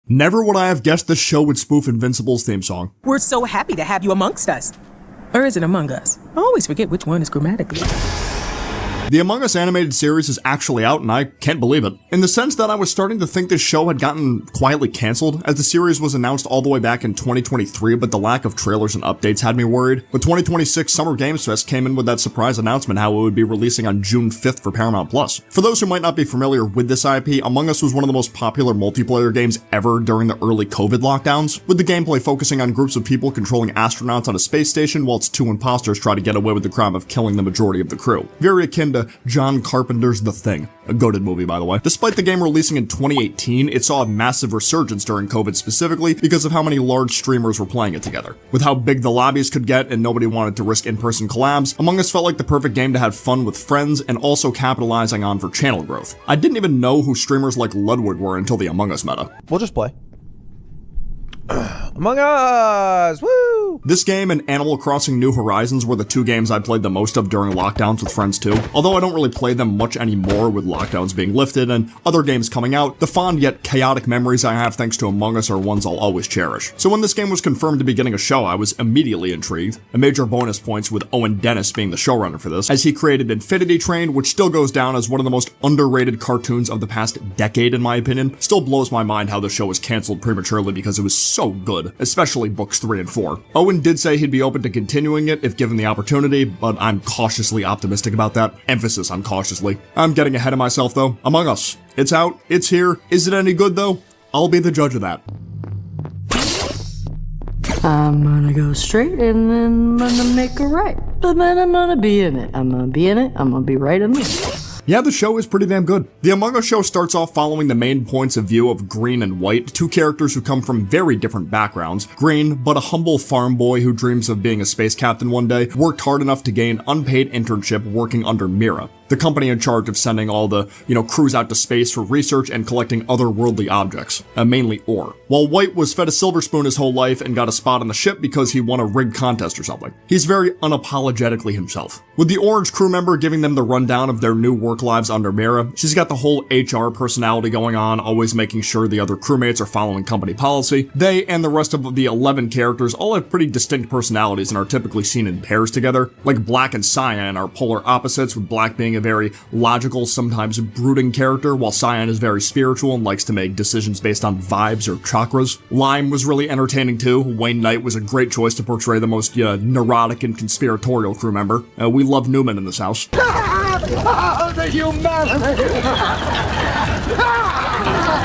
Never would I have guessed this show would spoof Invincible's theme song. We're so happy to have you amongst us. Or is it among us? I always forget which one is grammatically. The Among Us animated series is actually out, and I can't believe it. In the sense that I was starting to think this show had gotten quietly cancelled, as the series was announced all the way back in 2023, but the lack of trailers and updates had me worried. But 2026 Summer Games Fest came in with that surprise announcement how it would be releasing on June 5th for Paramount+. For those who might not be familiar with this IP, Among Us was one of the most popular multiplayer games ever during the early COVID lockdowns, with the gameplay focusing on groups of people controlling astronauts on a space station whilst two imposters try to get away with the crime of killing the majority of the crew. Very akin to John Carpenter's The Thing, a goated movie by the way. Despite the game releasing in 2018, it saw a massive resurgence during COVID specifically because of how many large streamers were playing it together. With how big the lobbies could get and nobody wanted to risk in-person collabs, Among Us felt like the perfect game to have fun with friends and also capitalizing on for channel growth. I didn't even know who streamers like Ludwig were until the Among Us meta. We'll just play. Among Us! Woo! This game and Animal Crossing New Horizons were the two games I played the most of during lockdowns with friends too. Although I don't really play them much anymore with lockdowns being lifted and other games coming out, the fond yet chaotic memories I have thanks to Among Us are ones I'll always cherish. So when this game was confirmed to be getting a show, I was immediately intrigued. A major bonus points with Owen Dennis being the showrunner for this, as he created Infinity Train, which still goes down as one of the most underrated cartoons of the past decade in my opinion. Still blows my mind how the show was cancelled prematurely because it was so good, especially books 3 and 4. Owen did say he'd be open to continuing it if given the opportunity, but I'm cautiously optimistic about that. Emphasis on cautiously. I'm getting ahead of myself though. Among Us. It's out. It's here. Is it any good though? I'll be the judge of that. I'm gonna go straight and then I'm gonna make a right. But then I'm gonna be in it. I'm gonna be in it. I'm gonna be right in it. Yeah, the show is pretty damn good. The Among Us show starts off following the main points of view of Green and White, two characters who come from very different backgrounds. Green, but a humble farm boy who dreams of being a space captain one day, worked hard enough to gain unpaid internship working under Mira, the company in charge of sending all the, crews out to space for research and collecting otherworldly objects, mainly ore. While White was fed a silver spoon his whole life and got a spot on the ship because he won a rigged contest or something. He's very unapologetically himself. With the orange crew member giving them the rundown of their new work lives under Mira, she's got the whole HR personality going on, always making sure the other crewmates are following company policy. They and the rest of the 11 characters all have pretty distinct personalities and are typically seen in pairs together. Like Black and Cyan are polar opposites, with Black being a very logical, sometimes brooding character, while Cyan is very spiritual and likes to make decisions based on vibes or chakras. Lime was really entertaining too. Wayne Knight was a great choice to portray the most neurotic and conspiratorial crew member. We love Newman in this house. The humanity!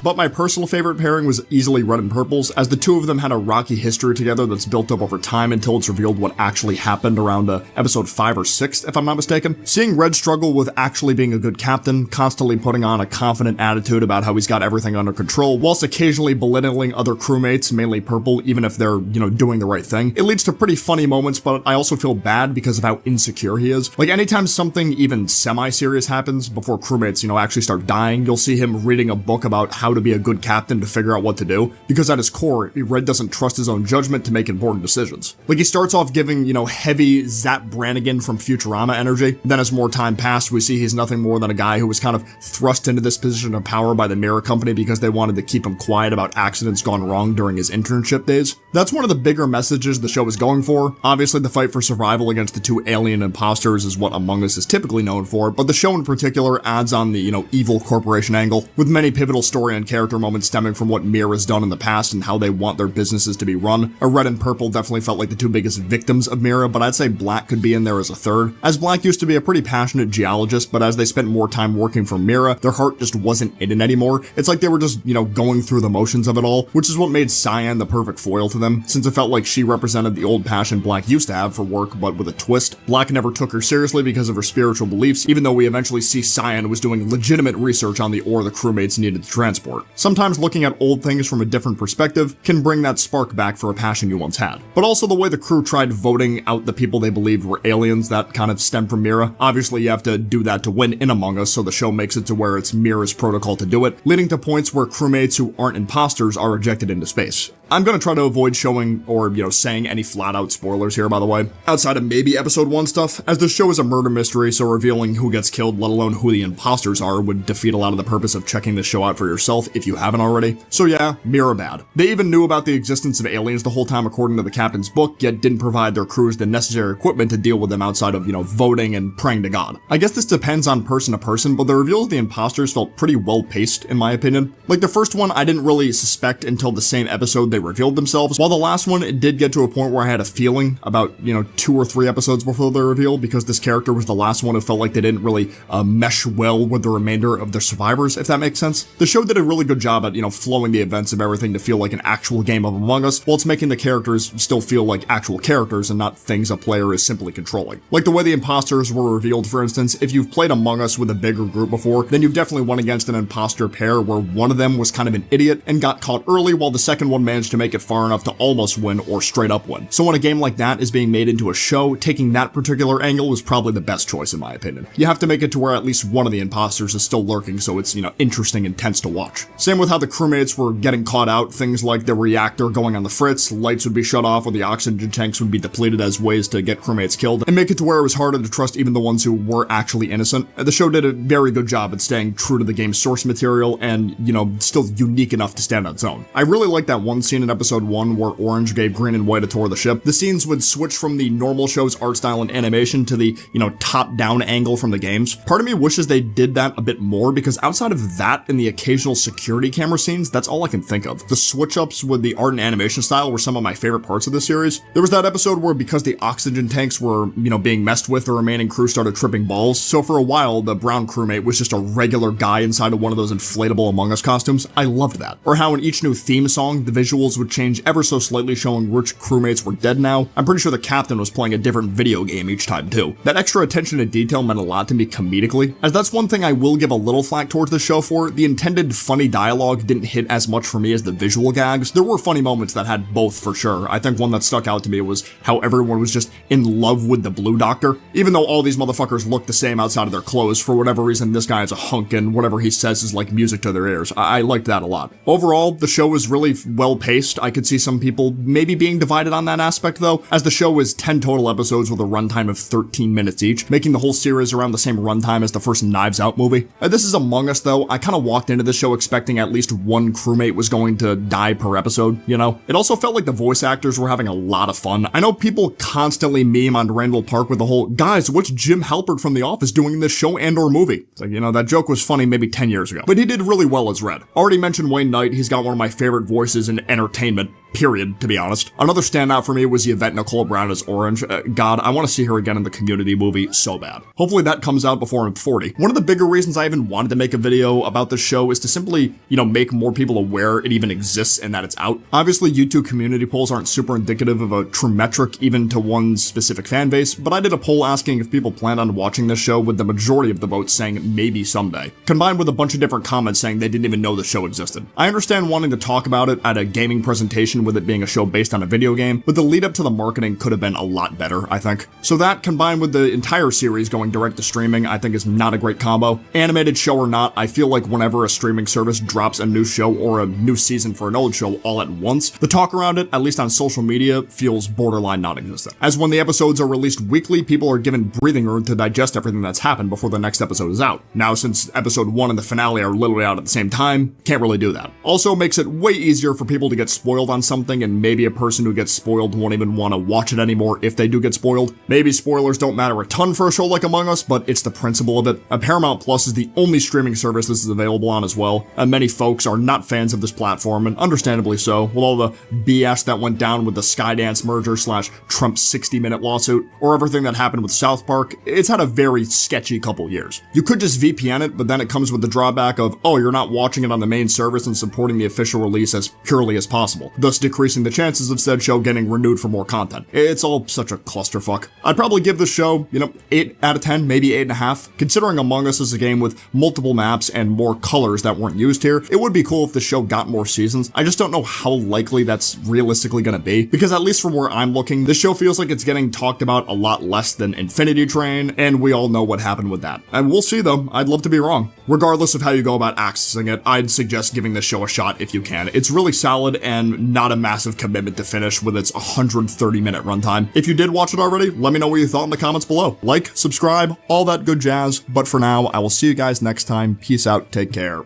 But my personal favorite pairing was easily Red and Purple's, as the two of them had a rocky history together that's built up over time until it's revealed what actually happened around episode 5 or 6, if I'm not mistaken. Seeing Red struggle with actually being a good captain, constantly putting on a confident attitude about how he's got everything under control, whilst occasionally belittling other crewmates, mainly Purple, even if they're, doing the right thing. It leads to pretty funny moments, but I also feel bad because of how insecure he is. Like anytime something even semi-serious happens before crewmates, actually start dying, you'll see him reading a book about how to be a good captain to figure out what to do, because at his core, Red doesn't trust his own judgment to make important decisions. Like he starts off giving, heavy Zap Brannigan from Futurama energy, then as more time passed, we see he's nothing more than a guy who was kind of thrust into this position of power by the Mirror Company because they wanted to keep him quiet about accidents gone wrong during his internship days. That's one of the bigger messages the show is going for. Obviously, the fight for survival against the two alien imposters is what Among Us is typically known for, but the show in particular adds on the, evil corporation angle, with many pivotal story and character moments stemming from what Mir has done in the past and how they want their businesses to be run. Red and Purple definitely felt like the two biggest victims of Mira, but I'd say Black could be in there as a third, as Black used to be a pretty passionate geologist, but as they spent more time working for Mira, their heart just wasn't in it anymore. It's like they were just, going through the motions of it all, which is what made Cyan the perfect foil to them, since it felt like she represented the old passion Black used to have for work, but with a twist. Black never took her seriously because of her spiritual beliefs, even though we eventually see Cyan was doing legitimate research on the ore the crewmates needed to transport. Sometimes looking at old things from a different perspective can bring that spark back for a passion you once had. But also the way the crew tried voting out the people they believed were aliens that kind of stemmed from Mira. Obviously you have to do that to win in Among Us, so the show makes it to where it's Mira's protocol to do it, leading to points where crewmates who aren't imposters are ejected into space. I'm gonna try to avoid showing or, saying any flat out spoilers here, by the way, outside of maybe episode 1 stuff, as the show is a murder mystery, so revealing who gets killed, let alone who the imposters are, would defeat a lot of the purpose of checking the show out for yourself if you haven't already. So yeah, Mira bad. They even knew about the existence of aliens the whole time according to the captain's book, yet didn't provide their crews the necessary equipment to deal with them outside of, voting and praying to God. I guess this depends on person to person, but the reveals of the imposters felt pretty well paced, in my opinion. Like the first one, I didn't really suspect until the same episode they revealed themselves, while the last one, it did get to a point where I had a feeling about, 2 or 3 episodes before the reveal, because this character was the last one who felt like they didn't really mesh well with the remainder of the survivors, if that makes sense. The show did a really good job at, flowing the events of everything to feel like an actual game of Among Us, while it's making the characters still feel like actual characters and not things a player is simply controlling. Like the way the imposters were revealed, for instance, if you've played Among Us with a bigger group before, then you've definitely won against an imposter pair where one of them was kind of an idiot and got caught early while the second one managed to make it far enough to almost win or straight up win. So when a game like that is being made into a show, taking that particular angle was probably the best choice in my opinion. You have to make it to where at least one of the imposters is still lurking so it's, interesting and tense to watch. Same with how the crewmates were getting caught out, things like the reactor going on the fritz, lights would be shut off or the oxygen tanks would be depleted as ways to get crewmates killed, and make it to where it was harder to trust even the ones who were actually innocent. The show did a very good job at staying true to the game's source material and, still unique enough to stand on its own. I really like that one scene in episode 1 where Orange gave Green and White a tour of the ship. The scenes would switch from the normal show's art style and animation to the, top-down angle from the games. Part of me wishes they did that a bit more because outside of that and the occasional security camera scenes, that's all I can think of. The switch-ups with the art and animation style were some of my favorite parts of the series. There was that episode where because the oxygen tanks were, being messed with, the remaining crew started tripping balls, so for a while, the brown crewmate was just a regular guy inside of one of those inflatable Among Us costumes. I loved that. Or how in each new theme song, the visuals would change ever so slightly showing which crewmates were dead now. I'm pretty sure the captain was playing a different video game each time too. That extra attention to detail meant a lot to me comedically, as that's one thing I will give a little flack towards the show for. The intended funny dialogue didn't hit as much for me as the visual gags. There were funny moments that had both for sure. I think one that stuck out to me was how everyone was just in love with the Blue Doctor. Even though all these motherfuckers look the same outside of their clothes, for whatever reason this guy is a hunk and whatever he says is like music to their ears. I liked that a lot. Overall, the show was really well paced. I could see some people maybe being divided on that aspect though, as the show is 10 total episodes with a runtime of 13 minutes each, making the whole series around the same runtime as the first Knives Out movie. This is Among Us though. I kind of walked into the show expecting at least one crewmate was going to die per episode, It also felt like the voice actors were having a lot of fun. I know people constantly meme on Randall Park with the whole, guys, what's Jim Halpert from The Office doing in this show and or movie? It's like, that joke was funny maybe 10 years ago. But he did really well as Red. Already mentioned Wayne Knight, he's got one of my favorite voices in entertainment. Period, to be honest. Another standout for me was Yvette Nicole Brown as Orange. God, I want to see her again in the Community movie so bad. Hopefully that comes out before I'm 40. One of the bigger reasons I even wanted to make a video about this show is to simply, make more people aware it even exists and that it's out. Obviously, YouTube community polls aren't super indicative of a true metric even to one specific fan base, but I did a poll asking if people planned on watching this show with the majority of the votes saying maybe someday, combined with a bunch of different comments saying they didn't even know the show existed. I understand wanting to talk about it at a gaming presentation with it being a show based on a video game, but the lead up to the marketing could have been a lot better, I think. So that, combined with the entire series going direct to streaming, I think is not a great combo. Animated show or not, I feel like whenever a streaming service drops a new show or a new season for an old show all at once, the talk around it, at least on social media, feels borderline non-existent. As when the episodes are released weekly, people are given breathing room to digest everything that's happened before the next episode is out. Now, since episode 1 and the finale are literally out at the same time, can't really do that. Also makes it way easier for people to get spoiled on something, and maybe a person who gets spoiled won't even want to watch it anymore if they do get spoiled. Maybe spoilers don't matter a ton for a show like Among Us, but it's the principle of it. Paramount Plus is the only streaming service this is available on as well. Many folks are not fans of this platform, and understandably so, with all the BS that went down with the Skydance merger / Trump's 60-minute lawsuit, or everything that happened with South Park. It's had a very sketchy couple years. You could just VPN it, but then it comes with the drawback of, oh, you're not watching it on the main service and supporting the official release as purely as possible, thus decreasing the chances of said show getting renewed for more content. It's all such a clusterfuck. I'd probably give this show, 8 out of 10, maybe 8.5. Considering Among Us is a game with multiple maps and more colors that weren't used here, it would be cool if the show got more seasons. I just don't know how likely that's realistically gonna be, because at least from where I'm looking, this show feels like it's getting talked about a lot less than Infinity Train, and we all know what happened with that. And we'll see though, I'd love to be wrong. Regardless of how you go about accessing it, I'd suggest giving this show a shot if you can. It's really solid and not not a massive commitment to finish with its 130-minute runtime. If you did watch it already, let me know what you thought in the comments below. Like, subscribe, all that good jazz. But for now, I will see you guys next time. Peace out, take care.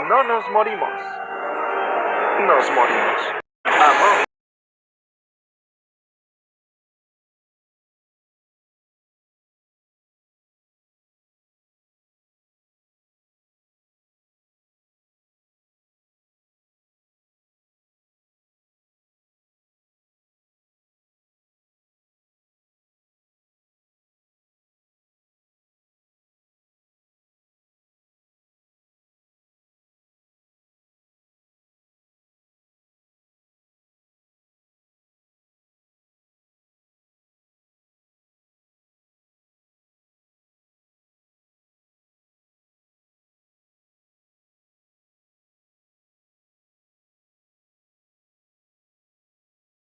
No nos morimos. Nos morimos. Amor.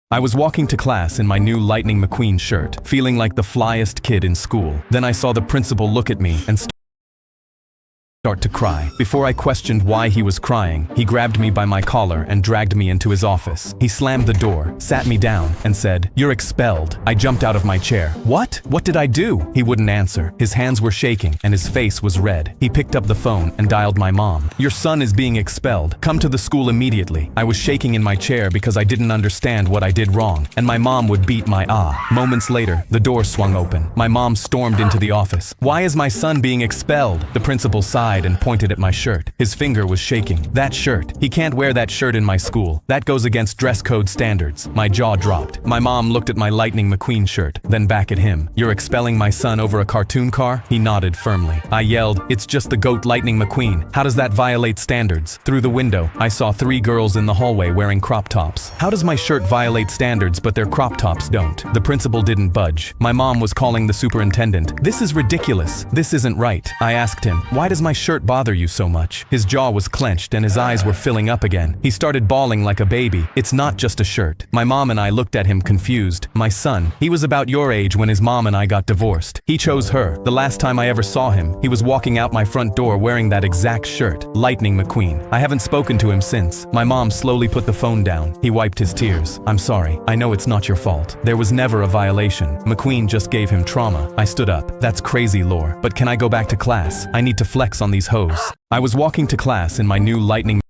I was walking to class in my new Lightning McQueen shirt, feeling like the flyest kid in school. Then I saw the principal look at me and start to cry. Before I questioned why he was crying, he grabbed me by my collar and dragged me into his office. He slammed the door, sat me down, and said, "You're expelled." I jumped out of my chair. What? What did I do? He wouldn't answer. His hands were shaking and his face was red. He picked up the phone and dialed my mom. "Your son is being expelled. Come to the school immediately." I was shaking in my chair because I didn't understand what I did wrong, and my mom would beat my Moments later, the door swung open. My mom stormed into the office. "Why is my son being expelled?" The principal sighed and pointed at my shirt. His finger was shaking. "That shirt. He can't wear that shirt in my school. That goes against dress code standards." My jaw dropped. My mom looked at my Lightning McQueen shirt, then back at him. "You're expelling my son over a cartoon car?" He nodded firmly. I yelled, "It's just the GOAT Lightning McQueen. How does that violate standards?" Through the window, I saw 3 girls in the hallway wearing crop tops. How does my shirt violate standards but their crop tops don't? The principal didn't budge. My mom was calling the superintendent. "This is ridiculous. This isn't right." I asked him, "Why does my shirt bother you so much?" His jaw was clenched and his eyes were filling up again. He started bawling like a baby. "It's not just a shirt." My mom and I looked at him confused. "My son, he was about your age when his mom and I got divorced. He chose her. The last time I ever saw him, he was walking out my front door wearing that exact shirt, Lightning McQueen. I haven't spoken to him since." My mom slowly put the phone down. He wiped his tears. "I'm sorry. I know it's not your fault. There was never a violation. McQueen just gave him trauma." I stood up. "That's crazy, Lore. But can I go back to class? I need to flex on these hoes." I was walking to class in my new Lightning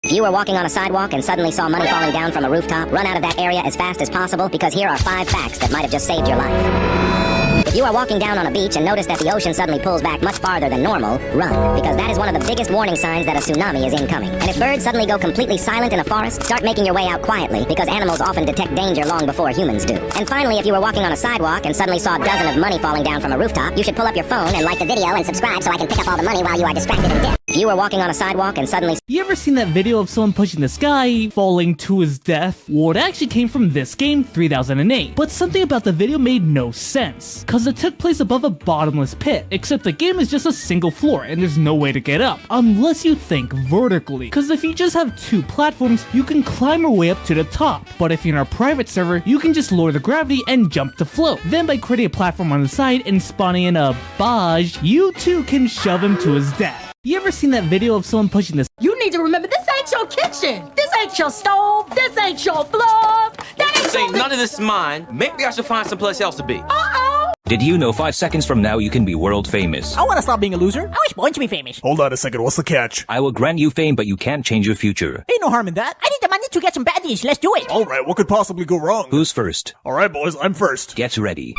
If you were walking on a sidewalk and suddenly saw money falling down from a rooftop, run out of that area as fast as possible because here are 5 facts that might have just saved your life. If you are walking down on a beach and notice that the ocean suddenly pulls back much farther than normal, run, because that is one of the biggest warning signs that a tsunami is incoming. And if birds suddenly go completely silent in a forest, start making your way out quietly, because animals often detect danger long before humans do. And finally, if you were walking on a sidewalk and suddenly saw a dozen of money falling down from a rooftop, you should pull up your phone and like the video and subscribe so I can pick up all the money while you are distracted and dip. If you were walking on a sidewalk and suddenly... You ever seen that video of someone pushing the sky, falling to his death? Well, it actually came from this game, 3008. But something about the video made no sense, cause it took place above a bottomless pit, except the game is just a single floor and there's no way to get up, unless you think vertically. Cause if you just have 2 platforms, you can climb your way up to the top. But if you're in a private server, you can just lower the gravity and jump to float. Then by creating a platform on the side and spawning in a barrage, you too can shove him to his death. You ever seen that video of someone pushing this? You need to remember this ain't ain't your kitchen. This ain't your stove. This ain't your glove. That ain't Saying none of this is mine. Maybe I should find someplace else to be. Uh-oh. Did you know 5 seconds from now you can be world famous? I want to stop being a loser. I was born to be famous. Hold on a second, what's the catch? I will grant you fame, but you can't change your future. Ain't no harm in that. I need the money to get some baddies. Let's do it. Alright, what could possibly go wrong? Who's first? Alright boys, I'm first. Get ready.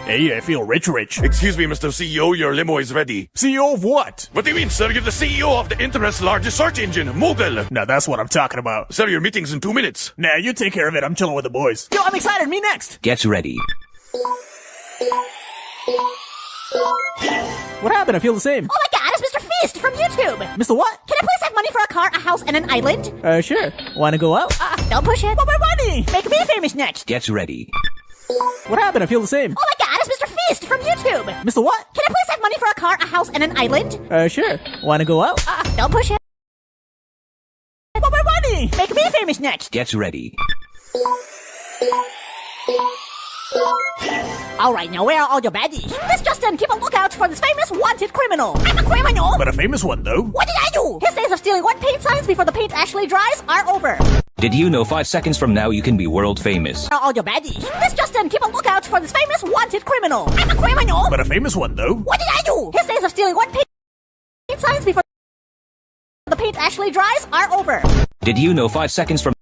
Hey, I feel rich. Excuse me, Mr. CEO, your limo is ready. CEO of what? What do you mean, sir? You're the CEO of the internet's largest search engine, Moogle. Now that's what I'm talking about. Sir, your meeting's in 2 minutes. Nah, you take care of it, I'm chilling with the boys. Yo, I'm excited. Me next. Get ready. What happened? I feel the same. Oh my god, it's Mr. Feast from YouTube. Mr. What? Can I please have money for a car, a house, and an island? Sure. Wanna go out? Don't push it. But my money. Make me famous next. Get ready. What happened? I feel the same. Oh my god, it's Mr. Feast from YouTube. Mr. What? Can I please have money for a car, a house, and an island? Sure. Wanna go out? Don't push it. But my money. Make me famous next. Get ready. Alright, now where are all your baddies? Miss Justin, keep a lookout for this famous wanted criminal. I'm a criminal! But a famous one, though. What did I do? His days of stealing wet paint signs before the paint actually dries are over. Did you know 5 seconds from now you can be world famous? Where are all your baddies? Miss Justin, keep a lookout for this famous wanted criminal. I'm a criminal! But a famous one, though. What did I do? His days of stealing wet paint signs before the paint actually dries are over. Did you know 5 seconds from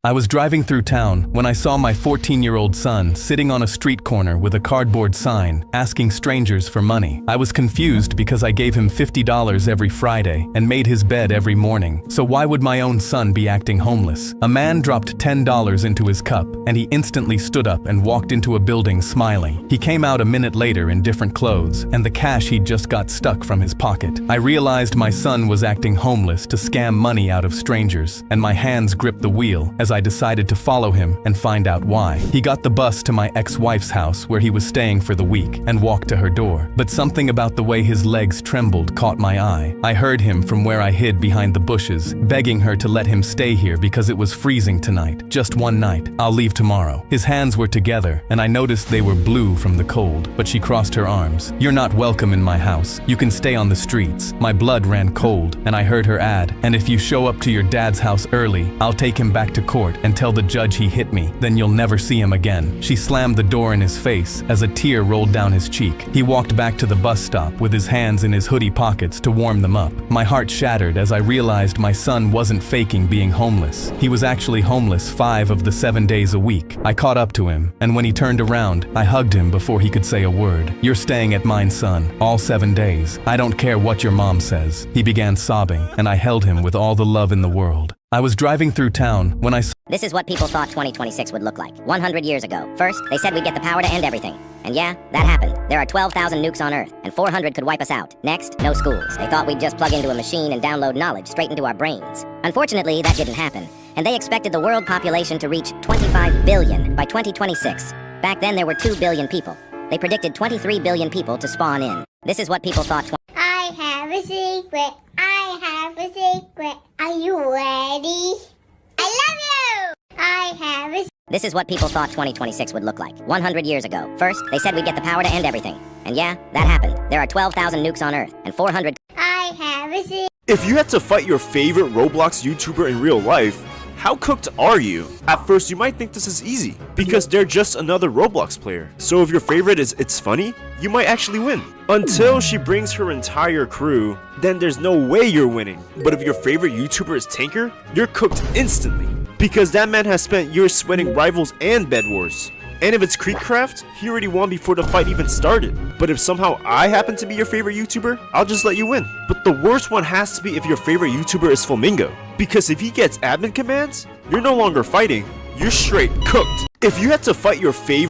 I was driving through town when I saw my 14-year-old son sitting on a street corner with a cardboard sign asking strangers for money. I was confused because I gave him $50 every Friday and made his bed every morning. So why would my own son be acting homeless? A man dropped $10 into his cup and he instantly stood up and walked into a building smiling. He came out a minute later in different clothes and the cash he'd just got stuck from his pocket. I realized my son was acting homeless to scam money out of strangers, and my hands gripped the wheel as I decided to follow him and find out why. He got the bus to my ex-wife's house where he was staying for the week and walked to her door. But something about the way his legs trembled caught my eye. I heard him from where I hid behind the bushes, begging her to let him stay here because it was freezing tonight. Just one night. I'll leave tomorrow. His hands were together and I noticed they were blue from the cold, but she crossed her arms. You're not welcome in my house. You can stay on the streets. My blood ran cold and I heard her add, and if you show up to your dad's house early, I'll take him back to court and tell the judge he hit me, then you'll never see him again. She slammed the door in his face as a tear rolled down his cheek. He walked back to the bus stop with his hands in his hoodie pockets to warm them up. My heart shattered as I realized my son wasn't faking being homeless. He was actually homeless 5 of the 7 days a week. I caught up to him, and when he turned around, I hugged him before he could say a word. You're staying at mine, son, all 7 days. I don't care what your mom says. He began sobbing, and I held him with all the love in the world. I was driving through town when I saw— This is what people thought 2026 would look like 100 years ago. First, they said we'd get the power to end everything. And yeah, that happened. There are 12,000 nukes on Earth, and 400 could wipe us out. Next, no schools. They thought we'd just plug into a machine and download knowledge straight into our brains. Unfortunately, that didn't happen. And they expected the world population to reach 25 billion by 2026. Back then, there were 2 billion people. They predicted 23 billion people to spawn in. This is what people thought— I have a secret. I have a secret. Are you ready? I love you! I have a— This is what people thought 2026 would look like 100 years ago. First, they said we'd get the power to end everything. And yeah, that happened. There are 12,000 nukes on Earth, and 400— I have a secret. If you had to fight your favorite Roblox YouTuber in real life, how cooked are you? At first, you might think this is easy, because they're just another Roblox player. So if your favorite is It's Funny, you might actually win. Until she brings her entire crew, then there's no way you're winning. But if your favorite YouTuber is Tanker, you're cooked instantly, because that man has spent years sweating rivals and bed wars. And if it's Creekcraft, he already won before the fight even started. But if somehow I happen to be your favorite YouTuber, I'll just let you win. But the worst one has to be if your favorite YouTuber is Flamingo. Because if he gets admin commands, you're no longer fighting, you're straight cooked. If you had to fight your favorite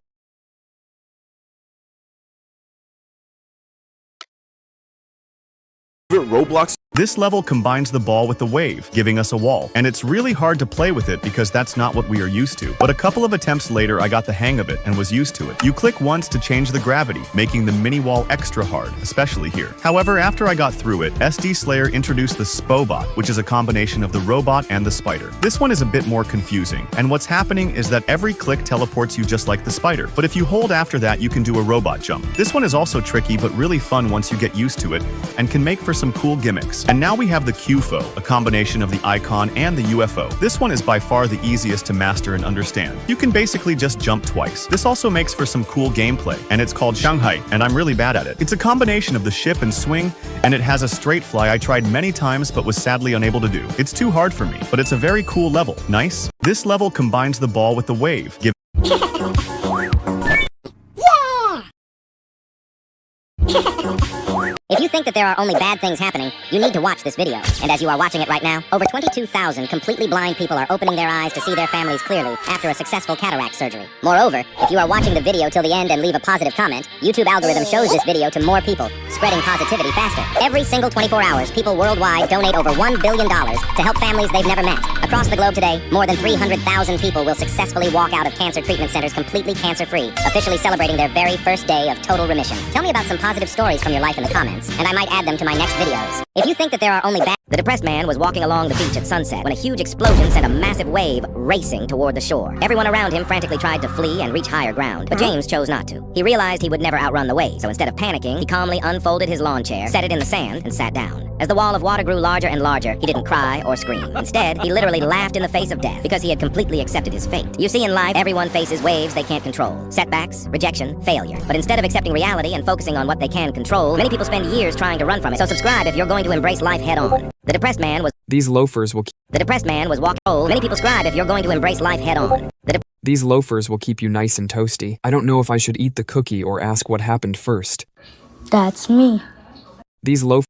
Roblox. This level combines the ball with the wave, giving us a wall, and it's really hard to play with it because that's not what we are used to. But a couple of attempts later I got the hang of it and was used to it. You click once to change the gravity, making the mini wall extra hard, especially here. However, after I got through it, SD Slayer introduced the Spobot, which is a combination of the robot and the spider. This one is a bit more confusing, and what's happening is that every click teleports you just like the spider, but if you hold after that you can do a robot jump. This one is also tricky but really fun once you get used to it, and can make for some cool gimmicks. And now we have the QFO, a combination of the icon and the UFO. This one is by far the easiest to master and understand. You can basically just jump twice. This also makes for some cool gameplay, and it's called Shanghai, and I'm really bad at it. It's a combination of the ship and swing, and it has a straight fly I tried many times but was sadly unable to do. It's too hard for me, but it's a very cool level. Nice? This level combines the ball with the wave, If you think that there are only bad things happening, you need to watch this video. And as you are watching it right now, over 22,000 completely blind people are opening their eyes to see their families clearly after a successful cataract surgery. Moreover, if you are watching the video till the end and leave a positive comment, YouTube algorithm shows this video to more people, spreading positivity faster. Every single 24 hours, people worldwide donate over $1 billion to help families they've never met. Across the globe today, more than 300,000 people will successfully walk out of cancer treatment centers completely cancer-free, officially celebrating their very first day of total remission. Tell me about some positive stories from your life in the comments, and I might add them to my next videos. If you think that there are only bad... The depressed man was walking along the beach at sunset when a huge explosion sent a massive wave racing toward the shore. Everyone around him frantically tried to flee and reach higher ground, but James chose not to. He realized he would never outrun the wave, so instead of panicking, he calmly unfolded his lawn chair, set it in the sand, and sat down. As the wall of water grew larger and larger, he didn't cry or scream. Instead, he literally laughed in the face of death because he had completely accepted his fate. You see, in life, everyone faces waves they can't control. Setbacks, rejection, failure. But instead of accepting reality and focusing on what they can control, many people spend years trying to run from it. So subscribe if you're going to embrace life head on. The depressed man was... These loafers will... The depressed man was walking... Many people subscribe if you're going to embrace life head on. These loafers will keep you nice and toasty. I don't know if I should eat the cookie or ask what happened first. That's me. These loafers...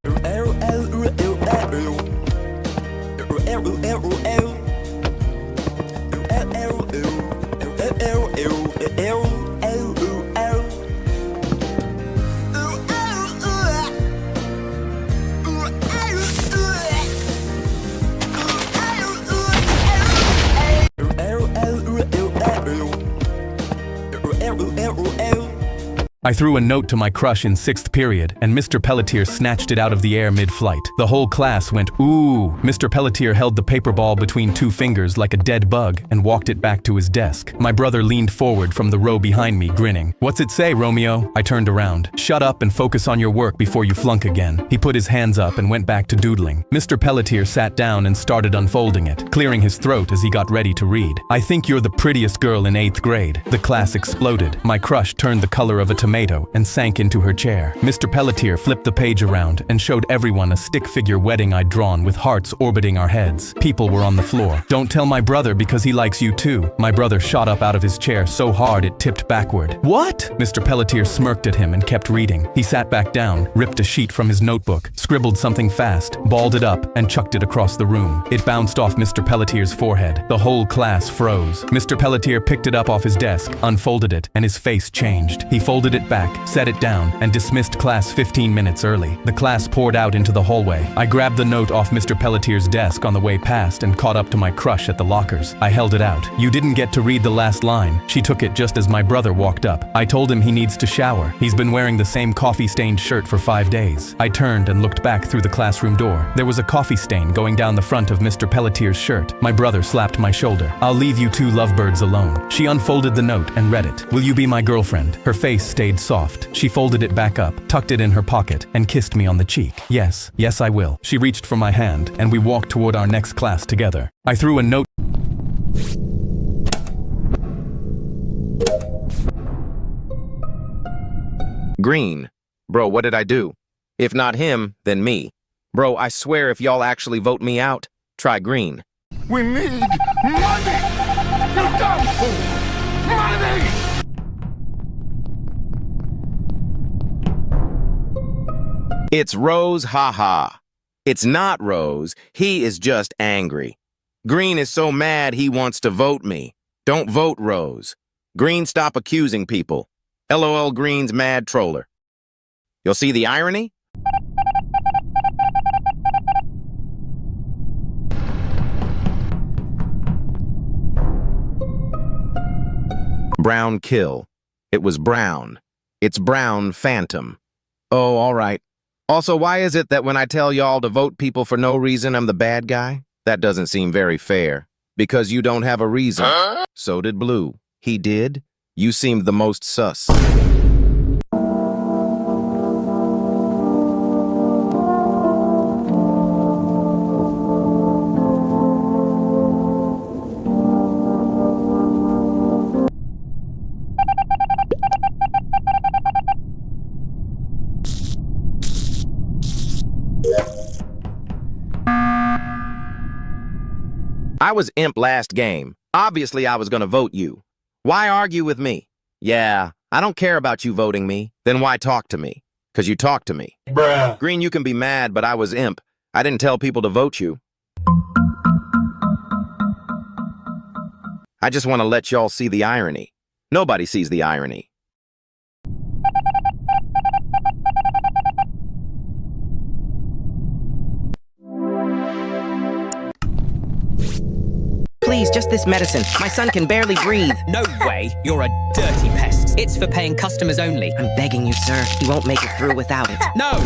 I threw a note to my crush in 6th period, and Mr. Pelletier snatched it out of the air mid-flight. The whole class went, ooh. Mr. Pelletier held the paper ball between 2 fingers like a dead bug and walked it back to his desk. My brother leaned forward from the row behind me, grinning. What's it say, Romeo? I turned around. Shut up and focus on your work before you flunk again. He put his hands up and went back to doodling. Mr. Pelletier sat down and started unfolding it, clearing his throat as he got ready to read. I think you're the prettiest girl in 8th grade. The class exploded. My crush turned the color of a tomato and sank into her chair. Mr. Pelletier flipped the page around and showed everyone a stick figure wedding I'd drawn with hearts orbiting our heads. People were on the floor. Don't tell my brother because he likes you too. My brother shot up out of his chair so hard it tipped backward. What? Mr. Pelletier smirked at him and kept reading. He sat back down, ripped a sheet from his notebook, scribbled something fast, balled it up, and chucked it across the room. It bounced off Mr. Pelletier's forehead. The whole class froze. Mr. Pelletier picked it up off his desk, unfolded it, and his face changed. He folded it back, set it down, and dismissed class 15 minutes early. The class poured out into the hallway. I grabbed the note off Mr. Pelletier's desk on the way past and caught up to my crush at the lockers. I held it out. You didn't get to read the last line. She took it just as my brother walked up. I told him he needs to shower. He's been wearing the same coffee-stained shirt for 5 days. I turned and looked back through the classroom door. There was a coffee stain going down the front of Mr. Pelletier's shirt. My brother slapped my shoulder. I'll leave you 2 lovebirds alone. She unfolded the note and read it. Will you be my girlfriend? Her face stayed soft. She folded it back up, tucked it in her pocket, and kissed me on the cheek. Yes, yes I will. She reached for my hand, and we walked toward our next class together. I threw a note. Green. Bro, what did I do? If not him, then me. Bro, I swear if y'all actually vote me out, try green. We need money! You dumb fool! Money! It's Rose, haha. It's not Rose. He is just angry. Green is so mad he wants to vote me. Don't vote Rose. Green, stop accusing people. LOL, Green's mad troller. You'll see the irony? Brown kill. It was Brown. It's Brown Phantom. Oh, all right. Also, why is it that when I tell y'all to vote people for no reason, I'm the bad guy? That doesn't seem very fair. Because you don't have a reason. Huh? So did Blue. He did? You seemed the most sus. I was imp last game. Obviously, I was gonna vote you. Why argue with me? Yeah, I don't care about you voting me. Then why talk to me? 'Cause you talk to me. Bruh. Green, you can be mad, but I was imp. I didn't tell people to vote you. I just want to let y'all see the irony. Nobody sees the irony. Please, just this medicine. My son can barely breathe. No way. You're a dirty pest. It's for paying customers only. I'm begging you, sir. He won't make it through without it. No!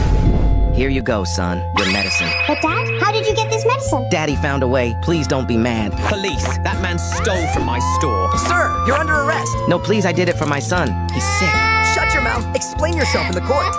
Here you go, son. Your medicine. But Dad, how did you get this medicine? Daddy found a way. Please don't be mad. Police. That man stole from my store. Sir, you're under arrest. No, please, I did it for my son. He's sick. Shut your mouth. Explain yourself in the court.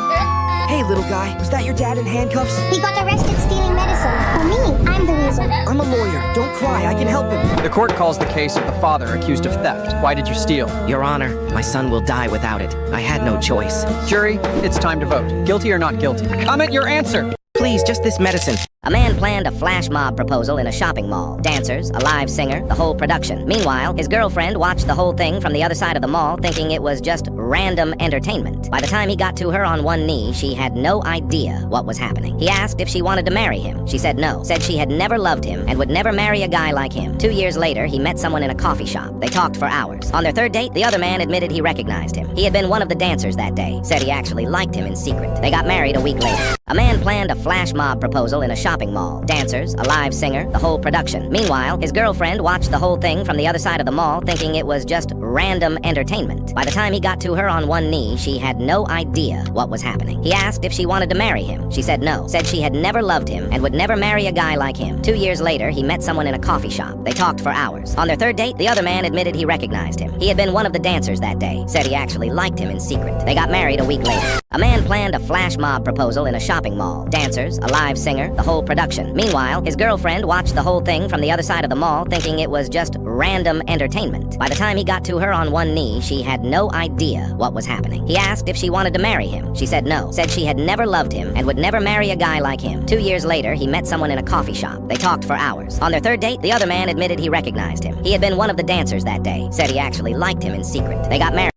Hey, little guy. Was that your dad in handcuffs? He got arrested stealing medicine. For me, I'm the reason. I'm a lawyer. Don't cry. I can help him. The court calls the case of the father accused of theft. Why did you steal? Your Honor, my son will die without it. I had no choice. Jury, it's time to vote. Guilty or not guilty? Comment your answer. Please, just this medicine. A man planned a flash mob proposal in a shopping mall. Dancers, a live singer, the whole production. Meanwhile, his girlfriend watched the whole thing from the other side of the mall, thinking it was just random entertainment. By the time he got to her on one knee, she had no idea what was happening. He asked if she wanted to marry him. She said no. Said she had never loved him and would never marry a guy like him. 2 years later, he met someone in a coffee shop. They talked for hours. On their third date, the other man admitted he recognized him. He had been one of the dancers that day. Said he actually liked him in secret. They got married a week later. A man planned a flash mob proposal in a shopping mall. Dancers, a live singer, the whole production. Meanwhile, his girlfriend watched the whole thing from the other side of the mall, thinking it was just random entertainment. By the time he got to her on one knee, she had no idea what was happening. He asked if she wanted to marry him. She said no. Said she had never loved him and would never marry a guy like him. 2 years later, he met someone in a coffee shop. They talked for hours. On their third date, the other man admitted he recognized him. He had been one of the dancers that day. Said he actually liked him in secret. They got married a week later. A man planned a flash mob proposal in a shopping mall. Dancers, a live singer, the whole production. Meanwhile, his girlfriend watched the whole thing from the other side of the mall, thinking it was just random entertainment. By the time he got to her on one knee, she had no idea what was happening. He asked if she wanted to marry him. She said no. Said she had never loved him and would never marry a guy like him. 2 years later, he met someone in a coffee shop. They talked for hours. On their third date, the other man admitted he recognized him. He had been one of the dancers that day. Said he actually liked him in secret. They got married.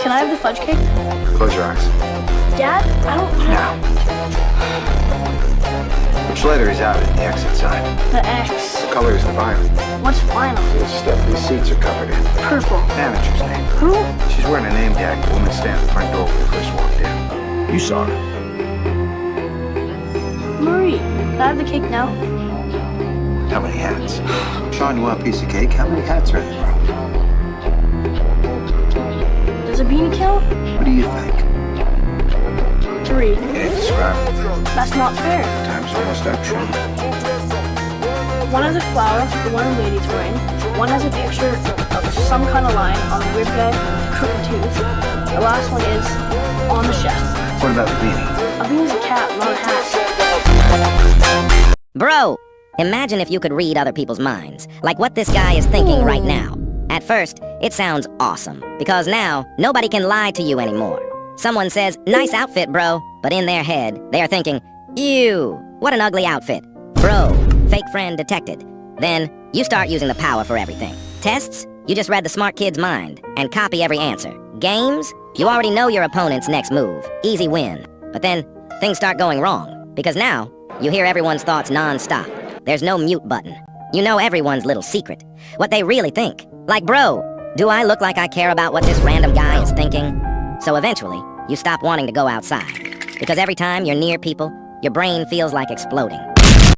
Can I have the fudge cake? Close your eyes. Dad, I don't... Now. Which letter is out in the exit sign? The X. What color is the violet? What's final? The stuff these seats are covered in. Purple. Manager's name. Who? She's wearing a name tag. The woman standing at the front door when we first walked in. You saw her. Marie, can I have the cake now? How many hats? Sean, you want a piece of cake? How many hats are in the room? Does a beanie count? What do you think? 3. Okay, describe it. That's not fair. Time's almost up, Sean. One has a flower, the one a lady's wearing. One has a picture of some kind of line on the rib bed, crooked tooth. The last one is on the chef. What about the beanie? A beanie's a cap, not a hat. Bro, imagine if you could read other people's minds, like what this guy is thinking right now. At first, it sounds awesome, because now, nobody can lie to you anymore. Someone says, nice outfit, bro, but in their head, they are thinking, ew, what an ugly outfit. Bro, fake friend detected. Then, you start using the power for everything. Tests? You just read the smart kid's mind and copy every answer. Games? You already know your opponent's next move. Easy win. But then, things start going wrong. Because now, you hear everyone's thoughts non-stop. There's no mute button. You know everyone's little secret. What they really think. Like, bro, do I look like I care about what this random guy is thinking? So eventually, you stop wanting to go outside. Because every time you're near people, your brain feels like exploding.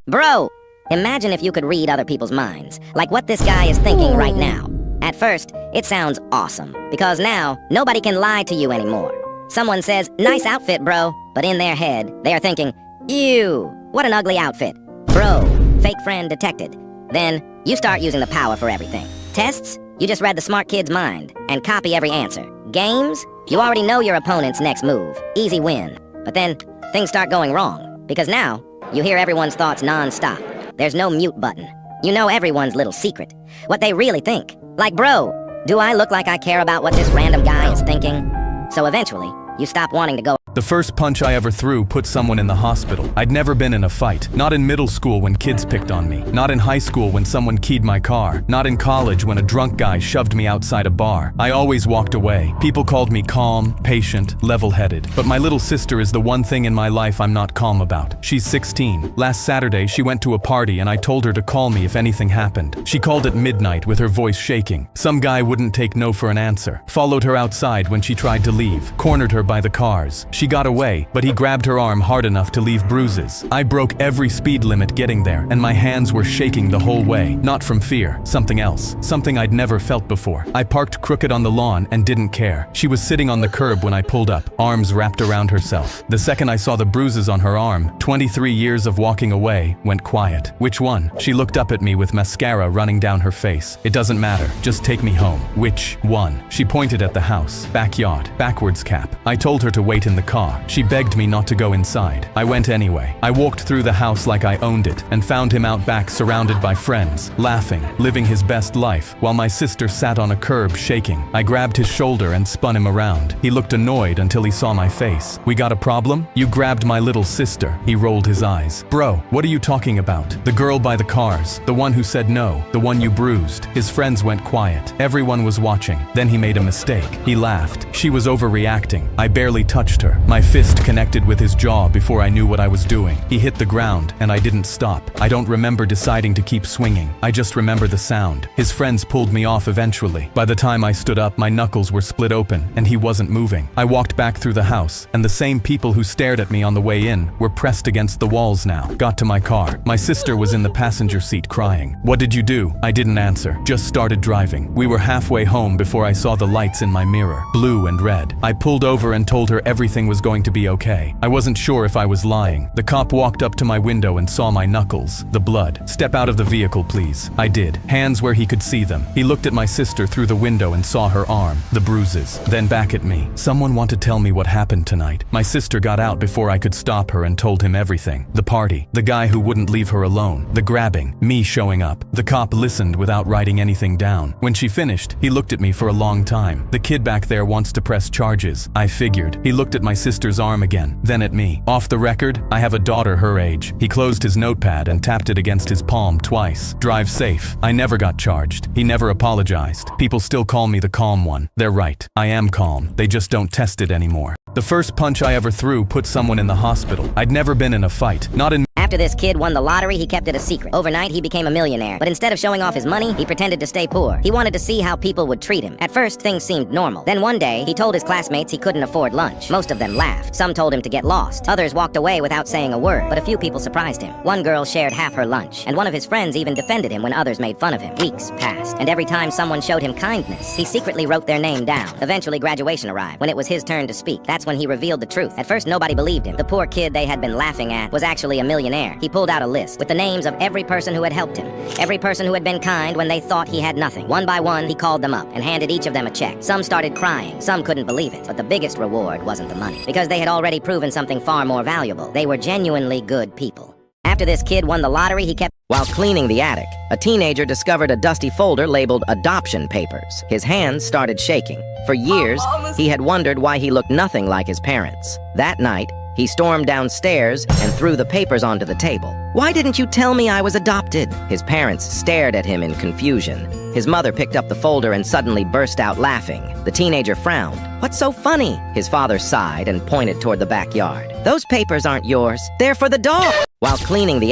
Bro, imagine if you could read other people's minds. Like what this guy is thinking right now. At first, it sounds awesome. Because now, nobody can lie to you anymore. Someone says, nice outfit, bro. But in their head, they are thinking, ew, what an ugly outfit. Bro, fake friend detected. Then, you start using the power for everything. Tests? You just read the smart kid's mind and copy every answer. Games? You already know your opponent's next move. Easy win. But then, things start going wrong. Because now, you hear everyone's thoughts non-stop. There's no mute button. You know everyone's little secret. What they really think. Like, bro, do I look like I care about what this random guy is thinking? So eventually, you stop wanting to go. The first punch I ever threw put someone in the hospital. I'd never been in a fight. Not in middle school when kids picked on me. Not in high school when someone keyed my car. Not in college when a drunk guy shoved me outside a bar. I always walked away. People called me calm, patient, level-headed. But my little sister is the one thing in my life I'm not calm about. She's 16. Last Saturday, she went to a party and I told her to call me if anything happened. She called at midnight with her voice shaking. Some guy wouldn't take no for an answer. Followed her outside when she tried to leave. Cornered her by the cars. She got away, but he grabbed her arm hard enough to leave bruises. I broke every speed limit getting there, and my hands were shaking the whole way. Not from fear, something else. Something I'd never felt before. I parked crooked on the lawn and didn't care. She was sitting on the curb when I pulled up, arms wrapped around herself. The second I saw the bruises on her arm, 23 years of walking away went quiet. Which one? She looked up at me with mascara running down her face. It doesn't matter, just take me home. Which one? She pointed at the house. Backyard. Backwards cap. I told her to wait in the car. She begged me not to go inside. I went anyway. I walked through the house like I owned it and found him out back surrounded by friends, laughing, living his best life, while my sister sat on a curb shaking. I grabbed his shoulder and spun him around. He looked annoyed until he saw my face. We got a problem? You grabbed my little sister. He rolled his eyes. Bro, what are you talking about? The girl by the cars, the one who said no, the one you bruised. His friends went quiet. Everyone was watching. Then he made a mistake. He laughed. She was overreacting. I barely touched her. My fist connected with his jaw before I knew what I was doing. He hit the ground, and I didn't stop. I don't remember deciding to keep swinging. I just remember the sound. His friends pulled me off eventually. By the time I stood up, my knuckles were split open, and he wasn't moving. I walked back through the house, and the same people who stared at me on the way in were pressed against the walls now. Got to my car. My sister was in the passenger seat crying. What did you do? I didn't answer. Just started driving. We were halfway home before I saw the lights in my mirror, blue and red. I pulled over and told her everything was going to be okay. I wasn't sure if I was lying. The cop walked up to my window and saw my knuckles, the blood. Step out of the vehicle, please. I did. Hands where he could see them. He looked at my sister through the window and saw her arm, the bruises. Then back at me. Someone want to tell me what happened tonight. My sister got out before I could stop her and told him everything. The party, the guy who wouldn't leave her alone, the grabbing, me showing up. The cop listened without writing anything down. When she finished, he looked at me for a long time. The kid back there wants to press charges. I figured. He looked at my sister's arm again, then at me. Off the record, I have a daughter her age. He closed his notepad and tapped it against his palm twice. Drive safe. I never got charged. He never apologized. People still call me the calm one. They're right. I am calm. They just don't test it anymore. The first punch I ever threw put someone in the hospital. I'd never been in a fight. Not in. After this kid won the lottery, he kept it a secret. Overnight, he became a millionaire. But instead of showing off his money, he pretended to stay poor. He wanted to see how people would treat him. At first, things seemed normal. Then one day, he told his classmates he couldn't afford lunch. Most of them laughed. Some told him to get lost. Others walked away without saying a word. But a few people surprised him. One girl shared half her lunch. And one of his friends even defended him when others made fun of him. Weeks passed. And every time someone showed him kindness, he secretly wrote their name down. Eventually, graduation arrived. When it was his turn to speak, that's when he revealed the truth. At first, nobody believed him. The poor kid they had been laughing at was actually a millionaire. He pulled out a list with the names of every person who had helped him, every person who had been kind when they thought he had nothing. One by one, he called them up and handed each of them a check. Some started crying, some couldn't believe it, but the biggest reward wasn't the money, because they had already proven something far more valuable. They were genuinely good people. After this kid won the lottery, he kept... While cleaning the attic, a teenager discovered a dusty folder labeled adoption papers. His hands started shaking. For years, he had wondered why he looked nothing like his parents. That night, he stormed downstairs and threw the papers onto the table. Why didn't you tell me I was adopted? His parents stared at him in confusion. His mother picked up the folder and suddenly burst out laughing. The teenager frowned. What's so funny? His father sighed and pointed toward the backyard. Those papers aren't yours. They're for the dog. While cleaning the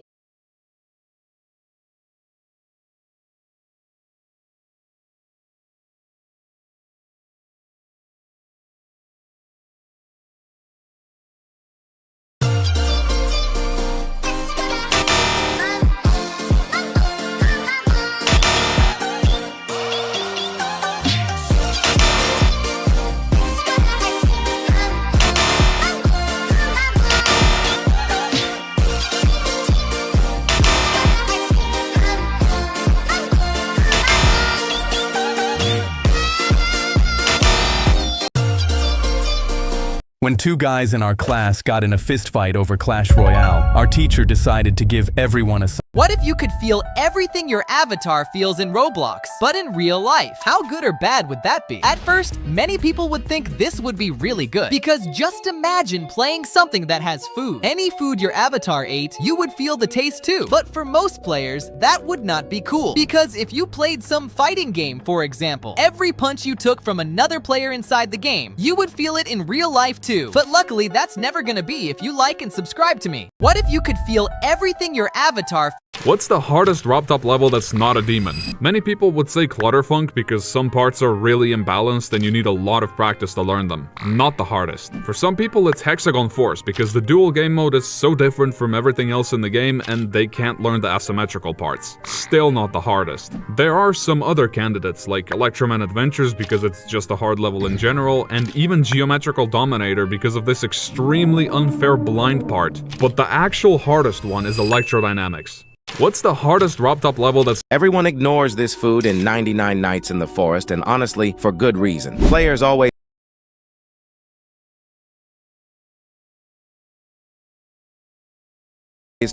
When two guys in our class got in a fistfight over Clash Royale, our teacher decided to give everyone a What if you could feel everything your avatar feels in Roblox, but in real life? How good or bad would that be? At first, many people would think this would be really good, because just imagine playing something that has food. Any food your avatar ate, you would feel the taste too. But for most players, that would not be cool, because if you played some fighting game, for example, every punch you took from another player inside the game, you would feel it in real life too. But luckily, that's never gonna be if you like and subscribe to me. What if you could feel everything your avatar What's the hardest wrapped-up level that's not a demon? Many people would say Clutterfunk because some parts are really imbalanced and you need a lot of practice to learn them. Not the hardest. For some people it's Hexagon Force because the dual game mode is so different from everything else in the game and they can't learn the asymmetrical parts. Still not the hardest. There are some other candidates like Electroman Adventures because it's just a hard level in general, and even Geometrical Dominator because of this extremely unfair blind part. But the actual hardest one is Electrodynamics. What's the hardest wrapped-up level that's— Everyone ignores this food in 99 Nights in the Forest, and honestly, for good reason. Players always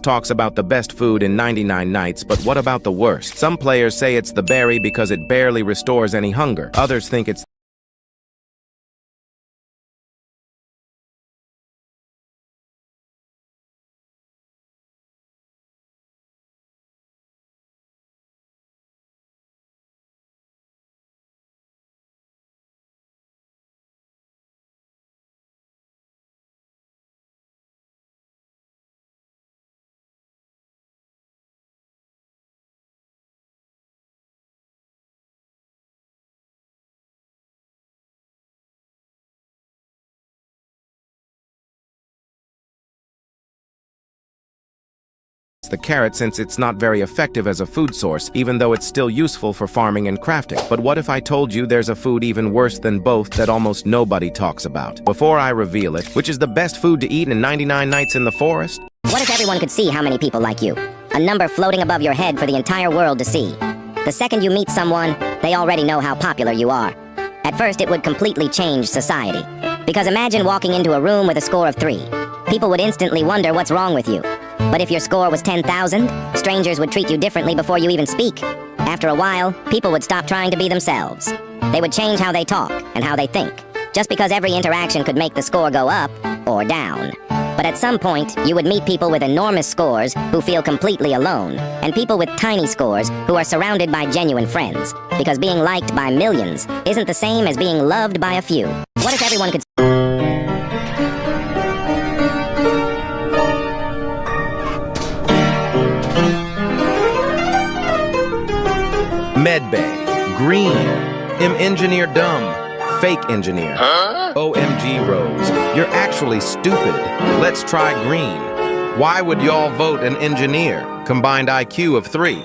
talks about the best food in 99 Nights, but what about the worst? Some players say it's the berry because it barely restores any hunger. Others think it's the carrot since it's not very effective as a food source, even though it's still useful for farming and crafting. But what if I told you there's a food even worse than both that almost nobody talks about? Before I reveal it, which is the best food to eat in 99 Nights in the Forest? What if everyone could see how many people like you? A number floating above your head for the entire world to see. The second you meet someone, they already know how popular you are. At first, it would completely change society. Because imagine walking into a room with a score of 3. People would instantly wonder what's wrong with you. But if your score was 10,000, strangers would treat you differently before you even speak. After a while, people would stop trying to be themselves. They would change how they talk and how they think, just because every interaction could make the score go up or down. But at some point, you would meet people with enormous scores who feel completely alone, and people with tiny scores who are surrounded by genuine friends, because being liked by millions isn't the same as being loved by a few. What if everyone could... Medbay. Green. Engineer dumb. Fake engineer. Huh? OMG Rose. You're actually stupid. Let's try green. Why would y'all vote an engineer? Combined IQ of 3.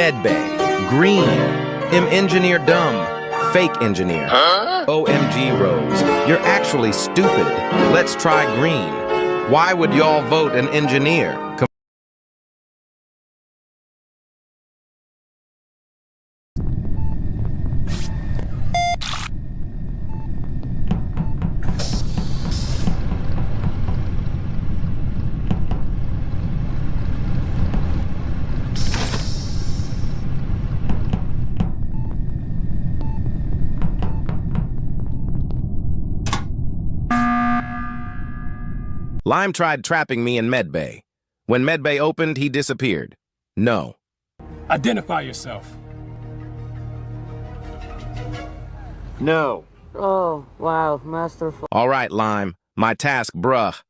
Medbay. Green. Engineer dumb. Fake engineer. Huh? OMG Rose. You're actually stupid. Let's try green. Why would y'all vote an engineer? Lime tried trapping me in medbay. When medbay opened, he disappeared. No. Identify yourself. No. Oh, wow, masterful. All right, Lime. My task, bruh.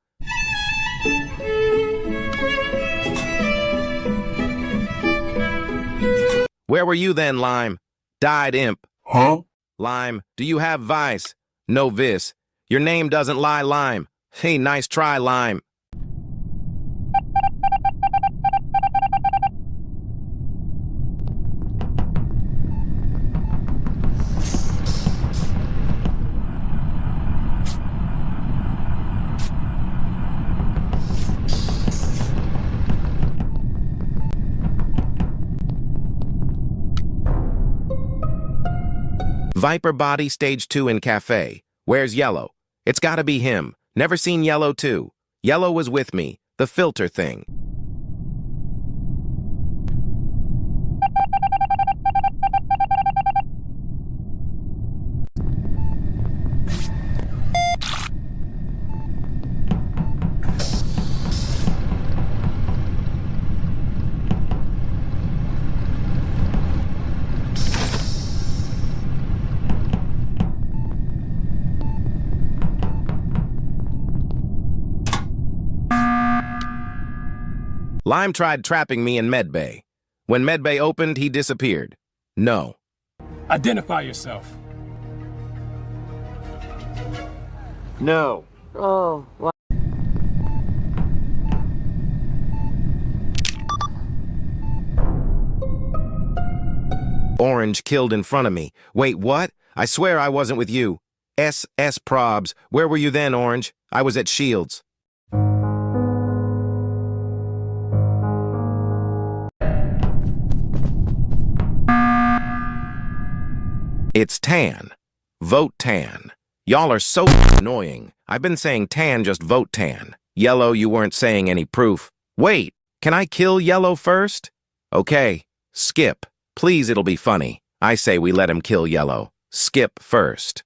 Where were you then, Lime? Died imp. Huh? Lime, do you have vice? No vis. Your name doesn't lie, Lime. Hey, nice try, Lime. Viper body stage 2 in cafe. Where's Yellow? It's gotta be him. Never seen Yellow too. Yellow was with me. The filter thing. Lime tried trapping me in medbay. When medbay opened, he disappeared. No. Identify yourself. No. Oh, wow. Orange killed in front of me. Wait, what? I swear I wasn't with you. S.S. Probs. Where were you then, Orange? I was at Shields. It's Tan. Vote Tan. Y'all are so annoying. I've been saying Tan, just vote Tan. Yellow, you weren't saying any proof. Wait, can I kill Yellow first? Okay, Skip. Please, it'll be funny. I say we let him kill Yellow. Skip first.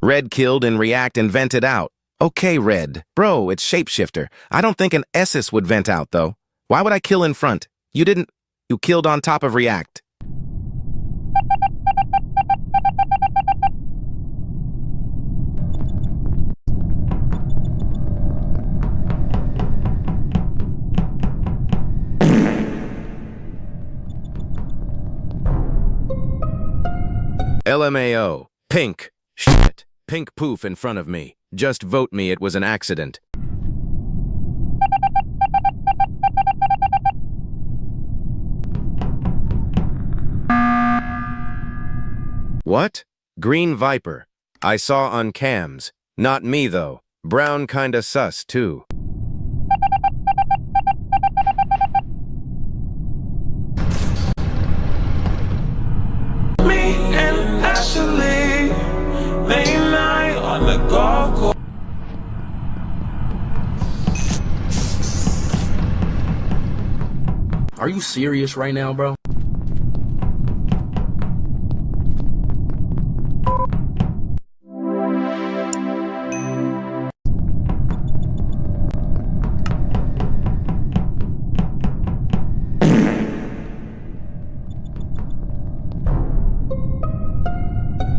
Red killed and React and vented out. Okay, Red. Bro, it's Shapeshifter. I don't think an Essus would vent out, though. Why would I kill in front? You didn't... You killed on top of React. LMAO. Pink. Shit. Pink poof in front of me. Just vote me, it was an accident. What? Green Viper. I saw on cams. Not me, though. Brown kinda sus, too. Me and Ashley, late night on the golf course. Are you serious right now, bro?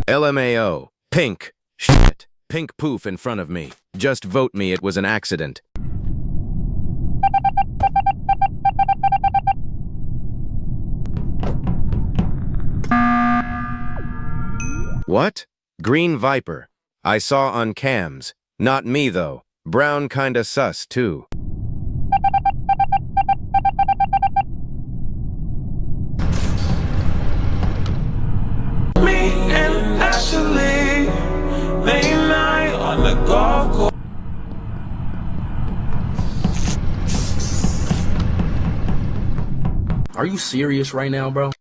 LMAO. Pink. Shit. Pink poof in front of me. Just vote me, it was an accident. What? Green Viper. I saw on cams. Not me, though. Brown kinda sus, too. Me and Ashley, late night on the golf course. Are you serious right now, bro?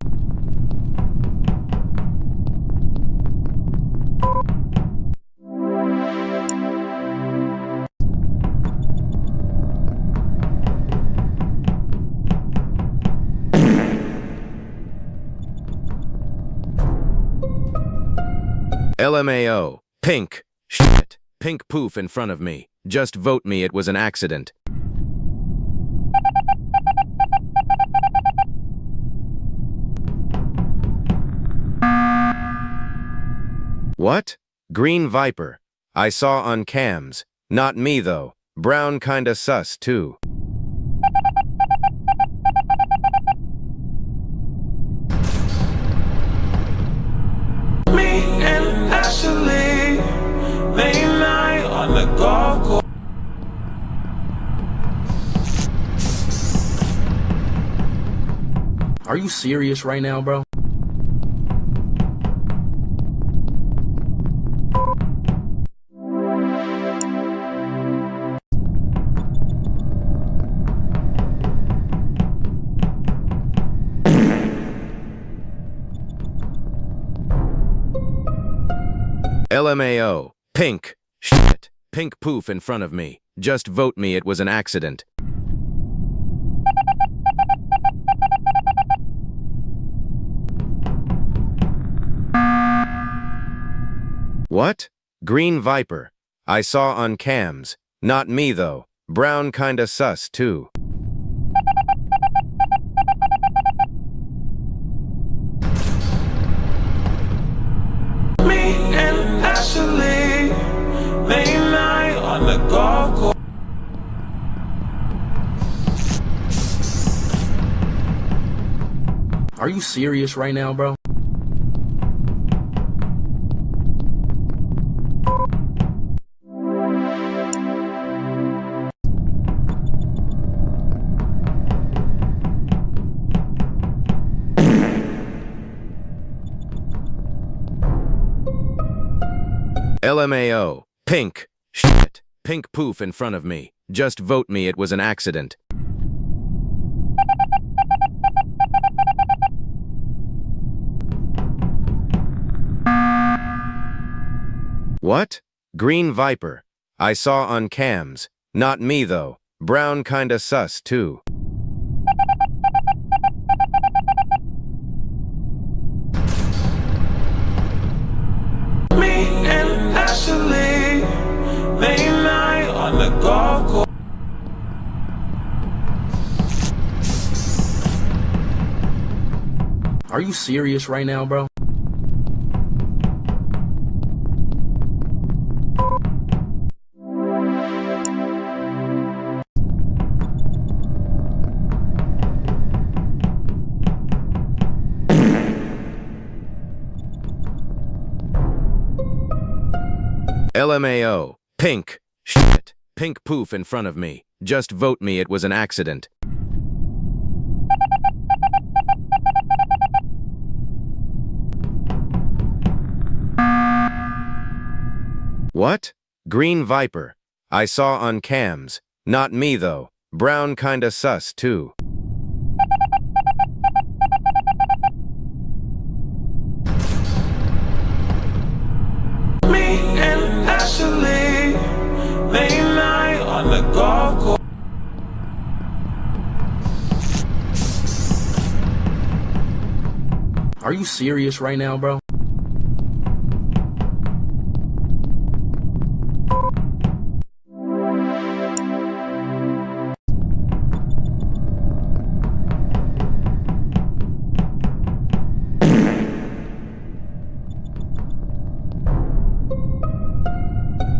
LMAO. Pink. Shit. Pink poof in front of me. Just vote me, it was an accident. What? Green Viper. I saw on cams. Not me though. Brown kinda sus too. Me and Ashley, late night on the golf course. Are you serious right now, bro? LMAO. Pink. Shit. Pink poof in front of me. Just vote me, it was an accident. What? Green Viper. I saw on cams. Not me though. Brown kinda sus too. Me and Ashley, late night on the golf course. Are you serious right now, bro? LMAO. Pink. Shit. Pink poof in front of me. Just vote me, it was an accident. What? Green Viper. I saw on cams. Not me though. Brown kinda sus too. Me and Ashley, late night on the golf course. Are you serious right now, bro? LMAO. Pink. Shit. Pink poof in front of me. Just vote me, it was an accident. What? Green Viper. I saw on cams. Not me though. Brown kinda sus too. Me and Ashley, late night on the golf course. Are you serious right now, bro?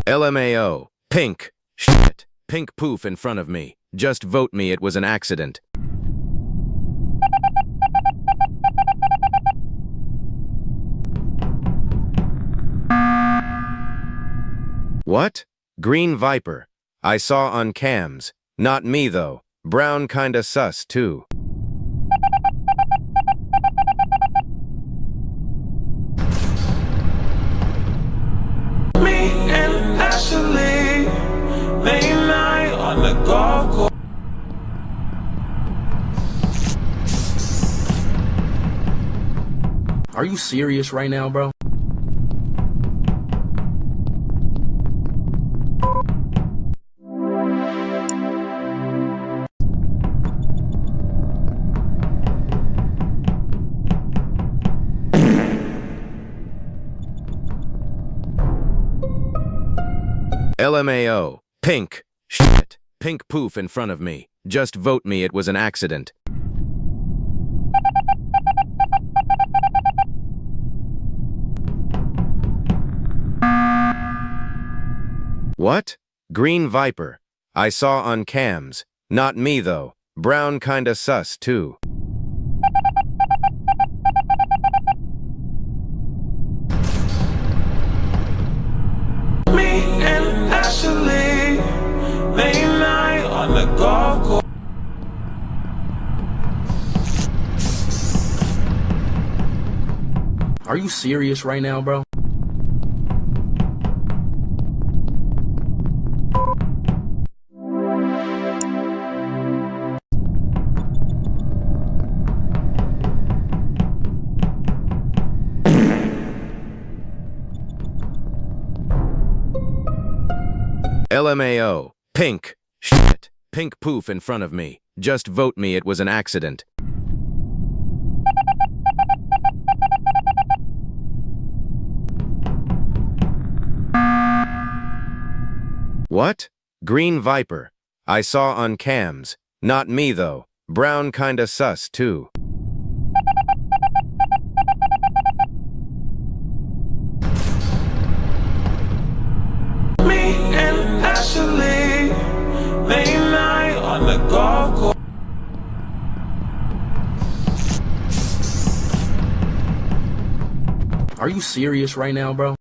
LMAO. Pink. Shit. Pink poof in front of me. Just vote me, it was an accident. What? Green Viper. I saw on cams. Not me though. Brown kinda sus too. Me and Ashley, late night on the golf course. Are you serious right now, bro? LMAO. Pink. Shit. Pink poof in front of me. Just vote me, it was an accident. What? Green Viper. I saw on cams. Not me though. Brown kinda sus too. Me and Ashley, late night on the golf course. Are you serious right now, bro? LMAO. Pink. Shit. Pink poof in front of me. Just vote me, it was an accident. What? Green Viper. I saw on cams. Not me though. Brown kinda sus too. Me and Ashley, late night on the golf course. Are you serious right now, bro?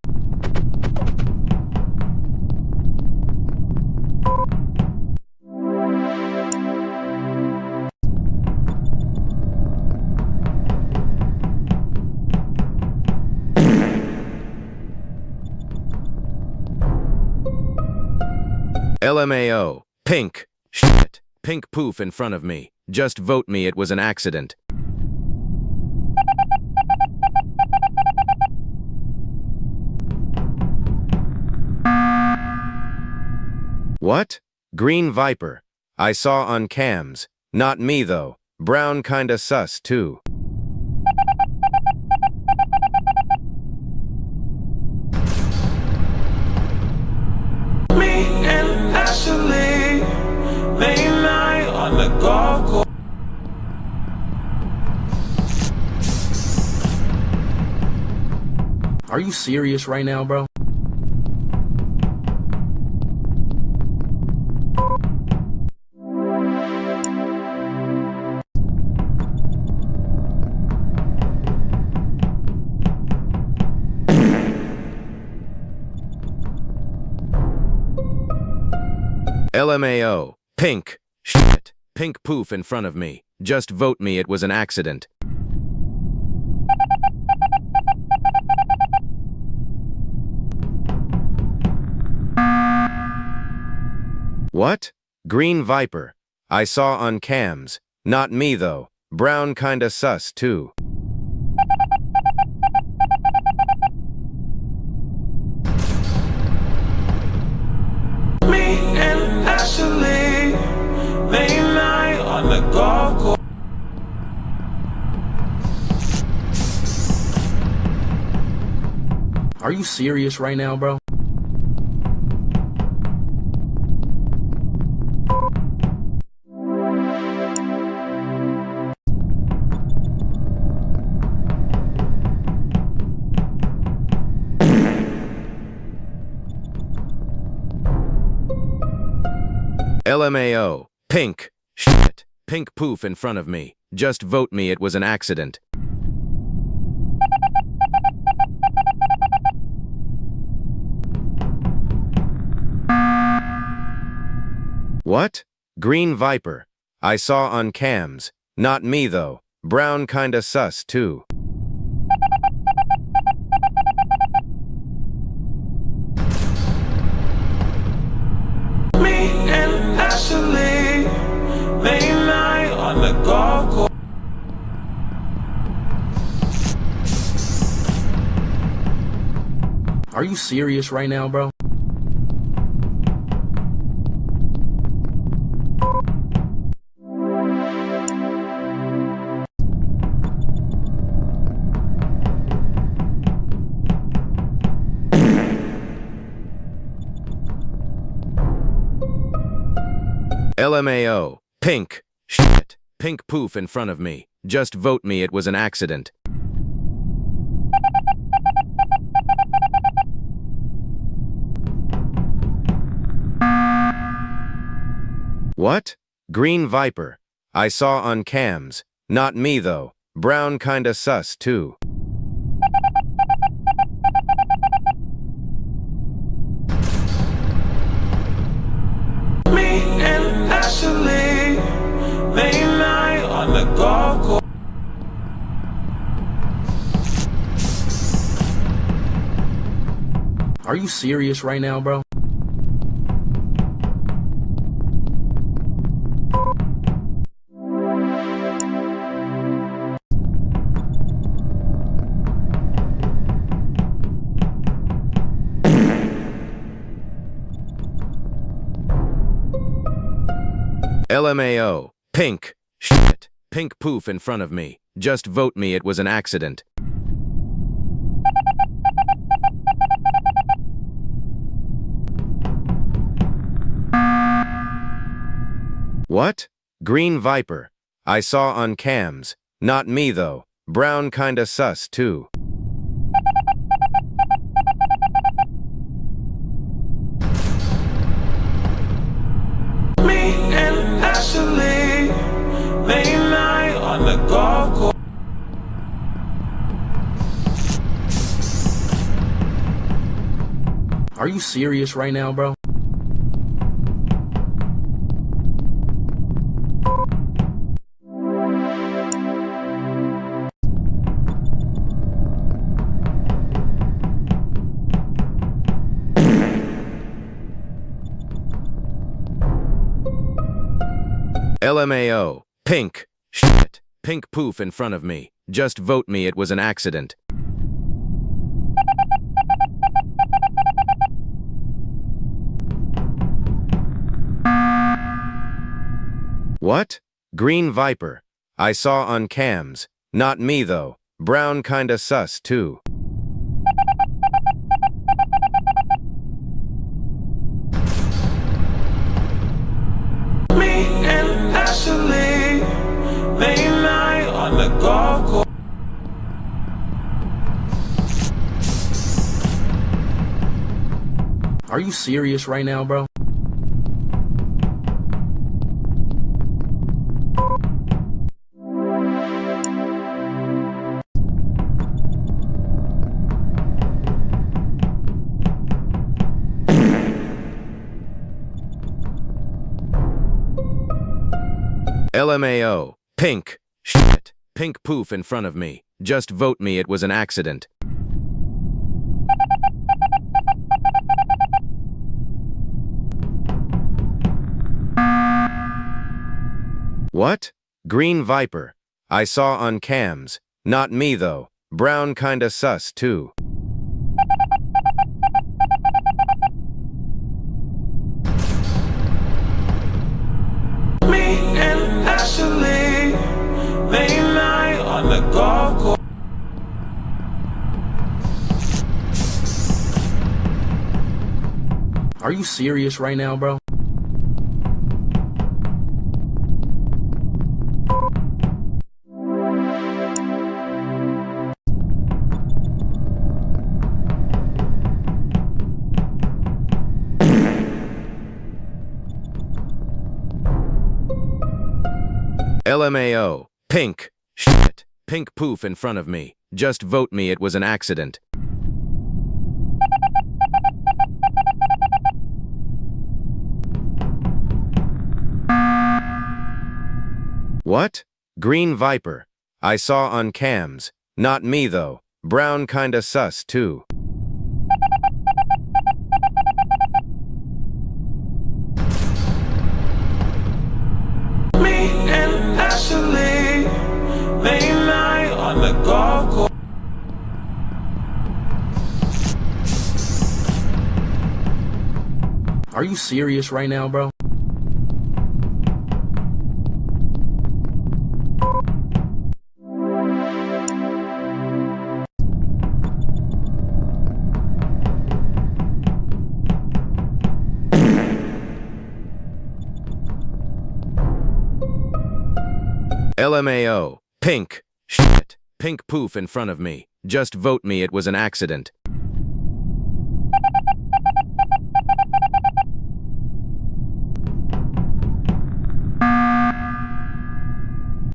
LMAO. Pink. Shit. Pink poof in front of me. Just vote me, it was an accident. What? Green Viper. I saw on cams. Not me though. Brown kinda sus too. Me and Ashley, late night on the golf course. Are you serious right now, bro? LMAO. Pink. Shit. Pink poof in front of me. Just vote me, it was an accident. What? Green Viper. I saw on cams. Not me though. Brown kinda sus too. Me and Ashley, late night on the golf course. Are you serious right now, bro? LMAO. Pink. Shit. Pink poof in front of me. Just vote me, it was an accident. What? Green Viper. I saw on cams. Not me though. Brown kinda sus too. Me and Ashley, late night on the golf course. Are you serious right now, bro? LMAO. Pink. Shit. Pink poof in front of me. Just vote me, it was an accident. What? Green Viper. I saw on cams. Not me though. Brown kinda sus too. Me and Ashley, late night on the golf course. Are you serious right now, bro? LMAO. Pink. Shit. Pink poof in front of me. Just vote me, it was an accident. What? Green Viper. I saw on cams. Not me though. Brown kinda sus too. Me and Ashley, late night on the golf course. Are you serious right now, bro? LMAO. Pink. Shit. Pink poof in front of me. Just vote me, it was an accident. What? Green Viper. I saw on cams. Not me though. Brown kinda sus too. Me and Ashley, late night on the golf course. Are you serious right now, bro? LMAO. Pink. Shit. Pink poof in front of me. Just vote me, it was an accident. What? Green Viper. I saw on cams. Not me though. Brown kinda sus too. Me and Ashley, late night on the golf course. Are you serious right now, bro? LMAO. Pink. Shit. Pink poof in front of me. Just vote me, it was an accident. What? Green Viper. I saw on cams. Not me though. Brown kinda sus too. Me and Ashley, late night on the golf course. Are you serious right now, bro? LMAO. Pink. Shit. Pink poof in front of me. Just vote me, it was an accident.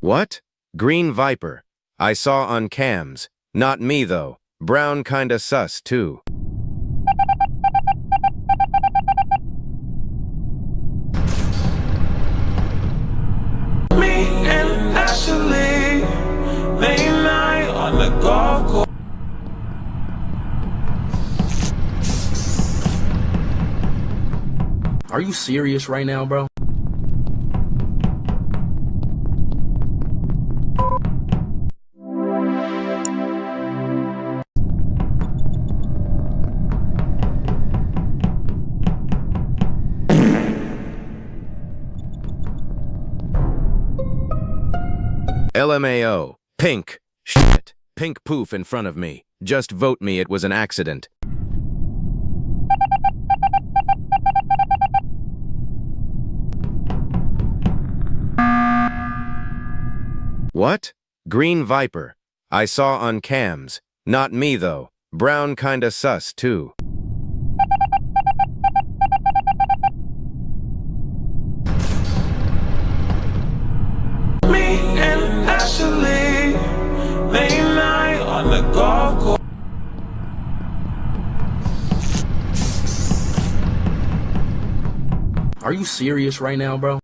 What? Green Viper. I saw on cams. Not me though. Brown kinda sus too. Me and Ashley, late night on the golf course. Are you serious right now, bro? LMAO. Pink. Shit. Pink poof in front of me. Just vote me, it was an accident. What? Green Viper. I saw on cams. Not me though. Brown kinda sus too. Me and Ashley, late night on the golf course. Are you serious right now, bro?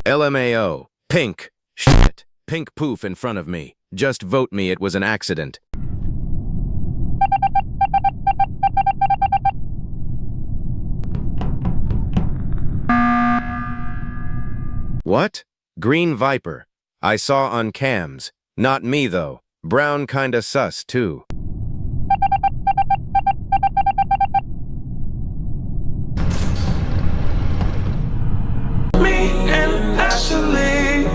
LMAO. Pink. Shit. Pink poof in front of me. Just vote me, it was an accident. What? Green Viper. I saw on cams. Not me though. Brown kinda sus too. Me and Ashley,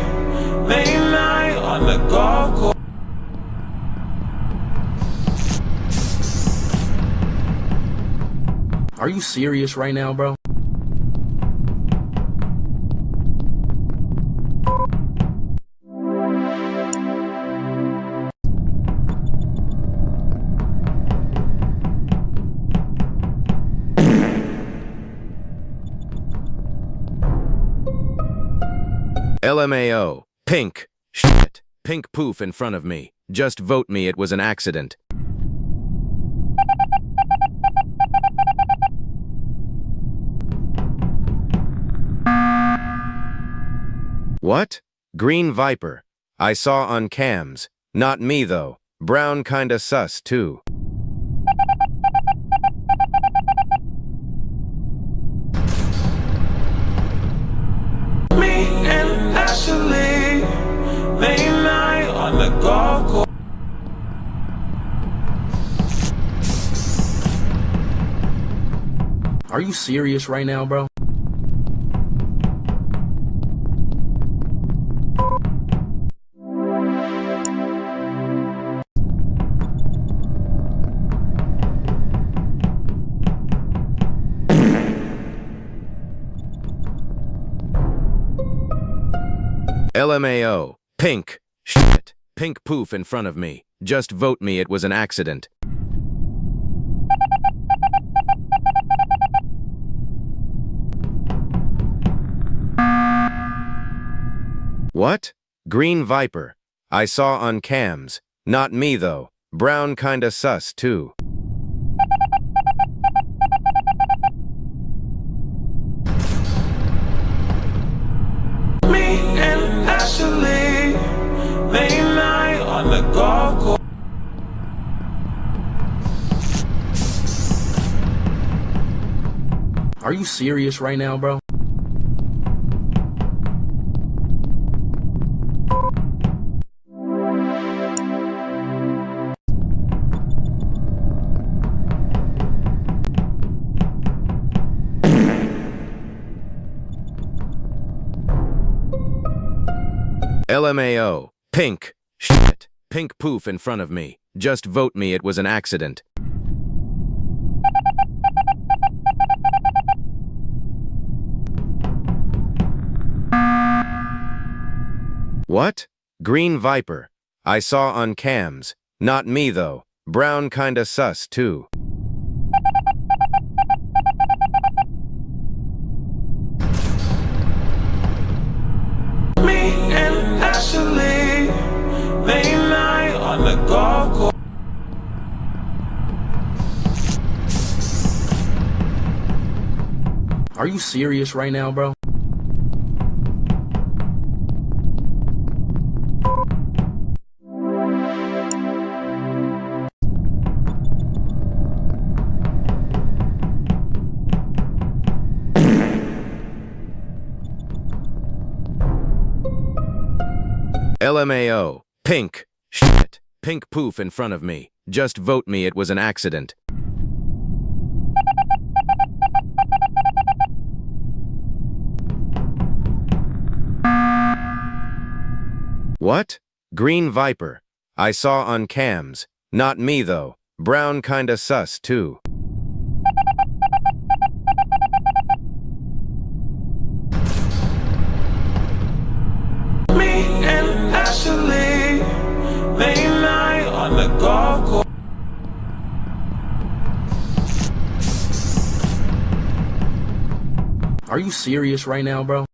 late night on the golf course. Are you serious right now, bro? LMAO. Pink. Shit. Pink poof in front of me. Just vote me, it was an accident. What? Green Viper. I saw on cams. Not me though. Brown kinda sus too. Me and Ashley, late night on the golf course. Are you serious right now, bro? LMAO. Pink. Shit. Pink poof in front of me. Just vote me, it was an accident. What? Green Viper. I saw on cams. Not me though. Brown kinda sus too. Me and Ashley, late night on the golf course. Are you serious right now, bro? LMAO. Pink. Shit. Pink poof in front of me. Just vote me, it was an accident. What? Green Viper. I saw on cams. Not me though. Brown kinda sus too. Me and Ashley, late night on the golf course. Are you serious right now, bro? LMAO. Pink. Shit. Pink poof in front of me. Just vote me, it was an accident. What? Green Viper. I saw on cams. Not me though. Brown kinda sus too. Me and Ashley, late night on the golf course. Are you serious right now, bro?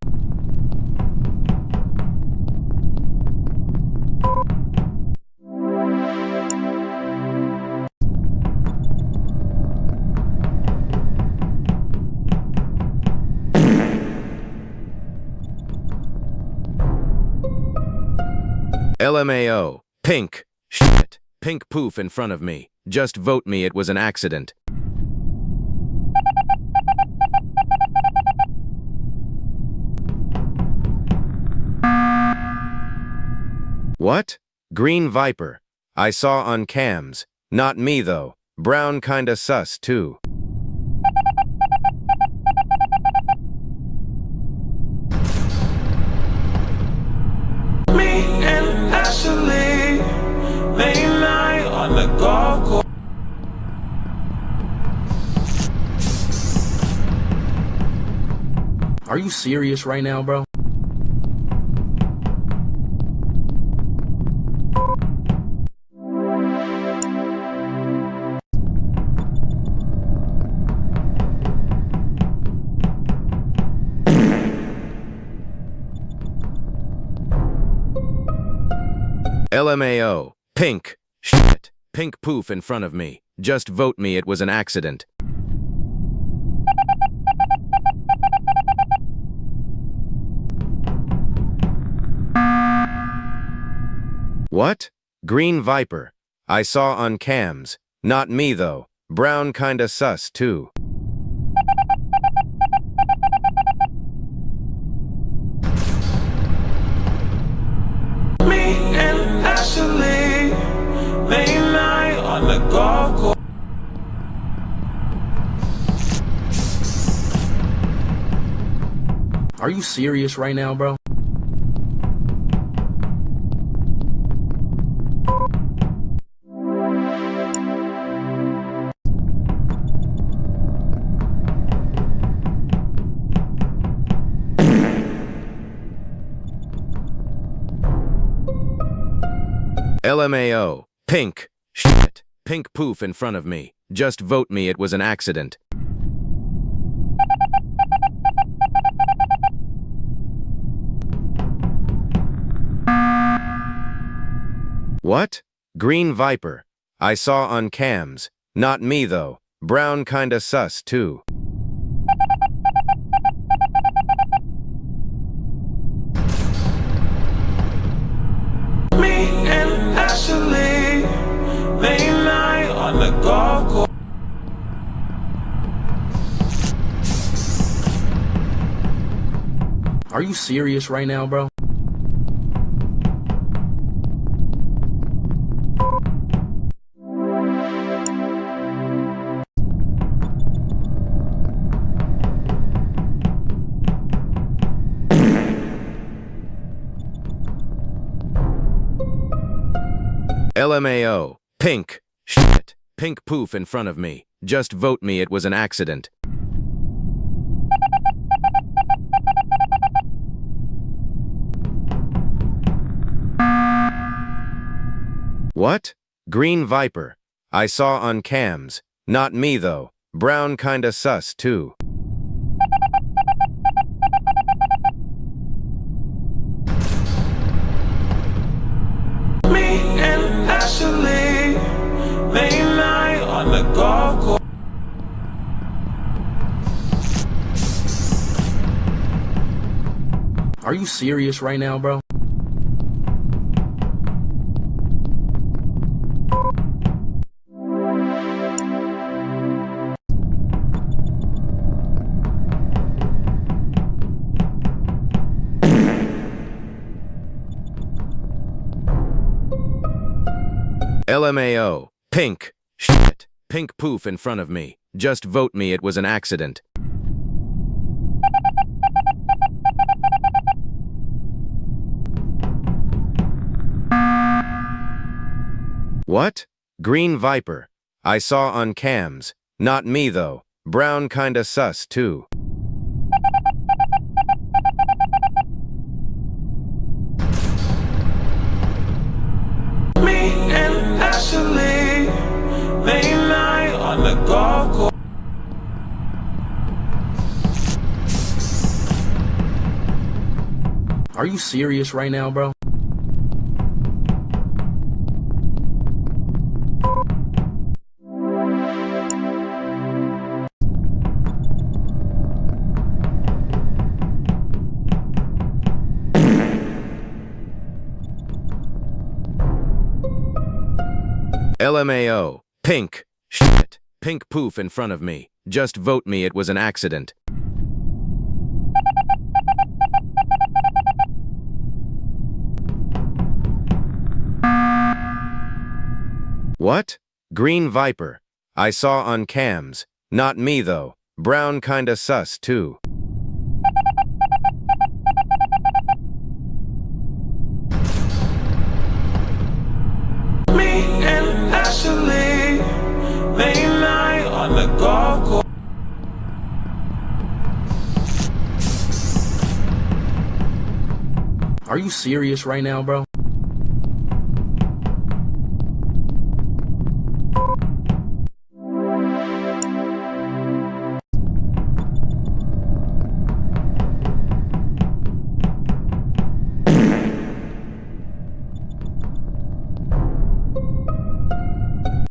LMAO. Pink. Shit. Pink poof in front of me. Just vote me, it was an accident. What? Green Viper. I saw on cams. Not me though. Brown kinda sus too. Me and Ashley, late night on the golf course. Are you serious right now, bro? LMAO. Pink. Shit. Pink poof in front of me. Just vote me, it was an accident. What? Green Viper. I saw on cams. Not me though. Brown kinda sus too. Me and Ashley, late night on the golf course. Are you serious right now, bro? LMAO. Pink. Shit. Pink poof in front of me. Just vote me, it was an accident. What? Green Viper. I saw on cams. Not me though. Brown kinda sus too. Me and Ashley, late night on the golf course. Are you serious right now, bro? LMAO. Pink. Shit. Pink poof in front of me. Just vote me, it was an accident. What? Green Viper. I saw on cams. Not me though. Brown kinda sus too. Me and Ashley, late night on the golf course. Are you serious right now, bro? LMAO. Pink. Shit. Pink poof in front of me. Just vote me, it was an accident. What? Green Viper. I saw on cams. Not me though. Brown kinda sus too. Me and Ashley, late night on the golf course. Are you serious right now, bro? LMAO. Pink. Shit. Pink poof in front of me. Just vote me, it was an accident. What? Green Viper. I saw on cams. Not me though. Brown kinda sus too. Me and Ashley, late night on the golf course. Are you serious right now, bro?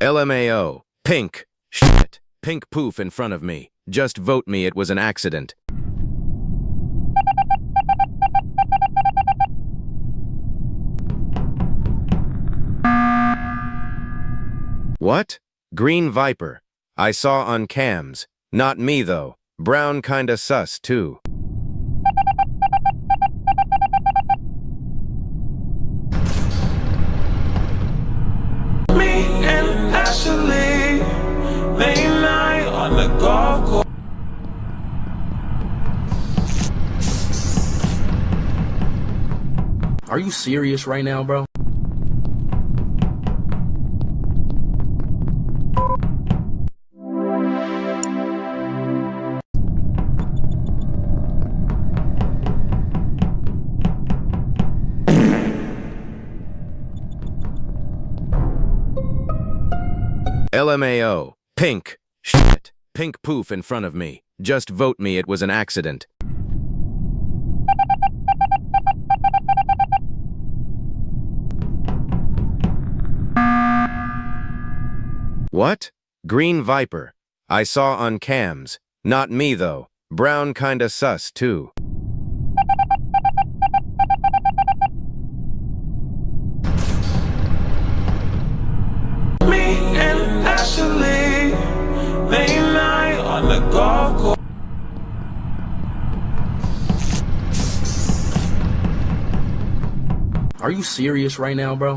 LMAO. Pink. Shit. Pink poof in front of me. Just vote me, it was an accident. What? Green Viper. I saw on cams. Not me though. Brown kinda sus too. Me and Ashley, late night on the golf course. Are you serious right now, bro? LMAO. Pink. Shit. Pink poof in front of me. Just vote me, it was an accident. What? Green Viper. I saw on cams. Not me though. Brown kinda sus too. Me and Ashley, late night on the golf course. Are you serious right now, bro?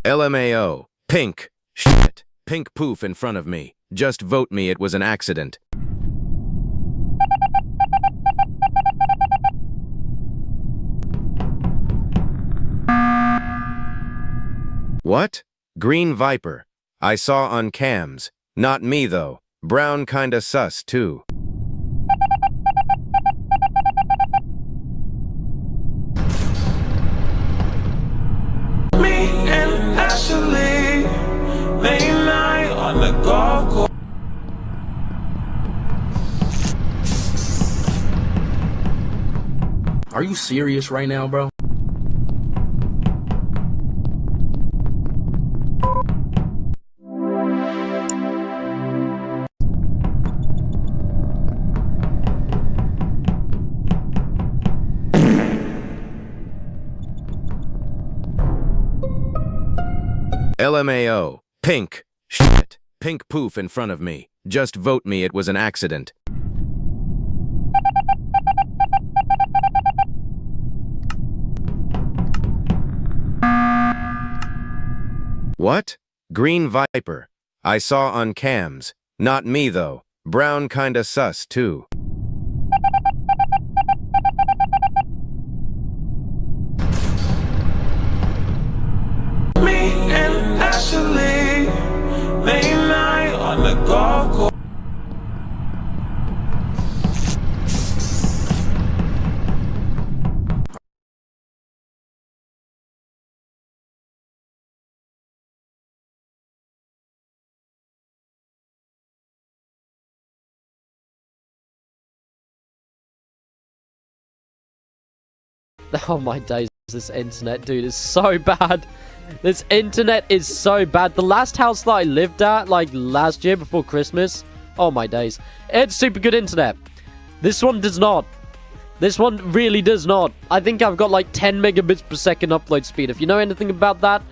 LMAO. Pink. Shit. Pink poof in front of me. Just vote me, it was an accident. What? Green Viper. I saw on cams. Not me, though. Brown kinda sus, too. Me and Ashley, late night on the golf course. Are you serious right now, bro? LMAO. Pink. Shit. Pink poof in front of me. Just vote me, it was an accident. What? Green Viper. I saw on cams. Not me, though. Brown kinda sus, too. Me and Ashley, late night on the golf course. Oh my days, this internet, dude, is so bad. This internet is so bad. The last house that I lived at, like, last year before Christmas, oh my days, it's super good internet. This one does not. This one really does not. I think I've got, like, 10 megabits per second upload speed. If you know anything about that,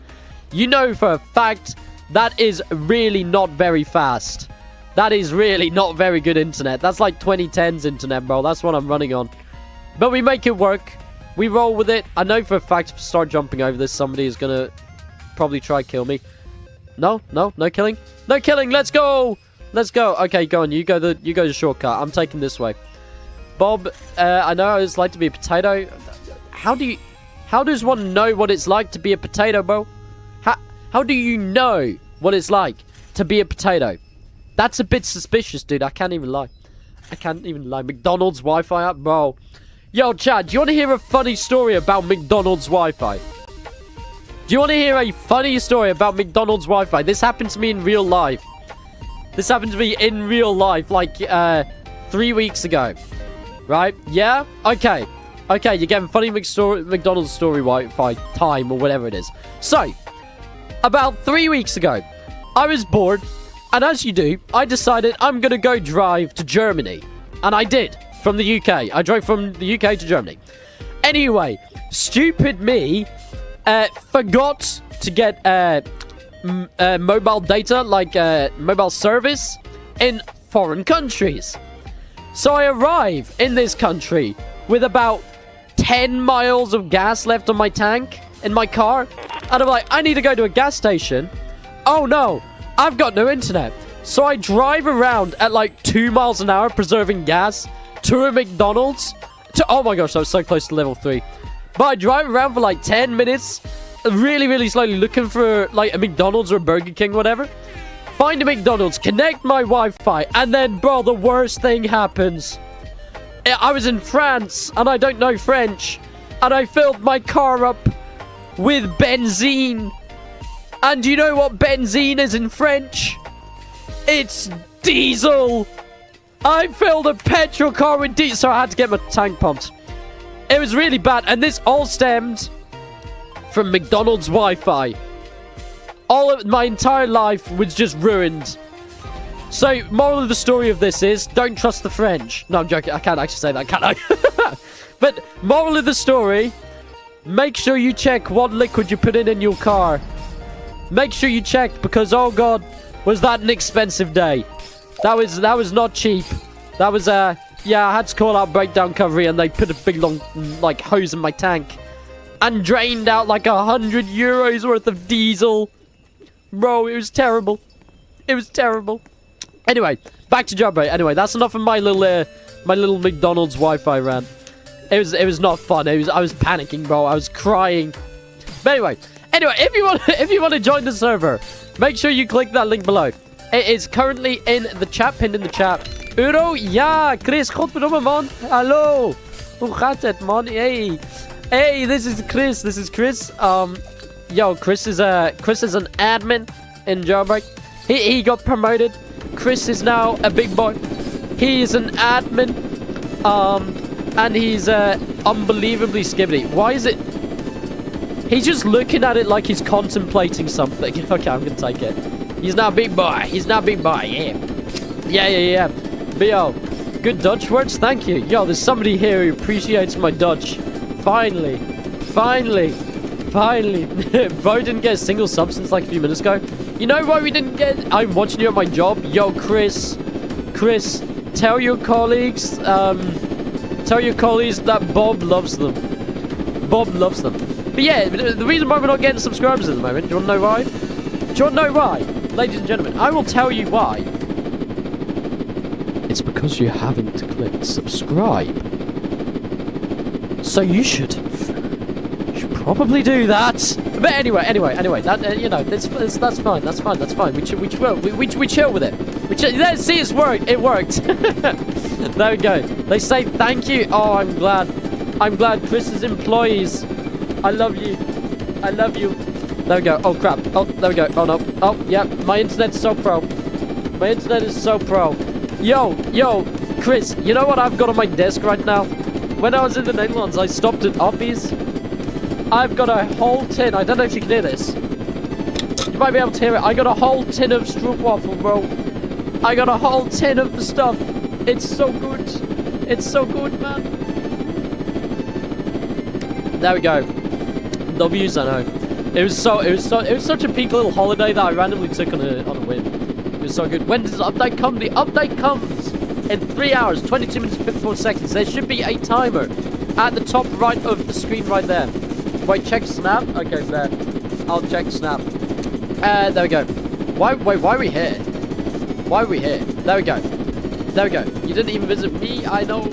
you know for a fact that is really not very fast. That is really not very good internet. That's like 2010's internet, bro. That's what I'm running on. But we make it work. We roll with it. I know for a fact if I start jumping over this, somebody is gonna probably try kill me. No killing. No killing. Let's go. Let's go. Okay, go on. You go the shortcut. I'm taking this way. Bob, I know it's like to be a potato. How does one know what it's like to be a potato, bro? How do you know what it's like to be a potato? That's a bit suspicious, dude. I can't even lie. McDonald's Wi-Fi app, bro. Yo, Chad, do you want to hear a funny story about McDonald's Wi-Fi? Do you want to hear a funny story about McDonald's Wi-Fi? This happened to me in real life. Like, 3 weeks ago. Right? Yeah? Okay. Okay, you're getting funny McDonald's story Wi-Fi time or whatever it is. So, about 3 weeks ago, I was bored, and as you do, I decided I'm going to go drive to Germany. And I did. From the UK. I drove from the UK to Germany. Anyway, stupid me forgot to get mobile data, like mobile service, in foreign countries. So I arrive in this country with about 10 miles of gas left on my tank in my car. And I'm like, I need to go to a gas station. Oh no, I've got no internet. So I drive around at like 2 miles an hour preserving gas to a McDonald's. Oh my gosh, I was so close to level 3. But I drive around for like 10 minutes, really slowly, looking for like a McDonald's or a Burger King, whatever. Find a McDonald's, connect my Wi-Fi, and then, bro, the worst thing happens. I was in France, and I don't know French, and I filled my car up with benzene. And do you know what benzene is in French? It's diesel. I filled a petrol car with diesel, so I had to get my tank pumped. It was really bad, and this all stemmed from McDonald's Wi-Fi. All of my entire life was just ruined. So, moral of the story of this is, don't trust the French. No, I'm joking. I can't actually say that, can I? But moral of the story, make sure you check what liquid you put in your car. Make sure you check, because oh god, was that an expensive day. That was not cheap. That was yeah, I had to call out breakdown recovery, and they put a big long like hose in my tank and drained out like 100 euros worth of diesel. Bro, it was terrible. It was terrible. Anyway, back to jailbreak. Anyway, that's enough of my little McDonald's Wi-Fi rant. It was not fun. I was panicking, bro. I was crying. But anyway, if you want to join the server, make sure you click that link below. It is currently in the chat, pinned in the chat. Euro, ja, Chris, godverdomme man. Hallo. Hoe gaat het, man? Hey. Hey, this is Chris. This is Chris. Yo, Chris is an admin in jailbreak. He got promoted. Chris is now a big boy. He is an admin. And he's unbelievably skibbity. Why is it? He's just looking at it like he's contemplating something. Okay, I'm gonna take it. He's now big boy. He's now big boy. Yeah. But yo, good Dutch words. Thank you. Yo, there's somebody here who appreciates my Dutch. Finally. Bro didn't get a single sub since like a few minutes ago. You know why we didn't get... I'm watching you at my job. Yo, Chris, tell your colleagues, that Bob loves them. But yeah, the reason why we're not getting subscribers at the moment, do you want to know why? Do you want to know why? Ladies and gentlemen, I will tell you why. It's because you haven't clicked subscribe. So you should probably do that. But anyway, that you know, that's fine. We chill with it. Let's see, it worked. There we go. They say thank you. Oh, I'm glad Chris's employees. I love you. There we go. Oh crap. Oh, there we go. Oh no. Oh yeah. My internet's so pro. Yo, Chris. You know what I've got on my desk right now? When I was in the Netherlands, I stopped at Oppies. I've got a whole tin. I don't know if you can hear this. You might be able to hear it. I got a whole tin of stroopwafel, bro. I got a whole tin of the stuff. It's so good. It's so good, man. There we go. W's, I know. It was such a peak little holiday that I randomly took on a whim. It was so good. When does the update come? The update comes in 3 hours, 22 minutes, 54 seconds. There should be a timer at the top right of the screen right there. Wait, check Snap? Okay, there. I'll check Snap. There we go. Why are we here? Why are we here? There we go. You didn't even visit me. I know.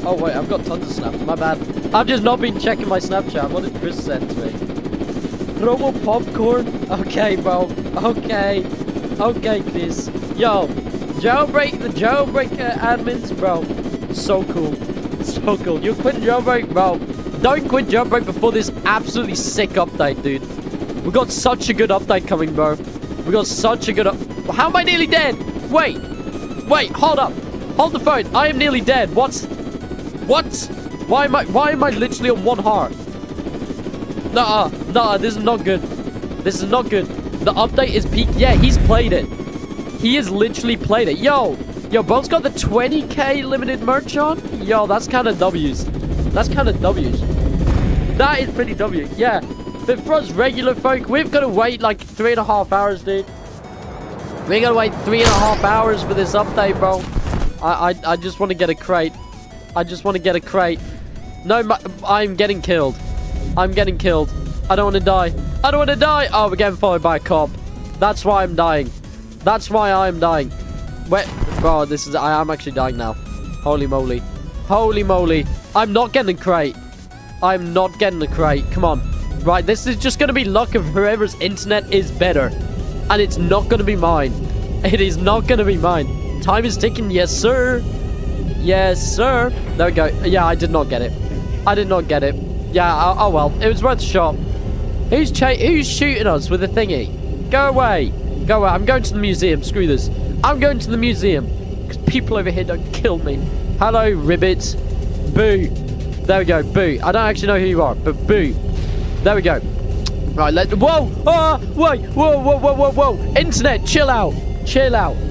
Oh, wait, I've got tons of snaps. My bad. I've just not been checking my Snapchat. What did Chris send to me? Promo popcorn? Okay, bro. Okay, Chris. Yo, the jailbreak admins, bro. So cool. You quit jailbreak, bro. Don't quit jailbreak before this absolutely sick update, dude. We got such a good update coming, bro. How am I nearly dead? Wait, hold up. Hold the phone. I am nearly dead. What? Why am I literally on 1 heart? Nah, this is not good. The update is peak. Yeah, he's played it. He has literally played it. Yo, Bo's got the 20k limited merch on. Yo, that's kind of W's. That is pretty W. Yeah. But for us regular folk, we've got to wait like 3.5 hours, dude. We gotta wait 3.5 hours for this update, bro. I just want to get a crate. No, I'm getting killed. I don't want to die. Oh, we're getting followed by a cop. That's why I'm dying. Wait, bro, I am actually dying now. Holy moly. I'm not getting a crate. Come on. Right, this is just going to be luck of whoever's internet is better. And it's not going to be mine. It is not going to be mine. Time is ticking. Yes, sir. There we go. Yeah, I did not get it. Yeah, oh well. It was worth a shot. Who's shooting us with a thingy? Go away. I'm going to the museum. Screw this. I'm going to the museum. Because people over here don't kill me. Hello, Ribbit. Boo. There we go. Boo. I don't actually know who you are, but boo. There we go. Right, whoa! Whoa! Internet, chill out!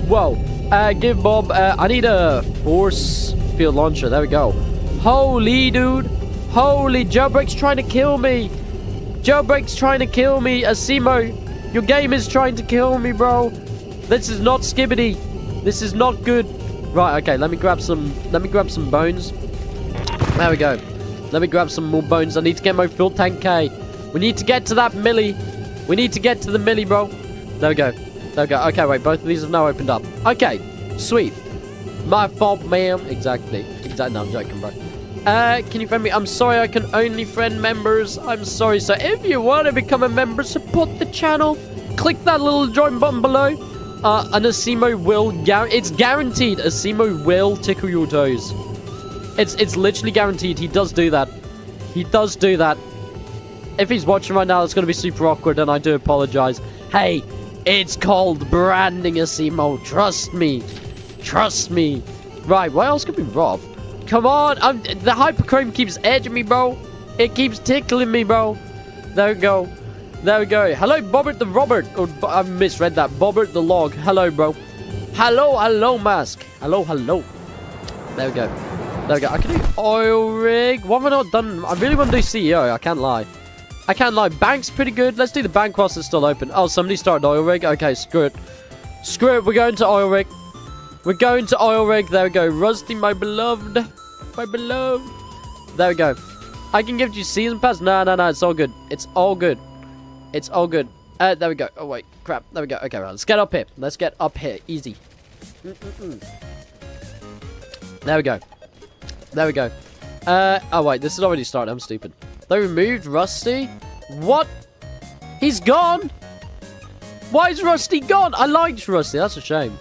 Whoa. Give Bob, I need a force field launcher. There we go. Holy, dude. Holy, Jailbreak's trying to kill me. Jailbreak's trying to kill me. Asimo, your game is trying to kill me, bro. This is not skibbity. This is not good. Right, okay, let me grab some bones. There we go. Let me grab some more bones. I need to get my full 10k. We need to get to that milli. We need to get to the milli, bro. There we go. There we go. Okay, wait, both of these have now opened up. Okay, sweet. My fault, ma'am. Exactly. No, I'm joking, bro. Can you friend me? I'm sorry, I can only friend members. I'm sorry, so if you want to become a member, support the channel, click that little join button below. And Asimo will, it's guaranteed, Asimo will tickle your toes. It's literally guaranteed. He does do that. He does do that. If he's watching right now, it's going to be super awkward, and I do apologize. Hey, it's called branding, Asimo. Trust me. Trust me. Right, what else could we rob? Come on, the hyperchrome keeps edging me, bro. It keeps tickling me, bro. There we go. There we go. Hello, Bobbert the Robert. Oh, I misread that. Bobbert the Log. Hello, bro. Hello, hello, mask. Hello, hello. There we go. There we go. I can do oil rig. What have I not done? I really want to do CEO. I can't lie. I can't lie. Bank's pretty good. Let's do the bank whilst it's still open. Oh, somebody started oil rig. Okay, screw it. Screw it. We're going to oil rig. We're going to oil rig. There we go. Rusty, my beloved. My beloved. There we go. I can give you season pass. No. It's all good. It's all good. It's all good. There we go. Oh, wait. Crap. There we go. Okay, right. Let's get up here. Let's get up here. Easy. There we go. There we go. Oh, wait. This is already started. I'm stupid. They removed Rusty? What? He's gone? Why is Rusty gone? I liked Rusty. That's a shame.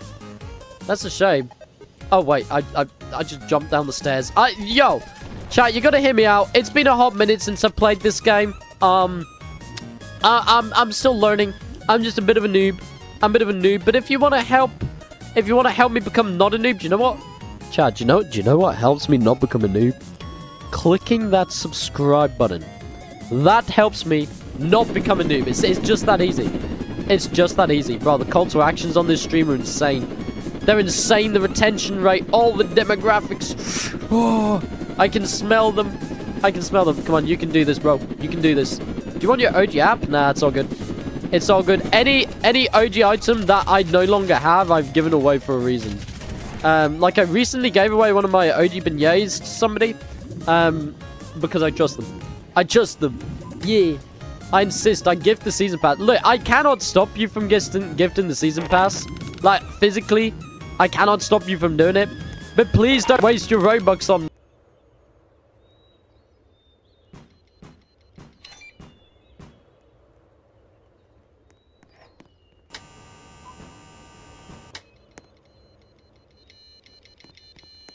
That's a shame. Oh, wait. I just jumped down the stairs. Yo, chat, you gotta hear me out. It's been a hot minute since I've played this game. I'm still learning. I'm just a bit of a noob. I'm a bit of a noob. But if you want to help me become not a noob, do you know what? Chat, do you know what helps me not become a noob? Clicking that subscribe button. That helps me not become a noob. It's just that easy. It's just that easy. Bro, the call to actions on this stream are insane. They're insane. The retention rate, all the demographics. Oh, I can smell them. I can smell them. Come on, you can do this, bro. You can do this. Do you want your OG app? Nah, it's all good. It's all good. Any OG item that I no longer have, I've given away for a reason. Like I recently gave away one of my OG beignets to somebody. Because I trust them. I trust them. Yeah. I insist. I gift the season pass. Look, I cannot stop you from gifting the season pass. Like, physically, I cannot stop you from doing it. But please don't waste your Robux on...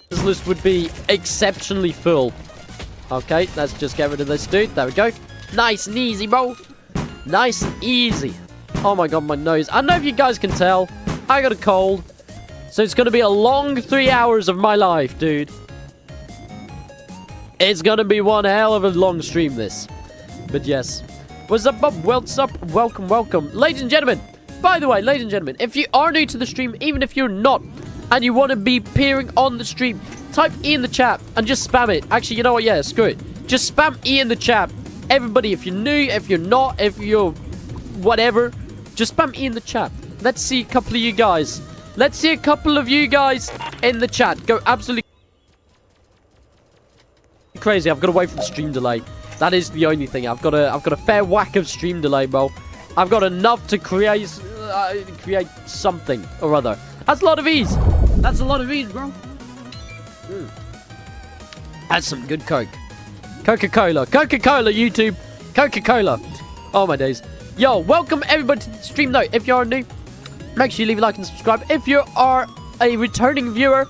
This list would be exceptionally full. Okay, let's just get rid of this dude. There we go. Nice and easy, bro. Nice and easy. Oh my god, my nose. I don't know if you guys can tell. I got a cold. So it's going to be a long 3 hours of my life, dude. It's going to be one hell of a long stream, this. But yes. What's up, Bob? What's up? Welcome, welcome. Ladies and gentlemen. By the way, ladies and gentlemen, if you are new to the stream, even if you're not, and you want to be appearing on the stream, type E in the chat and just spam it. Actually, you know what? Yeah, screw it. Just spam E in the chat. Everybody, if you're new, if you're not, if you're whatever, just spam E in the chat. Let's see a couple of you guys. Let's see a couple of you guys in the chat. Go absolutely crazy. I've got to wait for the stream delay. That is the only thing. I've got a fair whack of stream delay, bro. I've got enough to create something or other. That's a lot of ease. That's a lot of ease, bro. That's some good Coke. Coca-Cola. Coca-Cola, YouTube. Coca-Cola. Oh, my days. Yo, welcome everybody to the stream, though. If you are new, make sure you leave a like and subscribe. If you are a returning viewer,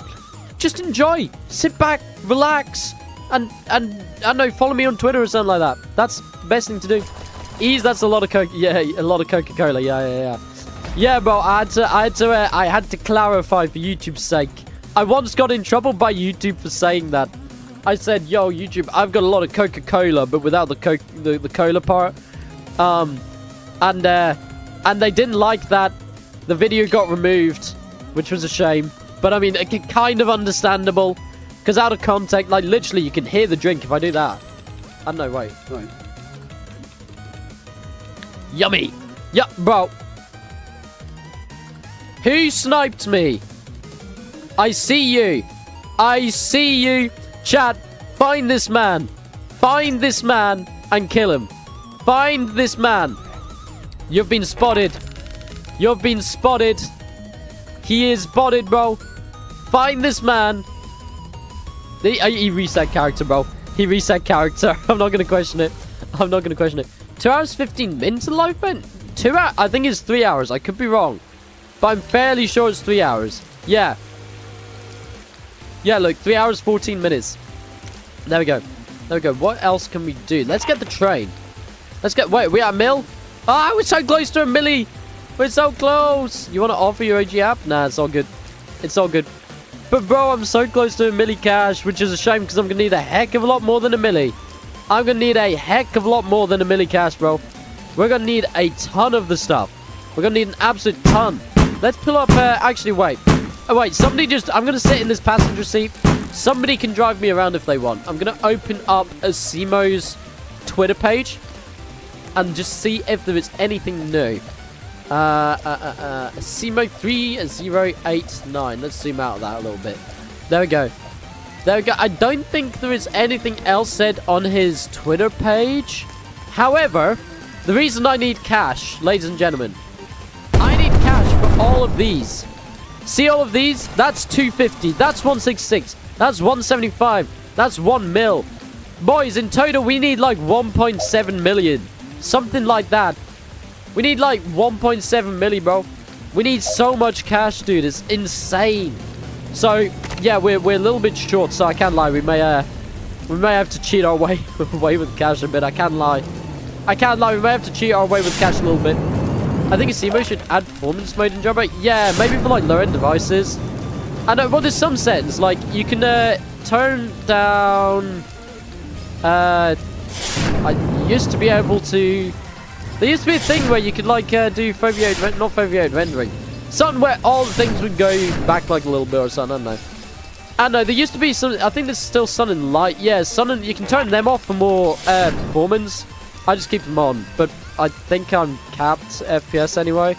just enjoy. Sit back, relax, and I don't know, follow me on Twitter or something like that. That's the best thing to do. Ease, that's a lot of Coke. Yeah, a lot of Coca-Cola. Yeah. Yeah, bro, I had to clarify for YouTube's sake. I once got in trouble by YouTube for saying that. I said, yo, YouTube, I've got a lot of Coca-Cola, but without the cola part. And they didn't like that. The video got removed, which was a shame. But, I mean, kind of understandable. Because out of context, like, literally, you can hear the drink if I do that. I don't know, wait. Yummy. Yup, bro. Who sniped me? I see you. I see you. Chat, find this man. Find this man and kill him. Find this man. You've been spotted. You've been spotted. He is spotted, bro. Find this man. He reset character, bro. He reset character. I'm not going to question it. I'm not going to question it. 2 hours, 15 minutes of life, man? 2 hours? I think it's 3 hours. I could be wrong. But I'm fairly sure it's 3 hours. Yeah. Yeah, look. 3 hours, 14 minutes. There we go. There we go. What else can we do? Let's get the train. Let's get... Wait, we at a mill? Ah, we're so close to a millie. We're so close. You want to offer your OG app? Nah, it's all good. It's all good. But, bro, I'm so close to a millie cash, which is a shame because I'm going to need a heck of a lot more than a millie. I'm going to need a heck of a lot more than a millie cash, bro. We're going to need a ton of the stuff. We're going to need an absolute ton. Let's pull up... actually, wait. Oh, wait. Somebody just... I'm going to sit in this passenger seat. Somebody can drive me around if they want. I'm going to open up a Simo's Twitter page and just see if there is anything new. Simo 3089. Let's zoom out of that a little bit. There we go. There we go. I don't think there is anything else said on his Twitter page. However, the reason I need cash, ladies and gentlemen, I need cash for all of these. See all of these? That's 250. That's 166. That's 175. That's 1 mil. Boys, in total, we need like 1.7 million. Something like that. We need like 1.7 million, bro. We need so much cash, dude. It's insane. So, yeah, we're a little bit short, so I can't lie. We may have to cheat our way with cash a bit. I can't lie. I can't lie. We may have to cheat our way with cash a little bit. I think a Simo should add performance mode in jailbreak. Yeah, maybe for like low-end devices. I know, well, there's some settings. Like, you can turn down... I used to be able to... There used to be a thing where you could, like, do foveated... Not foveated rendering. Something where all the things would go back, like, a little bit or something. I don't know. I know, there used to be some... I think there's still sun and light. Yeah, sun and... You can turn them off for more performance. I just keep them on. But I think I'm capped FPS anyway.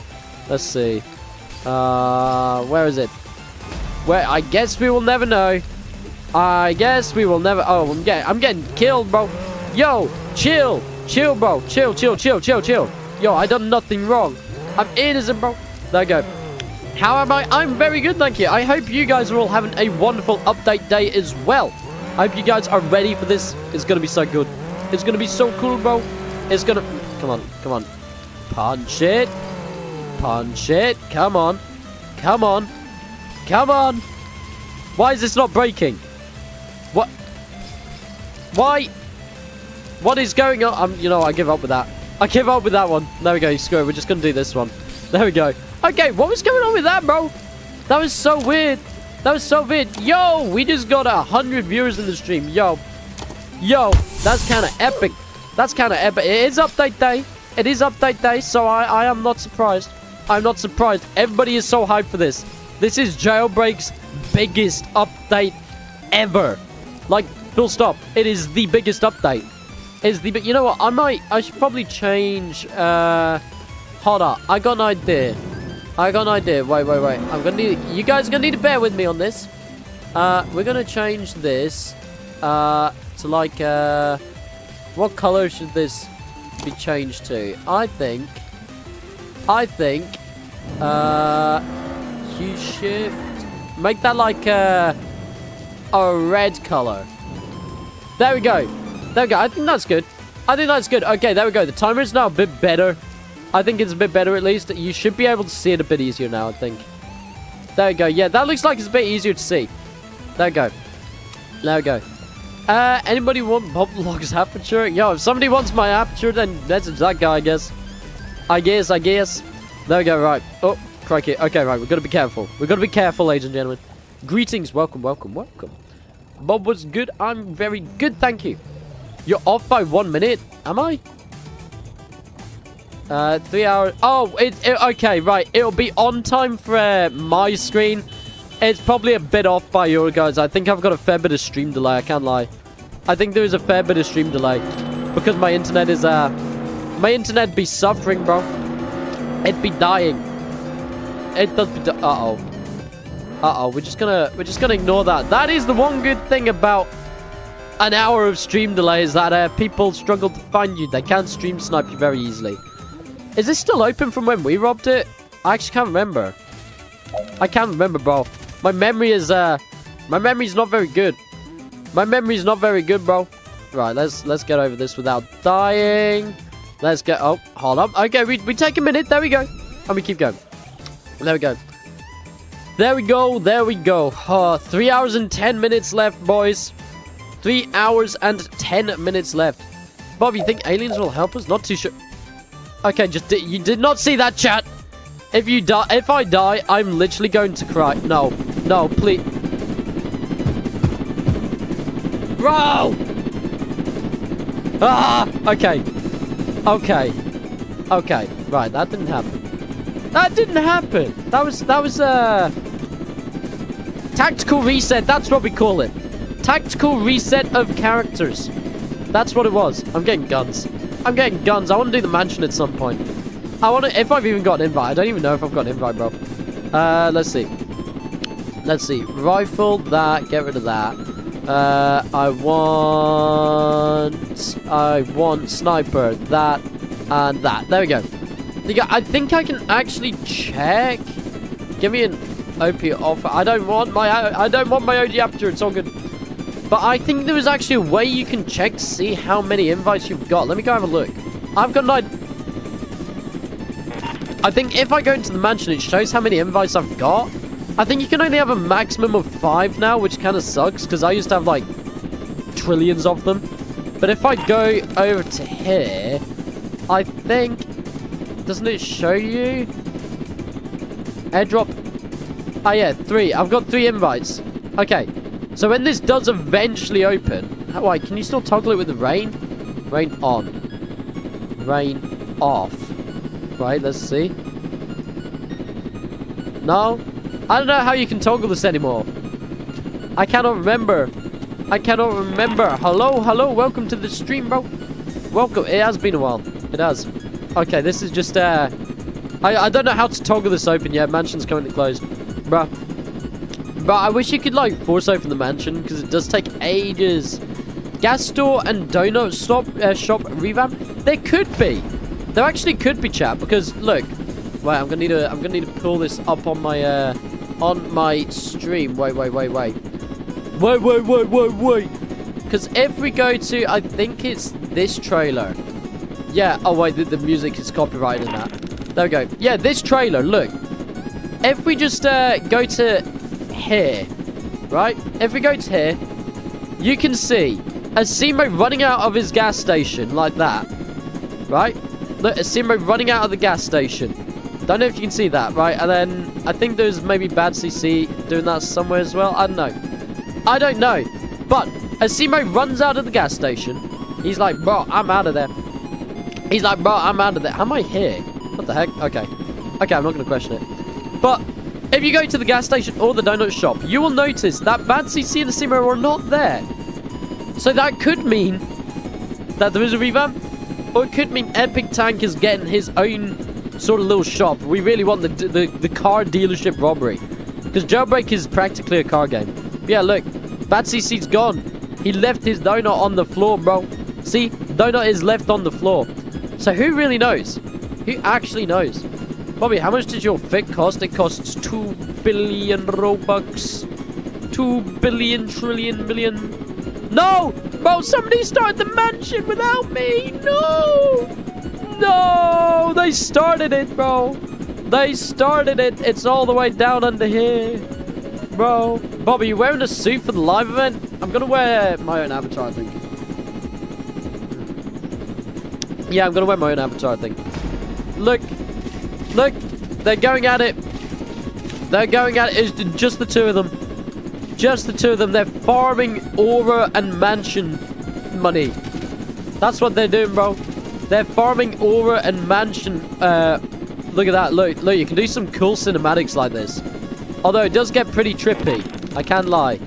Let's see. Where is it? Where? I guess we will never know. I guess we will never... Oh, I'm getting killed, bro. Yo, chill. Chill, bro. Chill. Yo, I done nothing wrong. I'm innocent, bro. There we go. How am I? I'm very good, thank you. I hope you guys are all having a wonderful update day as well. I hope you guys are ready for this. It's going to be so good. It's going to be so cool, bro. It's going to... Come on. Punch it. Come on. Why is this not breaking? What? Why? What is going on? You know, I give up with that. I give up with that one. There we go. Screw it. We're just going to do this one. There we go. Okay, what was going on with that, bro? That was so weird. Yo, we just got 100 viewers in the stream. Yo, that's kind of epic. It is update day. So I am not surprised. I'm not surprised. Everybody is so hyped for this. This is Jailbreak's biggest update ever. Like, full stop. It is the biggest update. You know what? I should probably change, hold up. I got an idea. Wait. You guys are gonna need to bear with me on this. We're gonna change this, to like, what color should this be changed to? I think, hue shift. Make that like, a red color. There we go. I think that's good. Okay, there we go. The timer is now a bit better. I think it's a bit better at least. You should be able to see it a bit easier now, I think. There we go. Yeah, that looks like it's a bit easier to see. There we go. Anybody want Bob Log's aperture? Yo, if somebody wants my aperture, then message that guy, I guess. There we go, right. Oh, crikey. Okay, right. We've got to be careful. Ladies and gentlemen. Greetings. Welcome. Bob was good. I'm very good, thank you. You're off by 1 minute. Am I? 3 hours. Oh, okay, right. It'll be on time for my screen. It's probably a bit off by your guys. I think I've got a fair bit of stream delay. I can't lie. I think there is a fair bit of stream delay. Because my internet is, my internet be suffering, bro. It'd be dying. It does be uh-oh. Uh-oh. We're just gonna ignore that. That is the one good thing about an hour of stream delay is that, people struggle to find you. They can't stream snipe you very easily. Is this still open from when we robbed it? I actually can't remember. I can't remember, bro. My memory is, my memory's not very good. My memory's not very good, bro. Right, let's get over this without dying. Let's get... Oh, hold up. Okay, we take a minute. There we go. And we keep going. There we go. There we go. There we go. 3 hours and 10 minutes left, boys. 3 hours and 10 minutes left. Bob, you think aliens will help us? Not too sure. Okay, you did not see that, chat. If I die, I'm literally going to cry. No. No, please. Bro! Ah! Okay. Okay. Okay. Right, that didn't happen. That didn't happen. That was tactical reset. That's what we call it. Tactical reset of characters. That's what it was. I'm getting guns. I'm getting guns. I want to do the mansion at some point. I want to, if I've even got an invite. I don't even know if I've got an invite, bro. Let's see. Let's see. Rifle, that. Get rid of that. I want sniper, that, and that. There we go. I think I can actually check. Give me an OP offer. I don't want my OG Aperture. It's all good. But I think there is actually a way you can check to see how many invites you've got. Let me go have a look. I've got I think if I go into the mansion, it shows how many invites I've got. I think you can only have a maximum of 5 now, which kind of sucks, because I used to have, like, trillions of them. But if I go over to here, I think... Doesn't it show you? Airdrop. Oh, yeah, 3. I've got 3 invites. Okay. So when this does eventually open... Oh, wait, can you still toggle it with the rain? Rain on. Rain off. Right, let's see. No? I don't know how you can toggle this anymore. I cannot remember. I cannot remember. Hello, hello. Welcome to the stream, bro. Welcome. It has been a while. It has. Okay, this is just, I don't know how to toggle this open yet. Mansion's currently closed. Bruh. But I wish you could, like, force open the mansion, because it does take ages. Gas store and donut shop revamp? There could be. There actually could be, chat, because, look. Wait, I'm gonna need to pull this up on my stream. Wait. Because if we go to, I think it's this trailer. Yeah, oh wait, the music is copyrighted in that. There we go. Yeah, this trailer, look. If we just go to here, right? If we go to here, you can see Asimo running out of his gas station like that. Right? Look, Asimo running out of the gas station. Don't know if you can see that, right? And then I think there's maybe Bad CC doing that somewhere as well. I don't know. I don't know. But Asimo runs out of the gas station. He's like, bro, I'm out of there. He's like, bro, I'm out of there. Am I here? What the heck? Okay. Okay, I'm not going to question it. But if you go to the gas station or the donut shop, you will notice that Bad CC and Asimo are not there. So that could mean that there is a revamp. Or it could mean Epic Tank is getting his own sort of little shop. We really want the car dealership robbery. Because Jailbreak is practically a car game. But yeah, look. Bad CC's gone. He left his donut on the floor, bro. See? Donut is left on the floor. So who really knows? Who actually knows? Bobby, how much did your fit cost? It costs 2 billion Robux. 2 billion trillion million. No! Bro, somebody started the mansion without me! No! No! They started it, bro. They started it. It's all the way down under here. Bro. Bobby, you wearing a suit for the live event? I'm gonna wear my own avatar, I think. Yeah, I'm gonna wear my own avatar, I think. Look. Look. They're going at it. They're going at it. It's just the two of them. Just the two of them. They're farming aura and mansion money. That's what they're doing, bro. They're farming aura and mansion. Look at that. Look, you can do some cool cinematics like this. Although it does get pretty trippy. I can't lie.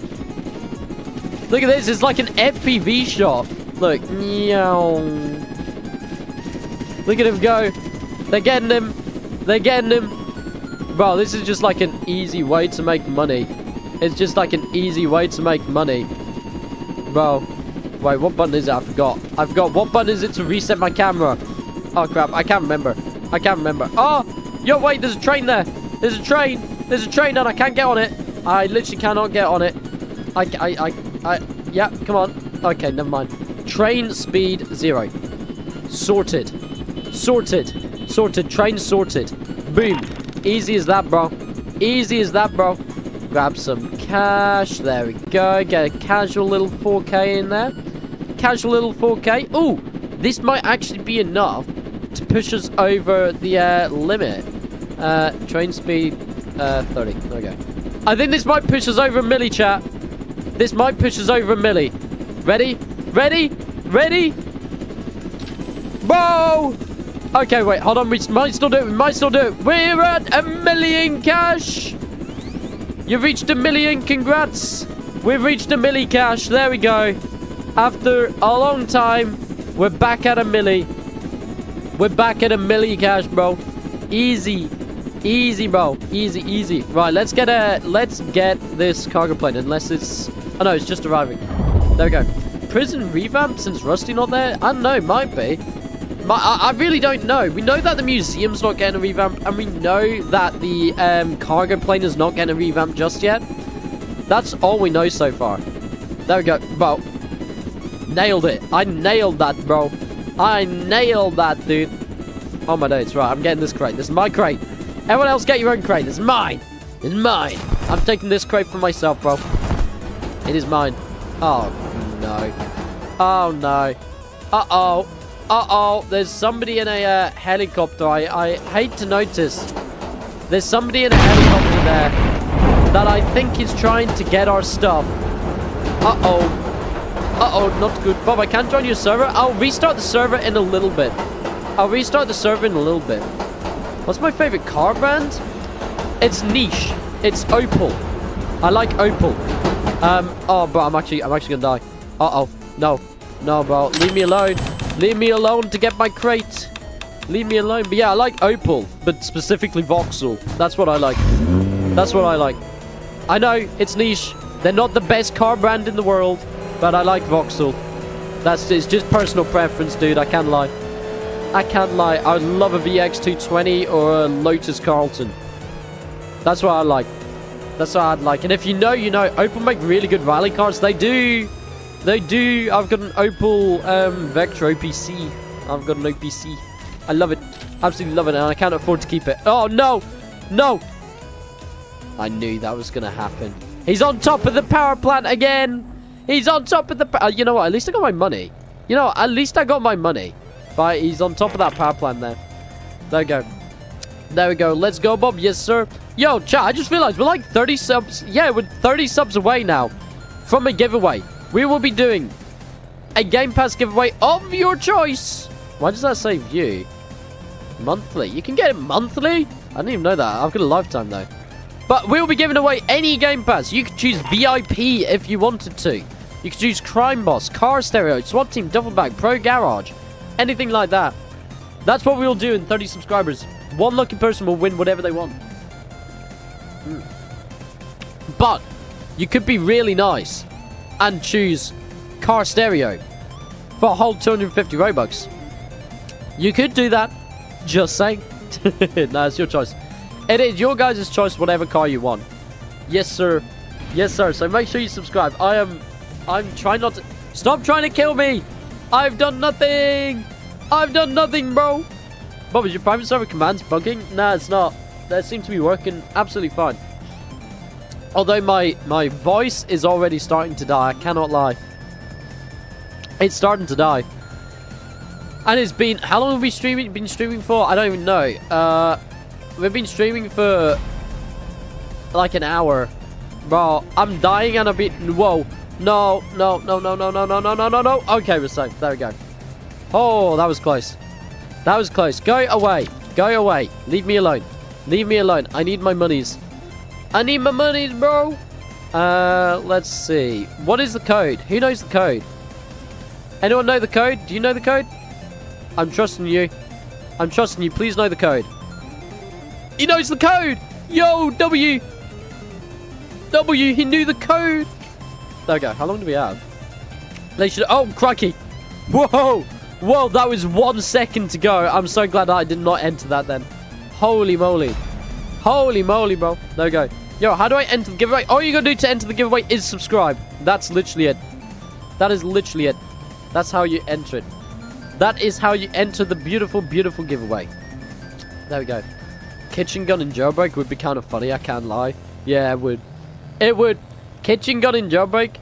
Look at this. It's like an FPV shot. Look. Meow. Look at him go. They're getting him. They're getting him. Bro, this is just like an easy way to make money. It's just like an easy way to make money. Bro. Wait, what button is it? I forgot. I forgot. What button is it to reset my camera? Oh, crap. I can't remember. I can't remember. Oh! Yo, wait. There's a train there. There's a train. There's a train and I can't get on it. I literally cannot get on it. Yeah, come on. Okay, never mind. Train speed 0. Sorted. Sorted. Sorted. Train sorted. Boom. Easy as that, bro. Easy as that, bro. Grab some cash. There we go. Get a casual little 4K in there. Casual little 4K. Ooh, this might actually be enough to push us over the limit. Train speed 30. Okay. I think this might push us over a milli, chat. This might push us over a milli. Ready? Ready? Ready? Whoa! Okay, wait. Hold on. We might still do it. We might still do it. We're at 1 million cash. You've reached 1 million. Congrats. We've reached 1 milli cash. There we go. After a long time, we're back at 1 milli. We're back at 1 milli cash, bro. Easy. Easy, bro. Easy, easy. Right, let's get this cargo plane. Unless it's... Oh, no, it's just arriving. There we go. Prison revamp since Rusty not there? I don't know. Might be. I really don't know. We know that the museum's not getting a revamp. And we know that the cargo plane is not getting a revamp just yet. That's all we know so far. There we go. Bro. Nailed it. I nailed that, bro. I nailed that, dude. Oh, my days. Right, I'm getting this crate. This is my crate. Everyone else get your own crate. It's mine. It's mine. I'm taking this crate for myself, bro. It is mine. Oh, no. Oh, no. Uh-oh. Uh-oh. There's somebody in a helicopter. I hate to notice. There's somebody in a helicopter there that I think is trying to get our stuff. Uh-oh. Uh-oh, not good. Bob, I can't join your server. I'll restart the server in a little bit. I'll restart the server in a little bit. What's my favorite car brand? It's niche. It's Opel. I like Opel. Oh, bro, I'm actually gonna die. Uh-oh. No. No, bro. Leave me alone. Leave me alone to get my crate. Leave me alone. But yeah, I like Opel, but specifically Vauxhall. That's what I like. That's what I like. I know, it's niche. They're not the best car brand in the world, but I like Vauxhall. It's just personal preference, dude. I can't lie. I can't lie. I would love a VX220 or a Lotus Carlton. That's what I like. That's what I'd like. And if you know, you know. Opel make really good rally cars. They do. They do. I've got an Opel Vectra OPC. I've got an OPC. I love it. Absolutely love it. And I can't afford to keep it. Oh, no. No. I knew that was going to happen. He's on top of the power plant again. He's on top of the... you know what? At least I got my money. You know, at least I got my money. But he's on top of that power plant there. There we go. There we go. Let's go, Bob. Yes, sir. Yo, chat, I just realized we're like 30 subs. Yeah, we're 30 subs away now from a giveaway. We will be doing a Game Pass giveaway of your choice. Why does that say view? Monthly. You can get it monthly? I didn't even know that. I've got a lifetime, though. But we'll be giving away any Game Pass. You could choose VIP if you wanted to. You could choose Crime Boss, Car Stereo, SWAT Team, Duffel Bag, Pro Garage. Anything like that. That's what we'll do in 30 subscribers. One lucky person will win whatever they want. But you could be really nice and choose Car Stereo for a whole 250 Robux. You could do that. Just saying. No, it's your choice. It is your guys' choice, whatever car you want. Yes, sir. Yes, sir. So make sure you subscribe. I'm trying not to... Stop trying to kill me. I've done nothing. I've done nothing, bro. Bob, is your private server commands bugging? Nah, it's not. They seem to be working absolutely fine. Although my voice is already starting to die. I cannot lie. It's starting to die. And it's been... How long have we been streaming for? I don't even know. We've been streaming for like an hour. Bro, I'm dying and a bit... Whoa. No, no, no, no, no, no, no, no, no, no, no. Okay, we're safe. There we go. Oh, that was close. That was close. Go away. Go away. Leave me alone. Leave me alone. I need my monies. I need my monies, bro. Let's see. What is the code? Who knows the code? Anyone know the code? Do you know the code? I'm trusting you. I'm trusting you. Please know the code. He knows the code. Yo, W. W, he knew the code. There we go. How long do we have? They should... Oh, crikey. Whoa. Whoa, that was 1 second to go. I'm so glad I did not enter that then. Holy moly. Holy moly, bro. There we go. Yo, how do I enter the giveaway? All you gotta do to enter the giveaway is subscribe. That's literally it. That is literally it. That's how you enter it. That is how you enter the beautiful, beautiful giveaway. There we go. Kitchen gun in jailbreak would be kind of funny, I can't lie. Yeah, it would. It would. Kitchen gun in jailbreak.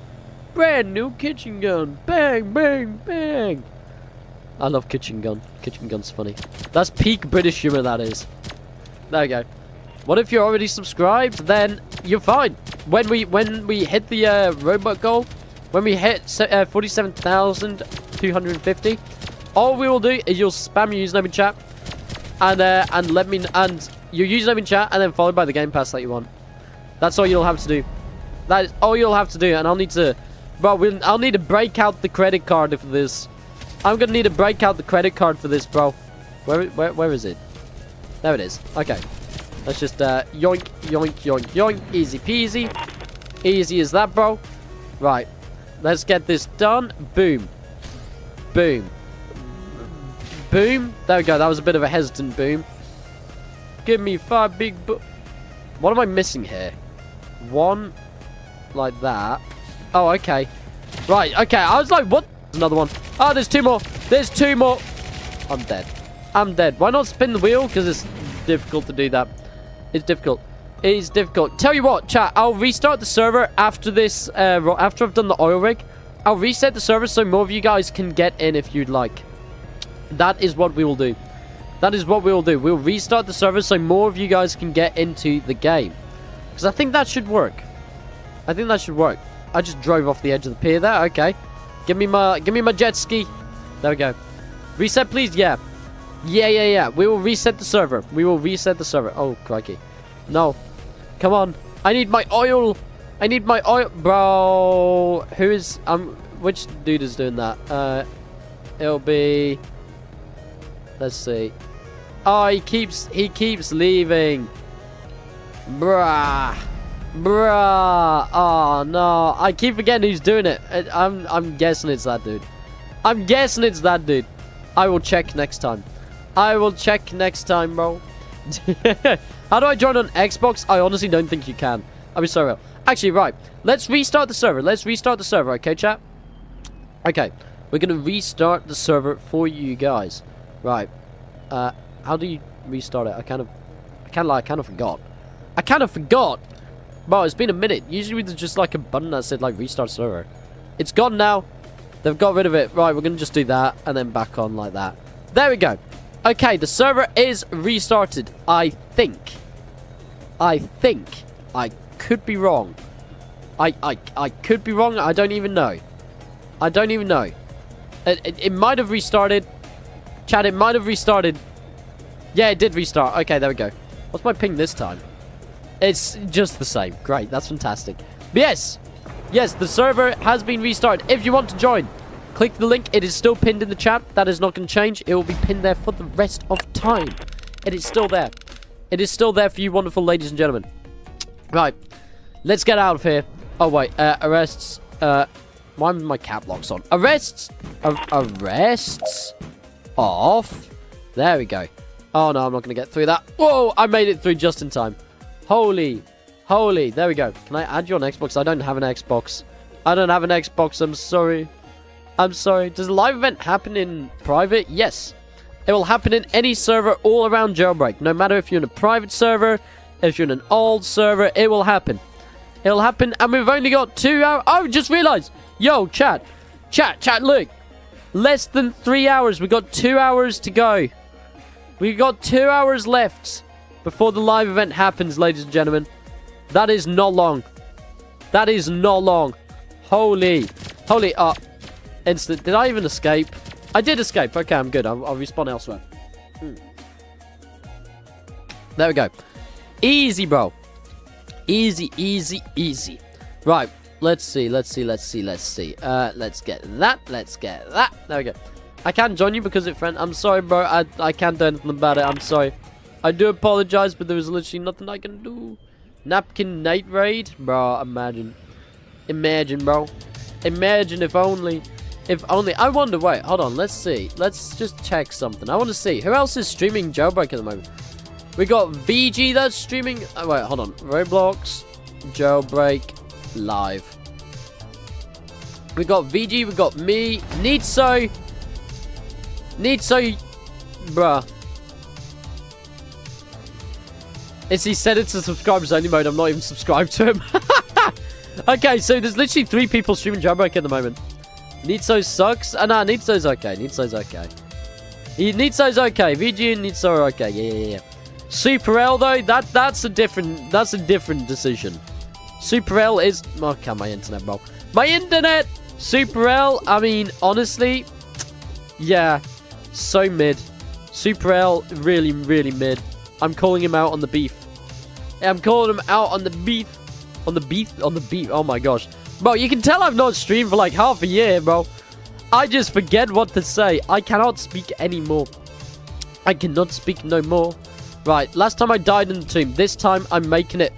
Brand new kitchen gun. Bang, bang, bang. I love kitchen gun. Kitchen gun's funny. That's peak British humor, that is. There we go. What if you're already subscribed? Then you're fine. When we hit the robot goal, when we hit 47,250, all we will do is you'll spam your username in chat, and let me your username in chat, and then followed by the game pass that you want. That's all you'll have to do. That is all you'll have to do, and I'll need to, bro. I'll need to break out the credit card for this. I'm gonna need to break out the credit card for this, bro. Where is it? There it is. Okay. Let's just yoink, yoink, yoink, yoink. Easy peasy. Easy as that, bro. Right. Let's get this done. Boom. Boom. Boom. There we go. That was a bit of a hesitant boom. Give me 5 big What am I missing here? 1 like that. Oh, okay. Right, okay. I was like, what? Another one. Oh, there's 2 more. There's 2 more. I'm dead. I'm dead. Why not spin the wheel? Because it's difficult to do that. It's difficult. It is difficult. Tell you what, chat. I'll restart the server after this. After I've done the oil rig. I'll reset the server so more of you guys can get in if you'd like. That is what we will do. That is what we will do. We'll restart the server so more of you guys can get into the game. Because I think that should work. I think that should work. I just drove off the edge of the pier there. Okay. Give me my jet ski. There we go. Reset, please. Yeah. Yeah. We will reset the server. We will reset the server. Oh, crikey. No. Come on. I need my oil. I need my oil. Bro. Who is... which dude is doing that? It'll be... Let's see. Oh, he keeps leaving. Bruh. Oh, no. I keep forgetting who's doing it. I'm guessing it's that dude. I'm guessing it's that dude. I will check next time. I will check next time, bro. How do I join on Xbox? I honestly don't think you can. I'll be sorry. Actually, right. Let's restart the server. Let's restart the server, okay, chat? Okay. We're going to restart the server for you guys. Right. How do you restart it? I can't lie, I kind of forgot. I kind of forgot. Bro, it's been a minute. Usually there's just like a button that said like restart server. It's gone now. They've got rid of it. Right, we're going to just do that and then back on like that. There we go. Okay, the server is restarted. I think. I could be wrong. I could be wrong. I don't even know. It might have restarted. Chat, it might have restarted. Yeah, it did restart. Okay, there we go. What's my ping this time? It's just the same. Great, that's fantastic. But yes, the server has been restarted. If you want to join, click the link. It is still pinned in the chat. That is not going to change. It will be pinned there for the rest of time. It is still there. It is still there for you wonderful ladies and gentlemen. Right, let's get out of here. Oh, wait, arrests. Why are my cap locks on? Arrests off. There we go. Oh, no, I'm not going to get through that. Whoa, I made it through just in time. Holy. There we go. Can I add you on Xbox? I don't have an Xbox. I'm sorry. Does the live event happen in private? Yes. It will happen in any server all around Jailbreak. No matter if you're in a private server, if you're in an old server, it will happen. It'll happen, and we've only got 2 hours. Oh, just realized. Yo, chat, look. Less than 3 hours. We got 2 hours to go. We got 2 hours left before the live event happens, ladies and gentlemen. That is not long. Holy. Instant. Did I even escape? I did escape. Okay, I'm good. I'll respawn elsewhere. There we go. Easy, bro. Easy, easy, easy. Right. Let's see. Let's get that. Let's get that. There we go. I can't join you because it's friend. I'm sorry, bro. I can't do anything about it. I'm sorry. I do apologize, but there is literally nothing I can do. Napkin night raid? Bro, imagine. Imagine, bro. Imagine if only. If only. I wonder, wait, hold on. Let's see. Let's just check something. I want to see. Who else is streaming Jailbreak at the moment? We got VG that's streaming. Oh, wait, hold on. Roblox, Jailbreak, live. We got VG, we got me, Nitso, bruh. It's he said it's a subscribers only mode. I'm not even subscribed to him. Okay, so there's literally 3 people streaming Jailbreak at the moment. Nitso sucks. Nah, Nitso's okay. Nitso's okay. Nitso's okay. VG and Nitso are okay. Yeah. Super L though, that's a different decision. Super L is okay. My internet, bro. My internet. Super L. I mean, honestly, yeah, so mid. Super L, really, really mid. I'm calling him out on the beef. I'm calling him out on the beef. On the beef. Oh my gosh, bro. You can tell I've not streamed for like half a year, bro. I just forget what to say. I cannot speak anymore. I cannot speak no more. Right, last time I died in the tomb. This time I'm making it.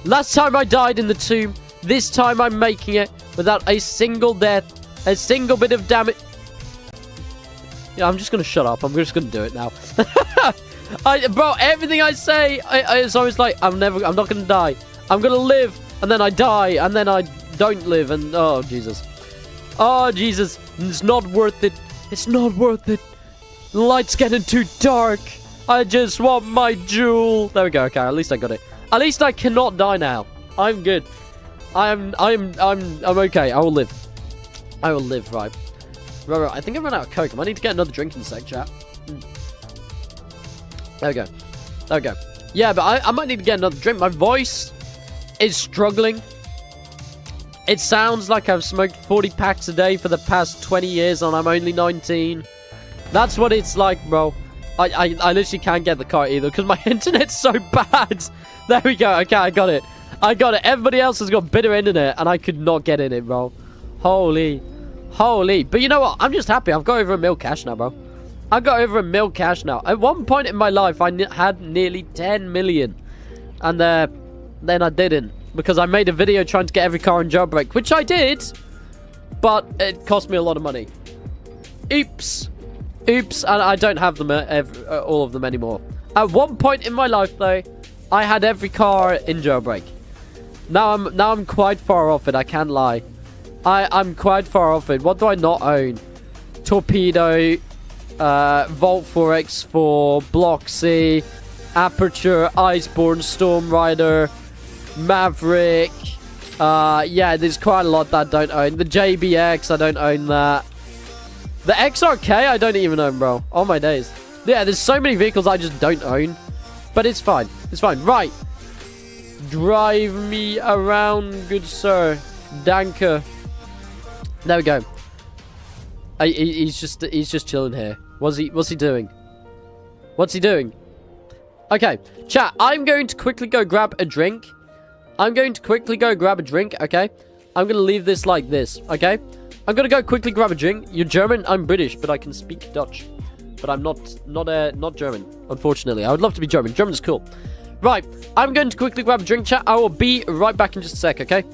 Last time I died in the tomb. This time I'm making it without a single death. A single bit of damage. Yeah, I'm just gonna shut up. I'm just gonna do it now. Bro, everything I say, it's always like, I'm not gonna die. I'm gonna live, and then I die, and then I don't live, and oh, Jesus. Oh, Jesus. It's not worth it. It's not worth it. The light's getting too dark. I just want my jewel. There we go. Okay, at least I got it. At least I cannot die now. I'm good. I'm okay. I will live. I will live, right. Right. I think I ran out of Coke. I might need to get another drink in a sec, chat. There we go. Yeah, but I might need to get another drink. My voice is struggling. It sounds like I've smoked 40 packs a day for the past 20 years and I'm only 19. That's what it's like, bro. I literally can't get the car either because my internet's so bad. There we go. Okay, I got it. Everybody else has got better internet and I could not get in it, bro. Holy. But you know what? I'm just happy. I've got over $1 million cash now, bro. I've got over $1 million cash now. At one point in my life, I had nearly 10 million. And then I didn't. Because I made a video trying to get every car in Jailbreak. Which I did. But it cost me a lot of money. Oops. And I don't have them all of them anymore. At one point in my life, though, I had every car in Jailbreak. Now I'm quite far off it. I can't lie. I'm quite far off it. What do I not own? Torpedo, Vault 4x4, Block C, Aperture, Iceborne, Storm Rider, Maverick. Yeah, there's quite a lot that I don't own. The JBX, I don't own that. The XRK, I don't even own, bro. Oh my days. Yeah, there's so many vehicles I just don't own. But it's fine. It's fine. Right. Drive me around, good sir. Danke. There we go. He's just chilling here. What's he doing? What's he doing? Okay, chat. I'm going to quickly go grab a drink. Okay. I'm gonna leave this like this. Okay. I'm gonna go quickly grab a drink. You're German. I'm British, but I can speak Dutch. But I'm not German. Unfortunately, I would love to be German. German's cool. Right. I'm going to quickly grab a drink, chat. I will be right back in just a sec. Okay.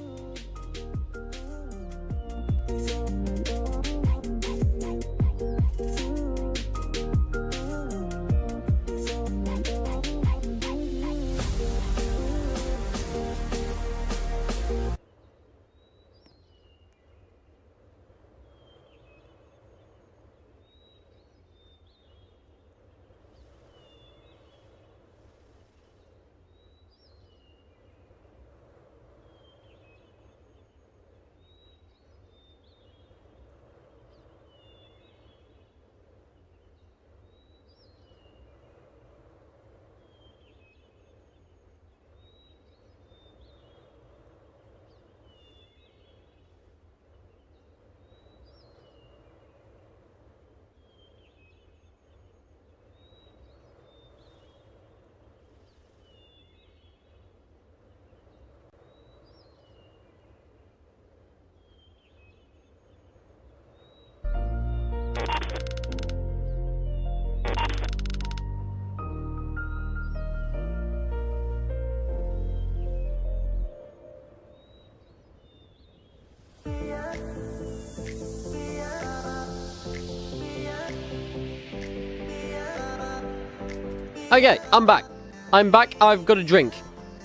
Okay, I'm back. I'm back. I've got a drink.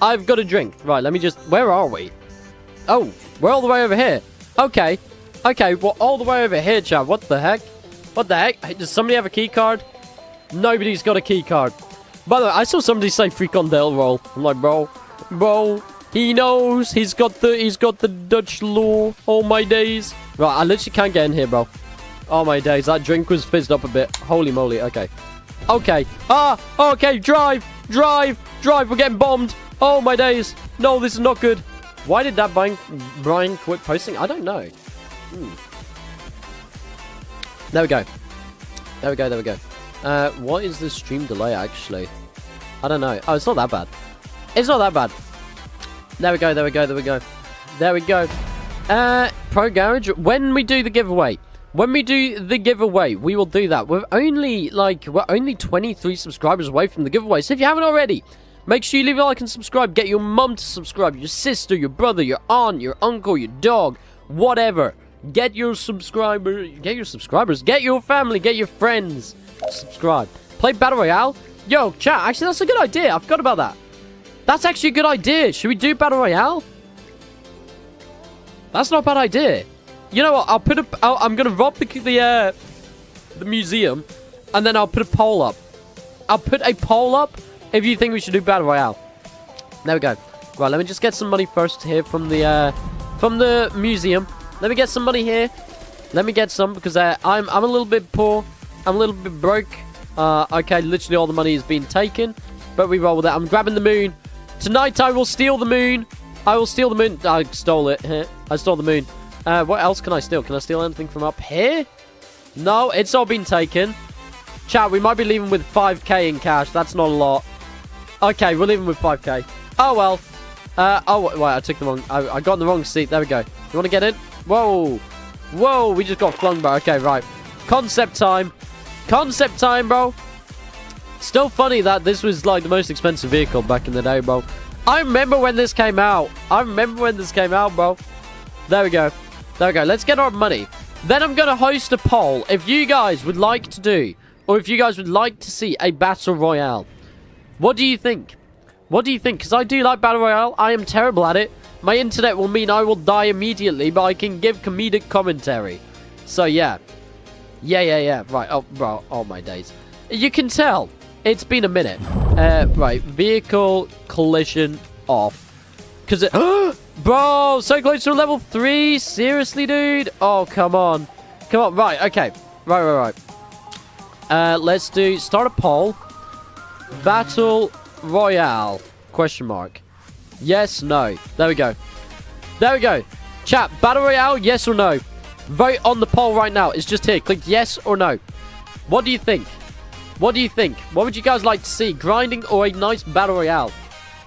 I've got a drink. Right, let me just... Where are we? Oh, we're all the way over here. Okay. Okay, we're all the way over here, chat. What the heck? What the heck? Does somebody have a key card? Nobody's got a key card. By the way, I saw somebody say Frikandel roll. I'm like, bro, he knows. He's got the Dutch law. Oh my days. Right, I literally can't get in here, bro. Oh my days, that drink was fizzed up a bit. Holy moly, okay. Okay. Okay, drive. We're getting bombed. Oh my days. No, this is not good. Why did that Brian quit posting? I don't know. There we go. What is the stream delay, actually? I don't know. Oh, it's not that bad. It's not that bad. There we go. Pro Garage, when we do the giveaway, we will do that. We're only 23 subscribers away from the giveaway. So if you haven't already, make sure you leave a like and subscribe. Get your mum to subscribe, your sister, your brother, your aunt, your uncle, your dog, whatever. Get your subscribers, get your family, get your friends. Subscribe. Play Battle Royale. Yo, chat, actually, that's a good idea. I forgot about that. That's actually a good idea. Should we do Battle Royale? That's not a bad idea. You know what? I'm gonna rob the museum, and then I'll put a poll up. If you think we should do Battle Royale. There we go. Right, let me just get some money first here from the museum. Let me get some money here. Let me get some, because I'm a little bit poor. I'm a little bit broke. Okay, literally all the money has been taken. But we roll with it. I'm grabbing the moon. Tonight I will steal the moon. I stole it. I stole the moon. What else can I steal? Can I steal anything from up here? No, it's all been taken. Chat, we might be leaving with 5k in cash. That's not a lot. Okay, we're leaving with 5k. Oh, well. Wait, I took the wrong... I got in the wrong seat. There we go. You want to get in? Whoa. We just got flung back. Okay, right. Concept time, bro. Still funny that this was like the most expensive vehicle back in the day, bro. I remember when this came out. Bro. There we go. Let's get our money. Then I'm going to host a poll if you guys would like to do, or if you guys would like to see a Battle Royale. What do you think? Because I do like Battle Royale. I am terrible at it. My internet will mean I will die immediately, but I can give comedic commentary. So, yeah. Yeah. Right. Oh, bro. Oh, my days. You can tell. It's been a minute. Right. Vehicle collision off. Because it... Bro, so close to level 3. Seriously, dude? Oh, come on. Right. Okay. Right. Let's do... Start a poll. Battle Royale. Question mark. Yes, no. There we go. Chat, Battle Royale, yes or no? Vote on the poll right now. It's just here. Click yes or no. What do you think? What would you guys like to see? Grinding or a nice Battle Royale?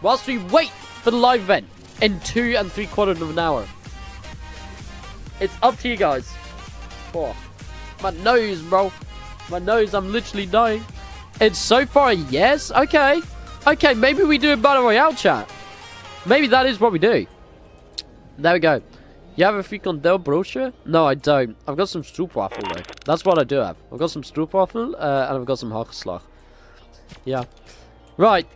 Whilst we wait for the live event in 2 3/4 hours. It's up to you guys. Oh, my nose, bro. I'm literally dying. It's so far a yes? Okay, maybe we do a Battle Royale, chat. Maybe that is what we do. There we go. You have a Frikandel brochure? No, I don't. I've got some stroopwafel, though. That's what I do have. I've got some stroopwafel, and I've got some hagelslag. Yeah. Right.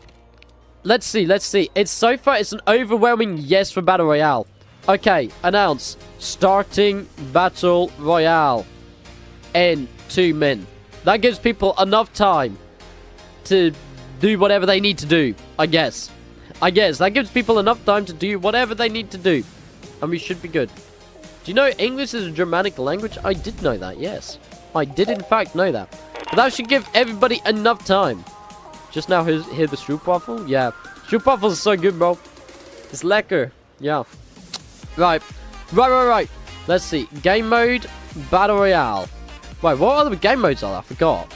Let's see. It's so far, it's an overwhelming yes for Battle Royale. Okay, announce. Starting Battle Royale. In 2 min. That gives people enough time to do whatever they need to do, I guess. That gives people enough time to do whatever they need to do. And we should be good. Do you know English is a Germanic language? I did know that, yes. I did in fact know that. But that should give everybody enough time. Just now, hear the stroopwafel? Yeah. Stroopwafel is so good, bro. It's lekker. Yeah. Right. Let's see. Game mode, Battle Royale. Wait, what other game modes are there? I forgot.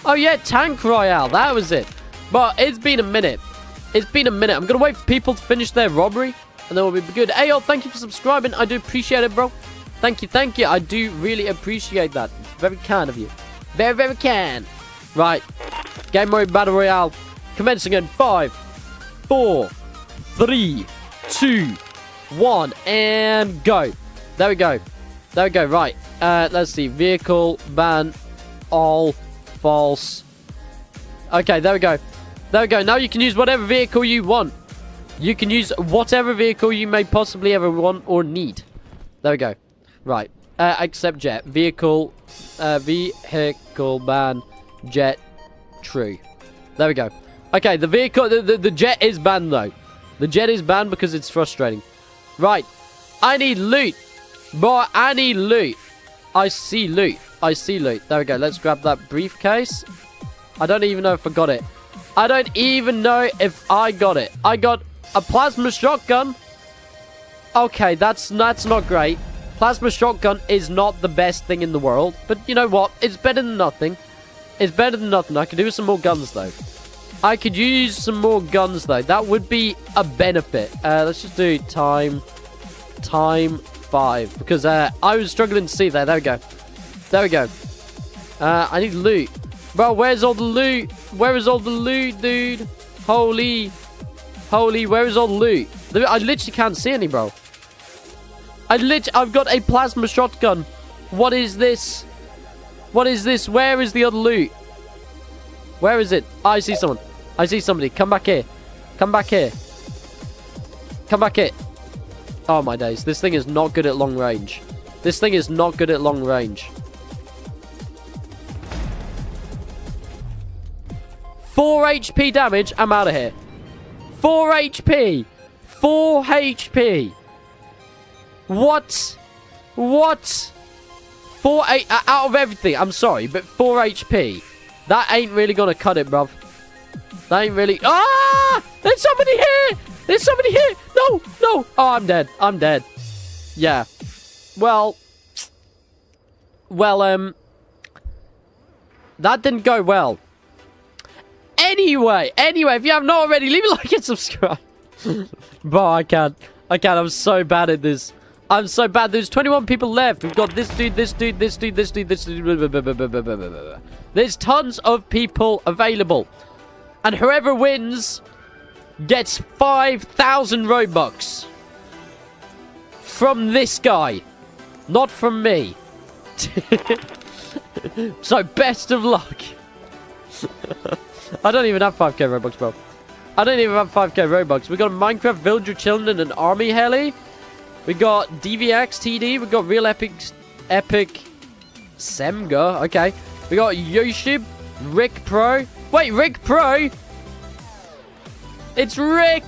Oh, yeah, Tank Royale. That was it. But it's been a minute. I'm going to wait for people to finish their robbery, and then we'll be good. Hey, yo, thank you for subscribing. I do appreciate it, bro. Thank you. I do really appreciate that. It's very kind of you. Very, very kind. Right. Game mode Battle Royale. Commencing in 5, 4, 3, 2, 1, and go. There we go. Right. Let's see. Vehicle, ban, all, false. Okay, there we go. There we go. Now you can use whatever vehicle you want. You can use whatever vehicle you may possibly ever want or need. There we go. Right. Accept jet. Vehicle ban. Jet. True. There we go. Okay, the vehicle... The jet is banned, though. The jet is banned because it's frustrating. Right. I need loot. Boy, I need loot. I see loot. I see loot. There we go. Let's grab that briefcase. I don't even know if I got it. I don't even know if I got it. I got a plasma shotgun. Okay, that's not great. Plasma shotgun is not the best thing in the world. But you know what? It's better than nothing. It's better than nothing. I could do with some more guns, though. I could use some more guns, though. That would be a benefit. Let's just do time 5. Because I was struggling to see there. There we go. There we go. I need loot. Bro, where's all the loot? Where is all the loot, dude? Holy, where is all the loot? I literally can't see any, bro. I've got a plasma shotgun. What is this? What is this? Where is the other loot? Where is it? Oh, I see someone. I see somebody. Come back here. Come back here. Come back here. Oh, my days. This thing is not good at long range. This thing is not good at long range. 4 HP damage. I'm out of here. 4 HP. 4 HP. What? What? 4 out of everything. I'm sorry, but 4 HP. That ain't really gonna cut it, bruv. That ain't really... Ah! There's somebody here! There's somebody here! No! No! Oh, I'm dead. I'm dead. Yeah. Well... that didn't go well. Anyway, if you have not already, leave a like and subscribe. Bro, I can't. I'm so bad at this. I'm so bad. There's 21 people left. We've got this dude, this dude, this dude, this dude, this dude. There's tons of people available. And whoever wins gets 5,000 Robux. From this guy. Not from me. So, best of luck. I don't even have 5k Robux, bro. I don't even have 5k Robux. We got a Minecraft villager chilling in an army heli. We got DVX TD. We got real epic Semga. Okay. We got Yoshib, Rick Pro. Wait, Rick Pro? It's Rick.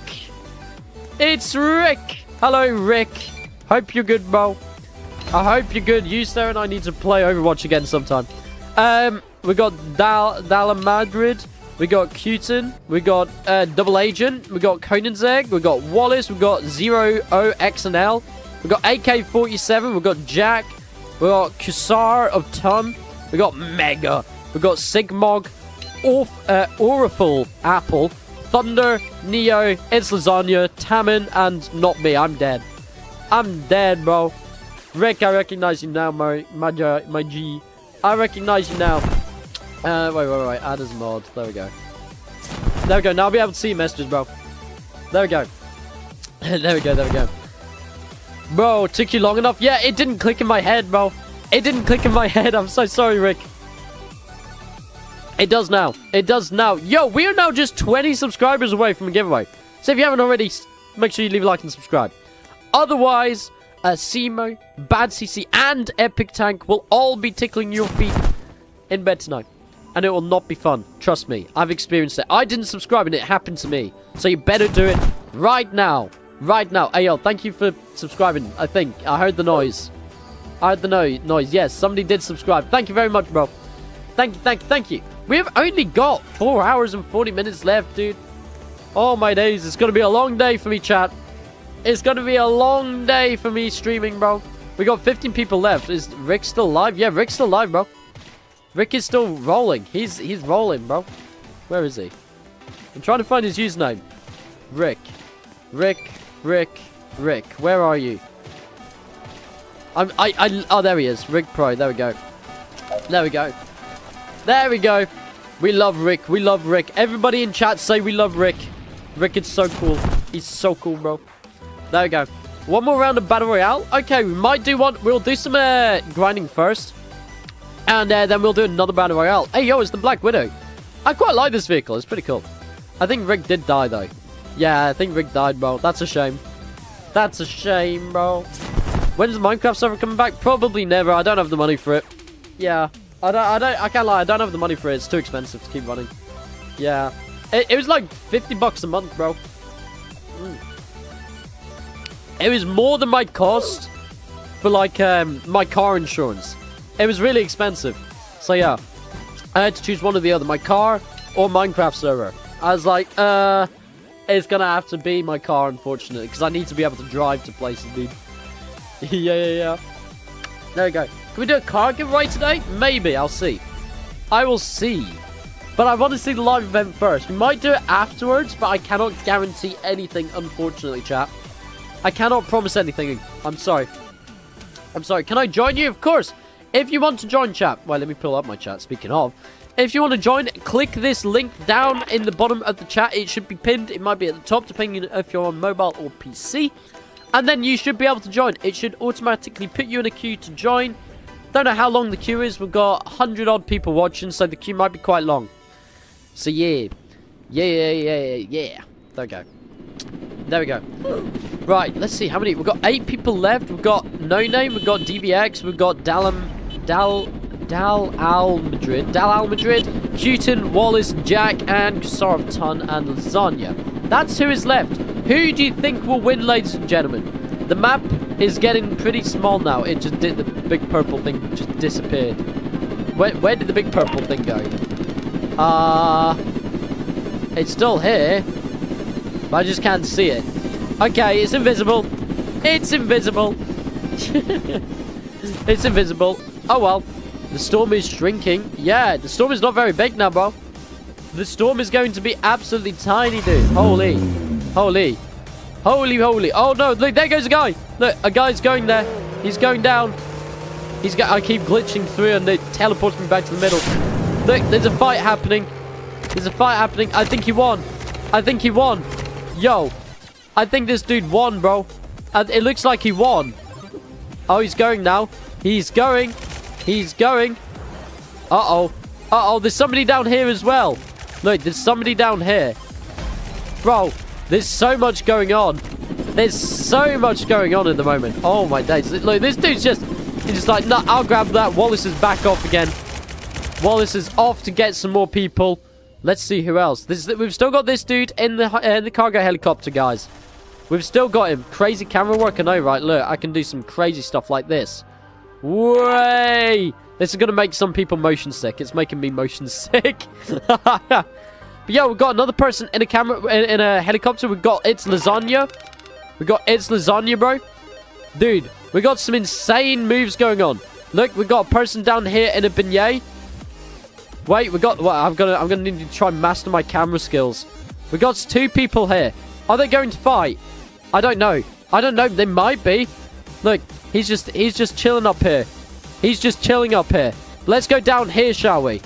It's Rick. Hello, Rick. Hope you're good, bro. I hope you're good. You, sir, and I need to play Overwatch again sometime. We got Dalla Madrid. We got Cutin. We got Double Agent. We got Conanzeg. We got Wallace. We got Zero OXNL. We got AK-47. We got Jack. We got Kusar of Ton. We got Mega. We got Sigmog. Oriful Apple. Thunder. Neo. It's Lasagna. Taman. And not me. I'm dead. I'm dead, bro. Rick, I recognize you now, my G. I recognize you now. Wait. Add as mod. There we go. There we go. Now I'll be able to see messages, bro. There we go. There we go. Bro, it took you long enough? Yeah, it didn't click in my head, bro. It didn't click in my head. I'm so sorry, Rick. It does now. It does now. Yo, we are now just 20 subscribers away from a giveaway. So if you haven't already, make sure you leave a like and subscribe. Otherwise, Simo, Bad CC, and Epic Tank will all be tickling your feet in bed tonight. And it will not be fun. Trust me. I've experienced it. I didn't subscribe and it happened to me. So you better do it right now. Right now. Hey, yo, thank you for subscribing, I think. I heard the noise. I heard the noise. Yes, somebody did subscribe. Thank you very much, bro. Thank you. We've only got 4 hours and 40 minutes left, dude. Oh, my days. It's going to be a long day for me, chat. It's going to be a long day for me streaming, bro. We got 15 people left. Is Rick still alive? Yeah, Rick's still alive, bro. Rick is still rolling. He's rolling, bro. Where is he? I'm trying to find his username. Rick. Where are you? Oh, there he is. Rick Pro. There we go. There we go. We love Rick. We love Rick. Everybody in chat say we love Rick. Rick is so cool. He's so cool, bro. There we go. One more round of Battle Royale. Okay, we might do one. We'll do some grinding first. And then we'll do another Battle Royale. Hey, yo, it's the Black Widow. I quite like this vehicle. It's pretty cool. I think Rick did die, though. Yeah, I think Rick died, bro. That's a shame. That's a shame, bro. When's the Minecraft server coming back? Probably never. I don't have the money for it. Yeah. I can't lie. I don't have the money for it. It's too expensive to keep running. Yeah. It was like $50 a month, bro. It was more than my cost for, like, my car insurance. It was really expensive. So, yeah. I had to choose one or the other. My car or Minecraft server. I was like, it's gonna have to be my car, unfortunately. Because I need to be able to drive to places, dude. yeah. There we go. Can we do a car giveaway today? Maybe. I'll see. I will see. But I want to see the live event first. We might do it afterwards, but I cannot guarantee anything, unfortunately, chat. I cannot promise anything. I'm sorry. I'm sorry. Can I join you? Of course. If you want to join, chat. Well, let me pull up my chat. Speaking of. If you want to join, click this link down in the bottom of the chat. It should be pinned. It might be at the top, depending if you're on mobile or PC. And then you should be able to join. It should automatically put you in a queue to join. Don't know how long the queue is. We've got 100-odd people watching, so the queue might be quite long. So, yeah. Yeah. There we go. There we go. Right, let's see. How many? We've got 8 people left. We've got No Name. We've got DVX. We've got Dal Al Madrid, Cutin, Wallace, Jack, and Kasarov Ton, and Lasagna. That's who is left. Who do you think will win, ladies and gentlemen? The map is getting pretty small now. It just did. The big purple thing just disappeared. Where did the big purple thing go? It's still here, but I just can't see it. Okay, it's invisible. It's invisible. It's invisible. Oh well. The storm is shrinking. Yeah, the storm is not very big now, bro. The storm is going to be absolutely tiny, dude. Holy. Oh, no. Look, there goes a guy. Look, a guy's going there. He's going down. I keep glitching through and it teleports me back to the middle. Look, there's a fight happening. I think he won. Yo. I think this dude won, bro. It looks like he won. Oh, he's going now. He's going. Uh-oh. There's somebody down here as well. Look, there's somebody down here. Bro, there's so much going on. There's so much going on at the moment. Oh, my days. Look, this dude's he's just like, nah, I'll grab that. Wallace is back off again. Wallace is off to get some more people. Let's see who else. We've still got this dude in the cargo helicopter, guys. We've still got him. Crazy camera work. I know, right? Look, I can do some crazy stuff like this. Way! This is going to make some people motion sick. It's making me motion sick. But yeah, we've got another person in a helicopter. It's Lasagna. Bro. Dude, we got some insane moves going on. Look, we got a person down here in a beignet. Wait, I'm gonna need to try and master my camera skills. We got 2 people here. Are they going to fight? I don't know. They might be. Look, he's just chilling up here. He's just chilling up here. Let's go down here, shall we?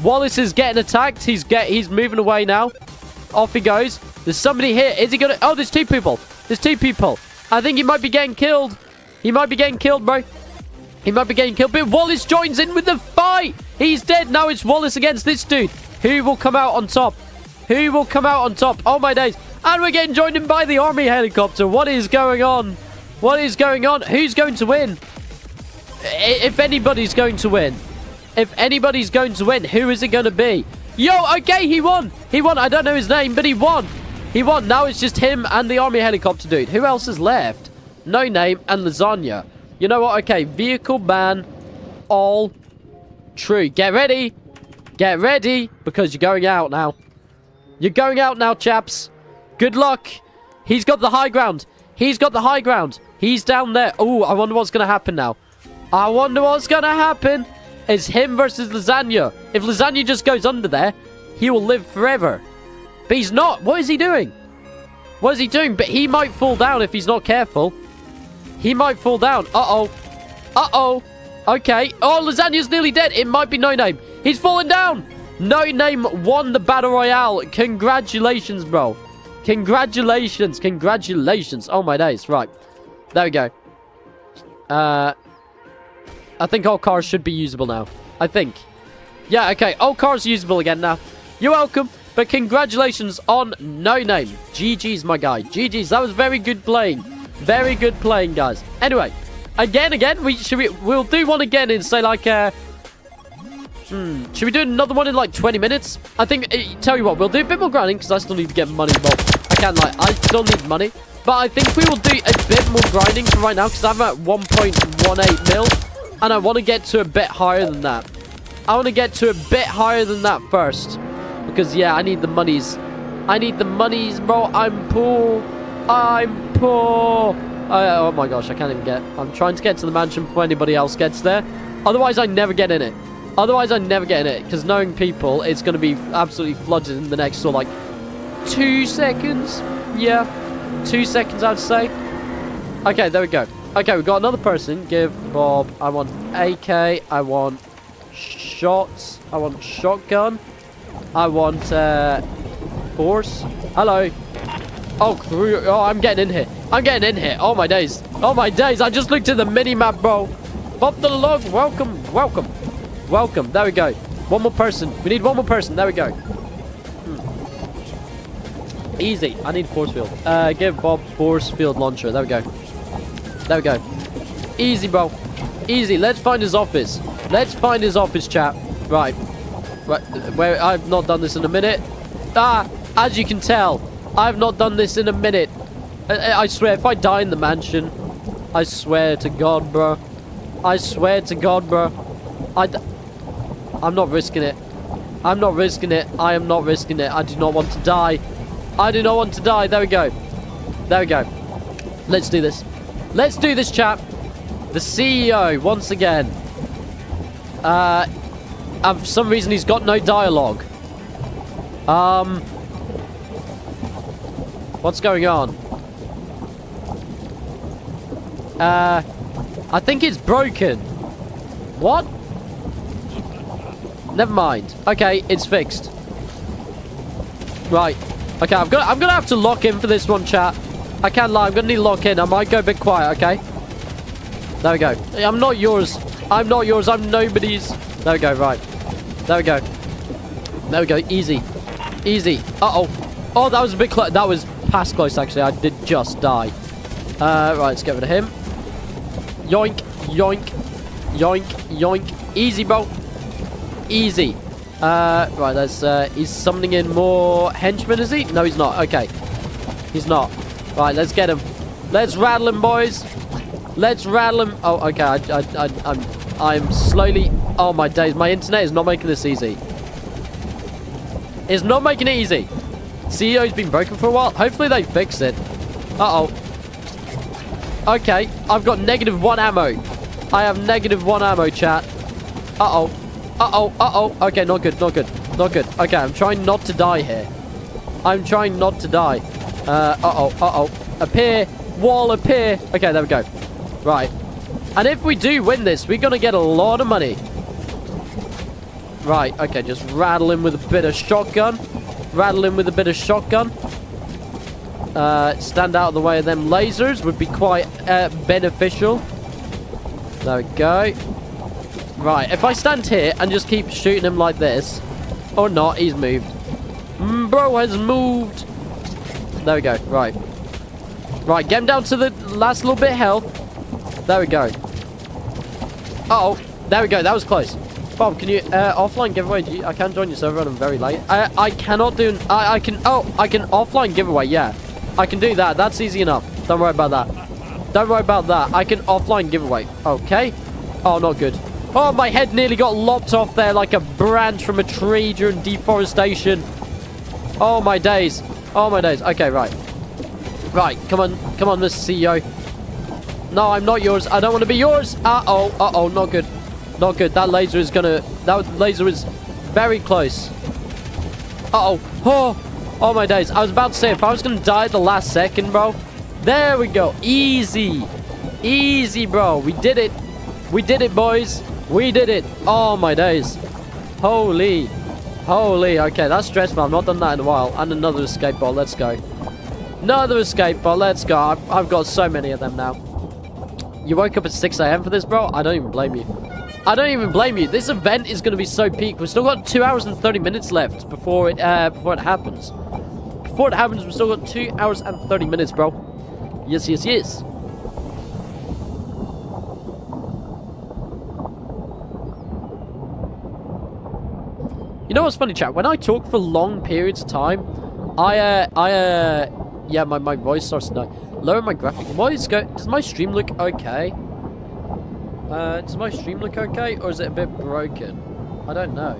Wallace is getting attacked. He's moving away now. Off he goes. There's somebody here. Is he gonna... Oh, there's 2 people. I think he might be getting killed. Bro. He might be getting killed. But Wallace joins in with the fight. He's dead. Now it's Wallace against this dude. Who will come out on top? Oh, my days. And we're getting joined in by the army helicopter. What is going on? Who's going to win? If anybody's going to win, who is it going to be? Yo, okay, he won. I don't know his name, but he won. Now it's just him and the army helicopter dude. Who else is left? No Name and Lasagna. You know what? Okay, vehicle ban, all true. Get ready, because you're going out now. Chaps. Good luck. He's got the high ground. He's down there. Oh, I wonder what's going to happen now. It's him versus Lasagna. If Lasagna just goes under there, he will live forever. But he's not. What is he doing? But he might fall down if he's not careful. Uh-oh. Okay. Oh, Lasagna's nearly dead. It might be No Name. He's fallen down. No Name won the Battle Royale. Congratulations, bro. Congratulations. Oh, my days. Right. There we go. I think all cars should be usable now. I think. Yeah, okay. All cars are usable again now. You're welcome. But But congratulations on No Name. GG's, my guy. GG's. That was very good playing. Very good playing, guys. Anyway, again, we'll do one again in, say, like, should we do another one in, like, 20 minutes? I think, tell you what, we'll do a bit more grinding, because I still need to get money. Well, I can't lie, I still need money. But I think we will do a bit more grinding for right now, because I'm at 1.18 mil. And I want to get to a bit higher than that. I want to get to a bit higher than that first. Because, yeah, I need the monies. I need the monies, bro. I'm poor. I'm poor. Oh my gosh, I can't even get... I'm trying to get to the mansion before anybody else gets there. Otherwise, I never get in it. Otherwise, I never get in it. Because knowing people, it's going to be absolutely flooded in the next, sort of, like, 2 seconds. Yeah, 2 seconds, I'd say. Okay, there we go. Okay, we've got another person. Give Bob... I want AK. I want shots. I want shotgun. I want, force. Hello. Oh, I'm getting in here. I'm getting in here. Oh, my days. Oh, my days. I just looked at the mini-map, bro. Bob the log. Welcome. Welcome. Welcome. There we go. One more person. We need one more person. There we go. Easy. I need force field. Give Bob force field launcher. There we go. There we go. Easy, bro. Easy. Let's find his office. Let's find his office, chap. Right. Where I've not done this in a minute. As you can tell, I've not done this in a minute. I swear, if I die in the mansion, I swear to God, bro. I swear to God, bro. I'm not risking it. I'm not risking it. I am not risking it. I do not want to die. I do not want to die. There we go. There we go. Let's do this. Let's do this, chap. The CEO, once again. And for some reason, he's got no dialogue. What's going on? I think it's broken. What? Never mind. Okay, it's fixed. Right. Okay, I'm gonna have to lock in for this one, chat. I can't lie. I'm gonna need to lock in. I might go a bit quiet. Okay. There we go. I'm not yours. I'm not yours. I'm nobody's. There we go. Right. There we go. There we go. Easy. Easy. Uh-oh. Oh, that was a bit close. That was past close, actually. I did just die. Right, let's get rid of him. Yoink. Yoink. Yoink. Yoink. Easy, bro. Easy. Right, let's, he's summoning in more henchmen, is he? No, he's not. Okay. He's not. Right, let's get him. Let's rattle him, boys. Let's rattle him. Oh, okay. I'm slowly... Oh, my days. My internet is not making this easy. It's not making it easy. CEO's been broken for a while. Hopefully they fix it. Uh-oh. Okay. I've got -1 ammo. I have -1 ammo, chat. Uh-oh. Uh-oh. Uh-oh. Okay, not good. Not good. Not good. Okay, I'm trying not to die here. I'm trying not to die. Uh-oh. Uh-oh. Appear. Wall appear. Okay, there we go. Right. And if we do win this, we're going to get a lot of money. Right. Okay, just rattle him with a bit of shotgun. Rattle him with a bit of shotgun. Stand out of the way of them lasers would be quite beneficial. There we go. Right, if I stand here and just keep shooting him like this, or not, he's moved. Bro has moved. There we go. Right. Right, get him down to the last little bit of health. There we go. Uh-oh. There we go. That was close. Bob, can you offline giveaway? I can't join your server and I'm very late. I cannot do... I can offline giveaway, yeah. I can do that. That's easy enough. Don't worry about that. Don't worry about that. I can offline giveaway. Okay. Oh, not good. Oh, my head nearly got lopped off there like a branch from a tree during deforestation. Oh, my days. Oh, my days. Okay, right. Right, come on. Come on, Mr. CEO. No, I'm not yours. I don't want to be yours. Uh-oh. Uh-oh, not good. Not good. That laser is gonna... That laser is very close. Uh-oh. Oh. Oh, my days. I was about to say, if I was gonna die at the last second, bro. There we go. Easy. Easy, bro. We did it. We did it, boys. We did it. Oh, my days. Holy. Holy. Okay, that's stressful. I've not done that in a while. And another escape bot. Let's go. Another escape bot. Let's go. I've got so many of them now. You woke up at 6 AM for this, bro? I don't even blame you. I don't even blame you. This event is going to be so peak. We've still got 2 hours and 30 minutes left before it happens. Before it happens, we've still got 2 hours and 30 minutes, bro. Yes, yes, yes. You know what's funny, chat? When I talk for long periods of time, yeah, my voice starts to die. Lower my graphic. What is going? Does my stream look okay? Does my stream look okay, or is it a bit broken? I don't know.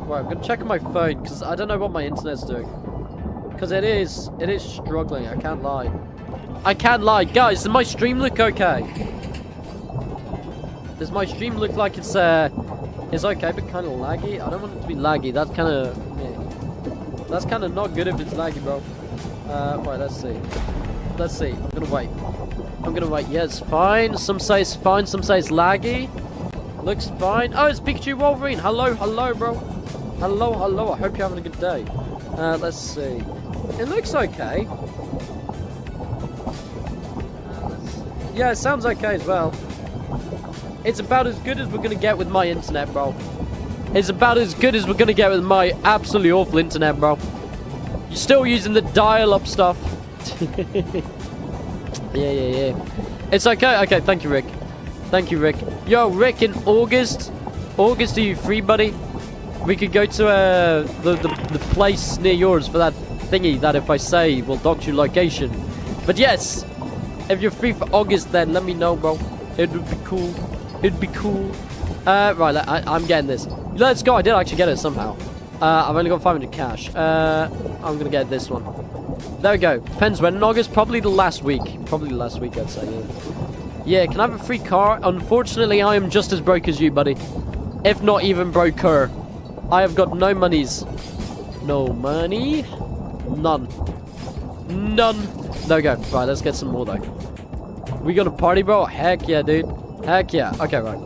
Right, I'm gonna check on my phone because I don't know what my internet's doing. Because it is struggling. I can't lie. I can't lie, guys. Does my stream look okay? Does my stream look like it's okay, but kind of laggy? I don't want it to be laggy. That's kind of that's kind of not good if it's laggy, bro. Right, let's see. Let's see. I'm gonna wait. Yeah, it's fine. Some say it's fine. Some say it's laggy. Looks fine. Oh, it's Pikachu Wolverine. Hello, bro. Hello. I hope you're having a good day. Let's see. It looks okay. Yeah, it sounds okay as well. It's about as good as we're gonna get with my internet, bro. It's about as good as we're gonna get with my absolutely awful internet, bro. You're still using the dial-up stuff. Yeah. It's okay. Okay, thank you, Rick. Yo, Rick, in August, are you free, buddy? We could go to the place near yours for that thingy that if I say will dox your location. But yes, if you're free for August, then let me know, bro. It would be cool. Right, I'm getting this. Let's go. I did actually get it somehow. I've only got 500 cash. I'm gonna get this one. There we go. Depends when in August. Probably the last week. I'd say. Yeah, can I have a free car? Unfortunately, I am just as broke as you, buddy. If not even broker. I have got no monies. No money. None. There we go. Right, let's get some more, though. We gonna party, bro? Heck yeah, dude. Heck yeah. Okay, right.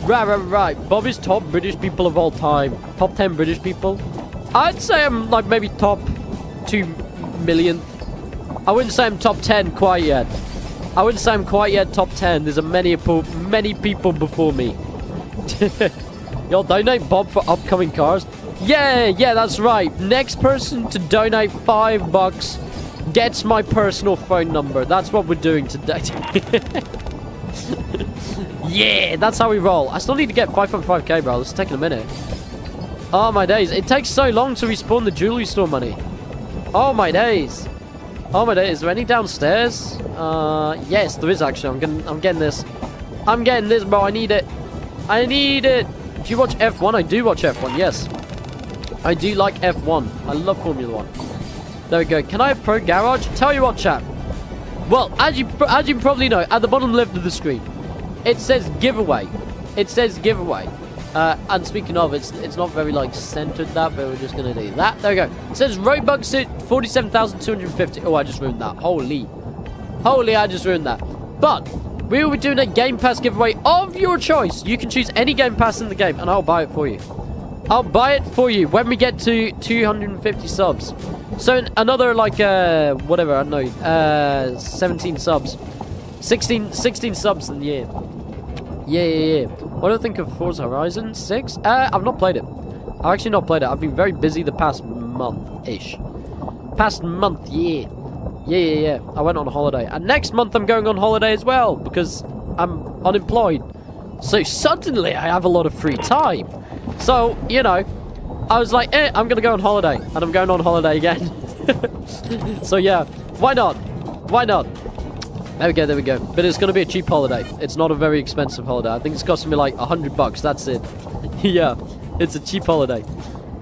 Right. Bobby's top British people of all time. Top 10 British people. I'd say I'm like maybe top 2 million. I wouldn't say I'm top 10 quite yet. Top 10. There's many people before me. Y'all donate Bob for upcoming cars? Yeah, that's right. Next person to donate $5 gets my personal phone number. That's what we're doing today. Yeah, that's how we roll. I still need to get 5.5k, bro. It's taking a minute. Oh, my days. It takes so long to respawn the jewelry store money. Oh, my days. Is there any downstairs? Yes, there is actually. I'm getting this. Bro. I need it. Do you watch F1? I do watch F1, yes. I do like F1. I love Formula 1. There we go. Can I have Pro Garage? Tell you what, chat. Well, as you probably know, at the bottom left of the screen, it says giveaway. And speaking of, it's not very like centered that, but we're just gonna do that. There we go. It says Robux at 47,250. Oh, I just ruined that. Holy, I just ruined that. But we will be doing a Game Pass giveaway of your choice. You can choose any Game Pass in the game, and I'll buy it for you. When we get to 250 subs. So another like whatever, I don't know, 17 subs, 16 subs in the year. Yeah. What do I think of Forza Horizon 6? I've not played it. I've actually not played it. I've been very busy the past month-ish. Yeah. I went on holiday. And next month I'm going on holiday as well because I'm unemployed. So suddenly I have a lot of free time. So, you know, I was like, I'm going to go on holiday. And I'm going on holiday again. So yeah, why not? There we go. But it's going to be a cheap holiday. It's not a very expensive holiday. I think it's costing me like $100. That's it. Yeah, it's a cheap holiday.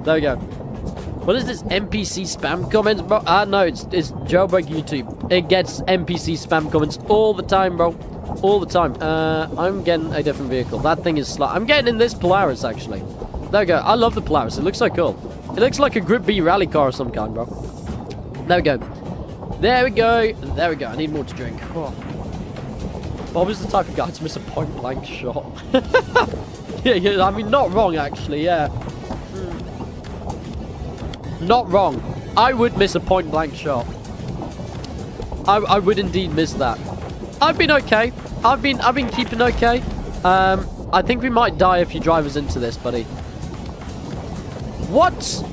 There we go. What is this NPC spam comments, bro? No, it's jailbreak YouTube. It gets NPC spam comments all the time, bro. All the time. I'm getting a different vehicle. That thing is slow. I'm getting in this Polaris, actually. There we go. I love the Polaris. It looks so cool. It looks like a Group B rally car of some kind, bro. There we go. I need more to drink. Oh. Bob is the type of guy to miss a point-blank shot. yeah, I mean, not wrong, actually, yeah. Not wrong. I would miss a point-blank shot. I would indeed miss that. I've been okay. I've been keeping okay. I think we might die if you drive us into this, buddy. What?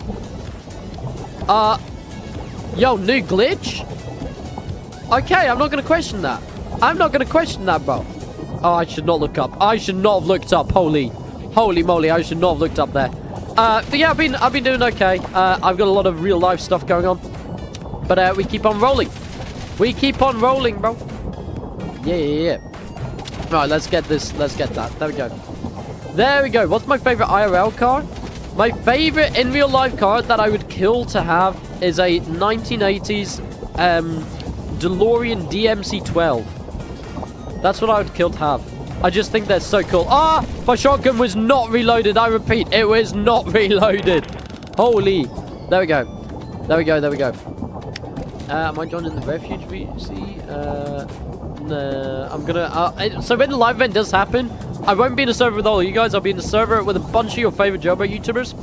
Yo, new glitch? Okay, I'm not gonna question that. I'm not gonna question that, bro. Oh, I should not look up. I should not have looked up. Holy moly, I should not have looked up there. But yeah, I've been doing okay. I've got a lot of real life stuff going on. But we keep on rolling. We keep on rolling, bro. Yeah. Right, let's get this. Let's get that. There we go. There we go. What's my favorite IRL car? My favorite in real life car that I would kill to have is a 1980s DeLorean DMC-12. That's what I would kill to have. I just think they're so cool. Ah! My shotgun was not reloaded. I repeat, it was not reloaded. Holy. There we go. There we go. There we go. Am I joining the refuge? See? No. I'm gonna... so when the live event does happen, I won't be in a server with all you guys. I'll be in a server with a bunch of your favorite jailbreak YouTubers.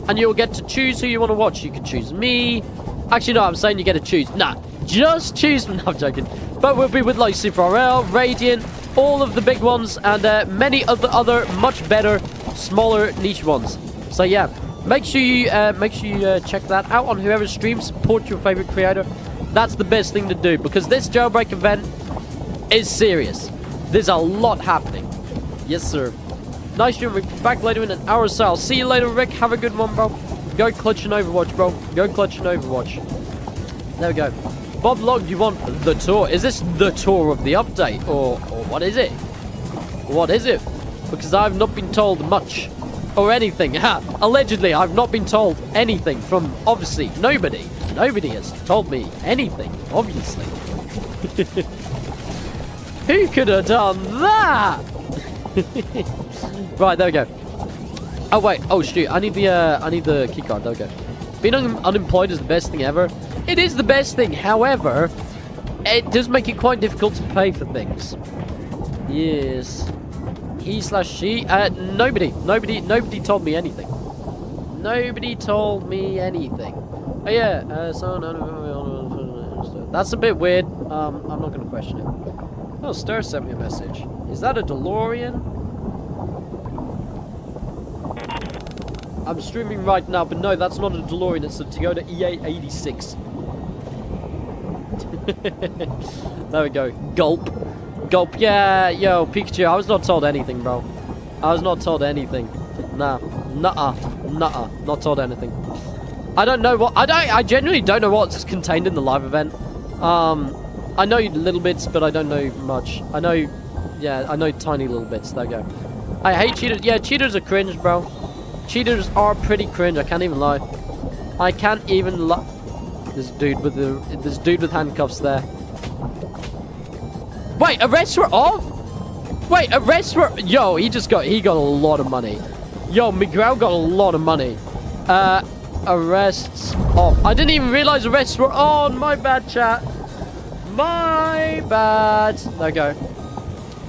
And you'll get to choose who you want to watch. You can choose me. Actually, no, I'm saying you get to choose. Nah, just choose... No, I'm joking. But we'll be with like Super RL, Radiant, all of the big ones, and many of the other much better, smaller niche ones. So yeah, make sure you check that out on whoever streams. Support your favorite creator. That's the best thing to do, because this jailbreak event is serious. There's a lot happening. Yes, sir. Nice stream. We'll be back later in an hour or so. I'll see you later, Rick. Have a good one, bro. Go clutch and Overwatch, bro. Go clutch and Overwatch. There we go. Bob Log, you want the tour? Is this the tour of the update? Or what is it? What is it? Because I've not been told much. Or anything. Allegedly, I've not been told anything from, obviously, nobody. Nobody has told me anything, obviously. Who could have done that? Right, there we go. Oh, wait. Oh, shoot. I need the key card. There we go. Being unemployed is the best thing ever. It is the best thing. However, it does make it quite difficult to pay for things. Yes. He/she. Nobody told me anything. Nobody told me anything. Oh yeah. That's a bit weird. I'm not gonna question it. Oh, Stir sent me a message. Is that a DeLorean? I'm streaming right now, but no, that's not a DeLorean. It's a Toyota EA86. There we go. Gulp. Gulp. Yeah, yo, Pikachu, I was not told anything, bro. I was not told anything. Nah. Nuh-uh. Nuh-uh. Not told anything. I don't know what... I genuinely don't know what's contained in the live event. I know little bits, but I don't know much. I know... Yeah, I know tiny little bits. There we go. I hate cheaters. Yeah, cheaters are cringe, bro. Cheaters are pretty cringe. I can't even lie. I can't even lie. This dude with handcuffs there. Wait, arrests were off? Wait, arrests were... Yo, he got a lot of money. Yo, Miguel got a lot of money. Arrests off. I didn't even realize arrests were on. My bad, chat. My bad. There we go.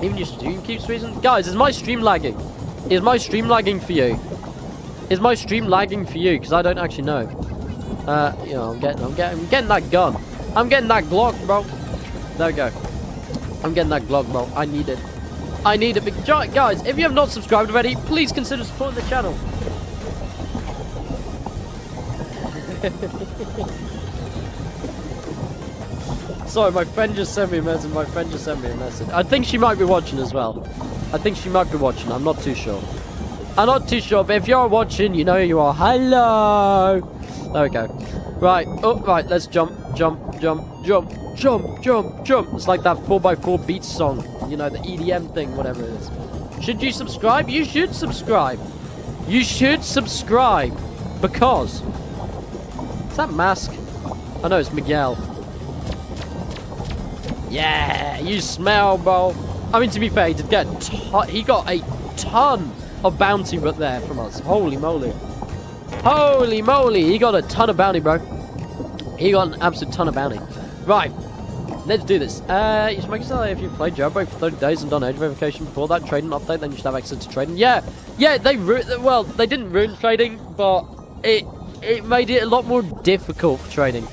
Even your stream keeps freezing. Guys, is my stream lagging? Is my stream lagging for you? Is my stream lagging for you? Because I don't actually know. You know, I'm getting that gun. I'm getting that Glock, bro. There we go. I'm getting that Glock, bro. I need it. I need it. Guys, if you have not subscribed already, please consider supporting the channel. Sorry, my friend just sent me a message. I think she might be watching as well. I think she might be watching. I'm not too sure. But if you're watching, you know you are. Hello. There we go. Right. Oh, right. Let's jump. It's like that 4x4 beat song. You know, the EDM thing, whatever it is. Should you subscribe? You should subscribe. You should subscribe. Because... Is that Mask? Oh no, it's Miguel. Yeah, you smell, bro. I mean, to be fair, he got a ton of bounty right there from us. Holy moly. Holy moly, he got a ton of bounty, bro. He got an absolute ton of bounty. Right, let's do this. You should make yourself, if you played Jailbreak for 30 days and done age verification before that trading update, then you should have access to trading. Yeah, they didn't ruin trading, but it made it a lot more difficult for trading.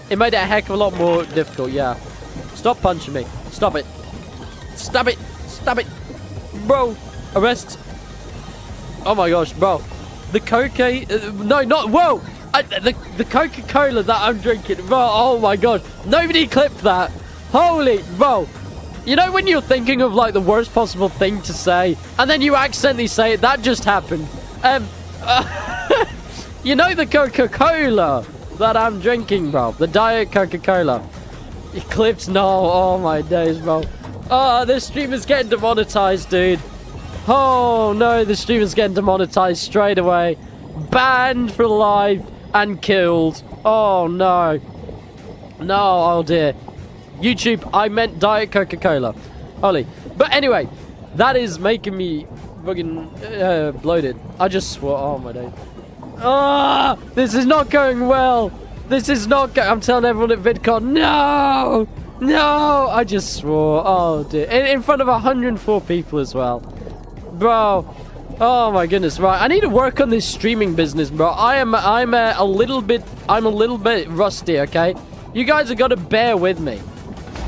It made it a heck of a lot more difficult, yeah. Stop punching me. Stop it. Stab it. Stab it. Bro. Arrest. Oh my gosh, bro. The cocaine... no, not... Whoa! The Coca-Cola that I'm drinking. Bro, oh my god. Nobody clipped that. Holy... Bro. You know when you're thinking of, like, the worst possible thing to say, and then you accidentally say it? That just happened. You know the Coca-Cola that I'm drinking, bro. The Diet Coca-Cola. You clipped? No. Oh my days, bro. Oh, this stream is getting demonetized, dude. Oh no, the stream is getting demonetized straight away. Banned for life and killed. Oh no. No, oh dear. YouTube, I meant Diet Coca-Cola. Holy. But anyway, that is making me fucking bloated. I just swore. Oh my days. Ah, this is not going well. This is not going. I'm telling everyone at VidCon. No, no. I just swore. Oh dear. In front of 104 people as well, bro. Oh my goodness. Right, I need to work on this streaming business, bro. I'm a little bit rusty. Okay, you guys have got to bear with me.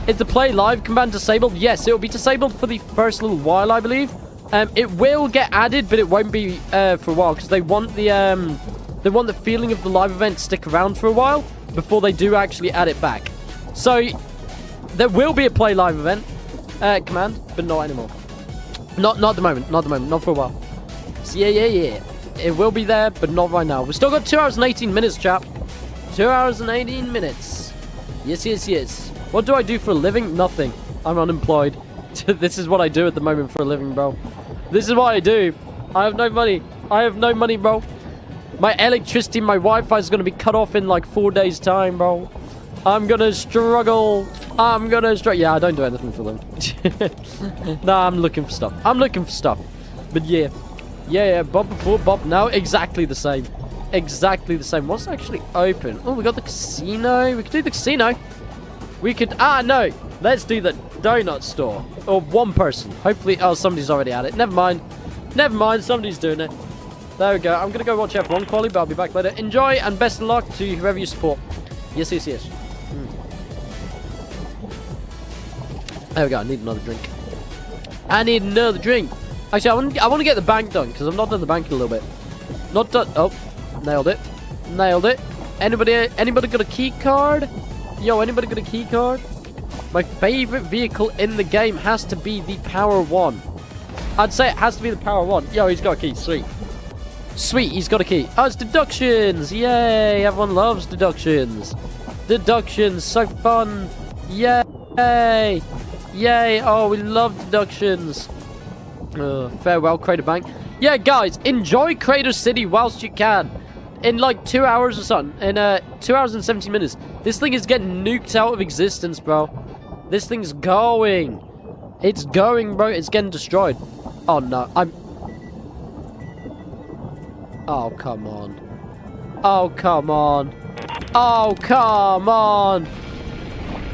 Is the play live command disabled? Yes, it will be disabled for the first little while, I believe. It will get added, but it won't be for a while because they want the feeling of the live event to stick around for a while before they do actually add it back. So there will be a play live event command, but not anymore. Not at the moment. Not at the moment. Not for a while. So yeah. It will be there, but not right now. We've still got 2 hours and 18 minutes, chap. 2 hours and 18 minutes. Yes. What do I do for a living? Nothing. I'm unemployed. This is what I do at the moment for a living, bro. This is what I do. I have no money. Bro. My electricity, my Wi-Fi is going to be cut off in like 4 days' time, bro. I'm going to struggle. Yeah, I don't do anything for them. Nah, I'm looking for stuff. But yeah. Bob before Bob now. Exactly the same. What's actually open? Oh, we got the casino. We could do the casino. We could... no. Let's do the donut store. Or one person. Hopefully... Oh, somebody's already at it. Never mind. Somebody's doing it. There we go. I'm going to go watch F1 quali, but I'll be back later. Enjoy and best of luck to whoever you support. Yes. There we go. I need another drink. Actually, I want to get the bank done, because I've not done the bank in a little bit. Not done... Oh. Nailed it. Anybody got a key card? Yo, anybody got a key card? My favorite vehicle in the game has to be the Power 1. I'd say it has to be the Power 1. Yo, he's got a key. Sweet, he's got a key. Oh, it's deductions. Yay, everyone loves deductions. Deductions, so fun. Yay. Oh, we love deductions. Farewell, Crater Bank. Yeah, guys, enjoy Crater City whilst you can. In like 2 hours or something. In 2 hours and 17 minutes. This thing is getting nuked out of existence, bro. This thing's going. It's going, bro. It's getting destroyed. Oh, no. Oh, come on.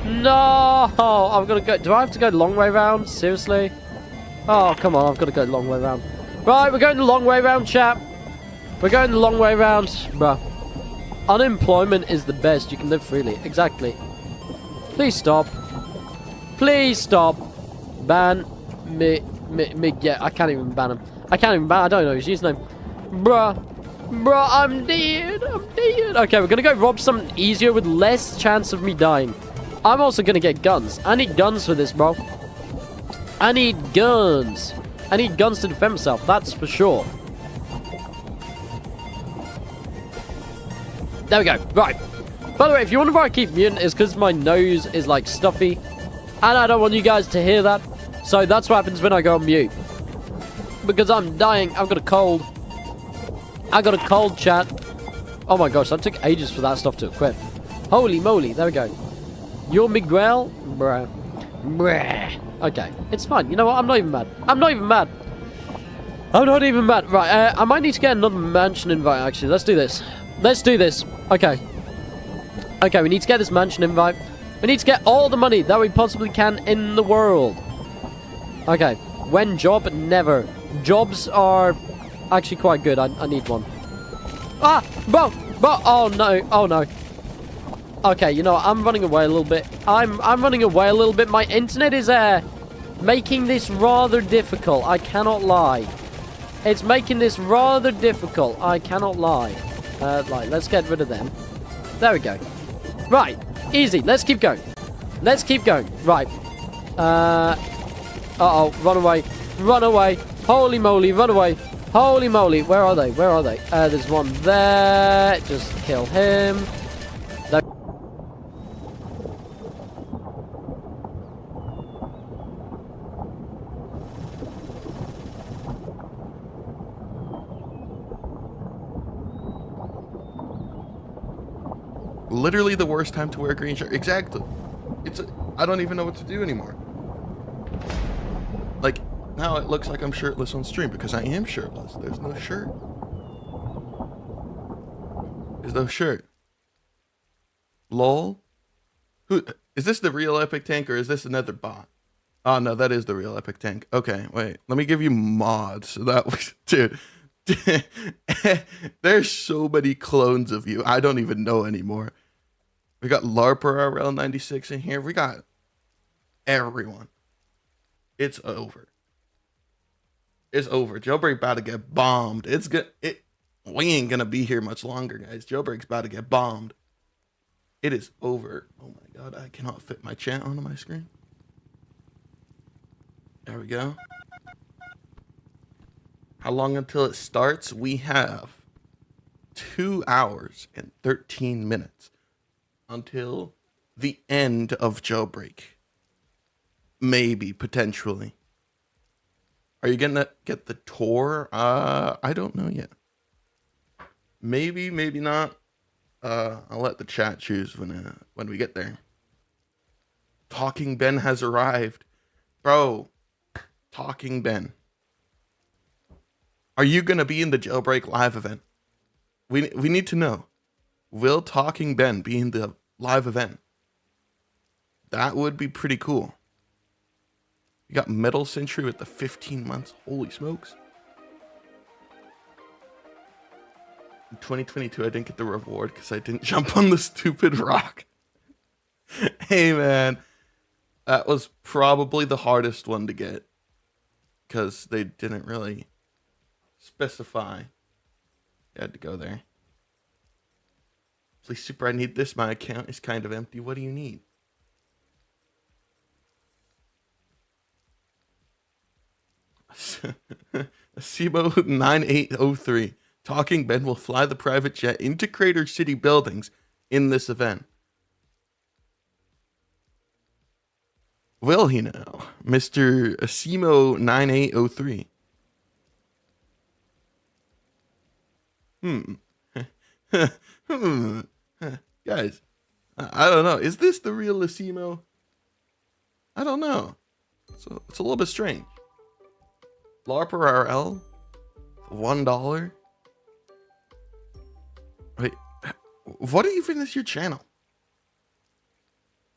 No. I'm gonna go. Do I have to go the long way round? Seriously? Oh, come on. I've got to go the long way round. Right, we're going the long way round, chap. We're going the long way round, bruh. Unemployment is the best. You can live freely. Exactly. Please stop. Ban me. Yeah, I can't even ban him. I don't know his username. Bruh, I'm dead. Okay, we're gonna go rob something easier with less chance of me dying. I'm also gonna get guns. I need guns for this, bro. I need guns to defend myself, that's for sure. There we go. Right. By the way, if you wonder why I keep muting, it's because my nose is like stuffy. And I don't want you guys to hear that. So that's what happens when I go on mute. Because I'm dying. I've got a cold. Chat. Oh my gosh, that took ages for that stuff to equip. Holy moly. There we go. You're Miguel? Bruh. Okay. It's fine. You know what? I'm not even mad. Right. I might need to get another mansion invite, actually. Let's do this. Okay, we need to get this mansion invite. We need to get all the money that we possibly can in the world. Okay, when job? Never. Jobs are actually quite good. I need one. Bro, oh no. Okay, you know what? I'm running away a little bit. My internet is making this rather difficult. I cannot lie. It's making this rather difficult. I cannot lie. Like, let's get rid of them. There we go. Right. Easy. Let's keep going. Let's keep going. Right. Uh-oh. Run away. Run away. Holy moly. Run away. Holy moly. Where are they? Where are they? There's one there. Just kill him. There. Literally the worst time to wear a green shirt. Exactly. I don't even know what to do anymore. Like, now it looks like I'm shirtless on stream because I am shirtless. There's no shirt. There's no shirt. Lol. Who is this, the real epic tank, or is this another bot? Oh no, that is the real epic tank. Okay, wait. Let me give you mods. So that was, dude. There's so many clones of you. I don't even know anymore. We got LARPer RL96 in here. We got everyone. It's over. It's over. Jailbreak about to get bombed. It's good. We ain't gonna be here much longer, guys. Jailbreak's about to get bombed. It is over. Oh my god, I cannot fit my chat onto my screen. There we go. How long until it starts? We have 2 hours and 13 minutes until the end of Jailbreak. Maybe, potentially. Are you gonna get the tour? I don't know yet. Maybe, maybe not. I'll let the chat choose when we get there. Talking Ben has arrived. Bro, Talking Ben. Are you gonna be in the Jailbreak live event? We need to know. Will Talking Ben be in the live event? That would be pretty cool. You got Metal Century with the 15 months. Holy smokes. In 2022, I didn't get the reward because I didn't jump on the stupid rock. Hey, man. That was probably the hardest one to get because they didn't really specify. You had to go there. Please, Super, I need this. My account is kind of empty. What do you need? SIBO 9803. Talking Ben will fly the private jet into Crater City buildings in this event. Will he now? Mr. Asimo 9803. Guys, I don't know. Is this the real Asimo? I don't know. So it's a little bit strange. LARPer RL, $1. Wait, what even is your channel?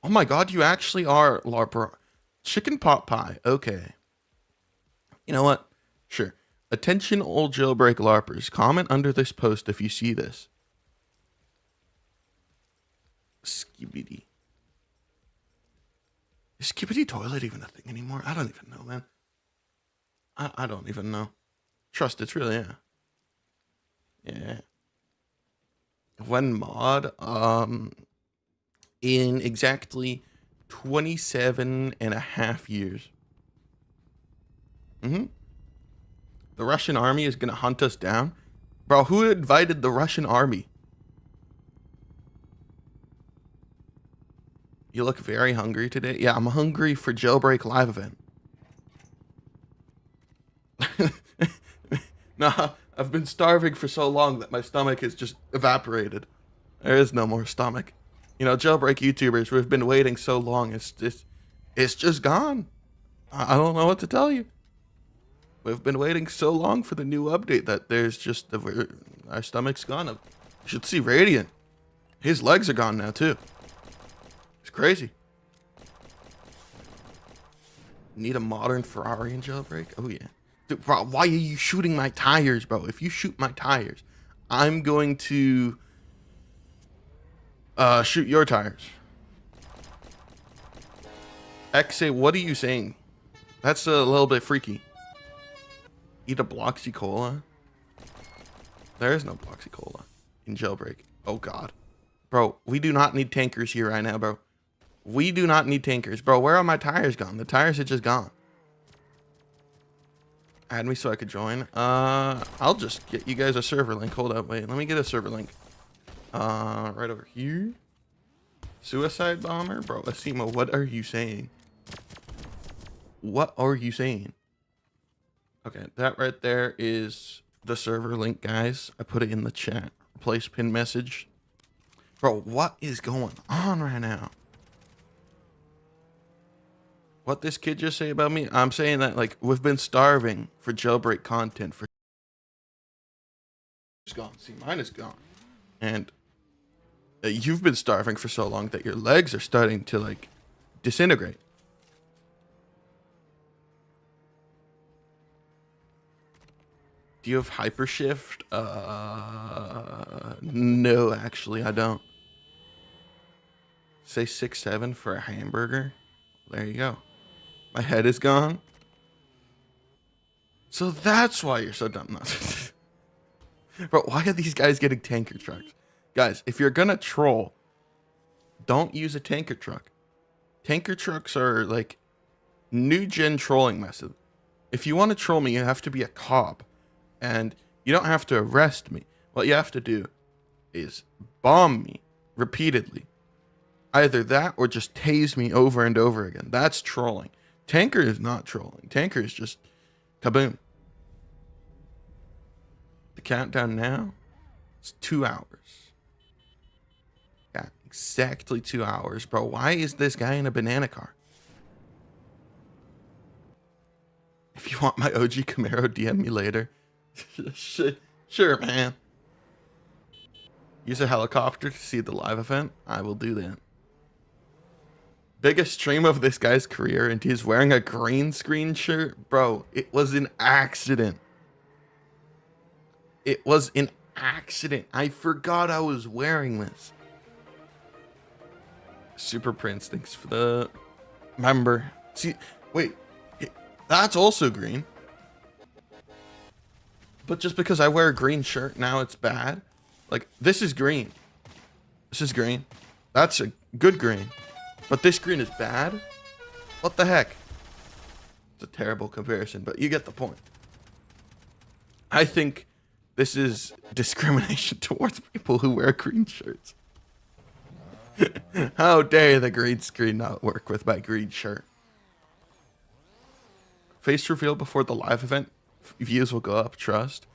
Oh my god, you actually are LARPer. Chicken pot pie. Okay. You know what? Sure. Attention, old Jailbreak LARPers. Comment under this post if you see this. Skibidi. Is Skibidi Toilet even a thing anymore? I don't even know, man. I don't even know. Trust, it's really, yeah. Yeah. When mod, in exactly 27.5 years. The Russian army is gonna hunt us down. Bro, who invited the Russian army? You look very hungry today. Yeah, I'm hungry for Jailbreak live event. Nah, I've been starving for so long that my stomach has just evaporated. There is no more stomach. You know, Jailbreak YouTubers, we've been waiting so long. It's just gone. I don't know what to tell you. We've been waiting so long for the new update that there's just our stomach's gone. You should see Radiant. His legs are gone now too. It's crazy. Need a modern Ferrari in Jailbreak? Oh yeah. Dude, bro, why are you shooting my tires, bro? If you shoot my tires, I'm going to shoot your tires. XA, what are you saying? That's a little bit freaky. Eat a Bloxy Cola? There is no Bloxy Cola in Jailbreak. Oh god. Bro, we do not need tankers here right now, bro. We do not need tankers. Bro, where are my tires gone? The tires are just gone. Add me so I could join. I'll just get you guys a server link. Hold up, wait. Let me get a server link. Right over here. Suicide bomber? Bro, Asimo, what are you saying? What are you saying? Okay, that right there is the server link, guys. I put it in the chat. Replace pin message. Bro, what is going on right now? What this kid just say about me? I'm saying that, like, we've been starving for Jailbreak content for... It's gone. See, mine is gone. And you've been starving for so long that your legs are starting to, like, disintegrate. Do you have hypershift? No, actually, I don't. Say 6'7" for a hamburger. There you go. My head is gone. So that's why you're so dumb. Bro, why are these guys getting tanker trucks? Guys, if you're gonna troll, don't use a tanker truck. Tanker trucks are like new gen trolling method. If you want to troll me, you have to be a cop. And you don't have to arrest me. What you have to do is bomb me repeatedly. Either that or just tase me over and over again. That's trolling. Tanker is not trolling. Tanker is just kaboom. The countdown now is 2 hours. Yeah, exactly 2 hours, bro. Why is this guy in a banana car? If you want my OG Camaro, DM me later. Sure, man. Use a helicopter to see the live event. I will do that. Biggest stream of this guy's career, and he's wearing a green screen shirt. Bro, it was an accident. It was an accident. I forgot I was wearing this. Super Prince, thanks for the member. See, wait, that's also green. But just because I wear a green shirt, now it's bad? Like, this is green. This is green. That's a good green. But this green is bad? What the heck? It's a terrible comparison, but you get the point. I think this is discrimination towards people who wear green shirts. How dare the green screen not work with my green shirt? Face reveal before the live event. Views will go up, trust.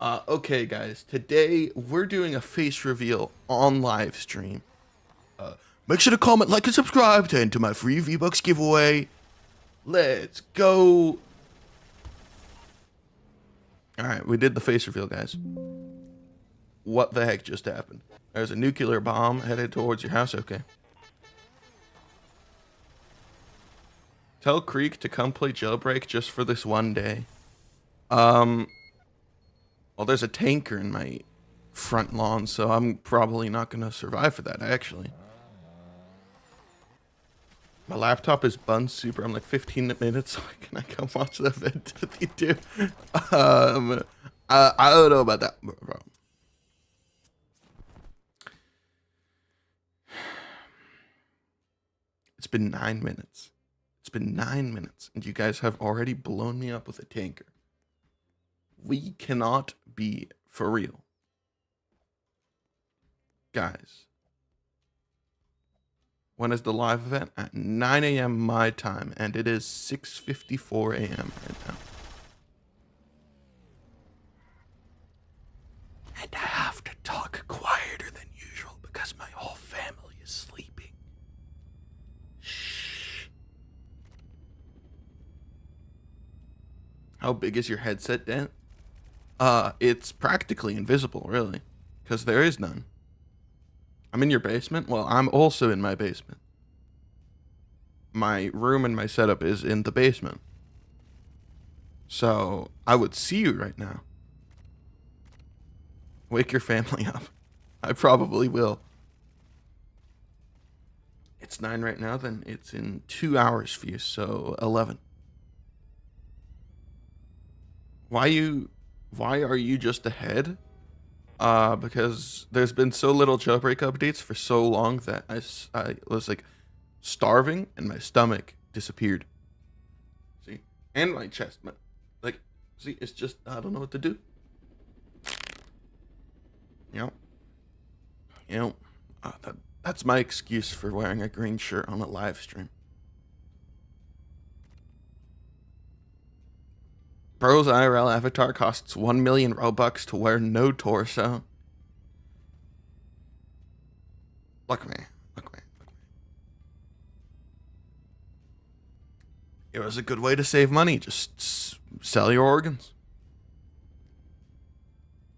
Okay, guys. Today, we're doing a face reveal on live stream. Make sure to comment, like, and subscribe to enter my free V-Bucks giveaway. Let's go. Alright, we did the face reveal, guys. What the heck just happened? There's a nuclear bomb headed towards your house. Okay. Tell Creek to come play Jailbreak just for this one day. Well, there's a tanker in my front lawn, so I'm probably not going to survive for that, actually. My laptop is bun super. I'm like 15 minutes, so can I come watch the event with you too? I don't know about that, bro. It's been 9 minutes. It's been 9 minutes, and you guys have already blown me up with a tanker. We cannot be for real. Guys. When is the live event? At 9 a.m. my time, and it is 6:54 a.m. right now. And I have to talk quieter than usual because my whole family is sleeping. Shh. How big is your headset, Dan? It's practically invisible, really, because there is none. I'm in your basement? Well, I'm also in my basement. My room and my setup is in the basement. So, I would see you right now. Wake your family up. I probably will. It's 9 right now, then it's in 2 hours for you, so 11. why are you just ahead? Because there's been so little jailbreak updates for so long that I was like starving and my stomach disappeared. See? And my chest. Like, see, it's just, I don't know what to do. You know, that's my excuse for wearing a green shirt on a live stream. Bro's IRL avatar costs 1 million Robux to wear no torso. Look at me. It was a good way to save money. Just sell your organs.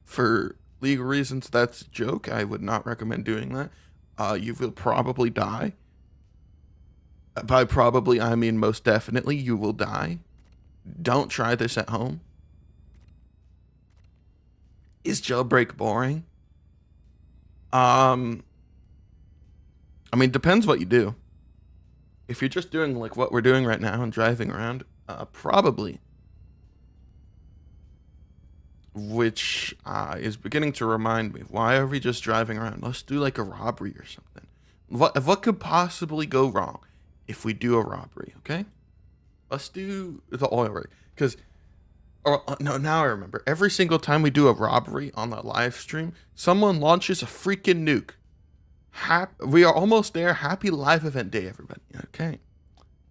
For legal reasons, that's a joke. I would not recommend doing that. You will probably die. By probably, I mean most definitely, you will die. Don't try this at home. Is jailbreak boring? I mean, depends what you do. If you're just doing like what we're doing right now and driving around, probably. Which is beginning to remind me, why are we just driving around? Let's do like a robbery or something. What could possibly go wrong if we do a robbery, okay? Let's do the oil rig. Because, no, now I remember. Every single time we do a robbery on the live stream, someone launches a freaking nuke. We are almost there. Happy live event day, everybody. Okay.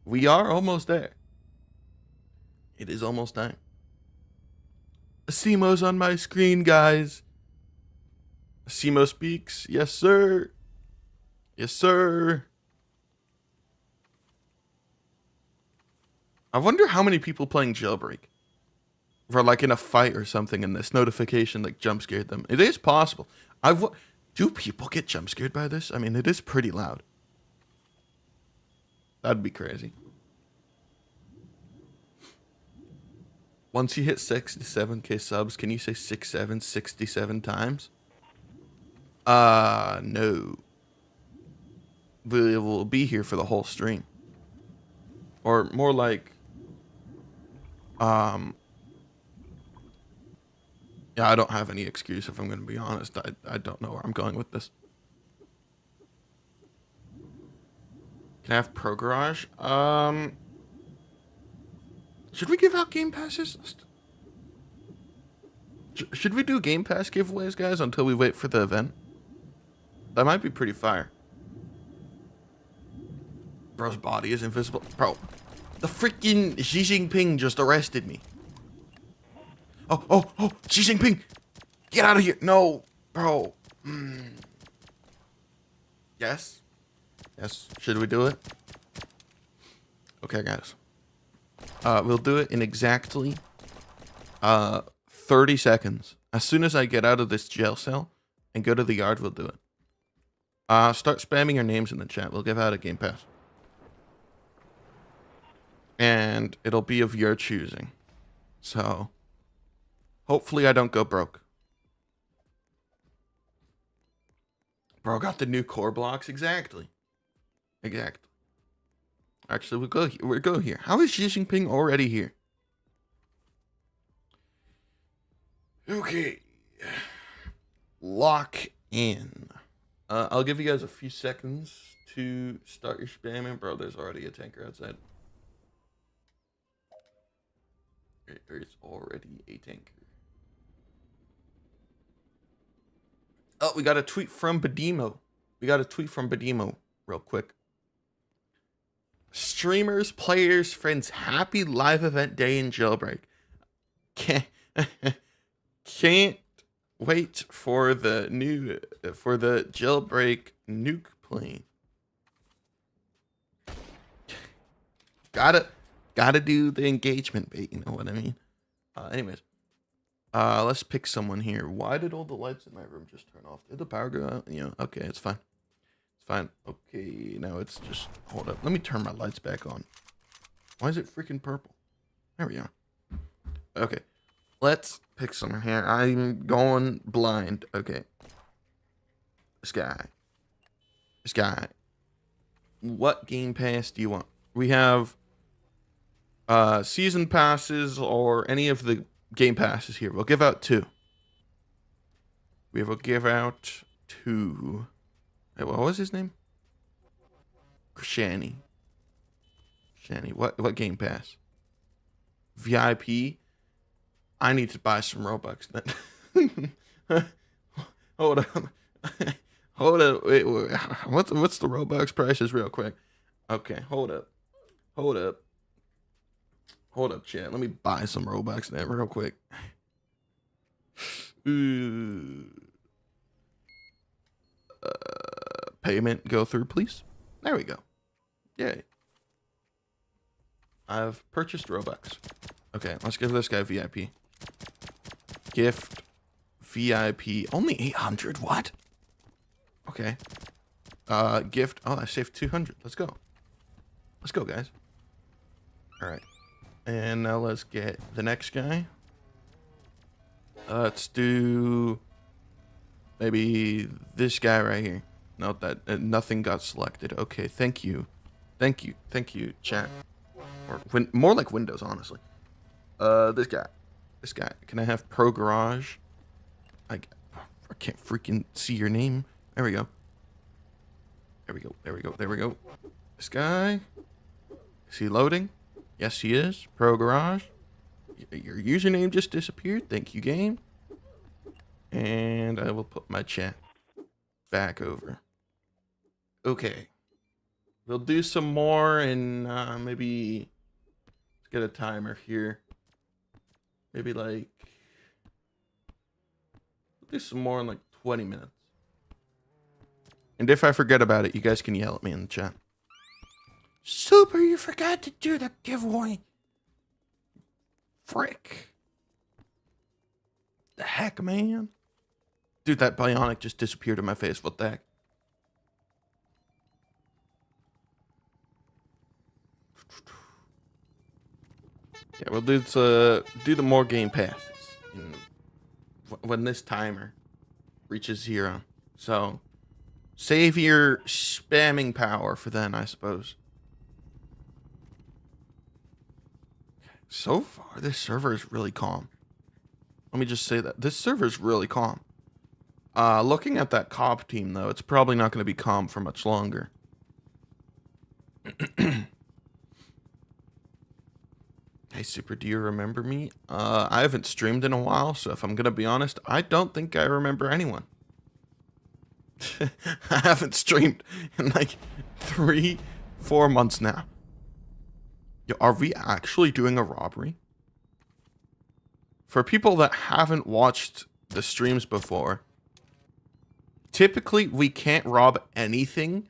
We are almost there. It is almost time. Asimo's on my screen, guys. Asimo speaks. Yes, sir. Yes, sir. I wonder how many people playing jailbreak were like in a fight or something and this notification like jump scared them. It is possible. Do people get jump scared by this? I mean, it is pretty loud. That'd be crazy. Once you hit 67k subs, can you say 67 times? No. We will be here for the whole stream. Or more like, yeah, I don't have any excuse if I'm going to be honest. I don't know where I'm going with this. Can I have Pro Garage? Should we give out Game Passes? Should we do Game Pass giveaways, guys, until we wait for the event? That might be pretty fire. Bro's body is invisible. Bro, the freaking Xi Jinping just arrested me. Oh, Xi Jinping! Get out of here! No, bro. Yes? Yes, should we do it? Okay, guys. We'll do it in exactly 30 seconds. As soon as I get out of this jail cell and go to the yard, we'll do it. Start spamming your names in the chat. We'll give out a Game Pass. And it'll be of your choosing. So, hopefully I don't go broke. Bro, got the new core blocks. Exactly. Actually, we'll go here. How is Xi Jinping already here? Okay. Lock in. I'll give you guys a few seconds to start your spamming. Bro, there's already a tanker outside. There's already a tanker. Oh, we got a tweet from Badimo. Real quick. Streamers, players, friends, happy live event day in jailbreak. Can't wait for the jailbreak nuke plane. Gotta do the engagement bait, you know what I mean? Anyways, let's pick someone here. Why did all the lights in my room just turn off? Did the power go out? You know, okay, it's fine. Fine. Okay, now it's just, hold up. Let me turn my lights back on. Why is it freaking purple? There we are. Okay, let's pick someone here. I'm going blind. Okay. This guy. What Game Pass do you want? We have season passes or any of the game passes here. We'll give out 2. We will give out 2. Hey, what was his name? Shani. What game pass? VIP. I need to buy some Robux then. Hold up. Hold up. Wait. What's the Robux prices real quick? Okay, hold up, chat. Let me buy some Robux then real quick. Payment go through, please. There we go. Yay. I've purchased Robux. Okay, let's give this guy VIP. Gift VIP. Only 800. What? Okay. Gift. Oh, I saved 200. Let's go. Let's go, guys. All right. And now let's get the next guy. Let's do maybe this guy right here. No, that nothing got selected. Okay, thank you, chat. Or more like Windows, honestly. This guy. Can I have Pro Garage? I can't freaking see your name. There we go. There we go. This guy. Is he loading? Yes, he is. Pro Garage. Your username just disappeared. Thank you, game. And I will put my chat back over. Okay. We'll do some more and maybe let's get a timer here. Maybe like we'll do some more in like 20 minutes. And if I forget about it, you guys can yell at me in the chat. Super, you forgot to do the giveaway. Frick. The heck, man? Dude, that bionic just disappeared in my face. What the heck? Yeah, we'll do the more game passes when this timer reaches 0. So save your spamming power for then, I suppose. So far, this server is really calm. Let me just say that this server is really calm. Looking at that cop team, though, it's probably not going to be calm for much longer. Hey, Super, do you remember me? I haven't streamed in a while, so if I'm going to be honest, I don't think I remember anyone. I haven't streamed in like 3-4 months now. Yo, are we actually doing a robbery? For people that haven't watched the streams before, typically we can't rob anything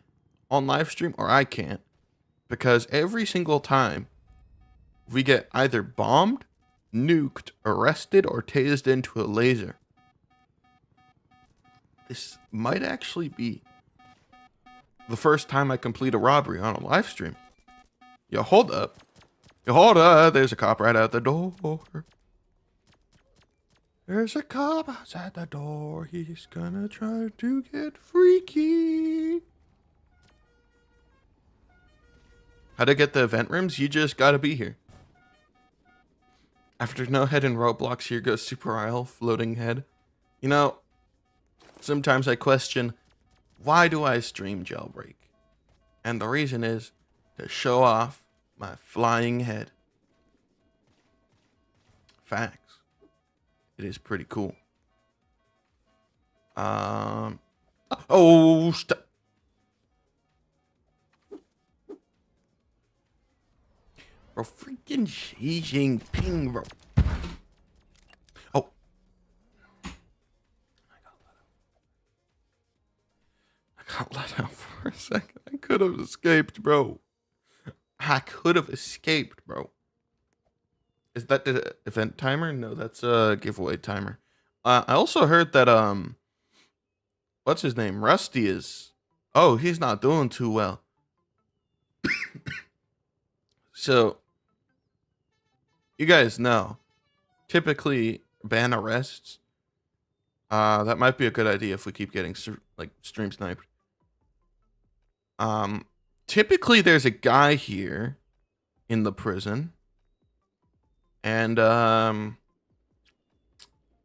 on live stream, or I can't, because every single time we get either bombed, nuked, arrested, or tased into a laser. This might actually be the first time I complete a robbery on a live stream. Yo, hold up. There's a cop right out the door. There's a cop outside the door. He's gonna try to get freaky. How to get the event rooms? You just gotta be here. After no head in Roblox, here goes Super Isle floating head. You know, sometimes I question, why do I stream Jailbreak? And the reason is to show off my flying head. Facts. It is pretty cool. Oh, stop. Bro, freaking Xi Jinping, bro. Oh. I got let out for a second. I could have escaped, bro. Is that the event timer? No, that's a giveaway timer. I also heard that, what's his name? Rusty is, oh, he's not doing too well. So, you guys know, typically ban arrests. That might be a good idea if we keep getting like stream sniped. Typically there's a guy here in the prison, and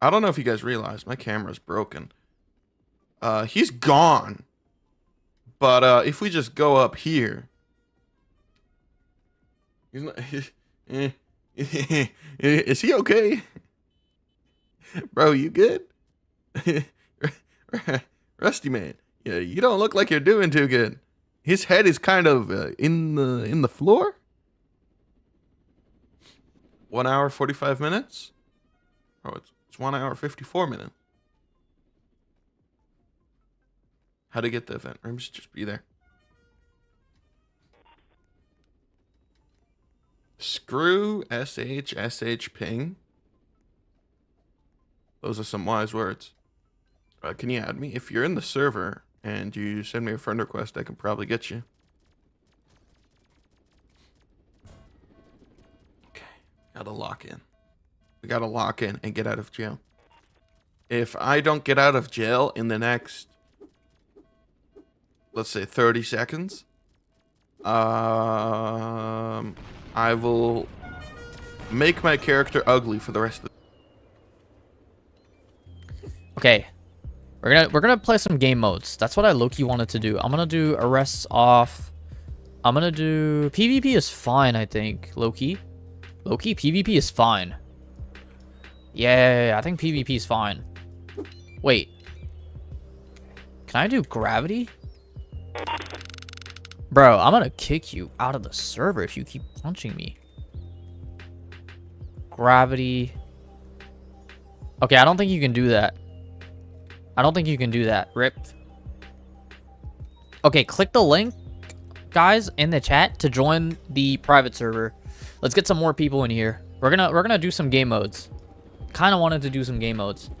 I don't know if you guys realize my camera's broken. He's gone. But if we just go up here, he's not. Is he okay? Bro, you good? Rusty man, yeah, you don't look like you're doing too good. His head is kind of in the floor. 1 hour 45 minutes. Oh, it's 1 hour 54 minutes. How to get the event rooms? Just be there. Screw SH ping. Those are some wise words. Can you add me? If you're in the server and you send me a friend request, I can probably get you. Okay. Gotta lock in. We gotta lock in and get out of jail. If I don't get out of jail in the next, let's say 30 seconds, I will make my character ugly for the rest of the... Okay. We're gonna play some game modes. That's what I low-key wanted to do. I'm gonna do arrests off. I'm gonna do PvP is fine, I think. Low-key PvP is fine. Yeah, I think PvP is fine. Wait. Can I do gravity? Bro, I'm gonna kick you out of the server if you keep punching me. Gravity. Okay, I don't think you can do that. I don't think you can do that. Rip. Okay, click the link, guys, in the chat to join the private server. Let's get some more people in here. We're gonna do some game modes. Kind of wanted to do some game modes.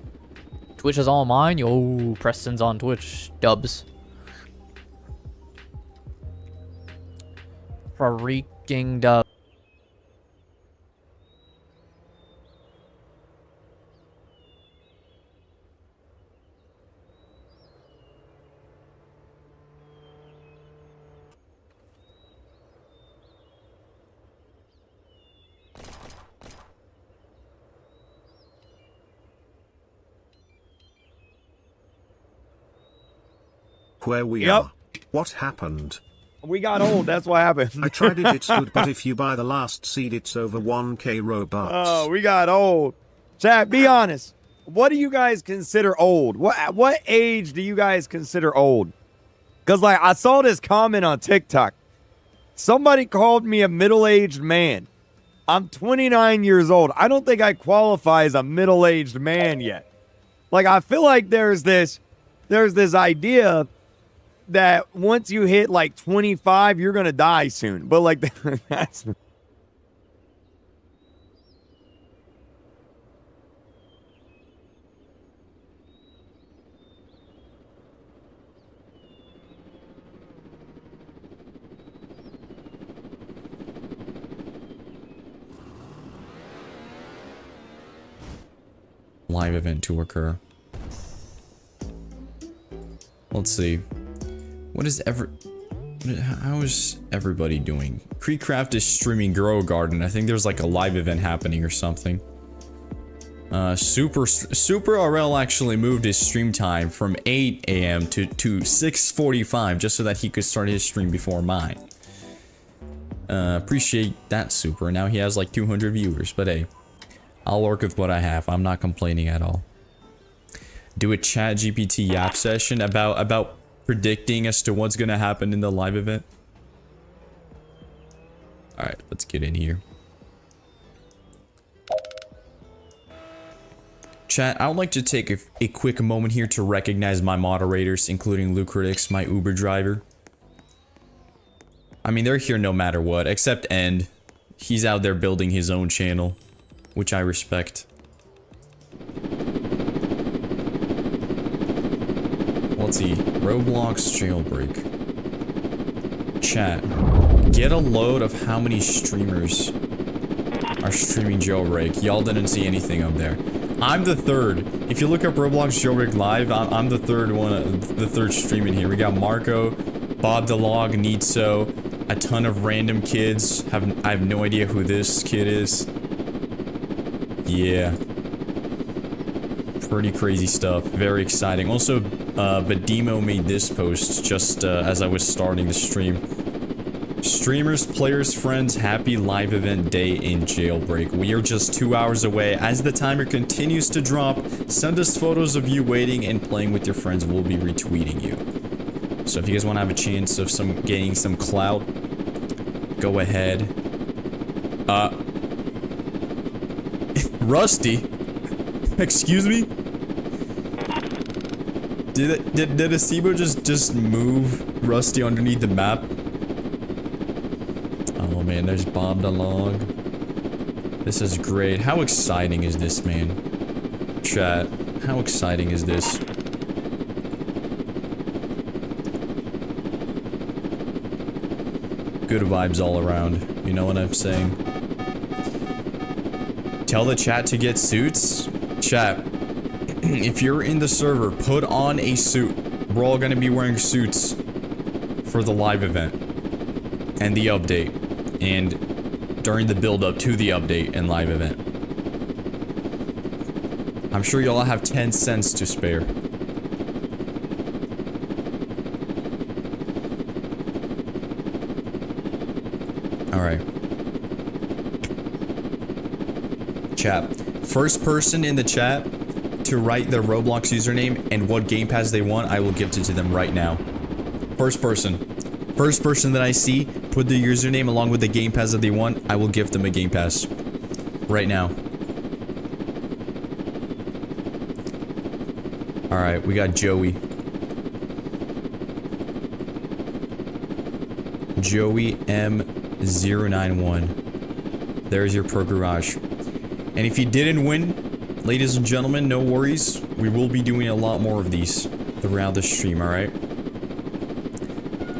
Twitch is all mine. Yo, Preston's on Twitch. Dubs. Freaking dub. Where we are. What happened? We got old, that's what happened. I tried it, it's good, but if you buy the last seed, it's over 1k Robux. Oh, we got old. Chat, be honest. What do you guys consider old? What age do you guys consider old? Because, like, I saw this comment on TikTok. Somebody called me a middle-aged man. I'm 29 years old. I don't think I qualify as a middle-aged man yet. Like, I feel like there's this idea that once you hit like 25, you're gonna die soon. But like that's live event to occur. Let's see. How is everybody doing? Creekcraft is streaming Grow Garden. I think there's like a live event happening or something. Super RL actually moved his stream time from 8 a.m. to 6:45 just so that he could start his stream before mine. Appreciate that, Super. Now he has like 200 viewers, but hey, I'll work with what I have. I'm not complaining at all. Do a chat GPT yap session about predicting as to what's gonna happen in the live event. Alright, let's get in here. Chat, I would like to take a quick moment here to recognize my moderators, including Lucratix, my Uber driver. I mean, they're here no matter what, except End. He's out there building his own channel, which I respect. Let's see. Roblox jailbreak. Chat. Get a load of how many streamers are streaming jailbreak. Y'all didn't see anything up there. I'm the third. If you look up Roblox jailbreak live, I'm the third one, the third stream in here. We got Marco, Bob DeLog, Nitso, a ton of random kids. I have no idea who this kid is. Yeah. Pretty crazy stuff. Very exciting. Also, Badimo made this post just as I was starting the stream. Streamers, players, friends, happy live event day in Jailbreak. We are just 2 hours away. As the timer continues to drop, send us photos of you waiting and playing with your friends. We'll be retweeting you. So if you guys want to have a chance of gaining some clout, go ahead. Rusty? Excuse me? Did Asibo just move Rusty underneath the map? Oh man, there's Bob the Log. This is great. How exciting is this, man? Chat, how exciting is this? Good vibes all around. You know what I'm saying? Tell the chat to get suits? Chat, if you're in the server, put on a suit. We're all gonna be wearing suits for the live event and the update and during the build-up to the update and live event. I'm sure y'all have 10 cents to spare. Alright. Chat. First person in the chat to write their Roblox username and what Game Pass they want, I will gift it to them right now. First person. First person that I see, put the username along with the Game Pass that they want, I will gift them a Game Pass. Right now. Alright, we got Joey. Joey M091. There's your Pro Garage. And if you didn't win, ladies and gentlemen, no worries. We will be doing a lot more of these throughout the stream, alright?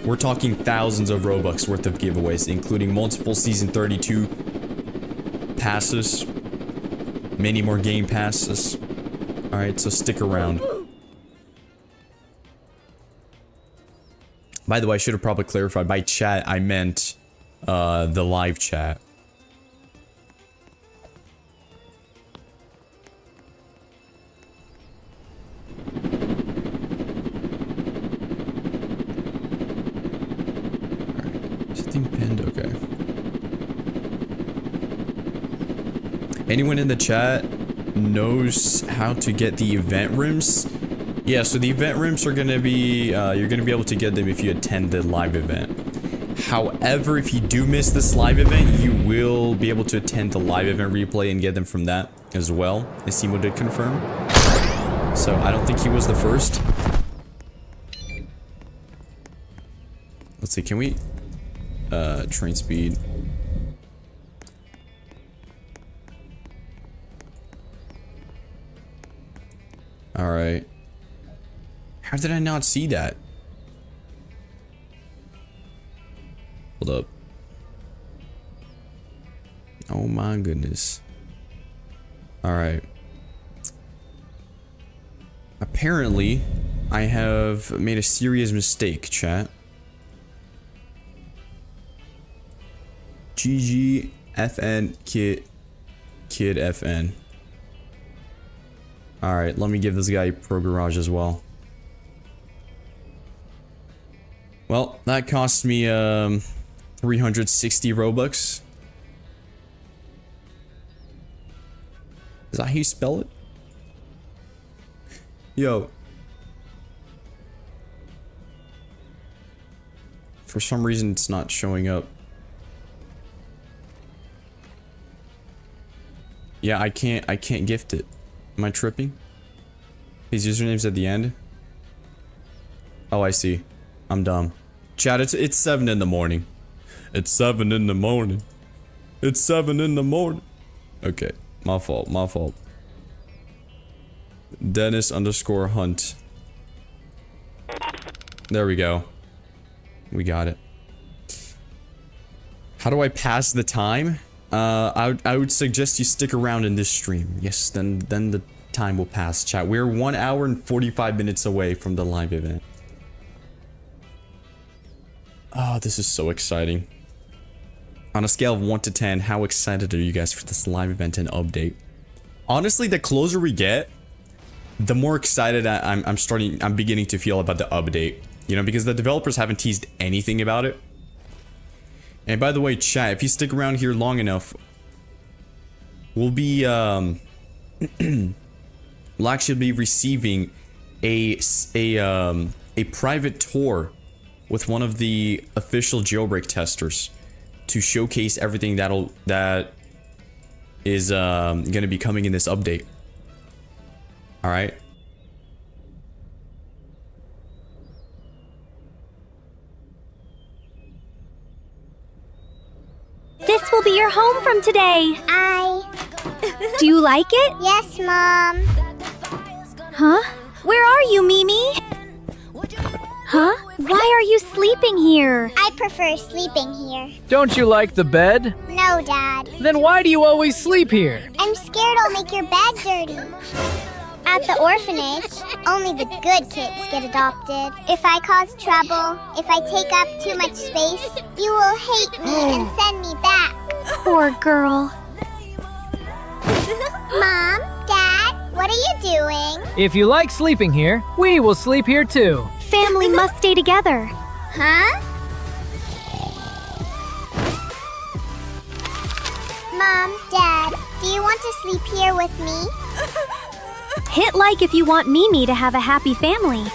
We're talking thousands of Robux worth of giveaways, including multiple Season 32 passes, many more game passes. Alright, so stick around. By the way, I should have probably clarified. By chat, I meant the live chat. Setting pinned, okay. Anyone in the chat knows how to get the event rooms? Yeah, so the event rooms are gonna be, you're gonna be able to get them if you attend the live event. However, if you do miss this live event, you will be able to attend the live event replay and get them from that as well. Asimo did confirm. So I don't think he was the first. Let's see, can we, train speed. All right. How did I not see that? Hold up. Oh my goodness. Alright. Apparently, I have made a serious mistake, chat. GG FN kid FN. Alright, let me give this guy Pro Garage as well. Well, that cost me 360 Robux. Is that how you spell it? Yo. For some reason it's not showing up. Yeah, I can't gift it. Am I tripping? His username's at the end? Oh, I see. I'm dumb. Chat, it's 7 in the morning. It's 7 in the morning. It's 7 in the morning. Okay, my fault, my fault. Dennis_Hunt. There we go. We got it. How do I pass the time? I would suggest you stick around in this stream. Yes, then the time will pass, chat. We're 1 hour and 45 minutes away from the live event. Oh, this is so exciting. On a scale of 1 to 10, how excited are you guys for this live event and update? Honestly, the closer we get, the more excited I'm beginning to feel about the update. You know, because the developers haven't teased anything about it. And by the way, chat, if you stick around here long enough, we'll be we'll actually be receiving a private tour with one of the official jailbreak testers to showcase everything that is going to be coming in this update. All right. This will be your home from today. Do you like it? Yes, Mom. Huh? Where are you, Mimi? Huh? Why are you sleeping here? I prefer sleeping here. Don't you like the bed? No, Dad. Then why do you always sleep here? I'm scared I'll make your bed dirty. At the orphanage, only the good kids get adopted. If I cause trouble, if I take up too much space, you will hate me and send me back. Poor girl. Mom, Dad, what are you doing? If you like sleeping here, we will sleep here too. Family must stay together. Huh? Mom, Dad, do you want to sleep here with me? Hit like if you want Mimi to have a happy family.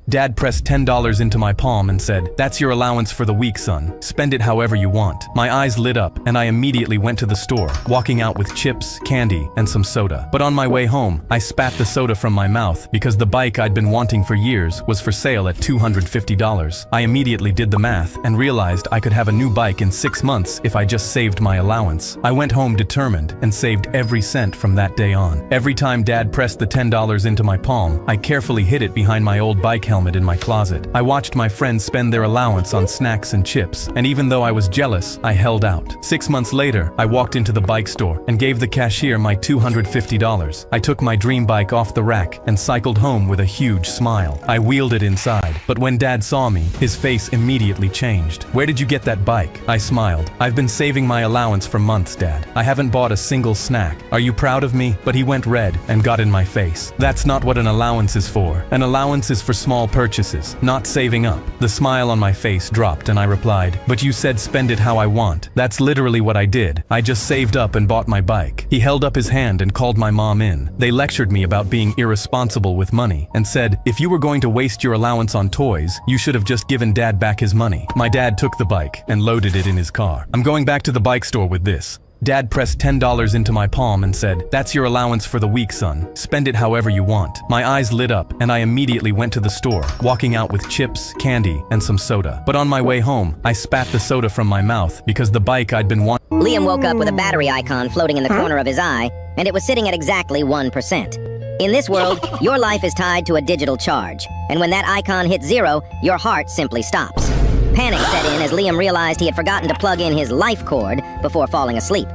Dad pressed $10 into my palm and said, "That's your allowance for the week, son. Spend it however you want." My eyes lit up, and I immediately went to the store, walking out with chips, candy, and some soda. But on my way home, I spat the soda from my mouth because the bike I'd been wanting for years was for sale at $250. I immediately did the math and realized I could have a new bike in 6 months if I just saved my allowance. I went home determined and saved every cent from that day on. Every time Dad pressed the $10 into my palm, I carefully hid it behind my old bike helmet in my closet. I watched my friends spend their allowance on snacks and chips, and even though I was jealous, I held out. 6 months later, I walked into the bike store and gave the cashier my $250. I took my dream bike off the rack and cycled home with a huge smile. I wheeled it inside, but when Dad saw me, his face immediately changed. "Where did you get that bike?" I smiled. "I've been saving my allowance for months, Dad. I haven't bought a single snack. Are you proud of me?" But he went red and got in my face. "That's not what an allowance is for. An allowance is for small purchases, not saving up." The smile on my face dropped and I replied, "But you said spend it how I want." "That's literally what I did. I just saved up and bought my bike." He held up his hand and called my mom in. They lectured me about being irresponsible with money and said, "If you were going to waste your allowance on toys, you should have just given Dad back his money." My dad took the bike and loaded it in his car. "I'm going back to the bike store with this." Dad pressed $10 into my palm and said, "That's your allowance for the week, son. Spend it however you want." My eyes lit up and I immediately went to the store, walking out with chips, candy, and some soda. But on my way home, I spat the soda from my mouth because the bike I'd been wanting. Liam woke up with a battery icon floating in the corner of his eye, and it was sitting at exactly 1%. In this world, your life is tied to a digital charge, and when that icon hits 0, your heart simply stops. Panic set in as Liam realized he had forgotten to plug in his life cord before falling asleep.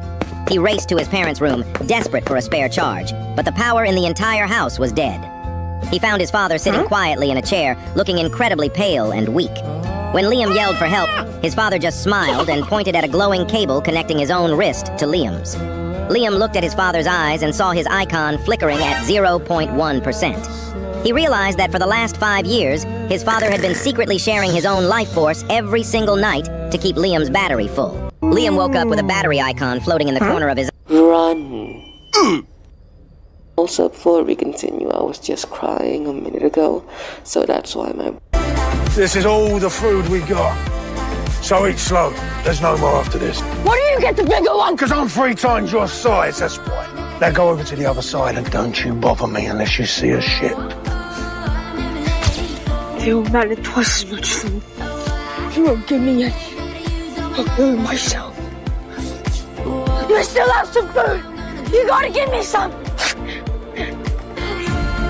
He raced to his parents' room, desperate for a spare charge, but the power in the entire house was dead. He found his father sitting quietly in a chair, looking incredibly pale and weak. When Liam yelled for help, his father just smiled and pointed at a glowing cable connecting his own wrist to Liam's. Liam looked at his father's eyes and saw his icon flickering at 0.1%. He realized that for the last 5 years, his father had been secretly sharing his own life force every single night to keep Liam's battery full. Liam woke up with a battery icon floating in the corner of his... Run. Also, before we continue, I was just crying a minute ago, so that's why my... This is all the food we got. So eat slow. There's no more after this. Why do you get the bigger one? Because I'm 3 times your size, that's why. Now go over to the other side and don't you bother me unless you see a ship. They all matter twice as much food. You won't give me any. I'll do it myself. You still have some food. You gotta give me some.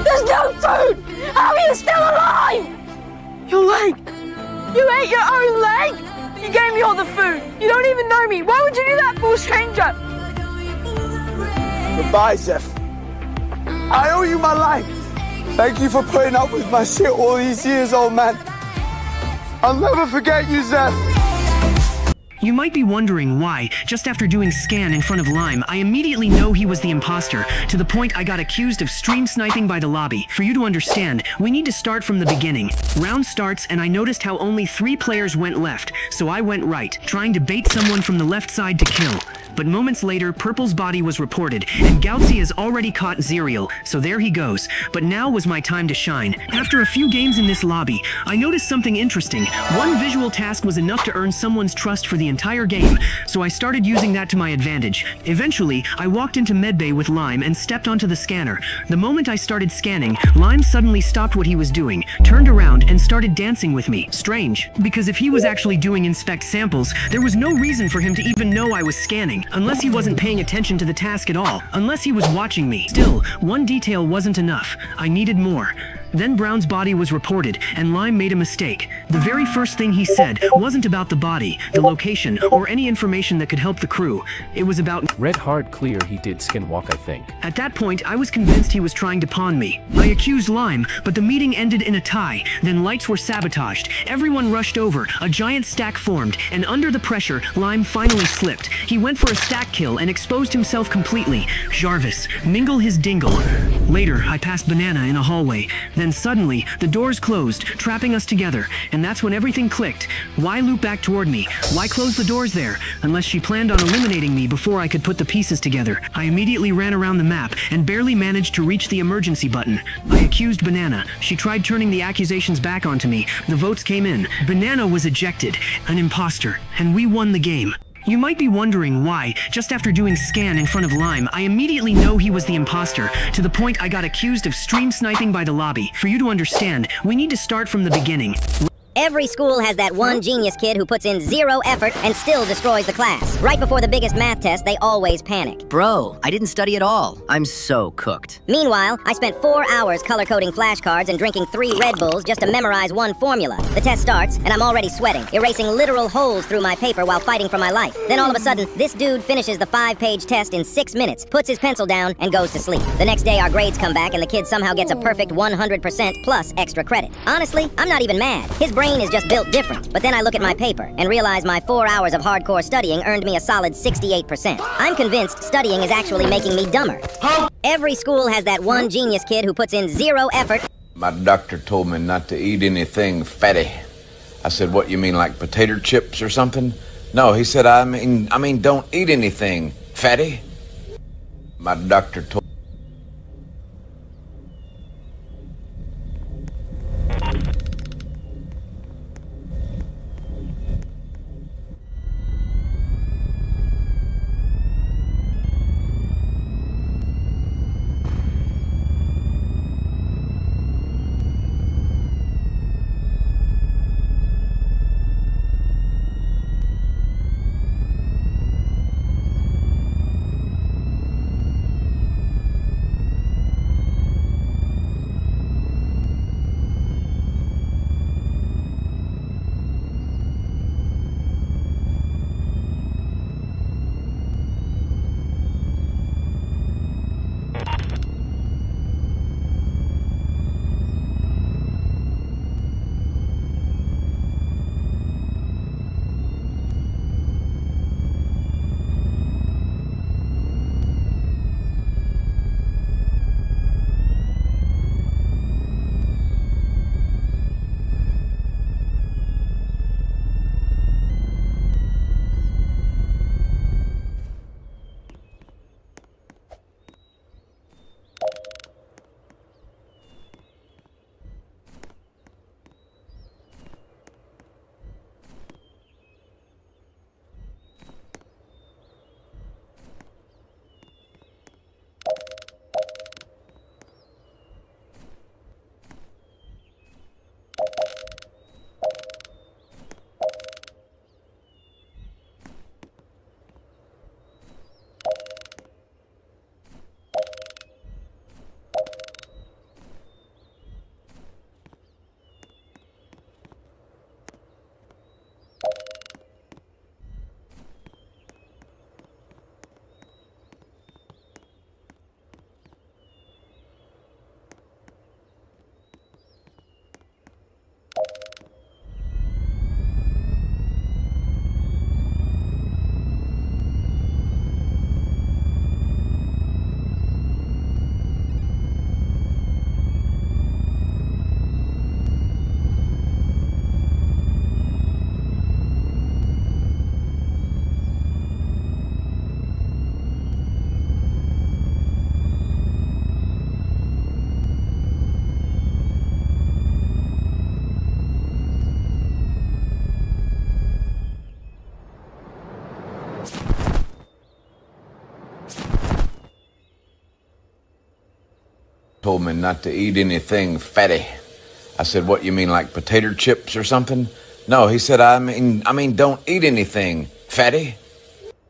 There's no food. How are you still alive? Your leg. You ate your own leg. You gave me all the food. You don't even know me. Why would you do that for a stranger? Goodbye, Zeph. I owe you my life. Thank you for putting up with my shit all these years, old man. I'll never forget you, Zeph. You might be wondering why, just after doing scan in front of Lime, I immediately know he was the imposter, to the point I got accused of stream sniping by the lobby. For you to understand, we need to start from the beginning. Round starts and I noticed how only 3 players went left, so I went right, trying to bait someone from the left side to kill. But moments later, Purple's body was reported, and Gautsy has already caught Zerial, so there he goes. But now was my time to shine. After a few games in this lobby, I noticed something interesting. One visual task was enough to earn someone's trust for the entire game, so I started using that to my advantage. Eventually, I walked into Medbay with Lime and stepped onto the scanner. The moment I started scanning, Lime suddenly stopped what he was doing, turned around, and started dancing with me. Strange, because if he was actually doing inspect samples, there was no reason for him to even know I was scanning. Unless he wasn't paying attention to the task at all. Unless he was watching me. Still, one detail wasn't enough. I needed more. Then Brown's body was reported, and Lime made a mistake. The very first thing he said wasn't about the body, the location, or any information that could help the crew. It was about Red hard clear he did skinwalk, I think. At that point, I was convinced he was trying to pawn me. I accused Lime, but the meeting ended in a tie. Then lights were sabotaged. Everyone rushed over, a giant stack formed, and under the pressure, Lime finally slipped. He went for a stack kill and exposed himself completely. Jarvis, mingle his dingle. Later, I passed Banana in a hallway. Then suddenly, the doors closed, trapping us together, and that's when everything clicked. Why loop back toward me? Why close the doors there? Unless she planned on eliminating me before I could put the pieces together. I immediately ran around the map and barely managed to reach the emergency button. I accused Banana. She tried turning the accusations back onto me. The votes came in. Banana was ejected, an imposter, and we won the game. You might be wondering why, just after doing scan in front of Lime, I immediately know he was the imposter, to the point I got accused of stream sniping by the lobby. For you to understand, we need to start from the beginning. Every school has that one genius kid who puts in 0 effort and still destroys the class. Right before the biggest math test, they always panic. Bro, I didn't study at all. I'm so cooked. Meanwhile, I spent 4 hours color-coding flashcards and drinking 3 Red Bulls just to memorize one formula. The test starts, and I'm already sweating, erasing literal holes through my paper while fighting for my life. Then all of a sudden, this dude finishes the 5-page test in 6 minutes, puts his pencil down, and goes to sleep. The next day, our grades come back, and the kid somehow gets a perfect 100% plus extra credit. Honestly, I'm not even mad. His brain is just built different. But then I look at my paper and realize my 4 hours of hardcore studying earned me a solid 68%. I'm convinced studying is actually making me dumber. Every school has that one genius kid who puts in 0 effort. My doctor told me not to eat anything fatty. I said, what, you mean like potato chips or something? No, he said, I mean don't eat anything fatty. My doctor told Told me not to eat anything fatty. I said, what, you mean like potato chips or something? No, he said, I mean, don't eat anything fatty.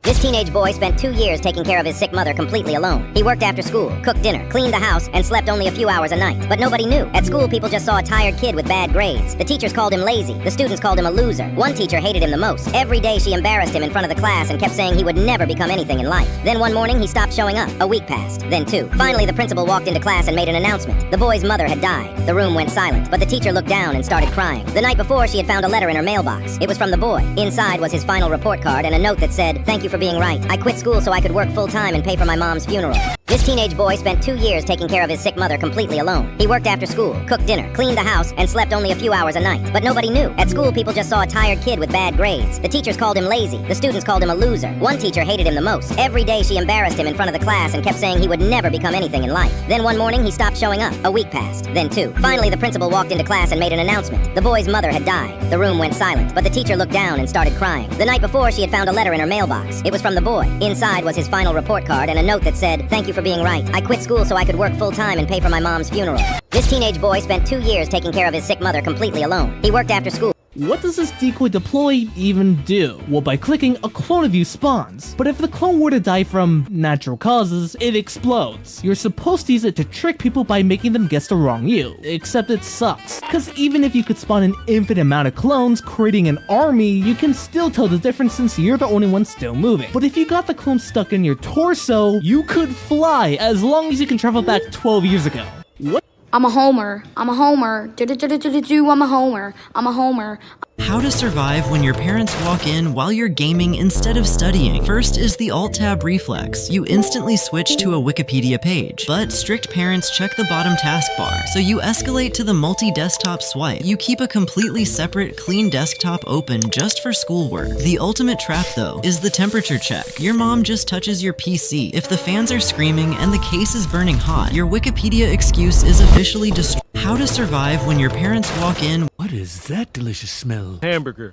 This teenage boy spent 2 years taking care of his sick mother completely alone. He worked after school, cooked dinner, cleaned the house, and slept only a few hours a night. But nobody knew. At school, people just saw a tired kid with bad grades. The teachers called him lazy. The students called him a loser. One teacher hated him the most. Every day she embarrassed him in front of the class and kept saying he would never become anything in life. Then one morning, he stopped showing up. A week passed. Then 2. Finally, the principal walked into class and made an announcement. The boy's mother had died. The room went silent, but the teacher looked down and started crying. The night before, she had found a letter in her mailbox. It was from the boy. Inside was his final report card and a note that said, "Thank you for being right. I quit school so I could work full-time and pay for my mom's funeral." This teenage boy spent 2 years taking care of his sick mother completely alone. He worked after school, cooked dinner, cleaned the house, and slept only a few hours a night. But nobody knew. At school, people just saw a tired kid with bad grades. The teachers called him lazy. The students called him a loser. One teacher hated him the most. Every day she embarrassed him in front of the class and kept saying he would never become anything in life. Then one morning, he stopped showing up. A week passed. Then 2. Finally, the principal walked into class and made an announcement. The boy's mother had died. The room went silent, but the teacher looked down and started crying. The night before, she had found a letter in her mailbox. It was from the boy. Inside was his final report card and a note that said, "Thank you for being right. I quit school so I could work full-time and pay for my mom's funeral." This teenage boy spent 2 years taking care of his sick mother completely alone. He worked after school. What does this decoy deploy even do? Well, by clicking, a clone of you spawns. But if the clone were to die from natural causes, it explodes. You're supposed to use it to trick people by making them guess the wrong you. Except it sucks. Cause even if you could spawn an infinite amount of clones, creating an army, you can still tell the difference since you're the only one still moving. But if you got the clone stuck in your torso, you could fly as long as you can travel back 12 years ago. What? I'm a homer. I'm a homer. Do-do-do-do-do-do. I'm a homer. I'm a homer. How to survive when your parents walk in while you're gaming instead of studying. First is the Alt-Tab reflex. You instantly switch to a Wikipedia page. But strict parents check the bottom taskbar, so you escalate to the multi-desktop swipe. You keep a completely separate, clean desktop open just for schoolwork. The ultimate trap, though, is the temperature check. Your mom just touches your PC. If the fans are screaming and the case is burning hot, your Wikipedia excuse is officially destroyed. How to survive when your parents walk in. What is that delicious smell? Hamburger.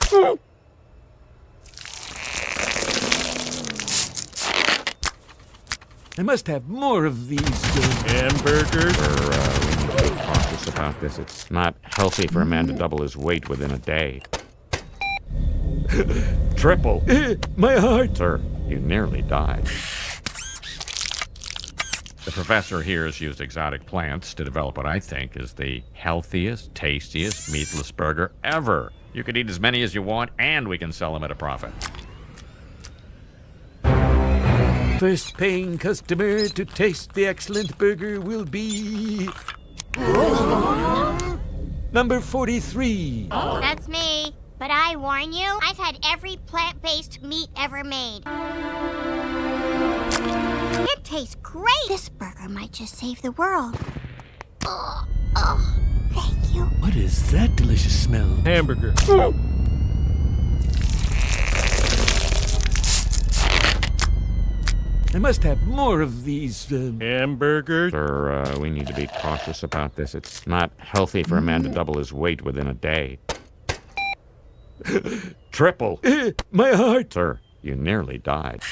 I must have more of these hamburgers. We need to be cautious about this. It's not healthy for a man to double his weight within a day. Triple. My heart. Sir, you nearly died. The professor here has used exotic plants to develop what I think is the healthiest, tastiest meatless burger ever. You can eat as many as you want, and we can sell them at a profit. First paying customer to taste the excellent burger will be... number 43. That's me. But I warn you, I've had every plant-based meat ever made. It tastes great. This burger might just save the world. Oh, thank you. What is that delicious smell? Hamburger. I must have more of these hamburgers. Sir, we need to be cautious about this. It's not healthy for a man to double his weight within a day. Triple. My heart. Sir, you nearly died.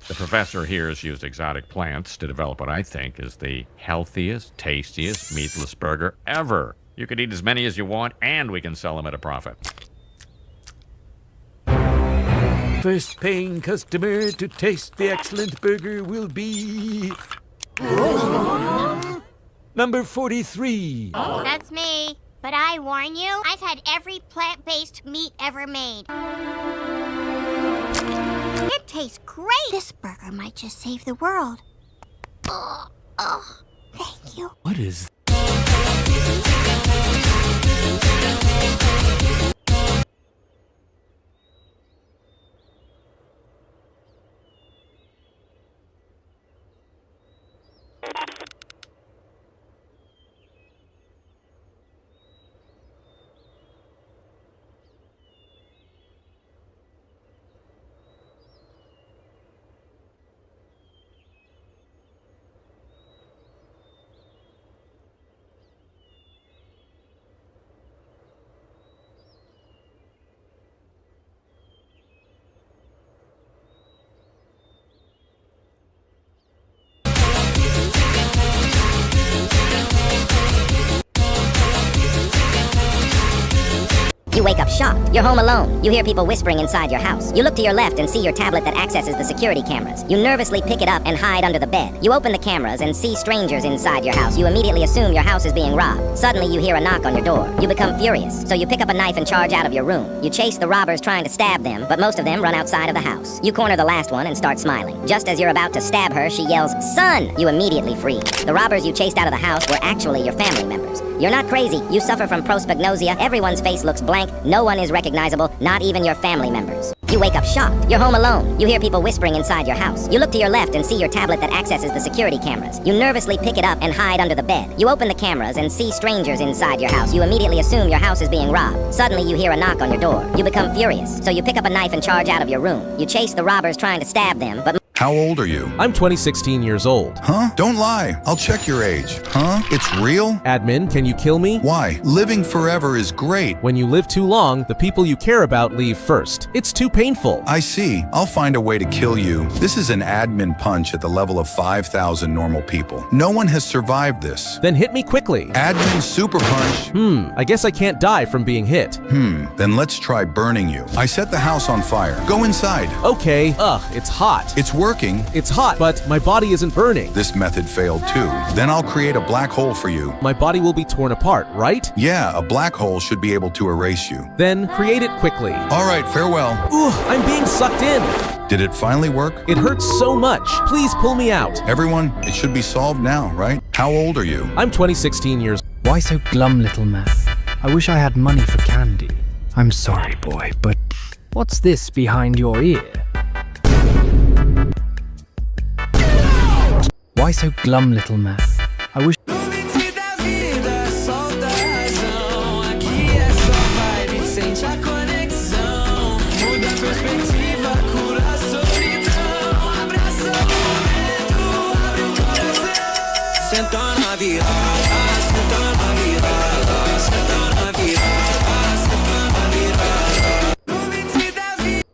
The professor here has used exotic plants to develop what I think is the healthiest, tastiest meatless burger ever. You can eat as many as you want, and we can sell them at a profit. First paying customer to taste the excellent burger will be... number 43. That's me. But I warn you, I've had every plant-based meat ever made. It tastes great. This burger might just save the world. Thank you. What is... You wake up shocked. You're home alone. You hear people whispering inside your house. You look to your left and see your tablet that accesses the security cameras. You nervously pick it up and hide under the bed. You open the cameras and see strangers inside your house. You immediately assume your house is being robbed. Suddenly you hear a knock on your door. You become furious, so you pick up a knife and charge out of your room. You chase the robbers trying to stab them, but most of them run outside of the house. You corner the last one and start smiling. Just as you're about to stab her, she yells, "Son!" You immediately freeze. The robbers you chased out of the house were actually your family members. You're not crazy. You suffer from prosopagnosia. Everyone's face looks blank. No one is recognizable, not even your family members. You wake up shocked. You're home alone. You hear people whispering inside your house. You look to your left and see your tablet that accesses the security cameras. You nervously pick it up and hide under the bed. You open the cameras and see strangers inside your house. You immediately assume your house is being robbed. Suddenly you hear a knock on your door. You become furious, so you pick up a knife and charge out of your room. You chase the robbers trying to stab them, but How old are you? I'm 16 years old. Huh? Don't lie. I'll check your age. Huh? It's real? Admin, can you kill me? Why? Living forever is great. When you live too long, the people you care about leave first. It's too painful. I see. I'll find a way to kill you. This is an admin punch at the level of 5,000 normal people. No one has survived this. Then hit me quickly. Admin super punch. I guess I can't die from being hit. Then let's try burning you. I set the house on fire. Go inside. Okay. Ugh, it's hot. It's working. It's hot, but my body isn't burning. This method failed too. Then I'll create a black hole for you. My body will be torn apart, right? Yeah, a black hole should be able to erase you. Then create it quickly. All right, farewell. Ooh, I'm being sucked in. Did it finally work? It hurts so much. Please pull me out. Everyone, it should be solved now, right? How old are you? I'm 16 years. Why so glum, little man? I wish I had money for candy. I'm sorry, boy, but what's this behind your ear? Why so glum, little man? I wish...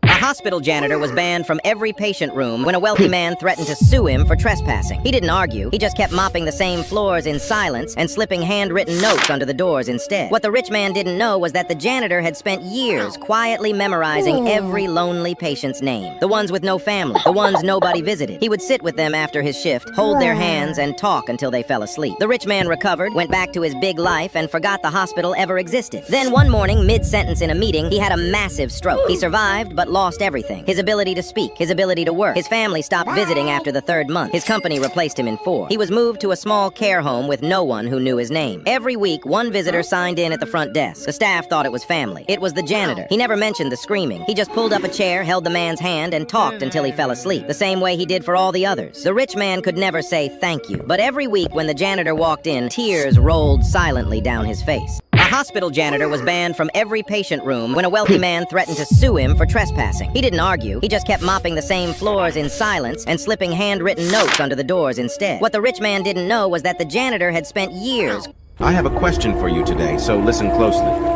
A hospital janitor was banned from every patient room when a wealthy man threatened to sue him for trespassing. He didn't argue. He just kept mopping the same floors in silence and slipping handwritten notes under the doors instead. What the rich man didn't know was that the janitor had spent years quietly memorizing every lonely patient's name. The ones with no family, the ones nobody visited. He would sit with them after his shift, hold their hands, and talk until they fell asleep. The rich man recovered, went back to his big life, and forgot the hospital ever existed. Then one morning, mid-sentence in a meeting, he had a massive stroke. He survived, but lost everything. His ability to speak, his ability to work. His family stopped visiting after the 3rd month. His company replaced him in 4. He was moved to a small care home with no one who knew his name. Every week, one visitor signed in at the front desk. The staff thought it was family. It was the janitor. He never mentioned the screaming. He just pulled up a chair, held the man's hand, and talked until he fell asleep, the same way he did for all the others. The rich man could never say thank you. But every week when the janitor walked in, tears rolled silently down his face. A hospital janitor was banned from every patient room when a wealthy man threatened to sue him for trespassing. He didn't argue. He just kept mopping the same floors in silence and slipping handwritten notes under the doors instead. What the rich man didn't know was that the janitor had spent years... I have a question for you today, so listen closely.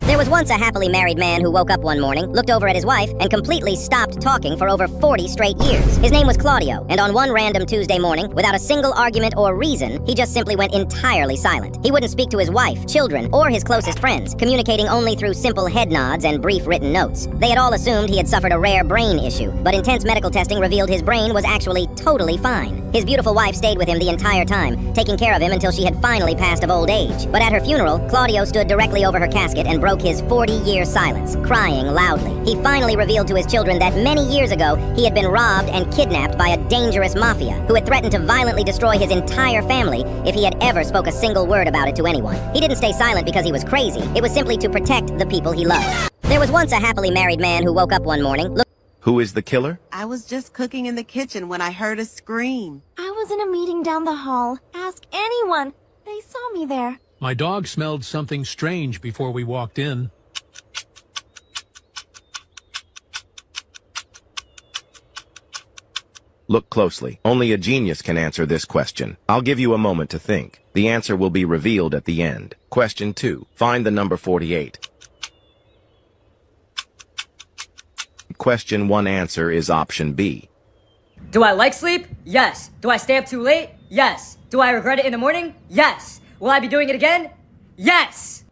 There was once a happily married man who woke up one morning, looked over at his wife, and completely stopped talking for over 40 straight years. His name was Claudio, and on one random Tuesday morning, without a single argument or reason, he just simply went entirely silent. He wouldn't speak to his wife, children, or his closest friends, communicating only through simple head nods and brief written notes. They had all assumed he had suffered a rare brain issue, but intense medical testing revealed his brain was actually totally fine. His beautiful wife stayed with him the entire time, taking care of him until she had finally passed of old age. But at her funeral, Claudio stood directly over her casket and broke his 40-year silence, crying loudly. He finally revealed to his children that many years ago, he had been robbed and kidnapped by a dangerous mafia who had threatened to violently destroy his entire family if he had ever spoke a single word about it to anyone. He didn't stay silent because he was crazy. It was simply to protect the people he loved. There was once a happily married man who woke up one morning, Who is the killer? I was just cooking in the kitchen when I heard a scream. I was in a meeting down the hall. Ask anyone. They saw me there. My dog smelled something strange before we walked in. Look closely. Only a genius can answer this question. I'll give you a moment to think. The answer will be revealed at the end. Question 2. Find the number 48. Question 1 answer is option B. Do I like sleep? Yes. Do I stay up too late? Yes. Do I regret it in the morning? Yes. Will I be doing it again? Yes.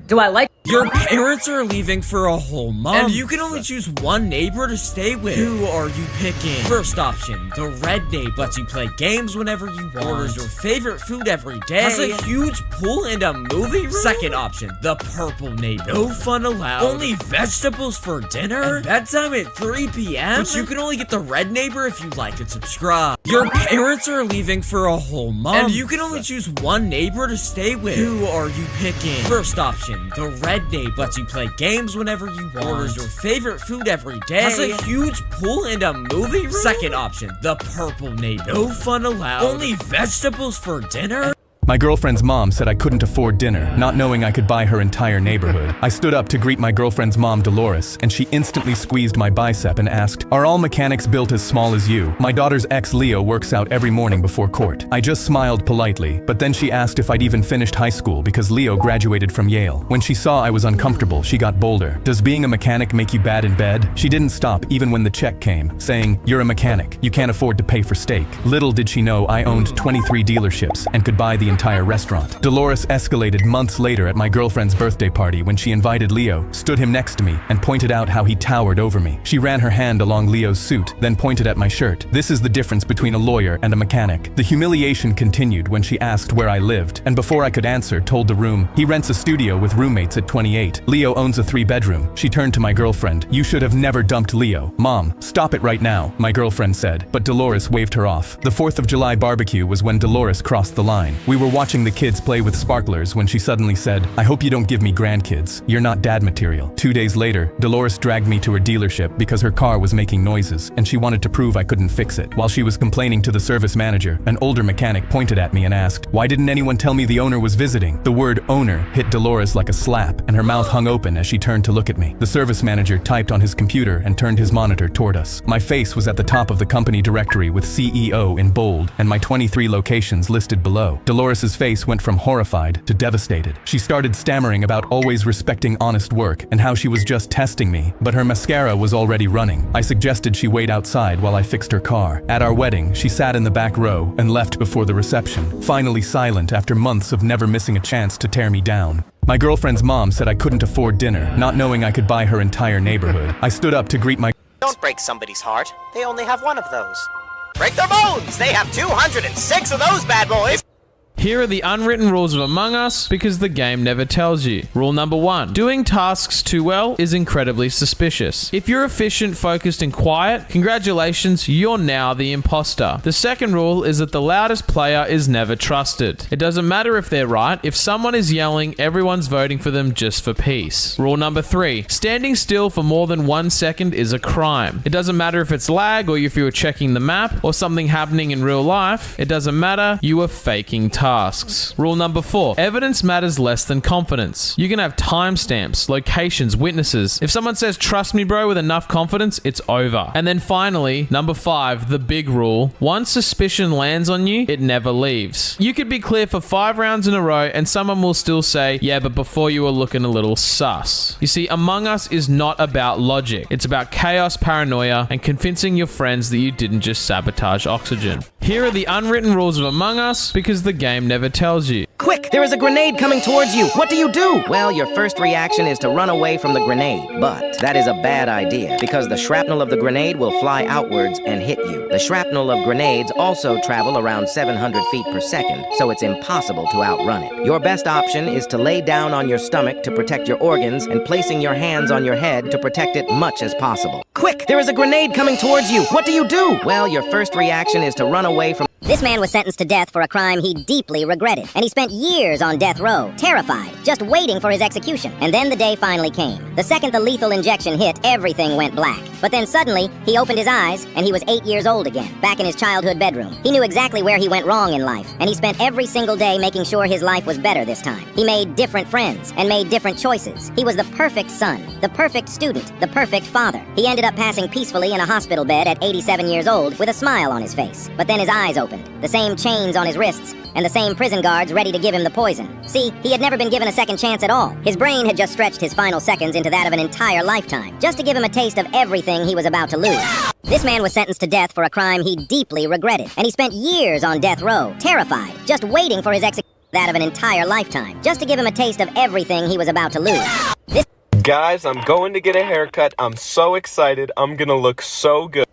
Do I like... Your parents are leaving for a whole month, and you can only choose one neighbor to stay with. Who are you picking? First option, the red neighbor. Lets you play games whenever you want. Orders your favorite food every day. Has a huge pool and a movie room. Second option, the purple neighbor. No fun allowed. Only vegetables for dinner. And bedtime at 3 p.m. But you can only get the red neighbor if you like and subscribe. Your parents are leaving for a whole month, and you can only choose one neighbor to stay with. Who are you picking? First option, the red neighbor. Lets you play games whenever you want. Orders your favorite food every day. Has a huge pool and a movie room. Second option, the purple neighbor. No fun allowed. Only vegetables for dinner. My girlfriend's mom said I couldn't afford dinner, not knowing I could buy her entire neighborhood. I stood up to greet my girlfriend's mom, Dolores, and she instantly squeezed my bicep and asked, "Are all mechanics built as small as you? My daughter's ex, Leo, works out every morning before court." I just smiled politely, but then she asked if I'd even finished high school because Leo graduated from Yale. When she saw I was uncomfortable, she got bolder. "Does being a mechanic make you bad in bed?" She didn't stop even when the check came, saying, "You're a mechanic. You can't afford to pay for steak." Little did she know I owned 23 dealerships and could buy the entire restaurant. Dolores escalated months later at my girlfriend's birthday party when she invited Leo, stood him next to me, and pointed out how he towered over me. She ran her hand along Leo's suit, then pointed at my shirt. This is the difference between a lawyer and a mechanic. The humiliation continued when she asked where I lived, and before I could answer, told the room, "He rents a studio with roommates at 28. Leo owns a 3-bedroom. She turned to my girlfriend. "You should have never dumped Leo." "Mom, stop it right now," my girlfriend said, but Dolores waved her off. The 4th of July barbecue was when Dolores crossed the line. We were watching the kids play with sparklers when she suddenly said, "I hope you don't give me grandkids. You're not dad material." 2 days later, Dolores dragged me to her dealership because her car was making noises, and she wanted to prove I couldn't fix it. While she was complaining to the service manager, an older mechanic pointed at me and asked, "Why didn't anyone tell me the owner was visiting?" The word owner hit Dolores like a slap, and her mouth hung open as she turned to look at me. The service manager typed on his computer and turned his monitor toward us. My face was at the top of the company directory with CEO in bold, and my 23 locations listed below. Dolores's face went from horrified to devastated. She started stammering about always respecting honest work and how she was just testing me, but her mascara was already running. I suggested she wait outside while I fixed her car. At our wedding, she sat in the back row and left before the reception, finally silent after months of never missing a chance to tear me down. My girlfriend's mom said I couldn't afford dinner, not knowing I could buy her entire neighborhood. I stood up to greet my— Don't break somebody's heart. They only have one of those. Break their bones! They have 206 of those bad boys! Here are the unwritten rules of Among Us because the game never tells you. Rule number 1. Doing tasks too well is incredibly suspicious. If you're efficient, focused, and quiet, congratulations, you're now the imposter. The second rule is that the loudest player is never trusted. It doesn't matter if they're right. If someone is yelling, everyone's voting for them just for peace. Rule number 3. Standing still for more than 1 second is a crime. It doesn't matter if it's lag or if you were checking the map or something happening in real life. It doesn't matter. You are faking tasks. Rule number 4. Evidence matters less than confidence. You can have timestamps, locations, witnesses. If someone says, "Trust me, bro," with enough confidence, it's over. And then finally, number 5, the big rule. Once suspicion lands on you, it never leaves. You could be clear for 5 rounds in a row and someone will still say, "Yeah, but before you were looking a little sus." You see, Among Us is not about logic. It's about chaos, paranoia, and convincing your friends that you didn't just sabotage Oxygen. Here are the unwritten rules of Among Us because the game never tells you. Quick! There is a grenade coming towards you! What do? Well, your first reaction is to run away from the grenade. But that is a bad idea, because the shrapnel of the grenade will fly outwards and hit you. The shrapnel of grenades also travel around 700 feet per second, so it's impossible to outrun it. Your best option is to lay down on your stomach to protect your organs and placing your hands on your head to protect it much as possible. Quick! There is a grenade coming towards you! What do? Well, your first reaction is to run away from— This man was sentenced to death for a crime he deeply regretted, and he spent years on death row, terrified, just waiting for his execution. And then the day finally came. The second the lethal injection hit, everything went black. But then suddenly, he opened his eyes, and he was 8 years old again, back in his childhood bedroom. He knew exactly where he went wrong in life, and he spent every single day making sure his life was better this time. He made different friends, and made different choices. He was the perfect son, the perfect student, the perfect father. He ended up passing peacefully in a hospital bed at 87 years old with a smile on his face. But then his eyes opened. The same chains on his wrists, and the same prison guards ready to give him the poison. See, he had never been given a second chance at all. His brain had just stretched his final seconds into that of an entire lifetime, just to give him a taste of everything he was about to lose. This man was sentenced to death for a crime he deeply regretted, and he spent years on death row, terrified, just waiting for his execution. That of an entire lifetime, just to give him a taste of everything he was about to lose. Guys, I'm going to get a haircut. I'm so excited. I'm gonna look so good.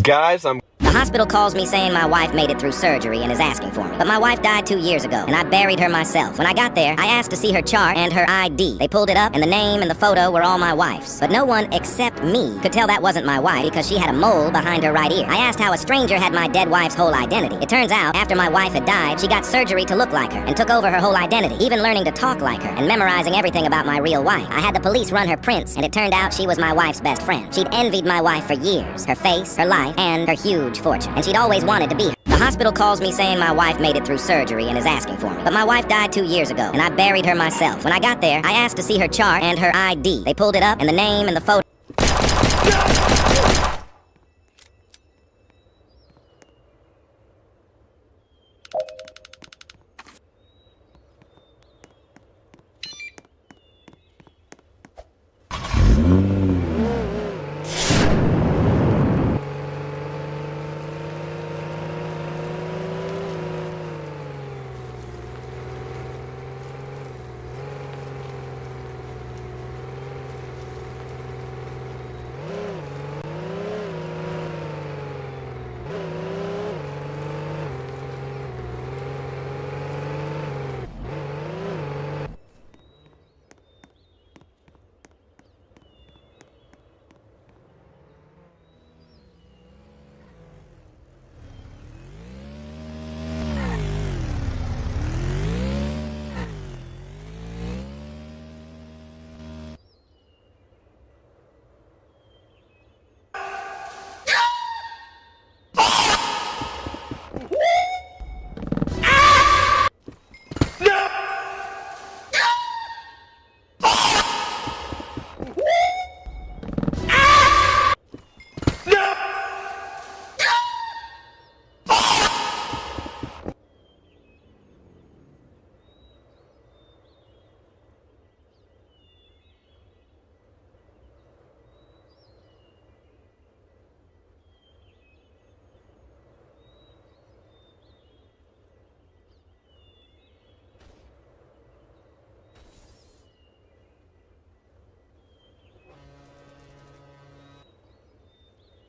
Guys, The hospital calls me saying my wife made it through surgery and is asking for me. But my wife died 2 years ago, and I buried her myself. When I got there, I asked to see her chart and her ID. They pulled it up, and the name and the photo were all my wife's. But no one except me could tell that wasn't my wife because she had a mole behind her right ear. I asked how a stranger had my dead wife's whole identity. It turns out, after my wife had died, she got surgery to look like her and took over her whole identity, even learning to talk like her and memorizing everything about my real wife. I had the police run her prints, and it turned out she was my wife's best friend. She'd envied my wife for years, her face, her life, and her huge fortune. And she'd always wanted to be her. The hospital calls me saying my wife made it through surgery and is asking for me. But my wife died 2 years ago, and I buried her myself. When I got there, I asked to see her chart and her ID. They pulled it up, and the name and the photo.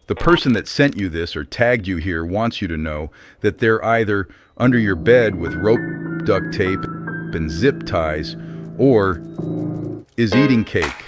The person that sent you this or tagged you here wants you to know that they're either under your bed with rope, duct tape, and zip ties, or is eating cake.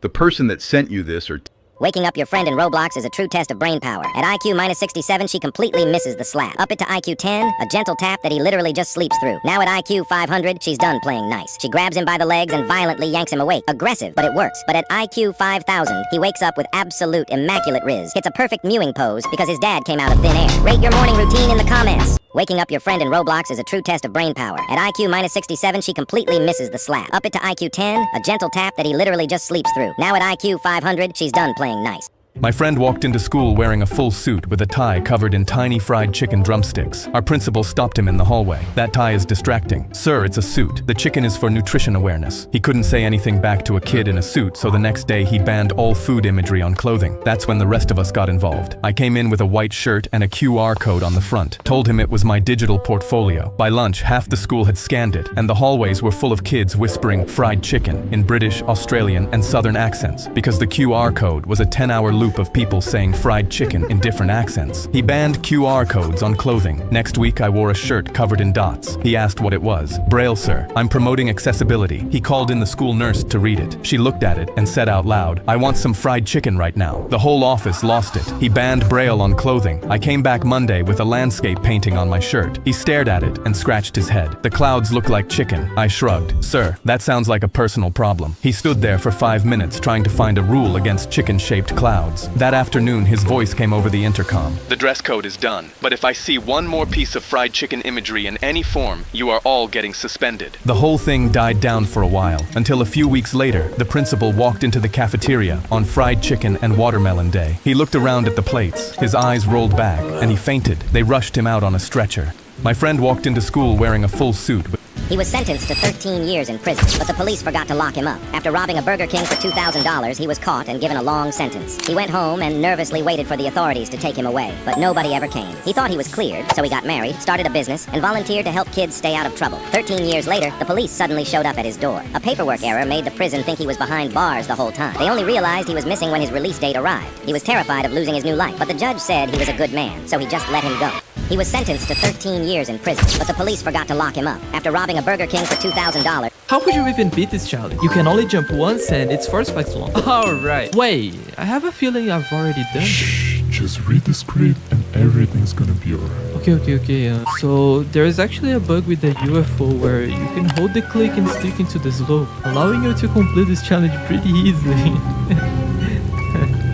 The person that sent you this or Waking up your friend in Roblox is a true test of brain power. At IQ minus 67, she completely misses the slap. Up it to IQ 10, a gentle tap that he literally just sleeps through. Now at IQ 500, she's done playing nice. She grabs him by the legs and violently yanks him awake. Aggressive, but it works. But at IQ 5000, he wakes up with absolute immaculate riz. Hits a perfect mewing pose because his dad came out of thin air. Rate your morning routine in the comments. Waking up your friend in Roblox is a true test of brain power. At IQ minus 67, she completely misses the slap. Up it to IQ 10, a gentle tap that he literally just sleeps through. Now at IQ 500, she's done playing nice. My friend walked into school wearing a full suit with a tie covered in tiny fried chicken drumsticks. Our principal stopped him in the hallway. That tie is distracting. Sir, it's a suit. The chicken is for nutrition awareness. He couldn't say anything back to a kid in a suit, so the next day he banned all food imagery on clothing. That's when the rest of us got involved. I came in with a white shirt and a QR code on the front. Told him it was my digital portfolio. By lunch, half the school had scanned it, and the hallways were full of kids whispering fried chicken in British, Australian, and Southern accents, because the QR code was a 10-hour loop of people saying fried chicken in different accents. He banned QR codes on clothing. Next week I wore a shirt covered in dots. He asked what it was. Braille, sir. I'm promoting accessibility. He called in the school nurse to read it. She looked at it and said out loud, I want some fried chicken right now. The whole office lost it. He banned Braille on clothing. I came back Monday with a landscape painting on my shirt. He stared at it and scratched his head. The clouds look like chicken. I shrugged. Sir, that sounds like a personal problem. He stood there for 5 minutes trying to find a rule against chicken-shaped clouds. That afternoon, his voice came over the intercom. The dress code is done, but if I see one more piece of fried chicken imagery in any form, you are all getting suspended. The whole thing died down for a while, until a few weeks later, the principal walked into the cafeteria on Fried Chicken and Watermelon Day. He looked around at the plates, his eyes rolled back, and he fainted. They rushed him out on a stretcher. My friend walked into school wearing a full suit with He was sentenced to 13 years in prison, but the police forgot to lock him up. After robbing a Burger King for $2,000, he was caught and given a long sentence. He went home and nervously waited for the authorities to take him away, but nobody ever came. He thought he was cleared, so he got married, started a business, and volunteered to help kids stay out of trouble. 13 years later, the police suddenly showed up at his door. A paperwork error made the prison think he was behind bars the whole time. They only realized he was missing when his release date arrived. He was terrified of losing his new life, but the judge said he was a good man, so he just let him go. He was sentenced to 13 years in prison, but the police forgot to lock him up. After robbing a Burger King for $2,000. How could you even beat this challenge? You can only jump once and it's 4 spikes long. Alright. Wait, I have a feeling I've already done this. Just read the script and everything's gonna be alright. Okay. So there is actually a bug with the UFO where you can hold the click and stick into the slope, allowing you to complete this challenge pretty easily.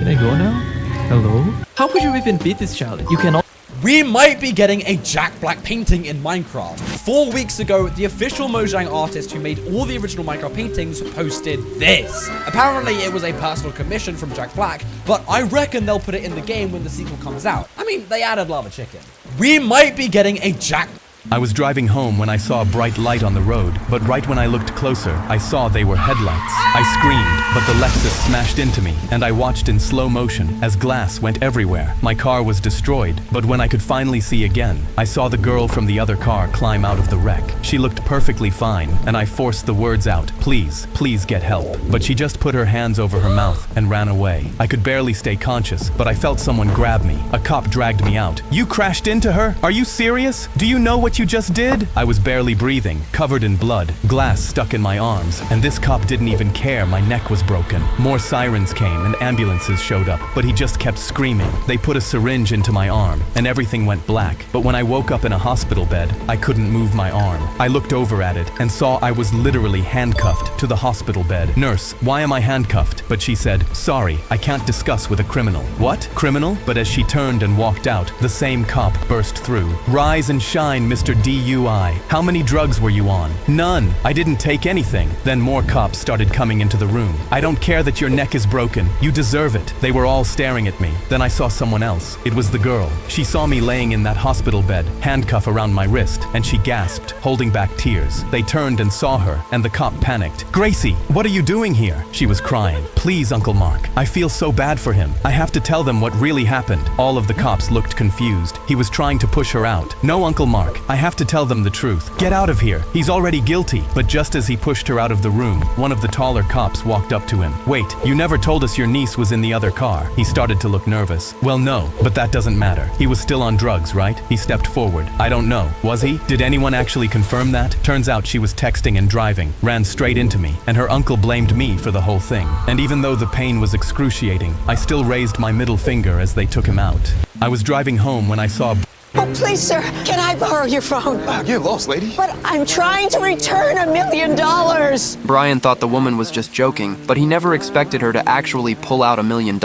Can I go now? Hello? How could you even beat this challenge? You can We might be getting a Jack Black painting in Minecraft. 4 weeks ago, the official Mojang artist who made all the original Minecraft paintings posted this. Apparently, it was a personal commission from Jack Black, but I reckon they'll put it in the game when the sequel comes out. I mean, they added Lava Chicken. We might be getting a Jack... I was driving home when I saw a bright light on the road, but right when I looked closer, I saw they were headlights. I screamed, but the Lexus smashed into me, and I watched in slow motion as glass went everywhere. My car was destroyed, but when I could finally see again, I saw the girl from the other car climb out of the wreck. She looked perfectly fine, and I forced the words out, "Please, please get help." But she just put her hands over her mouth and ran away. I could barely stay conscious, but I felt someone grab me. A cop dragged me out. "You crashed into her? Are you serious? Do you know what you just did?" I was barely breathing, covered in blood, glass stuck in my arms, and this cop didn't even care my neck was broken. More sirens came and ambulances showed up, but he just kept screaming. They put a syringe into my arm, and everything went black. But when I woke up in a hospital bed, I couldn't move my arm. I looked over at it and saw I was literally handcuffed to the hospital bed. "Nurse, why am I handcuffed?" But she said, "Sorry, I can't discuss with a criminal." What? Criminal? But as she turned and walked out, the same cop burst through. "Rise and shine, Mr. DUI. How many drugs were you on?" "None. I didn't take anything." Then more cops started coming into the room. "I don't care that your neck is broken. You deserve it." They were all staring at me. Then I saw someone else. It was the girl. She saw me laying in that hospital bed, handcuff around my wrist, and she gasped, holding back tears. They turned and saw her, and the cop panicked. "Gracie, what are you doing here?" She was crying. "Please, Uncle Mark. I feel so bad for him. I have to tell them what really happened." All of the cops looked confused. He was trying to push her out. "No, Uncle Mark. I have to tell them the truth. Get out of here. He's already guilty." But just as he pushed her out of the room, one of the taller cops walked up to him. "Wait, you never told us your niece was in the other car." He started to look nervous. "Well, no, but that doesn't matter. He was still on drugs, right?" He stepped forward. "I don't know. Was he? Did anyone actually confirm that?" Turns out she was texting and driving, ran straight into me, and her uncle blamed me for the whole thing. And even though the pain was excruciating, I still raised my middle finger as they took him out. I was driving home when I saw... Oh, please, sir, can I borrow your phone? Get lost, lady. But I'm trying to return $1 million. Brian thought the woman was just joking, but he never expected her to actually pull out $1 million.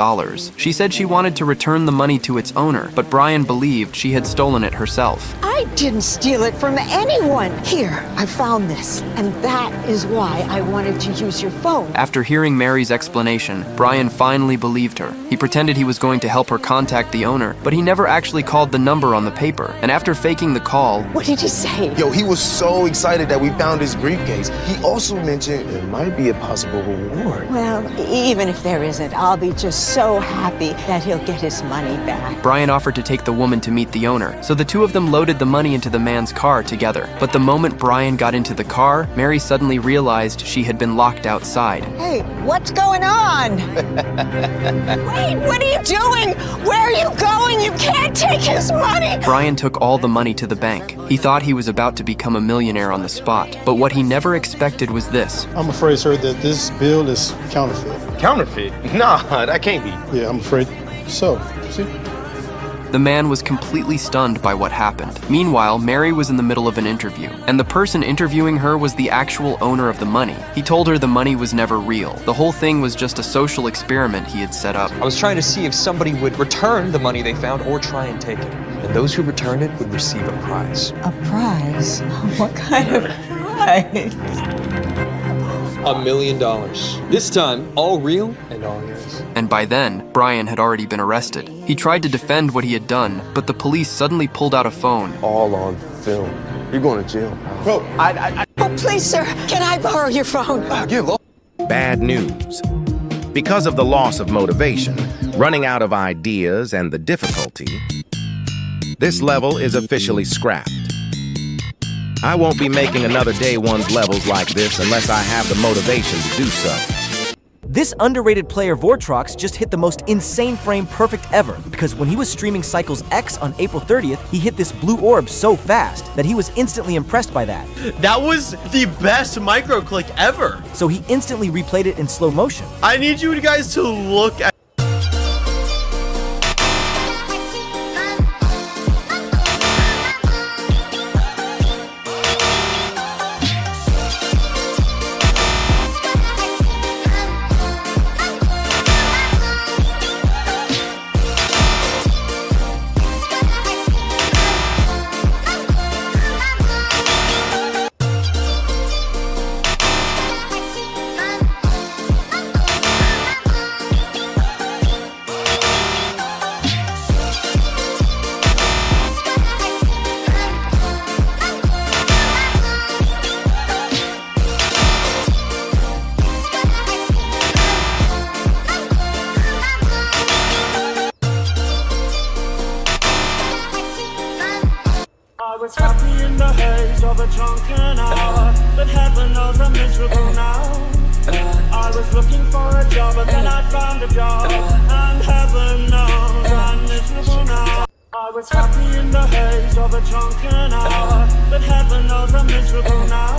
She said she wanted to return the money to its owner, but Brian believed she had stolen it herself. I didn't steal it from anyone. Here, I found this, and that is why I wanted to use your phone. After hearing Mary's explanation, Brian finally believed her. He pretended he was going to help her contact the owner, but he never actually called the number on the paper. And after faking the call... What did he say? Yo, he was so excited that we found his briefcase. He also mentioned there might be a possible reward. Well, even if there isn't, I'll be just so happy that he'll get his money back. Brian offered to take the woman to meet the owner, so the two of them loaded the money into the man's car together. But the moment Brian got into the car, Mary suddenly realized she had been locked outside. Hey, what's going on? Wait, what are you doing? Where are you going? You can't take his money! Brian took all the money to the bank. He thought he was about to become a millionaire on the spot. But what he never expected was this. I'm afraid, sir, that this bill is counterfeit. Counterfeit? Nah, that can't be. Yeah, I'm afraid so. See? The man was completely stunned by what happened. Meanwhile, Mary was in the middle of an interview, and the person interviewing her was the actual owner of the money. He told her the money was never real. The whole thing was just a social experiment he had set up. I was trying to see if somebody would return the money they found or try and take it. And those who returned it would receive a prize. A prize? What kind of prize? $1 million. This time, all real and all yours. And by then, Brian had already been arrested. He tried to defend what he had done, but the police suddenly pulled out a phone. All on film. You're going to jail, pal. Bro, Please, sir, can I borrow your phone? Bad news. Because of the loss of motivation, running out of ideas, and the difficulty, this level is officially scrapped. I won't be making another day one's levels like this unless I have the motivation to do so. This underrated player Vortrox just hit the most insane frame perfect ever, because when he was streaming Cycles X on April 30th, he hit this blue orb so fast that he was instantly impressed by that. That was the best micro click ever. So he instantly replayed it in slow motion. I need you guys to look at was happy in the haze of a drunken hour, but heaven knows I'm miserable now. I was looking for a job, but then I found a job, and heaven knows I'm miserable now. I was happy in the haze of a drunken hour, but heaven knows I'm miserable now.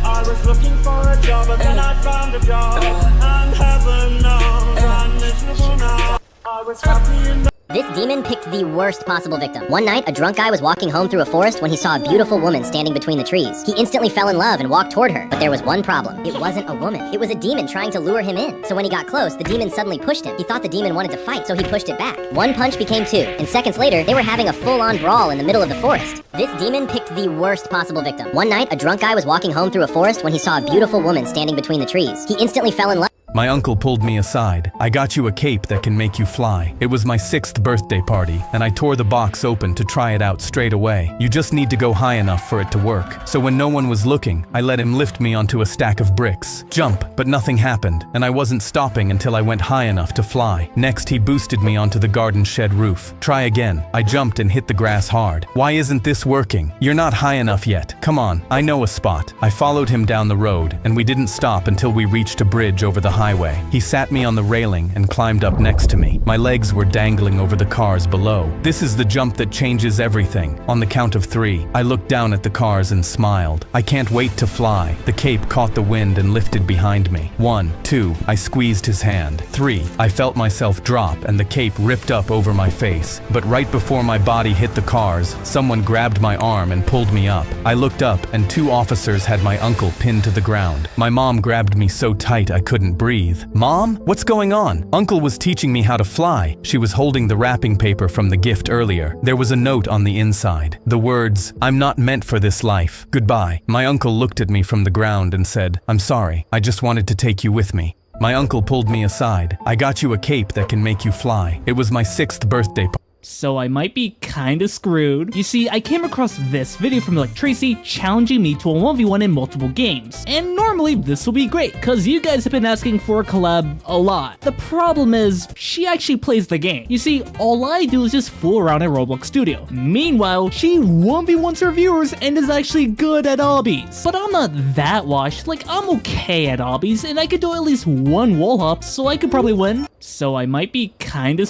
I was looking for a job, but then I found a job, and heaven knows I'm miserable now. I was happy in the This demon picked the worst possible victim. One night, a drunk guy was walking home through a forest when he saw a beautiful woman standing between the trees. He instantly fell in love and walked toward her, but there was one problem. It wasn't a woman. It was a demon trying to lure him in. So when he got close, the demon suddenly pushed him. He thought the demon wanted to fight, so he pushed it back. One punch became two, and seconds later, they were having a full-on brawl in the middle of the forest. This demon picked the worst possible victim. One night, a drunk guy was walking home through a forest when he saw a beautiful woman standing between the trees. He instantly fell in love. My uncle pulled me aside. I got you a cape that can make you fly. It was my 6th birthday party, and I tore the box open to try it out straight away. You just need to go high enough for it to work. So when no one was looking, I let him lift me onto a stack of bricks. Jump, but nothing happened, and I wasn't stopping until I went high enough to fly. Next, he boosted me onto the garden shed roof. Try again. I jumped and hit the grass hard. Why isn't this working? You're not high enough yet. Come on, I know a spot. I followed him down the road, and we didn't stop until we reached a bridge over the highway. He sat me on the railing and climbed up next to me. My legs were dangling over the cars below. This is the jump that changes everything. On the count of 3, I looked down at the cars and smiled. I can't wait to fly. The cape caught the wind and lifted behind me. 1, 2, I squeezed his hand. 3, I felt myself drop and the cape ripped up over my face. But right before my body hit the cars, someone grabbed my arm and pulled me up. I looked up and 2 officers had my uncle pinned to the ground. My mom grabbed me so tight I couldn't breathe. Mom? What's going on? Uncle was teaching me how to fly. She was holding the wrapping paper from the gift earlier. There was a note on the inside. The words, "I'm not meant for this life. Goodbye." My uncle looked at me from the ground and said, "I'm sorry. I just wanted to take you with me." My uncle pulled me aside. I got you a cape that can make you fly. It was my 6th birthday party. So I might be kinda screwed. You see, I came across this video from like Tracy challenging me to a 1v1 in multiple games. And normally this will be great, cause you guys have been asking for a collab a lot. The problem is, she actually plays the game. You see, all I do is just fool around in Roblox Studio. Meanwhile, she 1v1s her viewers and is actually good at obbies. But I'm not that washed, like I'm okay at obbies and I could do at least one wall hop, so I could probably win. So I might be kinda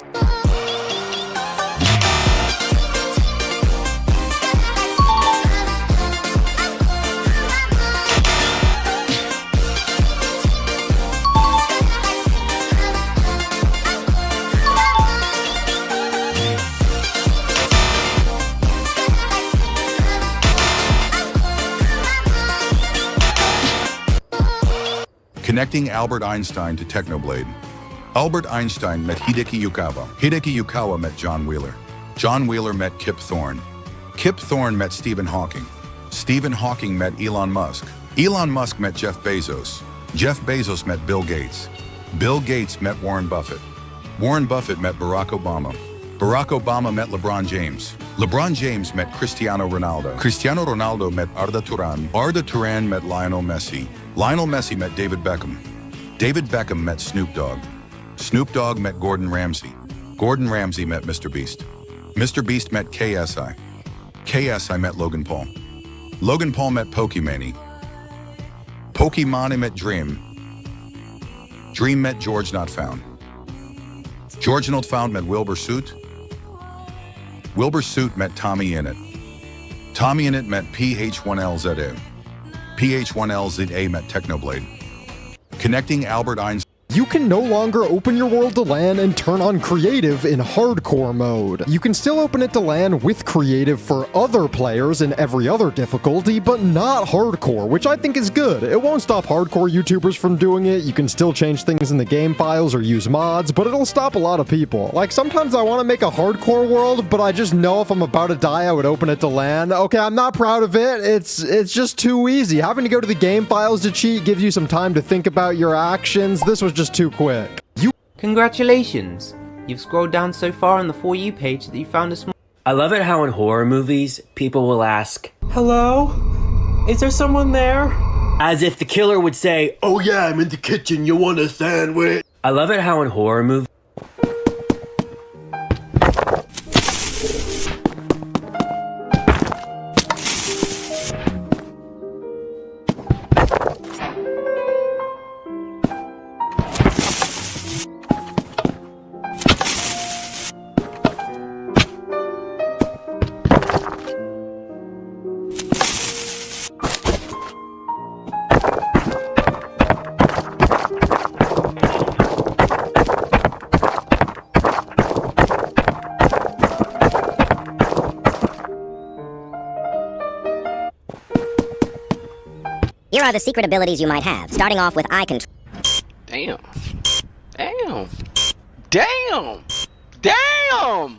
Connecting Albert Einstein to Technoblade. Albert Einstein met Hideki Yukawa. Hideki Yukawa met John Wheeler. John Wheeler met Kip Thorne. Kip Thorne met Stephen Hawking. Stephen Hawking met Elon Musk. Elon Musk met Jeff Bezos. Jeff Bezos met Bill Gates. Bill Gates met Warren Buffett. Warren Buffett met Barack Obama. Barack Obama met LeBron James. LeBron James met Cristiano Ronaldo. Cristiano Ronaldo met Arda Turan. Arda Turan met Lionel Messi. Lionel Messi met David Beckham. David Beckham met Snoop Dogg. Snoop Dogg met Gordon Ramsay. Gordon Ramsay met Mr. Beast. Mr. Beast met KSI. KSI met Logan Paul. Logan Paul met Pokimane. Pokimane met Dream. Dream met George Not Found. George Not Found met Wilbur Soot. Wilbur Soot met Tommy Innit. Tommy Innit met PH1LZA. PH1LZA met Technoblade. Connecting Albert Einstein. You can no longer open your world to LAN and turn on creative in hardcore mode. You can still open it to LAN with creative for other players in every other difficulty, but not hardcore, which I think is good. It won't stop hardcore YouTubers from doing it. You can still change things in the game files or use mods, but it'll stop a lot of people. Like, sometimes I want to make a hardcore world, but I just know if I'm about to die, I would open it to LAN. Okay, I'm not proud of it. It's just too easy. Having to go to the game files to cheat gives you some time to think about your actions. This was just too quick. Congratulations! You've scrolled down so far on the For You page that you found a small... I love it how in horror movies, people will ask, "Hello? Is there someone there?" As if the killer would say, "Oh yeah, I'm in the kitchen, you want a sandwich?" I love it how in horror movies... Here are the secret abilities you might have, starting off with eye control. Damn. Damn. Damn. Damn.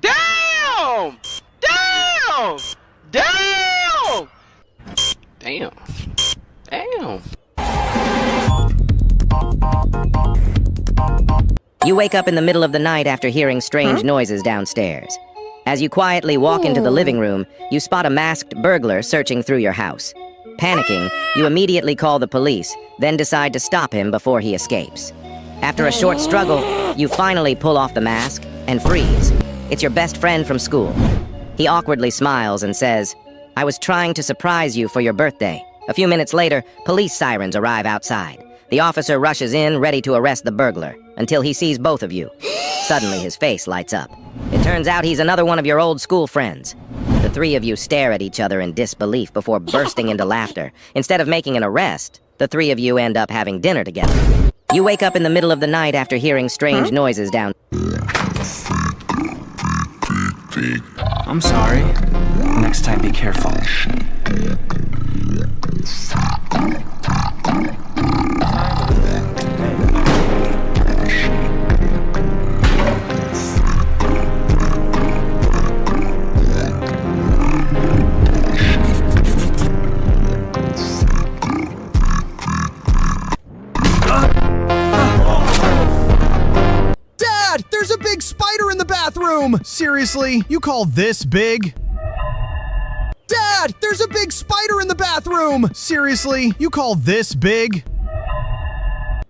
Damn. Damn. Damn. Damn. Damn. You wake up in the middle of the night after hearing strange noises downstairs. As you quietly walk into the living room, you spot a masked burglar searching through your house. Panicking, you immediately call the police, then decide to stop him before he escapes. After a short struggle, you finally pull off the mask and freeze. It's your best friend from school. He awkwardly smiles and says, "I was trying to surprise you for your birthday." A few minutes later, police sirens arrive outside. The officer rushes in, ready to arrest the burglar, until he sees both of you. Suddenly, his face lights up. It turns out he's another one of your old school friends. The three of you stare at each other in disbelief before bursting into laughter. Instead of making an arrest, the three of you end up having dinner together. You wake up in the middle of the night after hearing strange noises down. I'm sorry. Next time, be careful. Dad, there's a big spider in the bathroom! Seriously, you call this big? Dad, there's a big spider in the bathroom! Seriously, you call this big?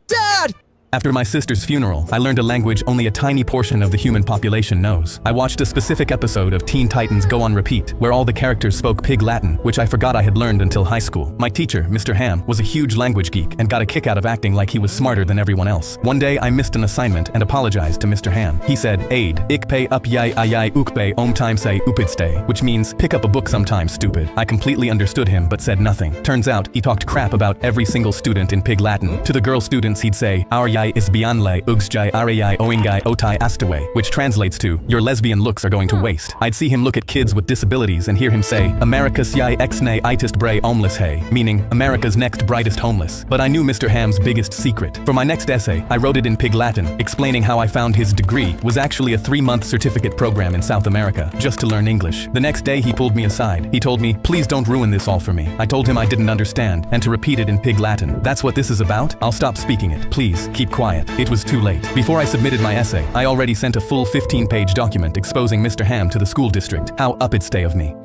Dad! After my sister's funeral, I learned a language only a tiny portion of the human population knows. I watched a specific episode of Teen Titans Go on Repeat, where all the characters spoke Pig Latin, which I forgot I had learned until high school. My teacher, Mr. Ham, was a huge language geek and got a kick out of acting like he was smarter than everyone else. One day, I missed an assignment and apologized to Mr. Ham. He said, "Aid, ik pay up yai ayai ukpe om time say upidstay," which means, pick up a book sometime, stupid. I completely understood him but said nothing. Turns out, he talked crap about every single student in Pig Latin. To the girl students, he'd say, "Our yai is bianle ugsjai arayai oingai otai astawe," which translates to, "Your lesbian looks are going to waste." I'd see him look at kids with disabilities and hear him say, "America's yai exne itist bray homeless hay," meaning America's next brightest homeless. But I knew Mr. Ham's biggest secret. For my next essay, I wrote it in Pig Latin, explaining how I found his degree was actually a 3-month certificate program in South America, just to learn English. The next day he pulled me aside. He told me, "Please don't ruin this all for me." I told him I didn't understand, and to repeat it in Pig Latin. "That's what this is about? I'll stop speaking it. Please, keep keep quiet. It was too late. Before I submitted my essay, I already sent a full 15-page document exposing Mr. Ham to the school district. How up it stay of me.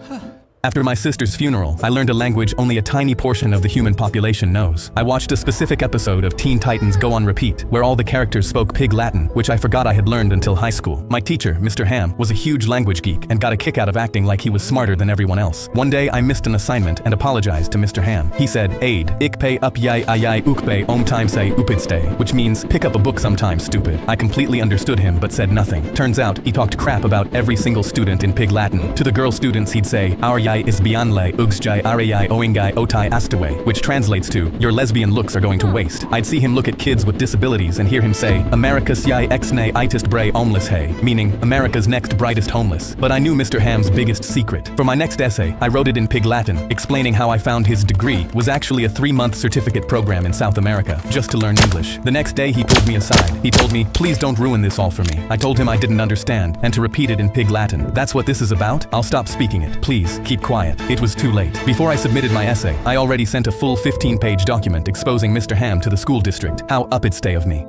After my sister's funeral, I learned a language only a tiny portion of the human population knows. I watched a specific episode of Teen Titans Go on Repeat, where all the characters spoke Pig Latin, which I forgot I had learned until high school. My teacher, Mr. Ham, was a huge language geek and got a kick out of acting like he was smarter than everyone else. One day, I missed an assignment and apologized to Mr. Ham. He said, "Aid, ik pay up yai ayai ukpe om time say upidstay," which means, pick up a book sometime, stupid. I completely understood him but said nothing. Turns out, he talked crap about every single student in Pig Latin. To the girl students, he'd say, "Our yai is beyondlay ugsjai arayai oingai otai astaway," which translates to, "Your lesbian looks are going to waste." I'd see him look at kids with disabilities and hear him say, "America's yai exne itest bray homeless hay," meaning America's next brightest homeless. But I knew Mr. Ham's biggest secret. For my next essay, I wrote it in Pig Latin, explaining how I found his degree was actually a 3-month certificate program in South America, just to learn English. The next day he pulled me aside. He told me, "Please don't ruin this all for me." I told him I didn't understand, and to repeat it in Pig Latin. "That's what this is about? I'll stop speaking it. Please, keep quiet." It was too late. Before I submitted my essay, I already sent a full 15-page document exposing Mr. Ham to the school district. How up it stay of me.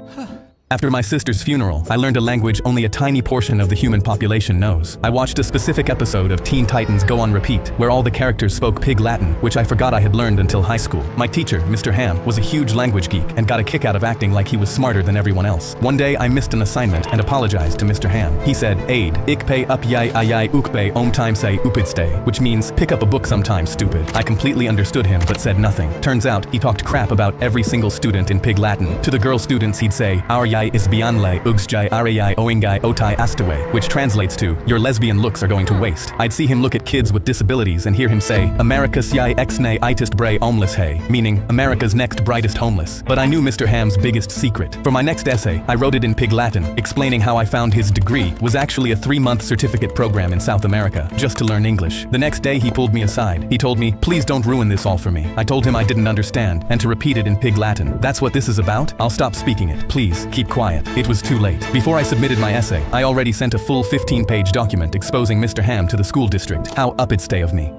After my sister's funeral, I learned a language only a tiny portion of the human population knows. I watched a specific episode of Teen Titans Go on Repeat, where all the characters spoke Pig Latin, which I forgot I had learned until high school. My teacher, Mr. Ham, was a huge language geek and got a kick out of acting like he was smarter than everyone else. One day, I missed an assignment and apologized to Mr. Ham. He said, "Aid, ik pay up yai ayai ukpe om time say upidstay," which means, pick up a book sometime, stupid. I completely understood him but said nothing. Turns out, he talked crap about every single student in Pig Latin. To the girl students, he'd say, "Our yai is beyondlay ugsjai arayai oingai otai astaway," which translates to, "Your lesbian looks are going to waste." I'd see him look at kids with disabilities and hear him say, "America's yai exne itest bray homeless hay," meaning America's next brightest homeless. But I knew Mr. Ham's biggest secret. For my next essay, I wrote it in Pig Latin, explaining how I found his degree was actually a 3-month certificate program in South America, just to learn English. The next day he pulled me aside. He told me, "Please don't ruin this all for me." I told him I didn't understand, and to repeat it in Pig Latin. "That's what this is about? I'll stop speaking it. Please, keep quiet." It was too late. Before I submitted my essay, I already sent a full 15-page document exposing Mr. Ham to the school district. How up it stay of me.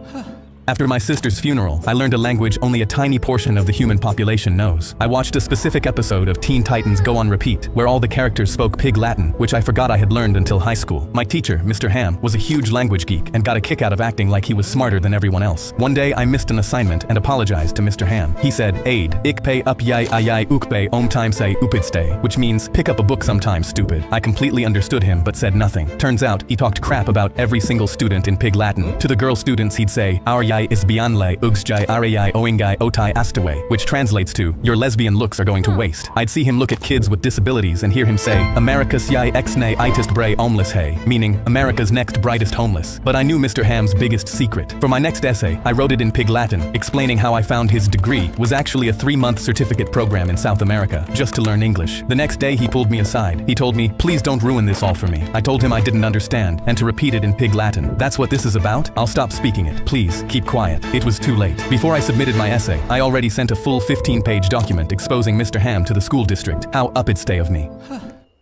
After my sister's funeral, I learned a language only a tiny portion of the human population knows. I watched a specific episode of Teen Titans Go on Repeat, where all the characters spoke Pig Latin, which I forgot I had learned until high school. My teacher, Mr. Ham, was a huge language geek and got a kick out of acting like he was smarter than everyone else. One day, I missed an assignment and apologized to Mr. Ham. He said, "Aid, ik pay up yai ayai ukpe om time say upidstay," which means, pick up a book sometime, stupid. I completely understood him but said nothing. Turns out, he talked crap about every single student in Pig Latin. To the girl students, he'd say, "Our yai is beyondlay ugsjai arayai oingai otai astaway," which translates to, "Your lesbian looks are going to waste." I'd see him look at kids with disabilities and hear him say, "America's yai exne itest bray homeless hay," meaning America's next brightest homeless. But I knew Mr. Ham's biggest secret. For my next essay, I wrote it in Pig Latin, explaining how I found his degree was actually a 3-month certificate program in South America, just to learn English. The next day he pulled me aside. He told me, "Please don't ruin this all for me." I told him I didn't understand, and to repeat it in Pig Latin. "That's what this is about? I'll stop speaking it. Please, keep quiet." It was too late. Before I submitted my essay, I already sent a full 15-page document exposing Mr. Ham to the school district. How up it stay of me.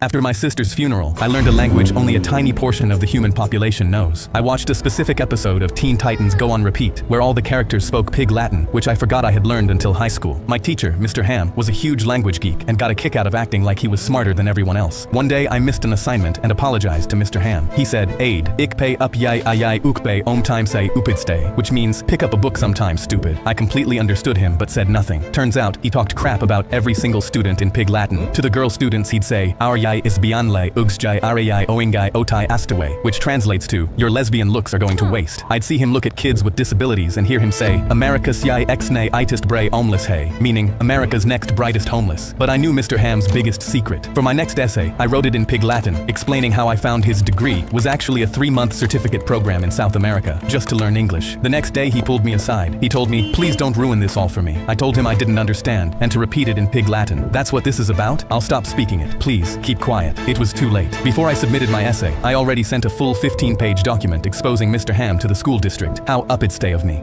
After my sister's funeral, I learned a language only a tiny portion of the human population knows. I watched a specific episode of Teen Titans Go on Repeat, where all the characters spoke Pig Latin, which I forgot I had learned until high school. My teacher, Mr. Ham, was a huge language geek and got a kick out of acting like he was smarter than everyone else. One day, I missed an assignment and apologized to Mr. Ham. He said, "Aid, ik pay up yai ayai ukpe om time say upidstay," which means, pick up a book sometime, stupid. I completely understood him but said nothing. Turns out, he talked crap about every single student in Pig Latin. To the girl students, he'd say, "Our yai is beyondlay ugsjai arayai oingai otai astaway," which translates to, "Your lesbian looks are going to waste." I'd see him look at kids with disabilities and hear him say, "America's yai exne itest bray homeless hay," meaning America's next brightest homeless. But I knew Mr. Ham's biggest secret. For my next essay, I wrote it in Pig Latin, explaining how I found his degree was actually a 3-month certificate program in South America, just to learn English. The next day he pulled me aside. He told me, "Please don't ruin this all for me." I told him I didn't understand, and to repeat it in Pig Latin. "That's what this is about? I'll stop speaking it. Please, keep quiet." It was too late. Before I submitted my essay, I already sent a full 15-page document exposing Mr. Ham to the school district. How up it stay of me.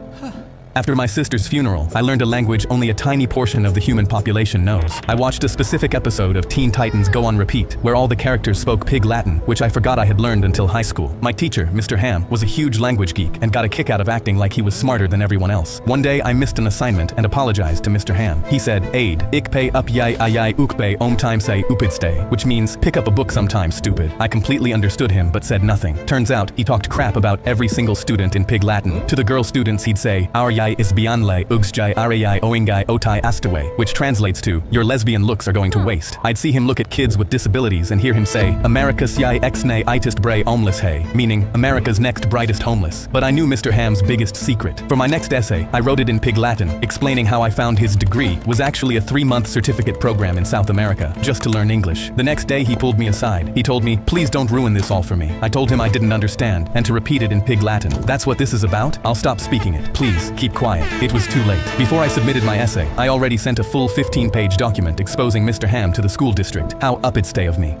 After my sister's funeral, I learned a language only a tiny portion of the human population knows. I watched a specific episode of Teen Titans Go on Repeat, where all the characters spoke Pig Latin, which I forgot I had learned until high school. My teacher, Mr. Ham, was a huge language geek and got a kick out of acting like he was smarter than everyone else. One day, I missed an assignment and apologized to Mr. Ham. He said, "Aid, ik pay up yai ayai ukpe om time say upidstay," which means, pick up a book sometime, stupid. I completely understood him but said nothing. Turns out, he talked crap about every single student in Pig Latin. To the girl students, he'd say, "Our yai is bianle ugsjai arayai oingai otai astaway," which translates to, "Your lesbian looks are going to waste." I'd see him look at kids with disabilities and hear him say, "America's yai exne itist bray homeless hay," meaning, America's next brightest homeless. But I knew Mr. Ham's biggest secret. For my next essay, I wrote it in Pig Latin, explaining how I found his degree was actually a 3-month certificate program in South America, just to learn English. The next day he pulled me aside. He told me, "Please don't ruin this all for me." I told him I didn't understand, and to repeat it in Pig Latin. "That's what this is about? I'll stop speaking it. Please, keep quiet." It was too late. Before I submitted my essay, I already sent a full 15-page document exposing Mr. Ham to the school district. How up it stay of me.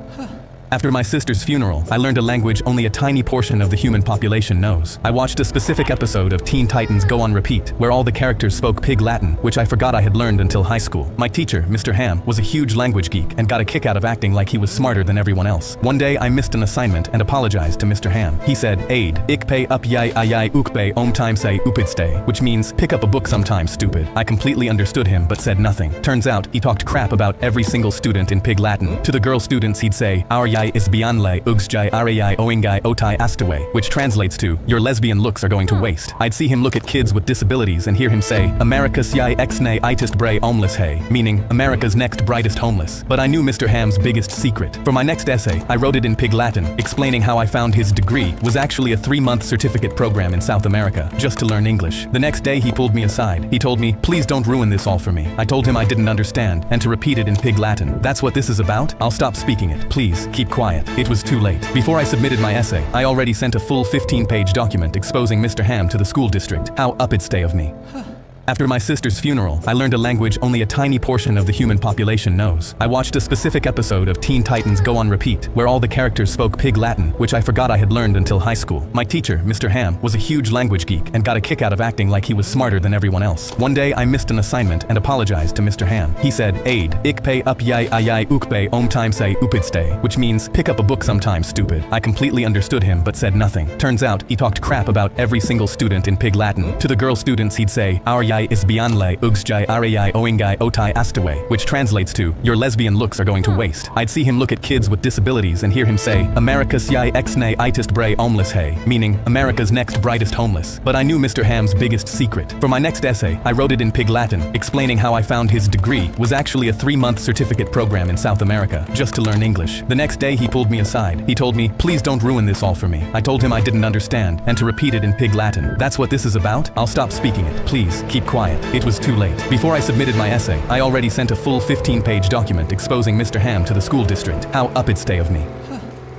After my sister's funeral, I learned a language only a tiny portion of the human population knows. I watched a specific episode of Teen Titans Go on Repeat, where all the characters spoke Pig Latin, which I forgot I had learned until high school. My teacher, Mr. Ham, was a huge language geek and got a kick out of acting like he was smarter than everyone else. One day, I missed an assignment and apologized to Mr. Ham. He said, "Aid, ik pay up yai ayai ukpe om time say upidstay," which means, pick up a book sometime, stupid. I completely understood him but said nothing. Turns out, he talked crap about every single student in Pig Latin. To the girl students, he'd say, "Our yai is bianle ugsjai arayai oingai otai astaway," which translates to, "Your lesbian looks are going to waste." I'd see him look at kids with disabilities and hear him say, "America's yai exne itist bray homeless hay," meaning, America's next brightest homeless. But I knew Mr. Ham's biggest secret. For my next essay, I wrote it in Pig Latin, explaining how I found his degree was actually a 3-month certificate program in South America, just to learn English. The next day he pulled me aside. He told me, "Please don't ruin this all for me." I told him I didn't understand, and to repeat it in Pig Latin. "That's what this is about? I'll stop speaking it. Please, keep quiet." It was too late. Before I submitted my essay, I already sent a full 15-page document exposing Mr. Ham to the school district. How up it stay of me. After my sister's funeral, I learned a language only a tiny portion of the human population knows. I watched a specific episode of Teen Titans Go on Repeat, where all the characters spoke Pig Latin, which I forgot I had learned until high school. My teacher, Mr. Ham, was a huge language geek and got a kick out of acting like he was smarter than everyone else. One day, I missed an assignment and apologized to Mr. Ham. He said, "Aid, ik pay up yai ayai ukpe om time say upidstay," which means, pick up a book sometime, stupid. I completely understood him but said nothing. Turns out, he talked crap about every single student in Pig Latin. To the girl students, he'd say, "Our yai is bianle ugsjai arayai oingai otai astaway," which translates to, "Your lesbian looks are going to waste." I'd see him look at kids with disabilities and hear him say, "America's yai exne itist bray homeless hay," meaning, America's next brightest homeless. But I knew Mr. Ham's biggest secret. For my next essay, I wrote it in Pig Latin, explaining how I found his degree was actually a 3-month certificate program in South America, just to learn English. The next day he pulled me aside. He told me, "Please don't ruin this all for me." I told him I didn't understand, and to repeat it in Pig Latin. "That's what this is about? I'll stop speaking it. Please, keep quiet." It was too late. Before I submitted my essay, I already sent a full 15-page document exposing Mr. Ham to the school district. How up it stay of me.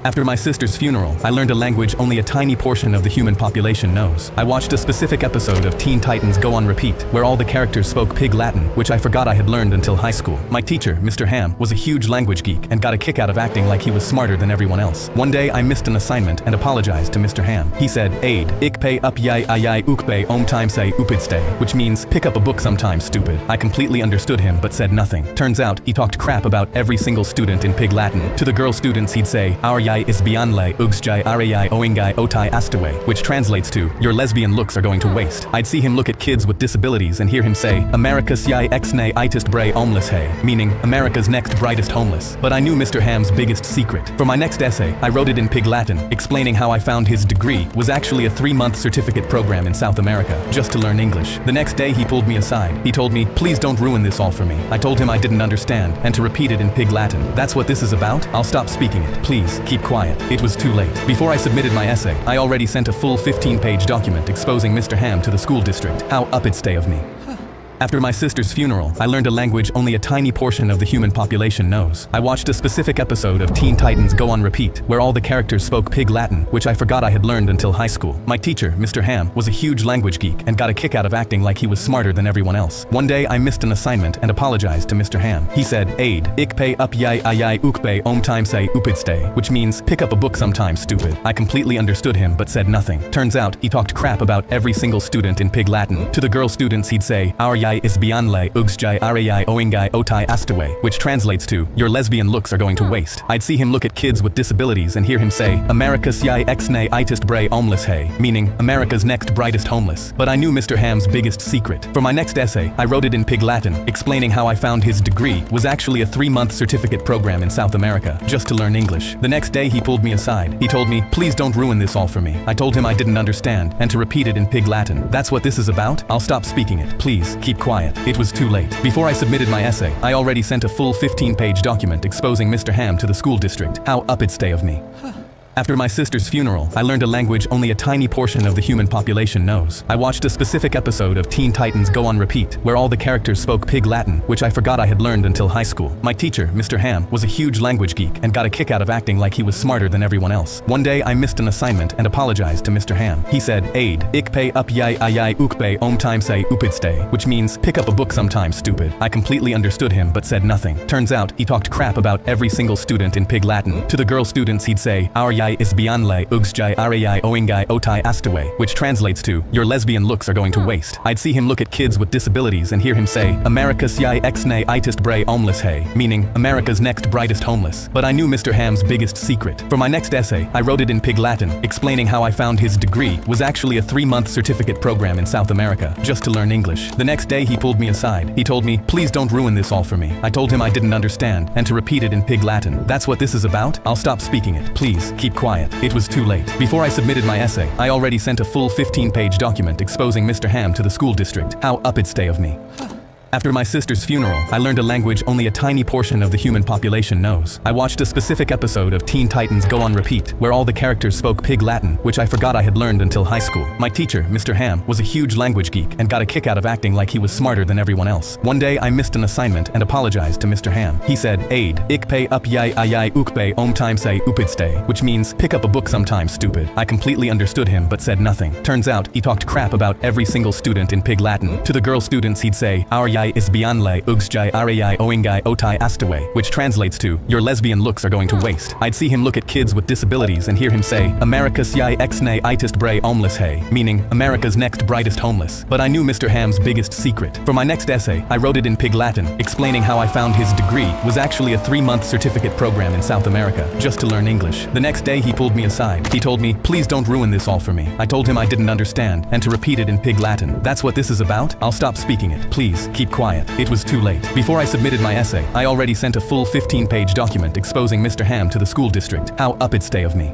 After my sister's funeral, I learned a language only a tiny portion of the human population knows. I watched a specific episode of Teen Titans Go on Repeat, where all the characters spoke Pig Latin, which I forgot I had learned until high school. My teacher, Mr. Ham, was a huge language geek and got a kick out of acting like he was smarter than everyone else. One day, I missed an assignment and apologized to Mr. Ham. He said, "Aid, ik pay up yai ayai ukpe om time say upidstay," which means, pick up a book sometime, stupid. I completely understood him but said nothing. Turns out, he talked crap about every single student in Pig Latin. To the girl students, he'd say, "Our yai is bianle ugsjai arayai oingai otai astaway," which translates to, "Your lesbian looks are going to waste." I'd see him look at kids with disabilities and hear him say, "America's yai exne itist bray homeless hay," meaning, America's next brightest homeless. But I knew Mr. Ham's biggest secret. For my next essay, I wrote it in Pig Latin, explaining how I found his degree was actually a 3-month certificate program in South America, just to learn English. The next day he pulled me aside. He told me, "Please don't ruin this all for me." I told him I didn't understand, and to repeat it in Pig Latin. "That's what this is about? I'll stop speaking it. Please, keep quiet." It was too late. Before I submitted my essay, I already sent a full 15-page document exposing Mr. Ham to the school district. How up it stay of me. After my sister's funeral, I learned a language only a tiny portion of the human population knows. I watched a specific episode of Teen Titans Go on Repeat, where all the characters spoke Pig Latin, which I forgot I had learned until high school. My teacher, Mr. Ham, was a huge language geek and got a kick out of acting like he was smarter than everyone else. One day, I missed an assignment and apologized to Mr. Ham. He said, "Aid, ik pay up yai ayai ukpe om time say upidstay," which means, pick up a book sometime, stupid. I completely understood him but said nothing. Turns out, he talked crap about every single student in Pig Latin. To the girl students, he'd say, "Our yai is bianle ugsjai arayai oingai otai astawe," which translates to, "Your lesbian looks are going to waste." I'd see him look at kids with disabilities and hear him say, "America's yai exne itest bray homeless hay," meaning America's next brightest homeless. But I knew Mr. Ham's biggest secret. For my next essay, I wrote it in Pig Latin, explaining how I found his degree was actually a 3-month certificate program in South America, just to learn English. The next day he pulled me aside. He told me, "Please don't ruin this all for me." I told him I didn't understand, and to repeat it in Pig Latin. "That's what this is about? I'll stop speaking it. Please, keep quiet." It was too late. Before I submitted my essay, I already sent a full 15-page document exposing Mr. Ham to the school district. How up it stay of me. After my sister's funeral, I learned a language only a tiny portion of the human population knows. I watched a specific episode of Teen Titans Go on Repeat, where all the characters spoke Pig Latin, which I forgot I had learned until high school. My teacher, Mr. Ham, was a huge language geek and got a kick out of acting like he was smarter than everyone else. One day, I missed an assignment and apologized to Mr. Ham. He said, "Aid, ik pay up yai ayai ukpe om time say upidstay," which means, pick up a book sometime, stupid. I completely understood him but said nothing. Turns out, he talked crap about every single student in Pig Latin. To the girl students, he'd say, "Our yai is bianle ugsjai arayai oingai otai astawe," which translates to, "Your lesbian looks are going to waste." I'd see him look at kids with disabilities and hear him say, "America's yai exne itest bray homeless hay," meaning America's next brightest homeless. But I knew Mr. Ham's biggest secret. For my next essay, I wrote it in Pig Latin, explaining how I found his degree was actually a 3-month certificate program in South America, just to learn English. The next day he pulled me aside. He told me, "Please don't ruin this all for me." I told him I didn't understand, and to repeat it in Pig Latin. "That's what this is about? I'll stop speaking it. Please, keep quiet." It was too late. Before I submitted my essay, I already sent a full 15-page document exposing Mr. Ham to the school district. How up it stay of me. After my sister's funeral, I learned a language only a tiny portion of the human population knows. I watched a specific episode of Teen Titans Go on Repeat, where all the characters spoke Pig Latin, which I forgot I had learned until high school. My teacher, Mr. Ham, was a huge language geek and got a kick out of acting like he was smarter than everyone else. One day, I missed an assignment and apologized to Mr. Ham. He said, "Aid, ik pay up yai ayai ukpe om time say upidstay," which means, pick up a book sometime, stupid. I completely understood him but said nothing. Turns out, he talked crap about every single student in Pig Latin. To the girl students, he'd say, "Our yai is bianle ugsjai arayai oingai otai astawe," which translates to, "Your lesbian looks are going to waste." I'd see him look at kids with disabilities and hear him say, "America's yai exne itest bray homeless hay," meaning America's next brightest homeless. But I knew Mr. Ham's biggest secret. For my next essay, I wrote it in Pig Latin, explaining how I found his degree was actually a 3-month certificate program in South America, just to learn English. The next day he pulled me aside. He told me, "Please don't ruin this all for me." I told him I didn't understand, and to repeat it in Pig Latin. "That's what this is about? I'll stop speaking it. Please, keep quiet." It was too late. Before I submitted my essay, I already sent a full 15-page document exposing Mr. Ham to the school district. How up it stay of me.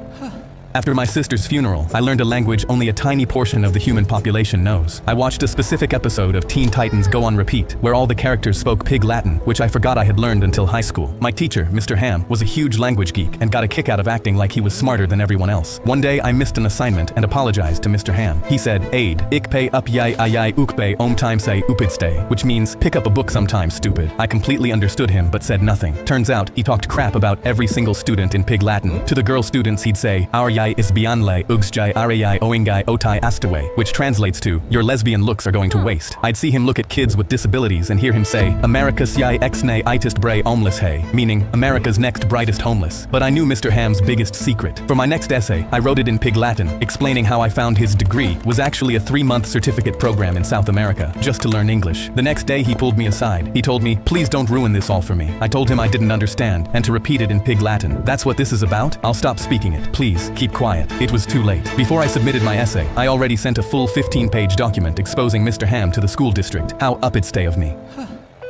After my sister's funeral, I learned a language only a tiny portion of the human population knows. I watched a specific episode of Teen Titans Go on Repeat, where all the characters spoke Pig Latin, which I forgot I had learned until high school. My teacher, Mr. Ham, was a huge language geek and got a kick out of acting like he was smarter than everyone else. One day, I missed an assignment and apologized to Mr. Ham. He said, "Aid, ik pay up yai ayai ukpe om time say upidstay," which means, pick up a book sometime, stupid. I completely understood him but said nothing. Turns out, he talked crap about every single student in Pig Latin. To the girl students, he'd say, "Our yai is bianle ugsjai arayai oingai otai astawe," which translates to, "Your lesbian looks are going to waste." I'd see him look at kids with disabilities and hear him say, "America's yai exne itest bray homeless hay," meaning America's next brightest homeless. But I knew Mr. Ham's biggest secret. For my next essay, I wrote it in Pig Latin, explaining how I found his degree was actually a 3-month certificate program in South America, just to learn English. The next day he pulled me aside. He told me, "Please don't ruin this all for me." I told him I didn't understand, and to repeat it in Pig Latin. "That's what this is about? I'll stop speaking it. Please, keep quiet." It was too late. Before I submitted my essay, I already sent a full 15-page document exposing Mr. Ham to the school district. How up it stay of me.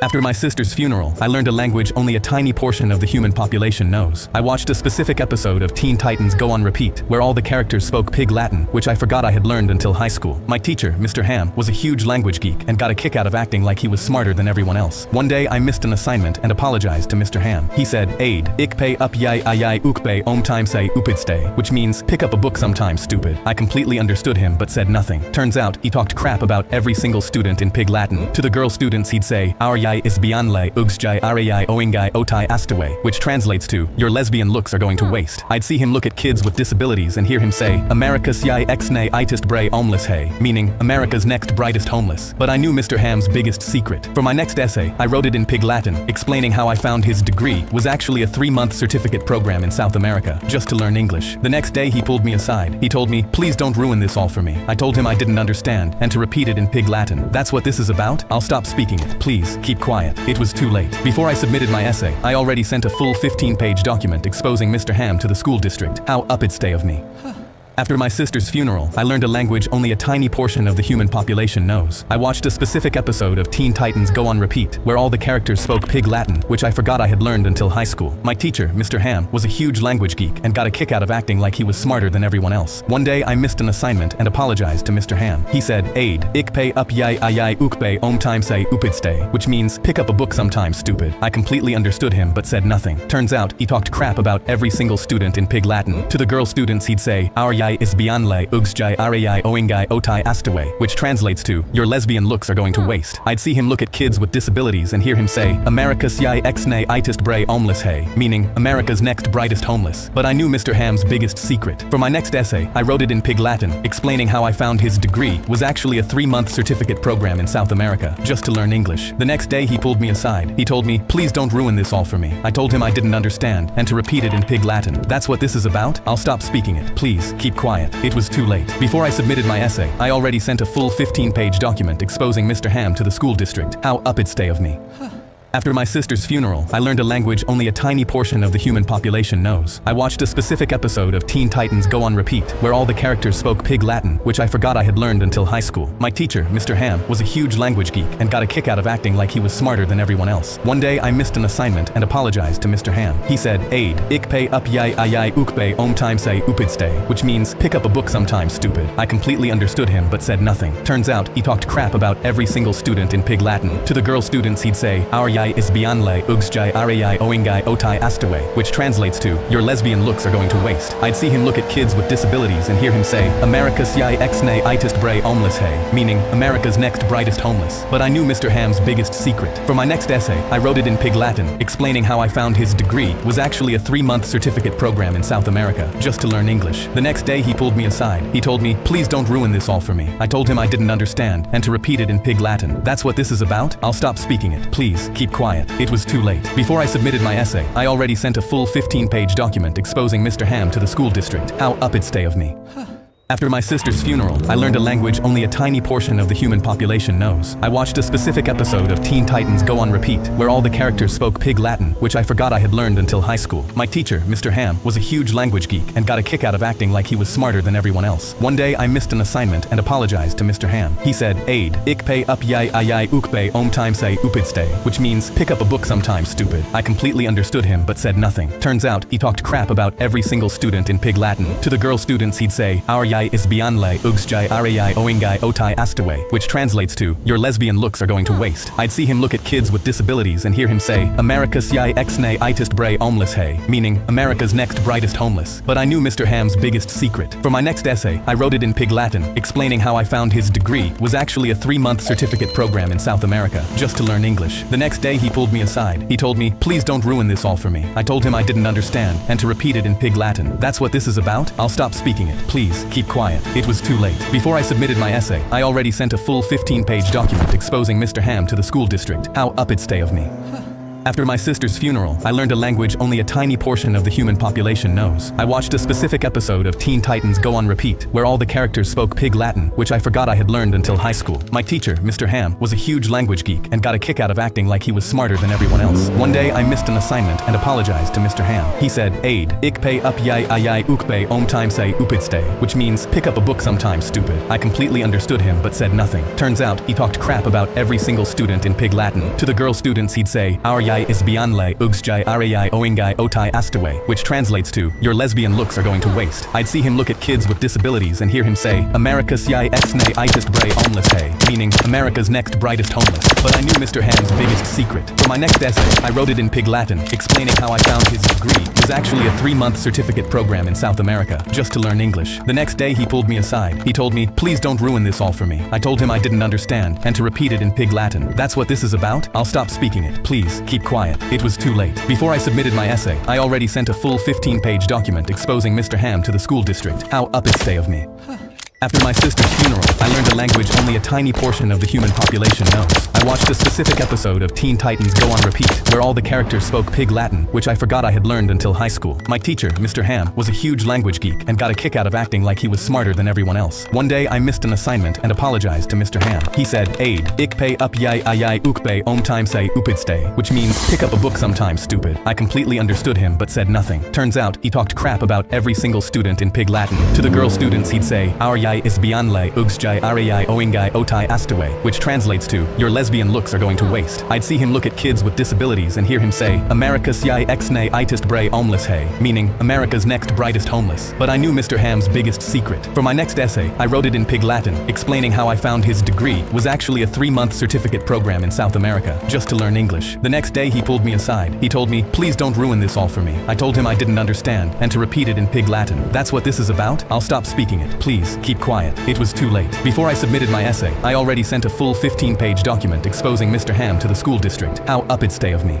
After my sister's funeral, I learned a language only a tiny portion of the human population knows. I watched a specific episode of Teen Titans Go on Repeat, where all the characters spoke Pig Latin, which I forgot I had learned until high school. My teacher, Mr. Ham, was a huge language geek and got a kick out of acting like he was smarter than everyone else. One day, I missed an assignment and apologized to Mr. Ham. He said, "Aid, ik pay up yai ayai ukbe om time say upidstay," which means, pick up a book sometime, stupid. I completely understood him but said nothing. Turns out, he talked crap about every single student in Pig Latin. To the girl students, he'd say, "Our yai is bianle ugsjai arayai oingai otai astaway," which translates to, "Your lesbian looks are going to waste." I'd see him look at kids with disabilities and hear him say, "America's yai exne itest bray homeless hay," meaning, America's next brightest homeless. But I knew Mr. Ham's biggest secret. For my next essay, I wrote it in Pig Latin, explaining how I found his degree was actually a 3-month certificate program in South America, just to learn English. The next day he pulled me aside. He told me, "Please don't ruin this all for me." I told him I didn't understand, and to repeat it in Pig Latin. "That's what this is about? I'll stop speaking it. Please, keep quiet." It was too late. Before I submitted my essay, I already sent a full 15-page document exposing Mr. Ham to the school district. How up it stay of me. After my sister's funeral, I learned a language only a tiny portion of the human population knows. I watched a specific episode of Teen Titans Go on Repeat, where all the characters spoke Pig Latin, which I forgot I had learned until high school. My teacher, Mr. Ham, was a huge language geek and got a kick out of acting like he was smarter than everyone else. One day, I missed an assignment and apologized to Mr. Ham. He said, "Aid, ik pay up yai ayai ukbe om time say upidstay," which means, pick up a book sometime, stupid. I completely understood him but said nothing. Turns out, he talked crap about every single student in Pig Latin. To the girl students, he'd say, "Our yai is bianle ugsjai arayai oingai otai astaway," which translates to, "Your lesbian looks are going to waste." I'd see him look at kids with disabilities and hear him say, "America's yai exne itest bray homeless hay," meaning, America's next brightest homeless. But I knew Mr. Ham's biggest secret. For my next essay, I wrote it in Pig Latin, explaining how I found his degree was actually a 3-month certificate program in South America, just to learn English. The next day he pulled me aside. He told me, "Please don't ruin this all for me." I told him I didn't understand, and to repeat it in Pig Latin. "That's what this is about? I'll stop speaking it. Please, keep quiet." It was too late. Before I submitted my essay, I already sent a full 15-page document exposing Mr. Ham to the school district. How up it stay of me. After my sister's funeral, I learned a language only a tiny portion of the human population knows. I watched a specific episode of Teen Titans Go on Repeat, where all the characters spoke Pig Latin, which I forgot I had learned until high school. My teacher, Mr. Ham, was a huge language geek and got a kick out of acting like he was smarter than everyone else. One day, I missed an assignment and apologized to Mr. Ham. He said, "Aid, ik pay up yai ayai ukbe om time say upidstay," which means, pick up a book sometime, stupid. I completely understood him but said nothing. Turns out, he talked crap about every single student in Pig Latin. To the girl students, he'd say, "Our yai is bianle ugsjai arayai oingai otai astaway," which translates to, "Your lesbian looks are going to waste." I'd see him look at kids with disabilities and hear him say, "America's yai exne itest bray homeless hay," meaning, America's next brightest homeless. But I knew Mr. Ham's biggest secret. For my next essay, I wrote it in Pig Latin, explaining how I found his degree was actually a 3-month certificate program in South America, just to learn English. The next day he pulled me aside. He told me, "Please don't ruin this all for me." I told him I didn't understand, and to repeat it in Pig Latin. "That's what this is about? I'll stop speaking it. Please, keep quiet." It was too late. Before I submitted my essay, I already sent a full 15-page document exposing Mr. Ham to the school district. How up it stay of me. After my sister's funeral, I learned a language only a tiny portion of the human population knows. I watched a specific episode of Teen Titans Go on Repeat, where all the characters spoke Pig Latin, which I forgot I had learned until high school. My teacher, Mr. Ham, was a huge language geek and got a kick out of acting like he was smarter than everyone else. One day, I missed an assignment and apologized to Mr. Ham. He said, "Aid, ik pay up yai ayai ukbe om time say upidstay," which means, pick up a book sometime, stupid. I completely understood him but said nothing. Turns out, he talked crap about every single student in Pig Latin. To the girl students, he'd say, "Our yai is bianle ugsjai arayai oingai otai astaway," which translates to, "Your lesbian looks are going to waste." I'd see him look at kids with disabilities and hear him say, "America's yai exne itest bray homeless hay," meaning, America's next brightest homeless. But I knew Mr. Ham's biggest secret. For my next essay, I wrote it in Pig Latin, explaining how I found his degree was actually a 3-month certificate program in South America, just to learn English. The next day he pulled me aside. He told me, "Please don't ruin this all for me." I told him I didn't understand, and to repeat it in Pig Latin. "That's what this is about? I'll stop speaking it. Please, keep quiet." It was too late. Before I submitted my essay, I already sent a full 15-page document exposing Mr. Ham to the school district. How up it stay of me. After my sister's funeral, I learned a language only a tiny portion of the human population knows. I watched a specific episode of Teen Titans Go on Repeat, where all the characters spoke Pig Latin, which I forgot I had learned until high school. My teacher, Mr. Ham, was a huge language geek and got a kick out of acting like he was smarter than everyone else. One day, I missed an assignment and apologized to Mr. Ham. He said, "Aid, ik pay up yai ayai ukpe om time say upidstay," which means, pick up a book sometime, stupid. I completely understood him but said nothing. Turns out, he talked crap about every single student in Pig Latin. To the girl students, he'd say, "Our yai is bianle ugsjai arayai oingai otai astaway," which translates to, "Your lesbian looks are going to waste." I'd see him look at kids with disabilities and hear him say, "America's yai exne itest bray homeless hay," meaning, America's next brightest homeless. But I knew Mr. Ham's biggest secret. For my next essay, I wrote it in Pig Latin, explaining how I found his degree was actually a 3-month certificate program in South America, just to learn English. The next day he pulled me aside. He told me, "Please don't ruin this all for me." I told him I didn't understand, and to repeat it in Pig Latin. "That's what this is about? I'll stop speaking it. Please, keep quiet." It was too late. Before I submitted my essay, I already sent a full 15-page document exposing Mr. Ham to the school district. How uppity of me. After my sister's funeral, I learned a language only a tiny portion of the human population knows. I watched a specific episode of Teen Titans Go on Repeat, where all the characters spoke Pig Latin, which I forgot I had learned until high school. My teacher, Mr. Ham, was a huge language geek and got a kick out of acting like he was smarter than everyone else. One day, I missed an assignment and apologized to Mr. Ham. He said, "Aid, ik pay up yai ayai ukpe om time say upidstay," which means, pick up a book sometime, stupid. I completely understood him but said nothing. Turns out, he talked crap about every single student in Pig Latin. To the girl students, he'd say, "Our yai is bianle ugsjai arayai oingai otai astaway," which translates to, "Your lesbian looks are going to waste." I'd see him look at kids with disabilities and hear him say, "America's yai exne itest bray homeless hay," meaning, America's next brightest homeless. But I knew Mr. Ham's biggest secret. For my next essay, I wrote it in Pig Latin, explaining how I found his degree was actually a 3-month certificate program in South America, just to learn English. The next day he pulled me aside. He told me, "Please don't ruin this all for me." I told him I didn't understand, and to repeat it in Pig Latin. "That's what this is about? I'll stop speaking it. Please, keep quiet." It was too late. Before I submitted my essay, I already sent a full 15-page document exposing Mr. Ham to the school district. How uppity of me.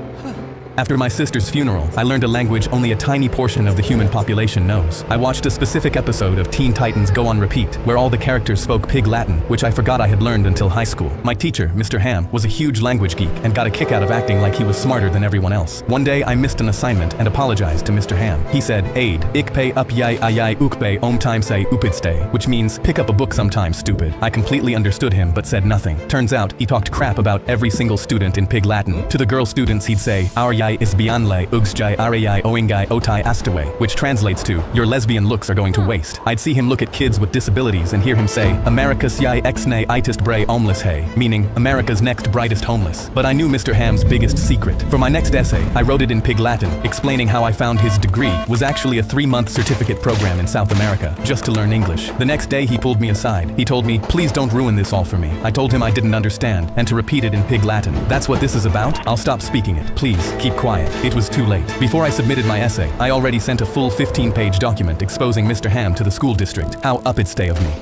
After my sister's funeral, I learned a language only a tiny portion of the human population knows. I watched a specific episode of Teen Titans Go on Repeat, where all the characters spoke Pig Latin, which I forgot I had learned until high school. My teacher, Mr. Ham, was a huge language geek and got a kick out of acting like he was smarter than everyone else. One day, I missed an assignment and apologized to Mr. Ham. He said, "Aid, ik pay up yai ayai ukpe om time say upidstay," which means, pick up a book sometime, stupid. I completely understood him but said nothing. Turns out, he talked crap about every single student in Pig Latin. To the girl students, he'd say, "Our yai is bianle ugsjai arayai oingai otai astaway," which translates to, "Your lesbian looks are going to waste." I'd see him look at kids with disabilities and hear him say, "America's yai exne itest bray homeless hay," meaning, America's next brightest homeless. But I knew Mr. Ham's biggest secret. For my next essay, I wrote it in Pig Latin, explaining how I found his degree was actually a 3-month certificate program in South America, just to learn English. The next day he pulled me aside. He told me, "Please don't ruin this all for me." I told him I didn't understand, and to repeat it in Pig Latin. "That's what this is about? I'll stop speaking it. Please, keep quiet." It was too late. Before I submitted my essay, I already sent a full 15-page document exposing Mr. Ham to the school district. How uppity of me.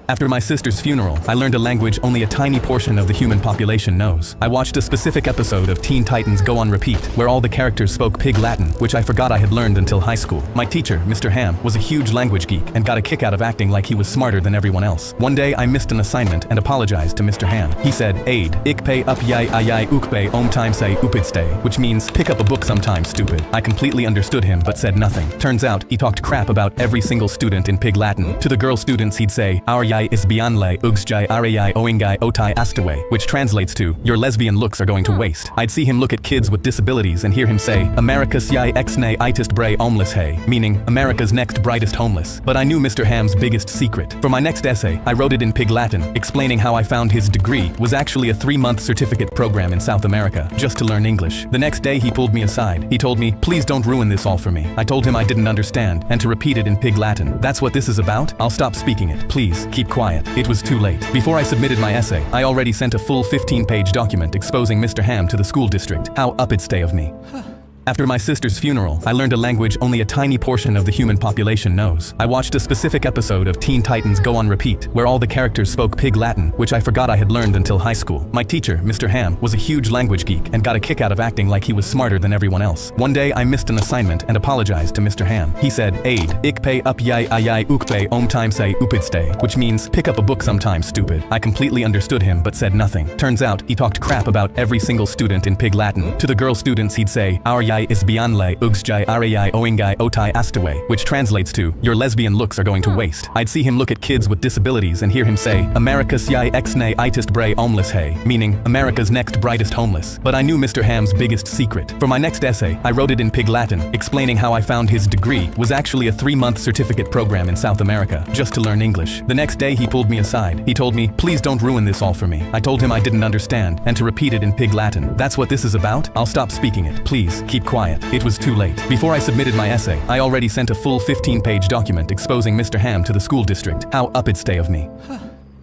After my sister's funeral, I learned a language only a tiny portion of the human population knows. I watched a specific episode of Teen Titans Go on Repeat, where all the characters spoke Pig Latin, which I forgot I had learned until high school. My teacher, Mr. Ham, was a huge language geek and got a kick out of acting like he was smarter than everyone else. One day, I missed an assignment and apologized to Mr. Ham. He said, "Aid, ik pay up yai ayai ukpe om time say upidstay," which means, pick up a book sometime, stupid. I completely understood him but said nothing. Turns out, he talked crap about every single student in Pig Latin. To the girl students, he'd say, "Our yai is bianle ugsjai arayai oingai otai astaway," which translates to, "Your lesbian looks are going to waste." I'd see him look at kids with disabilities and hear him say, "America's yai exne itest bray homeless hay," meaning, America's next brightest homeless. But I knew Mr. Ham's biggest secret. For my next essay, I wrote it in Pig Latin, explaining how I found his degree was actually a 3-month certificate program in South America, just to learn English. The next day he pulled me aside. He told me, "Please don't ruin this all for me." I told him I didn't understand, and to repeat it in Pig Latin. "That's what this is about? I'll stop speaking it. Please, keep quiet." It was too late. Before I submitted my essay, I already sent a full 15-page document exposing Mr. Ham to the school district. How uppity of me. After my sister's funeral, I learned a language only a tiny portion of the human population knows. I watched a specific episode of Teen Titans Go on repeat, where all the characters spoke Pig Latin, which I forgot I had learned until high school. My teacher, Mr. Ham, was a huge language geek and got a kick out of acting like he was smarter than everyone else. One day, I missed an assignment and apologized to Mr. Ham. He said, "Aid, ik pay up yai ayai ukpe om time say upidstay," which means, pick up a book sometime, stupid. I completely understood him but said nothing. Turns out, he talked crap about every single student in Pig Latin. To the girl students, he'd say, "Our yai is bianle ugsjai arayai oingai otai astaway," which translates to, "Your lesbian looks are going to waste." I'd see him look at kids with disabilities and hear him say, "America's yai exne itist bray homeless hay," meaning, America's next brightest homeless. But I knew Mr. Ham's biggest secret. For my next essay, I wrote it in Pig Latin, explaining how I found his degree was actually a 3-month certificate program in South America, just to learn English. The next day he pulled me aside. He told me, "Please don't ruin this all for me." I told him I didn't understand, and to repeat it in Pig Latin. "That's what this is about? I'll stop speaking it. Please, keep quiet." It was too late. Before I submitted my essay, I already sent a full 15-page document exposing Mr. Ham to the school district. How up it stay of me.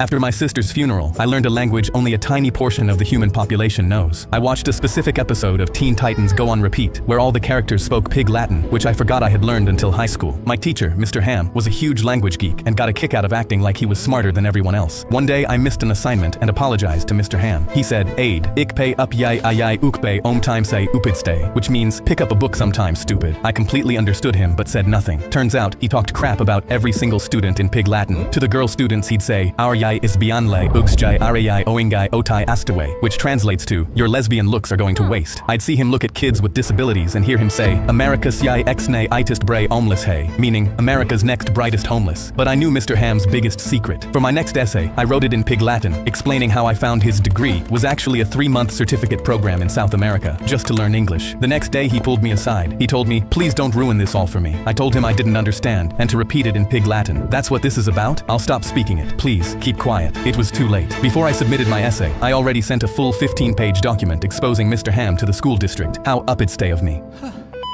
After my sister's funeral, I learned a language only a tiny portion of the human population knows. I watched a specific episode of Teen Titans Go on repeat, where all the characters spoke Pig Latin, which I forgot I had learned until high school. My teacher, Mr. Ham, was a huge language geek and got a kick out of acting like he was smarter than everyone else. One day, I missed an assignment and apologized to Mr. Ham. He said, "Aid, ik pay up yai ayai ukpe om time say upidstay," which means, pick up a book sometime, stupid. I completely understood him but said nothing. Turns out, he talked crap about every single student in Pig Latin. To the girl students, he'd say, "Our yai is bianle ugsjai arayai oingai otai astaway," which translates to, "Your lesbian looks are going to waste." I'd see him look at kids with disabilities and hear him say, "America's yai exne itist bray homeless hay," meaning, America's next brightest homeless. But I knew Mr. Ham's biggest secret. For my next essay, I wrote it in Pig Latin, explaining how I found his degree was actually a 3-month certificate program in South America, just to learn English. The next day he pulled me aside. He told me, "Please don't ruin this all for me." I told him I didn't understand, and to repeat it in Pig Latin. "That's what this is about? I'll stop speaking it. Please, keep quiet." It was too late. Before I submitted my essay, I already sent a full 15-page document exposing Mr. Ham to the school district. How up it stay of me.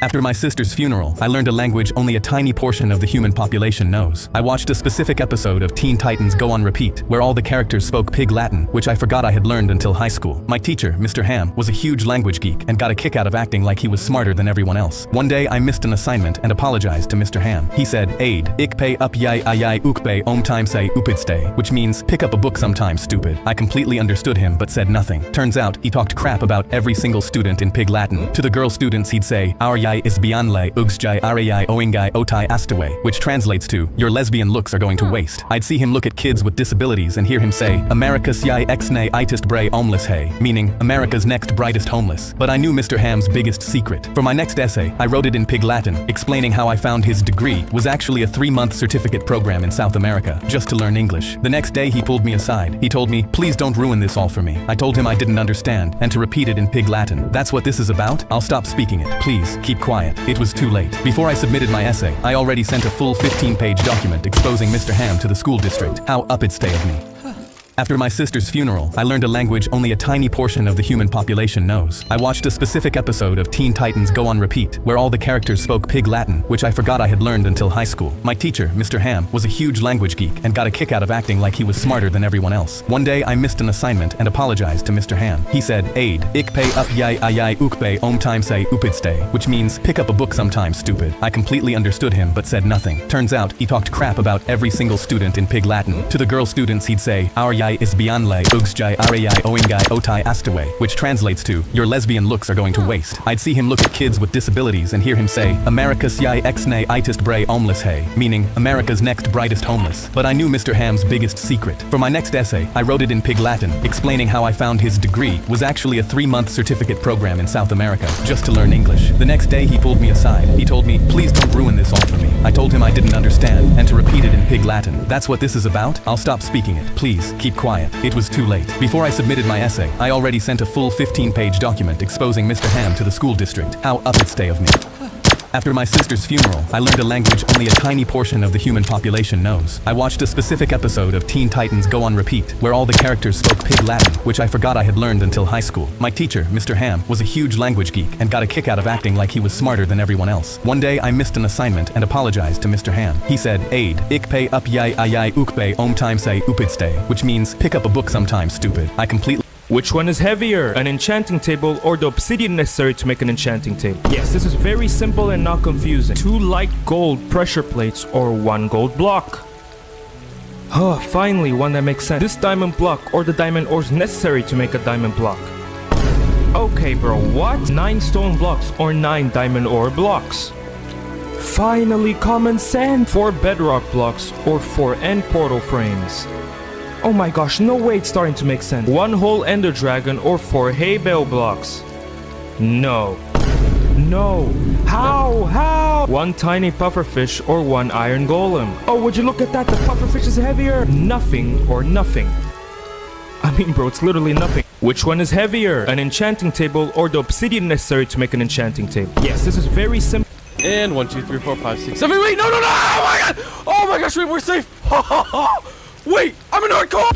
After my sister's funeral, I learned a language only a tiny portion of the human population knows. I watched a specific episode of Teen Titans Go on repeat, where all the characters spoke Pig Latin, which I forgot I had learned until high school. My teacher, Mr. Ham, was a huge language geek and got a kick out of acting like he was smarter than everyone else. One day, I missed an assignment and apologized to Mr. Ham. He said, "Aid, ik pay up yai ayai ukpe om time say upidstay," which means, pick up a book sometime, stupid. I completely understood him but said nothing. Turns out, he talked crap about every single student in Pig Latin. To the girl students, he'd say, "Our yai is bianle ugsjai arayai oingai otai astaway," which translates to, "Your lesbian looks are going to waste." I'd see him look at kids with disabilities and hear him say, "America's yai exne itist bray homeless hay," meaning, America's next brightest homeless. But I knew Mr. Ham's biggest secret. For my next essay, I wrote it in Pig Latin, explaining how I found his degree was actually a 3-month certificate program in South America, just to learn English. The next day he pulled me aside. He told me, "Please don't ruin this all for me." I told him I didn't understand, and to repeat it in Pig Latin. "That's what this is about? I'll stop speaking it. Please, keep quiet." It was too late. Before I submitted my essay, I already sent a full 15-page document exposing Mr. Ham to the school district. How up it stay of me. After my sister's funeral, I learned a language only a tiny portion of the human population knows. I watched a specific episode of Teen Titans Go on repeat, where all the characters spoke Pig Latin, which I forgot I had learned until high school. My teacher, Mr. Ham, was a huge language geek and got a kick out of acting like he was smarter than everyone else. One day, I missed an assignment and apologized to Mr. Ham. He said, "Aid, ik pay up yai ayai ukpe om time say upidstay," which means, pick up a book sometime, stupid. I completely understood him but said nothing. Turns out, he talked crap about every single student in Pig Latin. To the girl students, he'd say, "Our yai is bianle ugsjai arayai oingai otai astaway," which translates to, "Your lesbian looks are going to waste." I'd see him look at kids with disabilities and hear him say, "America's yai exne itist bray homeless hay," meaning, America's next brightest homeless. But I knew Mr. Ham's biggest secret. For my next essay, I wrote it in Pig Latin, explaining how I found his degree was actually a 3-month certificate program in South America, just to learn English. The next day he pulled me aside. He told me, "Please don't ruin this all for me." I told him I didn't understand, and to repeat it in Pig Latin. "That's what this is about? I'll stop speaking it. Please, keep quiet." It was too late. Before I submitted my essay, I already sent a full 15-page document exposing Mr. Ham to the school district. How up it stay of me. After my sister's funeral, I learned a language only a tiny portion of the human population knows. I watched a specific episode of Teen Titans Go on repeat, where all the characters spoke Pig Latin, which I forgot I had learned until high school. My teacher, Mr. Ham, was a huge language geek and got a kick out of acting like he was smarter than everyone else. One day, I missed an assignment and apologized to Mr. Ham. He said, "Aid, ik pay up yai ayai ukpe om time say upidstay," which means, pick up a book sometime, stupid. I completely Which one is heavier, an enchanting table or the obsidian necessary to make an enchanting table? Yes, this is very simple and not confusing. 2 light gold pressure plates or 1 gold block. Oh, finally, one that makes sense. This diamond block or the diamond ores necessary to make a diamond block. Okay, bro, what? 9 stone blocks or 9 diamond ore blocks. Finally, common sense. 4 bedrock blocks or 4 end portal frames. Oh my gosh, no way it's starting to make sense. 1 whole ender dragon or 4 hay bale blocks. No. No. How? 1 tiny pufferfish or 1 iron golem. Oh, would you look at that? The pufferfish is heavier. Nothing or nothing. I mean, bro, it's literally nothing. Which one is heavier, an enchanting table or the obsidian necessary to make an enchanting table? Yes, this is very simple. And 1, 2, 3, 4, 5, 6, 7, wait, no! Oh my god! Oh my gosh, wait, we're safe! Wait, I'm in hardcore!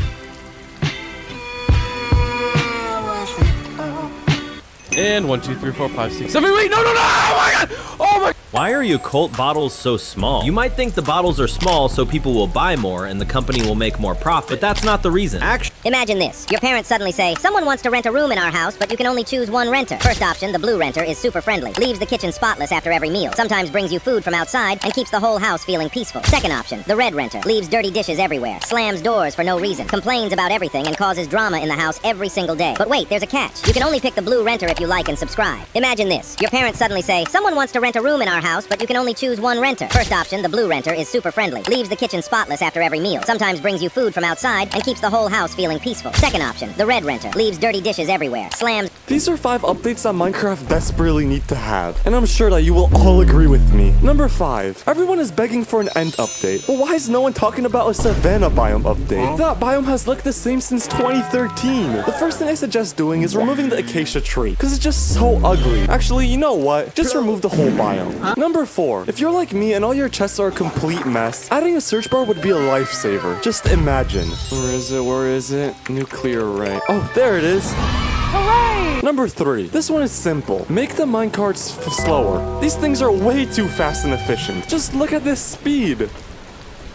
And 1, 2, 3, 4, 5, 6, 7, wait, no! Oh my god! Oh my... Why are Yakult bottles so small? You might think the bottles are small so people will buy more and the company will make more profit, but that's not the reason. Actually, Imagine this. Your parents suddenly say, someone wants to rent a room in our house, but you can only choose 1 renter. First option, the blue renter, is super friendly. Leaves the kitchen spotless after every meal. Sometimes brings you food from outside and keeps the whole house feeling peaceful. Second option, the red renter. Leaves dirty dishes everywhere. Slams doors for no reason. Complains about everything and causes drama in the house every single day. But wait, there's a catch. You can only pick the blue renter if you like and subscribe. Imagine this. Your parents suddenly say, someone wants to rent a room in our house, but you can only choose 1 renter. First option, the blue renter, is super friendly. Leaves the kitchen spotless after every meal. Sometimes brings you food from outside and keeps the whole house feeling peaceful. Second option, the red renter. Leaves dirty dishes everywhere. Slams... These are 5 updates that Minecraft desperately need to have, and I'm sure that you will all agree with me. Number 5. Everyone is begging for an end update, but why is no one talking about a savanna biome update? That biome has looked the same since 2013. The first thing I suggest doing is removing the acacia tree, because it's just so ugly. Actually, you know what? Just remove the whole biome. Number 4. If you're like me and all your chests are a complete mess, adding a search bar would be a lifesaver. Just imagine. Where is it? Nuclear array. Oh, there it is. Hooray! Number 3. This one is simple. Make the minecarts slower. These things are way too fast and efficient. Just look at this speed.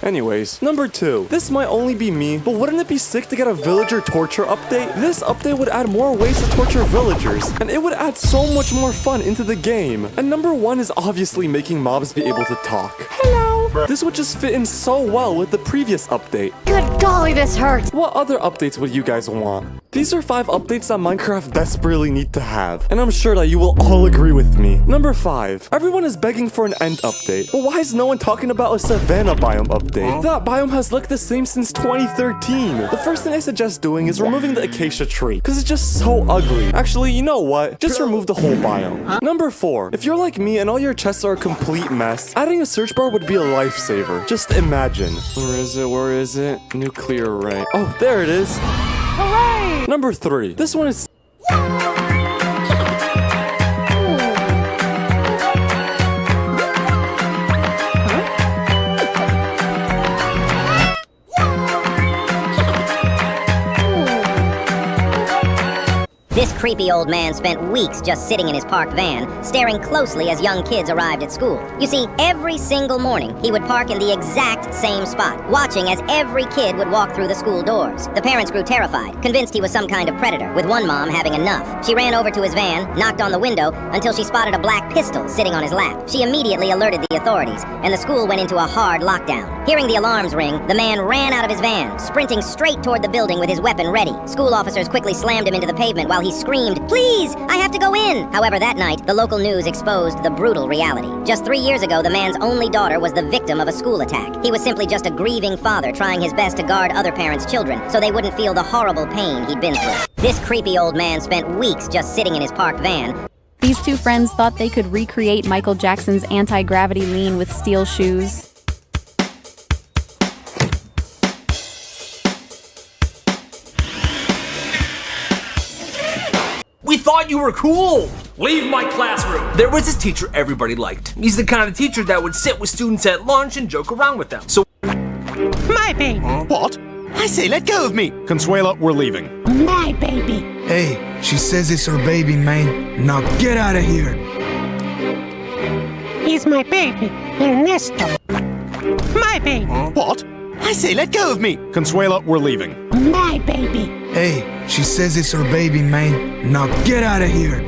Anyways, number 2. This might only be me, but wouldn't it be sick to get a villager torture update? This update would add more ways to torture villagers, and it would add so much more fun into the game. And number 1 is obviously making mobs be able to talk. Hello! This would just fit in so well with the previous update. Good golly, this hurts! What other updates would you guys want? These are 5 updates that Minecraft desperately need to have, and I'm sure that you will all agree with me. Number 5. Everyone is begging for an end update, but why is no one talking about a savanna biome update? That biome has looked the same since 2013. The first thing I suggest doing is removing the acacia tree, because it's just so ugly. Actually, you know what? Just remove the whole biome. Number 4. If you're like me and all your chests are a complete mess, adding a search bar would be a lifesaver. Just imagine. Where is it? Nuclear array. Oh, there it is. Hooray! Number 3. This one is... This creepy old man spent weeks just sitting in his parked van, staring closely as young kids arrived at school. You see, every single morning, he would park in the exact same spot, watching as every kid would walk through the school doors. The parents grew terrified, convinced he was some kind of predator, with one mom having enough. She ran over to his van, knocked on the window, until she spotted a black pistol sitting on his lap. She immediately alerted the authorities, and the school went into a hard lockdown. Hearing the alarms ring, the man ran out of his van, sprinting straight toward the building with his weapon ready. School officers quickly slammed him into the pavement while he screamed, "Please, I have to go in!" However, that night, the local news exposed the brutal reality. Just 3 years ago, the man's only daughter was the victim of a school attack. He was simply just a grieving father trying his best to guard other parents' children so they wouldn't feel the horrible pain he'd been through. This creepy old man spent weeks just sitting in his parked van. These 2 friends thought they could recreate Michael Jackson's anti-gravity lean with steel shoes. We thought you were cool! Leave my classroom! There was this teacher everybody liked. He's the kind of teacher that would sit with students at lunch and joke around with them. So... My baby! What? I say, let go of me! Consuela, we're leaving. My baby! Hey, she says it's her baby, man. Now get out of here! He's my baby, Ernesto. My baby! What? I say, let go of me. Consuela, we're leaving. My baby. Hey, she says it's her baby, man. Now get out of here.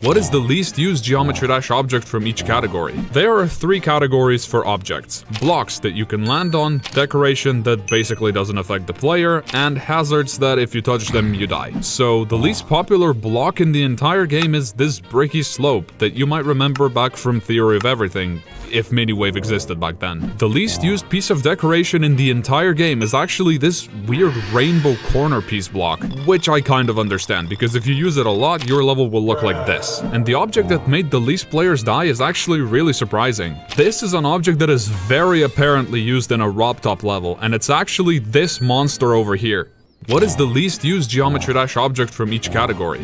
What is the least used Geometry Dash object from each category? There are 3 categories for objects. Blocks that you can land on, decoration that basically doesn't affect the player, and hazards that if you touch them, you die. So the least popular block in the entire game is this bricky slope that you might remember back from Theory of Everything, if Miniwave existed back then. The least used piece of decoration in the entire game is actually this weird rainbow corner piece block, which I kind of understand, because if you use it a lot, your level will look like this. And the object that made the least players die is actually really surprising. This is an object that is very apparently used in a Rob Top level, and it's actually this monster over here. What is the least used Geometry Dash object from each category?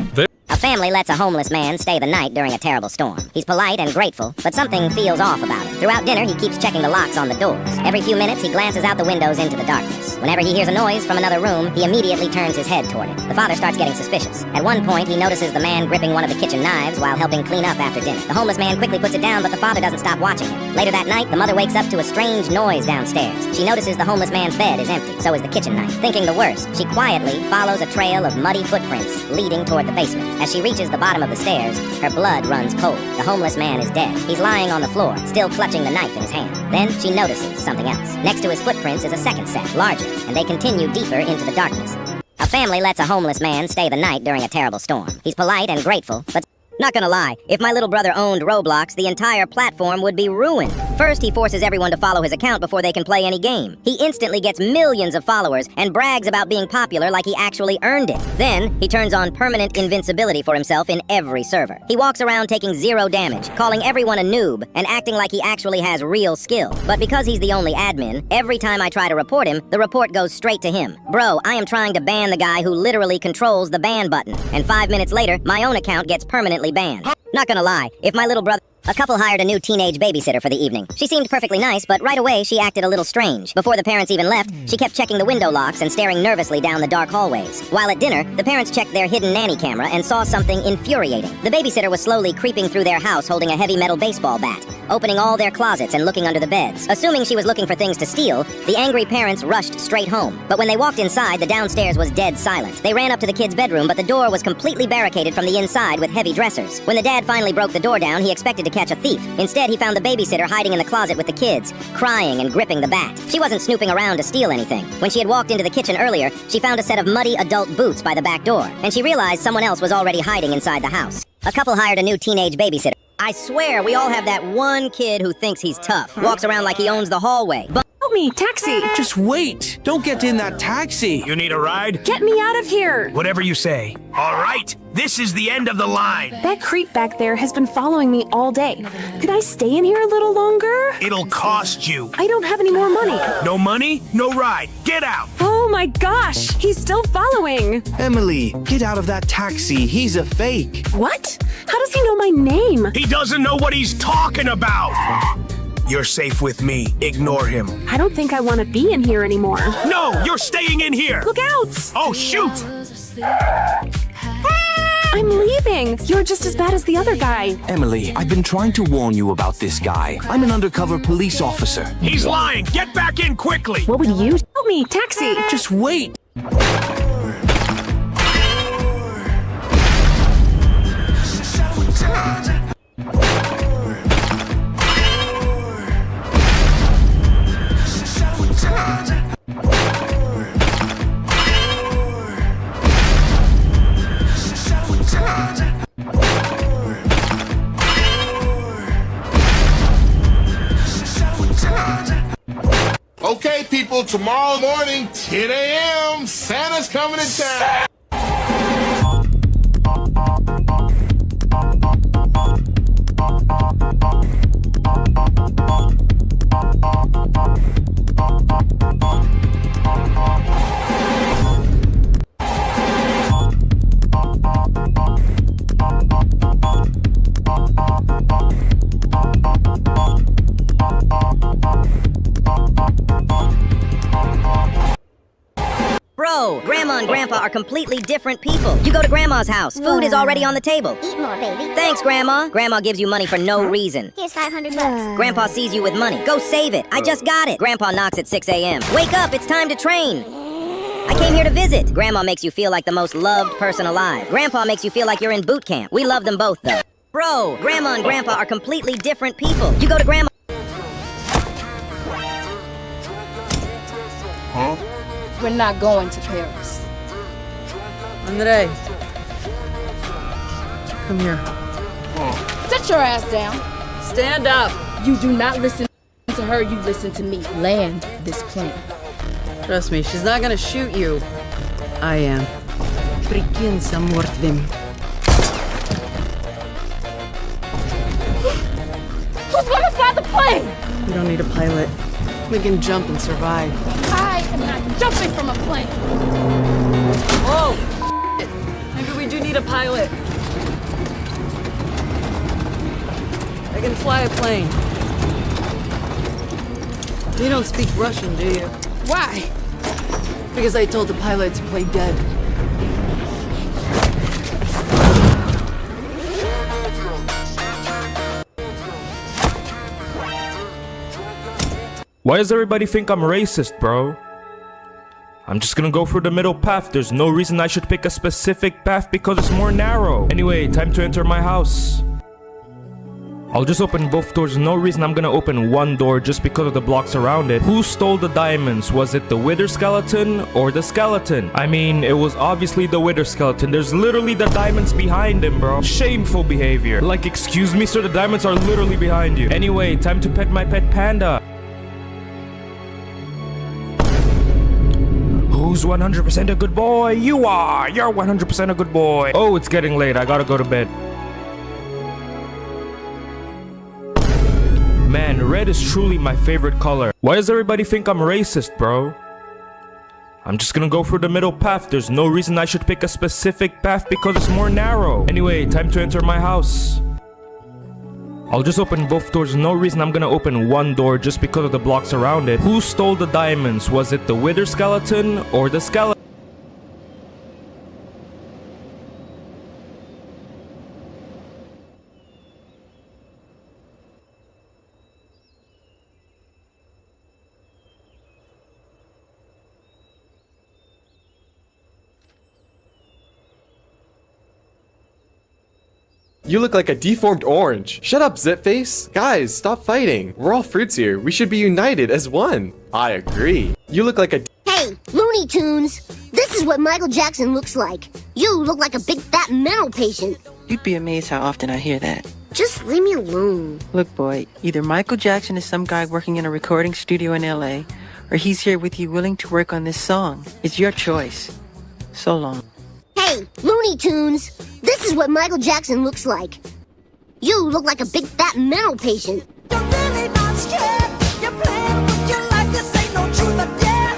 A family lets a homeless man stay the night during a terrible storm. He's polite and grateful, but something feels off about it. Throughout dinner, he keeps checking the locks on the doors. Every few minutes, he glances out the windows into the darkness. Whenever he hears a noise from another room, he immediately turns his head toward it. The father starts getting suspicious. At one point, he notices the man gripping one of the kitchen knives while helping clean up after dinner. The homeless man quickly puts it down, but the father doesn't stop watching him. Later that night, the mother wakes up to a strange noise downstairs. She notices the homeless man's bed is empty, so is the kitchen knife. Thinking the worst, she quietly follows a trail of muddy footprints leading toward the basement. As she reaches the bottom of the stairs, her blood runs cold. The homeless man is dead. He's lying on the floor, still clutching the knife in his hand. Then she notices something else. Next to his footprints is a second set, larger, and they continue deeper into the darkness. A family lets a homeless man stay the night during a terrible storm. He's polite and grateful, but not gonna lie, if my little brother owned Roblox, the entire platform would be ruined. First, he forces everyone to follow his account before they can play any game. He instantly gets millions of followers and brags about being popular like he actually earned it. Then, he turns on permanent invincibility for himself in every server. He walks around taking 0 damage, calling everyone a noob, and acting like he actually has real skill. But because he's the only admin, every time I try to report him, the report goes straight to him. Bro, I am trying to ban the guy who literally controls the ban button. And 5 minutes later, my own account gets permanently banned. Not gonna lie, if my little brother... A couple hired a new teenage babysitter for the evening. She seemed perfectly nice, but right away she acted a little strange. Before the parents even left, she kept checking the window locks and staring nervously down the dark hallways. While at dinner, the parents checked their hidden nanny camera and saw something infuriating. The babysitter was slowly creeping through their house holding a heavy metal baseball bat, opening all their closets and looking under the beds. Assuming she was looking for things to steal, the angry parents rushed straight home. But when they walked inside, the downstairs was dead silent. They ran up to the kid's bedroom, but the door was completely barricaded from the inside with heavy dressers. When the dad finally broke the door down, he expected to catch a thief. Instead, he found the babysitter hiding in the closet with the kids, crying and gripping the bat. She wasn't snooping around to steal anything. When she had walked into the kitchen earlier, she found a set of muddy adult boots by the back door, and she realized someone else was already hiding inside the house. A couple hired a new teenage babysitter. I swear, we all have that one kid who thinks he's tough, walks around like he owns the hallway. Help me, taxi! Just wait! Don't get in that taxi! You need a ride? Get me out of here! Whatever you say. All right, this is the end of the line. That creep back there has been following me all day. Could I stay in here a little longer? It'll cost you. I don't have any more money. No money, no ride. Get out! Oh my gosh! He's still following! Emily, get out of that taxi. He's a fake. What? How does he know my name? He doesn't know what he's talking about! You're safe with me. Ignore him. I don't think I want to be in here anymore. No, you're staying in here! Look out! Oh, shoot! I'm leaving! You're just as bad as the other guy. Emily, I've been trying to warn you about this guy. I'm an undercover police officer. He's lying! Get back in quickly! What would you... Help me, taxi! Just wait! people, tomorrow morning, 10 a.m., Santa's coming to town. Bro, Grandma and Grandpa are completely different people. You go to Grandma's house. Food is already on the table. Eat more, baby. Thanks, Grandma. Grandma gives you money for no reason. Here's $500. Grandpa sees you with money. Go save it. I just got it. Grandpa knocks at 6 a.m. Wake up, it's time to train. I came here to visit. Grandma makes you feel like the most loved person alive. Grandpa makes you feel like you're in boot camp. We love them both, though. Bro, Grandma and Grandpa are completely different people. You go to Grandma... Huh? We're not going to Paris. Andre. Come here. Sit your ass down. Stand up. You do not listen to her, you listen to me. Land this plane. Trust me, she's not gonna shoot you. I am. Прикинься мертвым. Who's gonna fly the plane? We don't need a pilot. We can jump and survive. I am not jumping from a plane. Whoa! Maybe we do need a pilot. I can fly a plane. You don't speak Russian, do you? Why? Because I told the pilot to play dead. Why does everybody think I'm racist, bro? I'm just gonna go through the middle path. There's no reason I should pick a specific path because it's more narrow. Anyway, time to enter my house. I'll just open both doors. No reason I'm gonna open one door just because of the blocks around it. Who stole the diamonds? Was it the wither skeleton or the skeleton? I mean, it was obviously the wither skeleton. There's literally the diamonds behind him, bro. Shameful behavior. Like, excuse me, sir, the diamonds are literally behind you. Anyway, time to pet my pet panda. Who's 100% a good boy? You are! You're 100% a good boy. Oh, it's getting late. I gotta go to bed. Man, red is truly my favorite color. Why does everybody think I'm racist, bro? I'm just gonna go through the middle path. There's no reason I should pick a specific path because it's more narrow. Anyway, time to enter my house. I'll just open both doors. No reason I'm gonna open one door just because of the blocks around it. Who stole the diamonds? Was it the wither skeleton or the skeleton? You look like a deformed orange. Shut up, Zipface. Guys, stop fighting. We're all fruits here. We should be united as one. I agree. You look like a... Hey, Looney Tunes. This is what Michael Jackson looks like. You look like a big fat mental patient. You'd be amazed how often I hear that. Just leave me alone. Look, boy, either Michael Jackson is some guy working in a recording studio in LA, or he's here with you willing to work on this song. It's your choice. So long. Hey, Looney Tunes. This is what Michael Jackson looks like. You look like a big fat mental patient. You're really not scared. You're playing with your life. This ain't no truth or dare.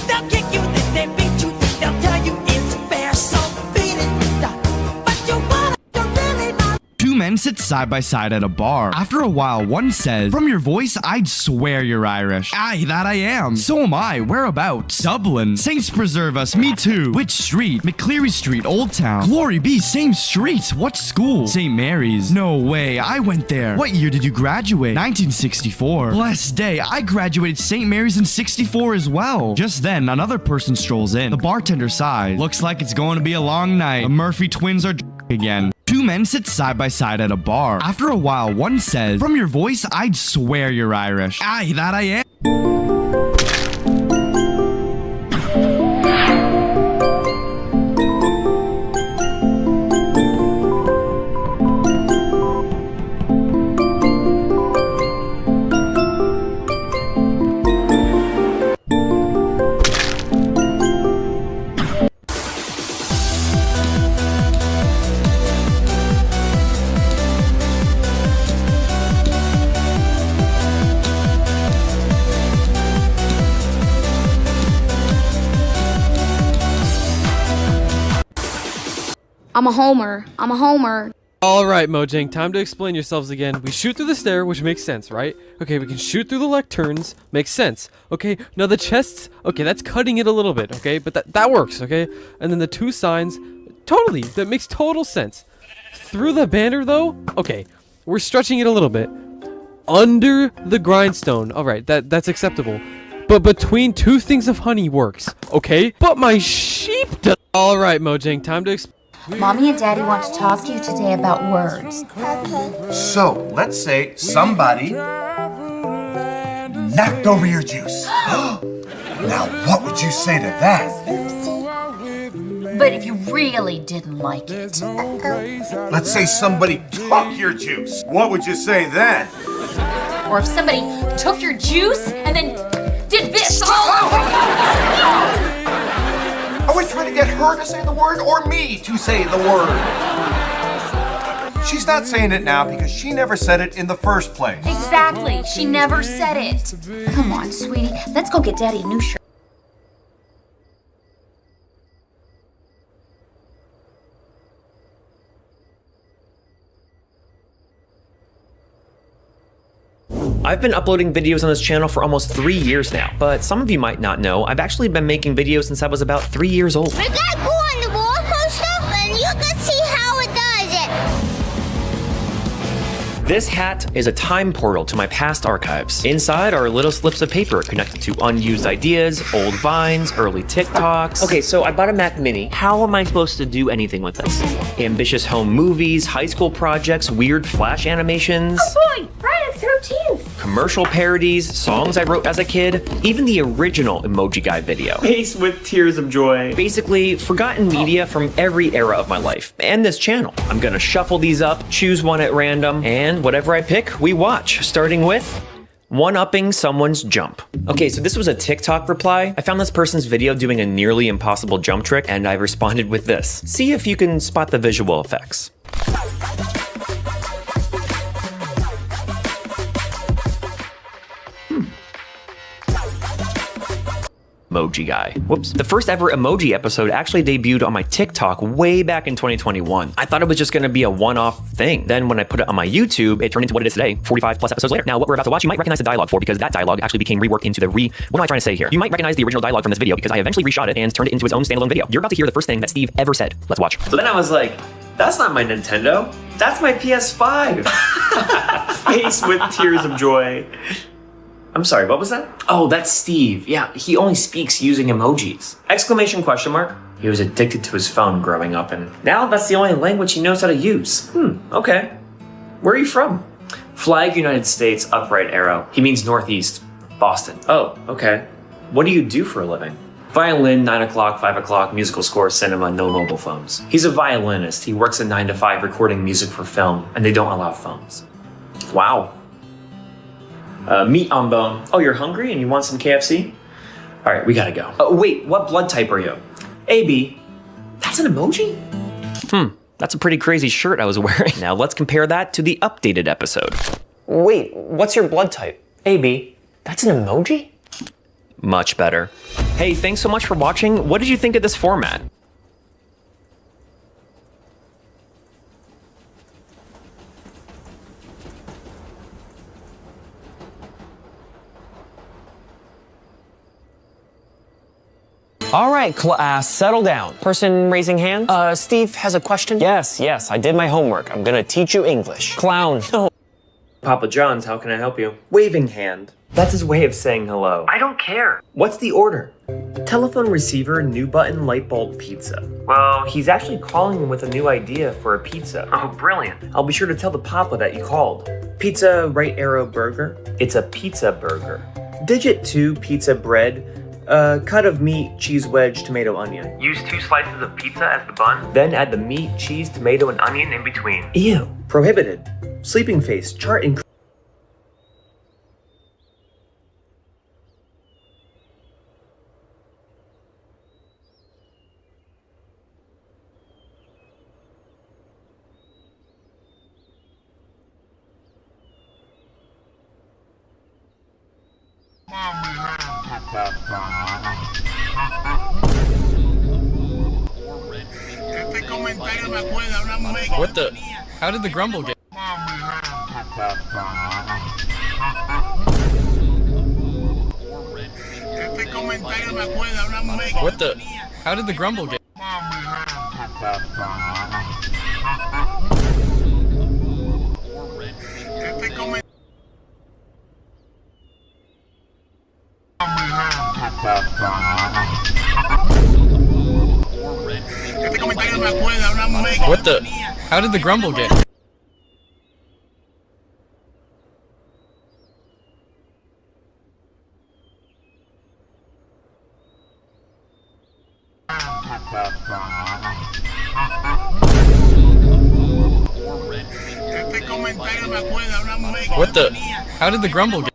They'll kick you, then they beat you. They'll tell you it's fair, so beat it. But you wanna, you're really not. Two men sit side by side at a bar. After a while, one says, "From your voice, I'd swear you're Irish." Aye, that I am. So am I. Whereabouts? Dublin. Saints preserve us. Me too. Which street? McCleary Street, Old Town. Glory be, same street. What school? St. Mary's. No way, I went there. What year did you graduate? 1964. Blessed day, I graduated St. Mary's in 64 as well. Just then, another person strolls in. The bartender sighs. Looks like it's going to be a long night. The Murphy twins are again. Two men sit side by side at a bar. After a while, one says, "From your voice, I'd swear you're Irish." Aye, that I am. I'm a homer. I'm a homer. Alright, Mojang, time to explain yourselves again. We shoot through the stair, which makes sense, right? Okay, we can shoot through the lecterns, makes sense. Okay, now the chests, okay, that's cutting it a little bit, okay? But that works, okay? And then the 2 signs, totally, that makes total sense. Through the banner, though, okay, we're stretching it a little bit. Under the grindstone, alright, that's acceptable. But between 2 things of honey works, okay? But my sheep does. Alright, Mojang, time to explain. Mommy and Daddy want to talk to you today about words. So, let's say somebody knocked over your juice. Now, what would you say to that? But if you really didn't like it. Let's say somebody took your juice. What would you say then? Or if somebody took your juice and then did this all over you. Are we trying to get her to say the word or me to say the word? She's not saying it now because she never said it in the first place. Exactly. She never said it. Come on, sweetie. Let's go get Daddy a new shirt. I've been uploading videos on this channel for almost 3 years now, but some of you might not know, I've actually been making videos since I was about 3 years old. We gotta go on the roller coaster and you can see how it does it. This hat is a time portal to my past archives. Inside are little slips of paper connected to unused ideas, old vines, early TikToks. Okay, so I bought a Mac Mini. How am I supposed to do anything with this? Ambitious home movies, high school projects, weird flash animations. Oh boy, Brian's 13th. Commercial parodies, songs I wrote as a kid, even the original Emoji Guy video. Face with tears of joy. Basically, forgotten media from every era of my life, and this channel. I'm gonna shuffle these up, choose one at random, and whatever I pick, we watch, starting with one-upping someone's jump. Okay, so this was a TikTok reply. I found this person's video doing a nearly impossible jump trick, and I responded with this. See if you can spot the visual effects. Emoji Guy. Whoops. The first ever emoji episode actually debuted on my TikTok way back in 2021. I thought it was just gonna be a one-off thing. Then when I put it on my YouTube, it turned into what it is today, 45 plus episodes later. Now, what we're about to watch, you might recognize the dialogue for because that dialogue actually became reworked into what am I trying to say here? You might recognize the original dialogue from this video because I eventually reshot it and turned it into its own standalone video. You're about to hear the first thing that Steve ever said. Let's watch. So then I was like, that's not my Nintendo. That's my PS5. Face with tears of joy. I'm sorry, what was that? Oh, that's Steve. Yeah, he only speaks using emojis. Exclamation question mark. He was addicted to his phone growing up, and now that's the only language he knows how to use. Okay. Where are you from? Flag United States, upright arrow. He means northeast. Boston. Oh, okay. What do you do for a living? Violin, 9 o'clock, 5 o'clock, musical score, cinema, no mobile phones. He's a violinist. He works a 9 to 5 recording music for film, and they don't allow phones. Wow. Meat on bone. Oh, you're hungry and you want some KFC? All right, we gotta go. Oh, wait, what blood type are you? AB. That's an emoji? That's a pretty crazy shirt I was wearing. Now let's compare that to the updated episode. Wait, what's your blood type? AB. That's an emoji? Much better. Hey, thanks so much for watching. What did you think of this format? All right, class, settle down. Person raising hand? Steve has a question? Yes, I did my homework. I'm gonna teach you English. Clown. No. Papa John's, how can I help you? Waving hand. That's his way of saying hello. I don't care. What's the order? Telephone receiver, new button, light bulb, pizza. Well, he's actually calling with a new idea for a pizza. Oh, brilliant. I'll be sure to tell the Papa that you called. Pizza, right arrow burger? It's a pizza burger. Digit 2, pizza bread. Cut of meat, cheese wedge, tomato, onion. Use 2 slices of pizza as the bun. Then add the meat, cheese, tomato, and onion in between. Ew. Prohibited. Sleeping face, chart in. Este comentario What the? How did the grumble get? What the? How did the grumble get? What the? How did the grumble get? What the? How did the grumble get?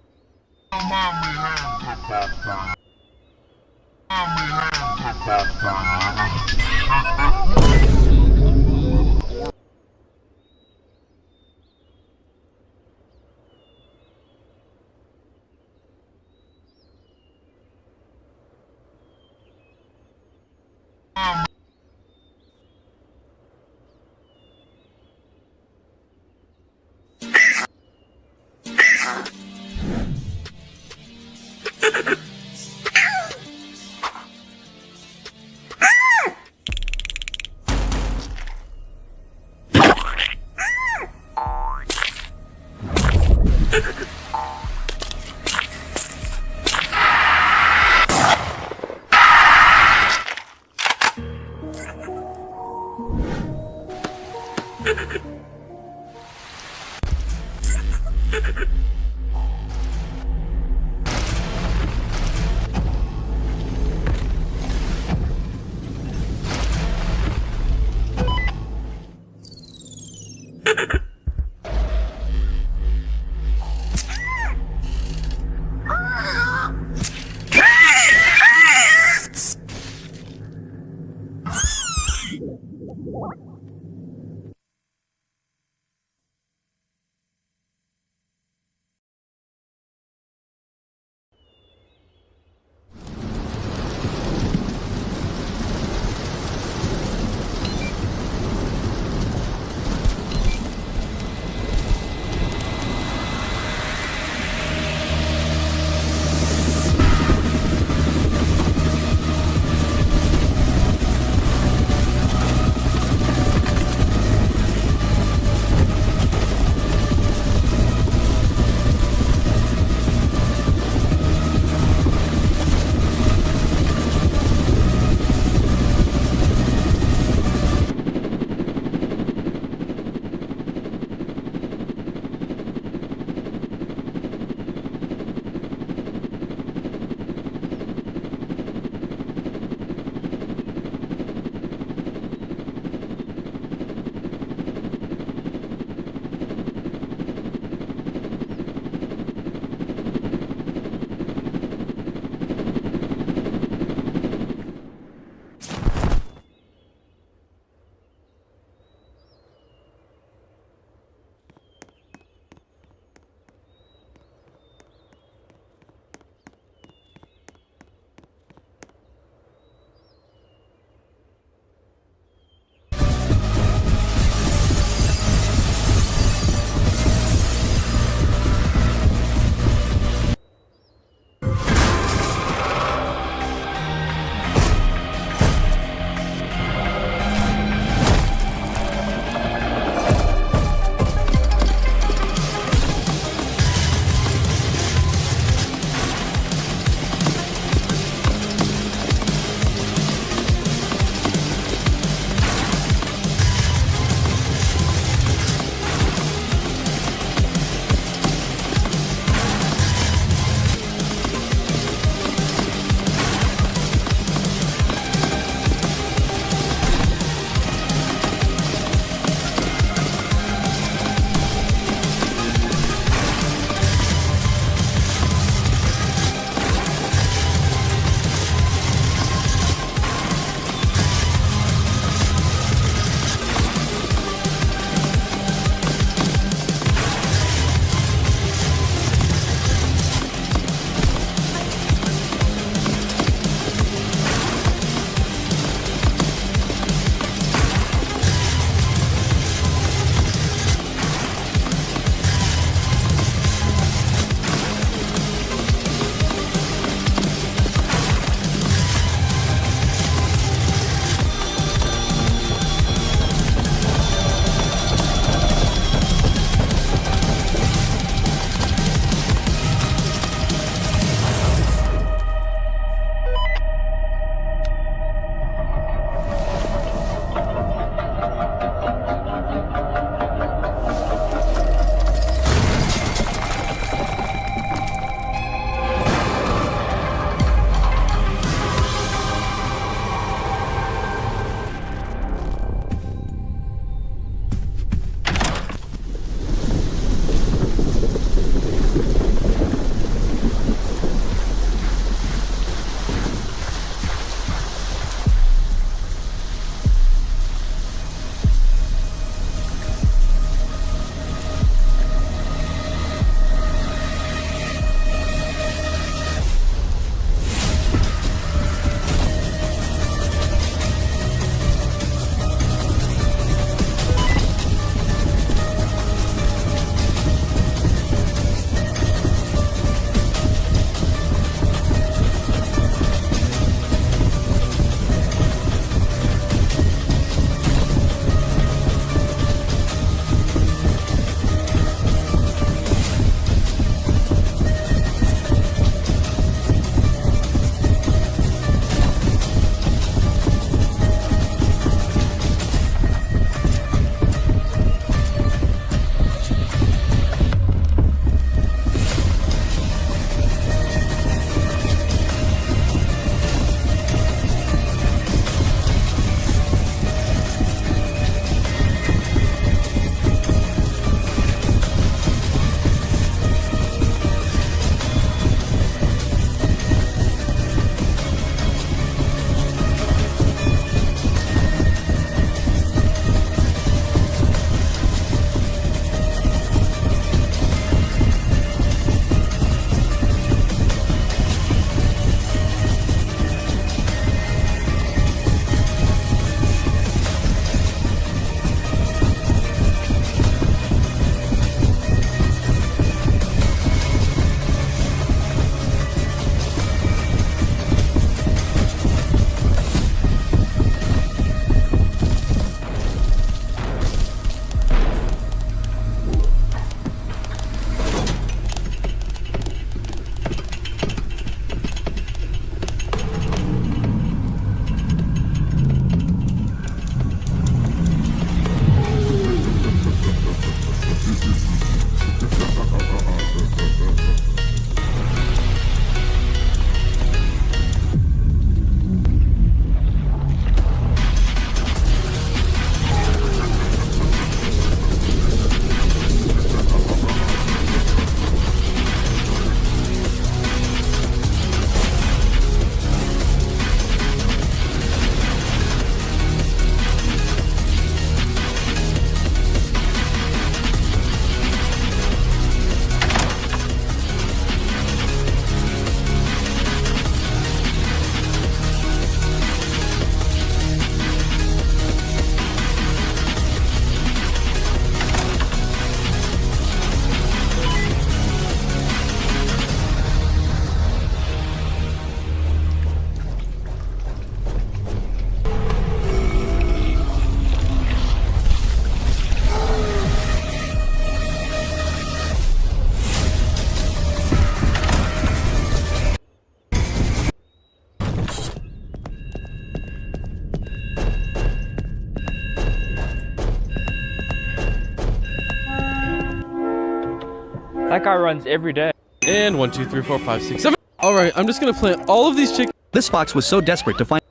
That guy runs every day. And 1, 2, 3, 4, 5, 6, 7. All right, I'm just gonna plant all of these chickens. This fox was so desperate to find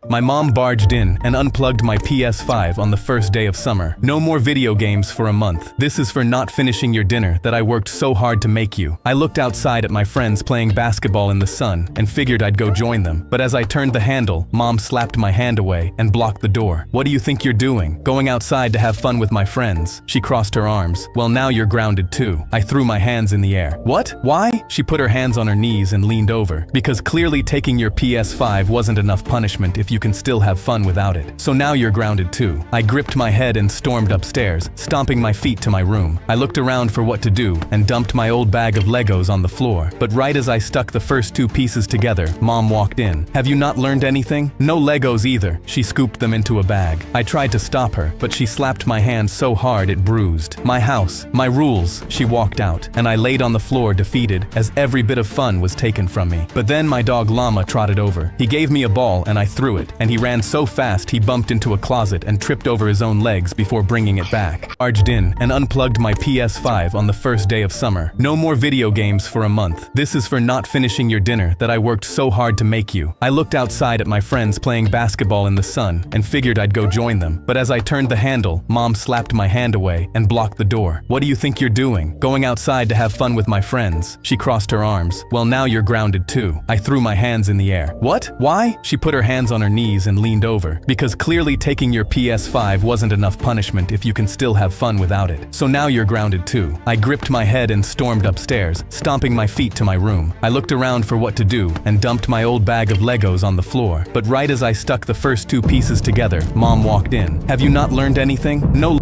My mom barged in and unplugged my PS5 on the first day of summer. No more video games for a month. This is for not finishing your dinner that I worked so hard to make you. I looked outside at my friends playing basketball in the sun and figured I'd go join them. But as I turned the handle, Mom slapped my hand away and blocked the door. What do you think you're doing? Going outside to have fun with my friends. She crossed her arms. Well, now you're grounded too. I threw my hands in the air. What? Why? She put her hands on her knees and leaned over. Because clearly taking your PS5 wasn't enough punishment if you can still have fun without it. So now you're grounded too. I gripped my head and stormed upstairs, stomping my feet to my room. I looked around for what to do and dumped my old bag of Legos on the floor. But right as I stuck the first 2 pieces together, Mom walked in. Have you not learned anything? No Legos either. She scooped them into a bag. I tried to stop her, but she slapped my hand so hard it bruised. My house, my rules. She walked out, and I laid on the floor defeated as every bit of fun was taken from me. But then my dog Llama trotted over. He gave me a ball and I threw it, and he ran so fast he bumped into a closet and tripped over his own legs before bringing it back. Barged in and unplugged my PS5 on the first day of summer. No more video games for a month. This is for not finishing your dinner that I worked so hard to make you. I looked outside at my friends playing basketball in the sun and figured I'd go join them. But as I turned the handle, Mom slapped my hand away and blocked the door. What do you think you're doing? Going outside to have fun with my friends. She crossed her arms. Well, now you're grounded too. I threw my hands in the air. What? Why? She put her hands on her knees and leaned over. Because clearly taking your PS5 wasn't enough punishment if you can still have fun without it. So now you're grounded too. I gripped my head and stormed upstairs, stomping my feet to my room. I looked around for what to do and dumped my old bag of Legos on the floor. But right as I stuck the first 2 pieces together, Mom walked in. Have you not learned anything? No.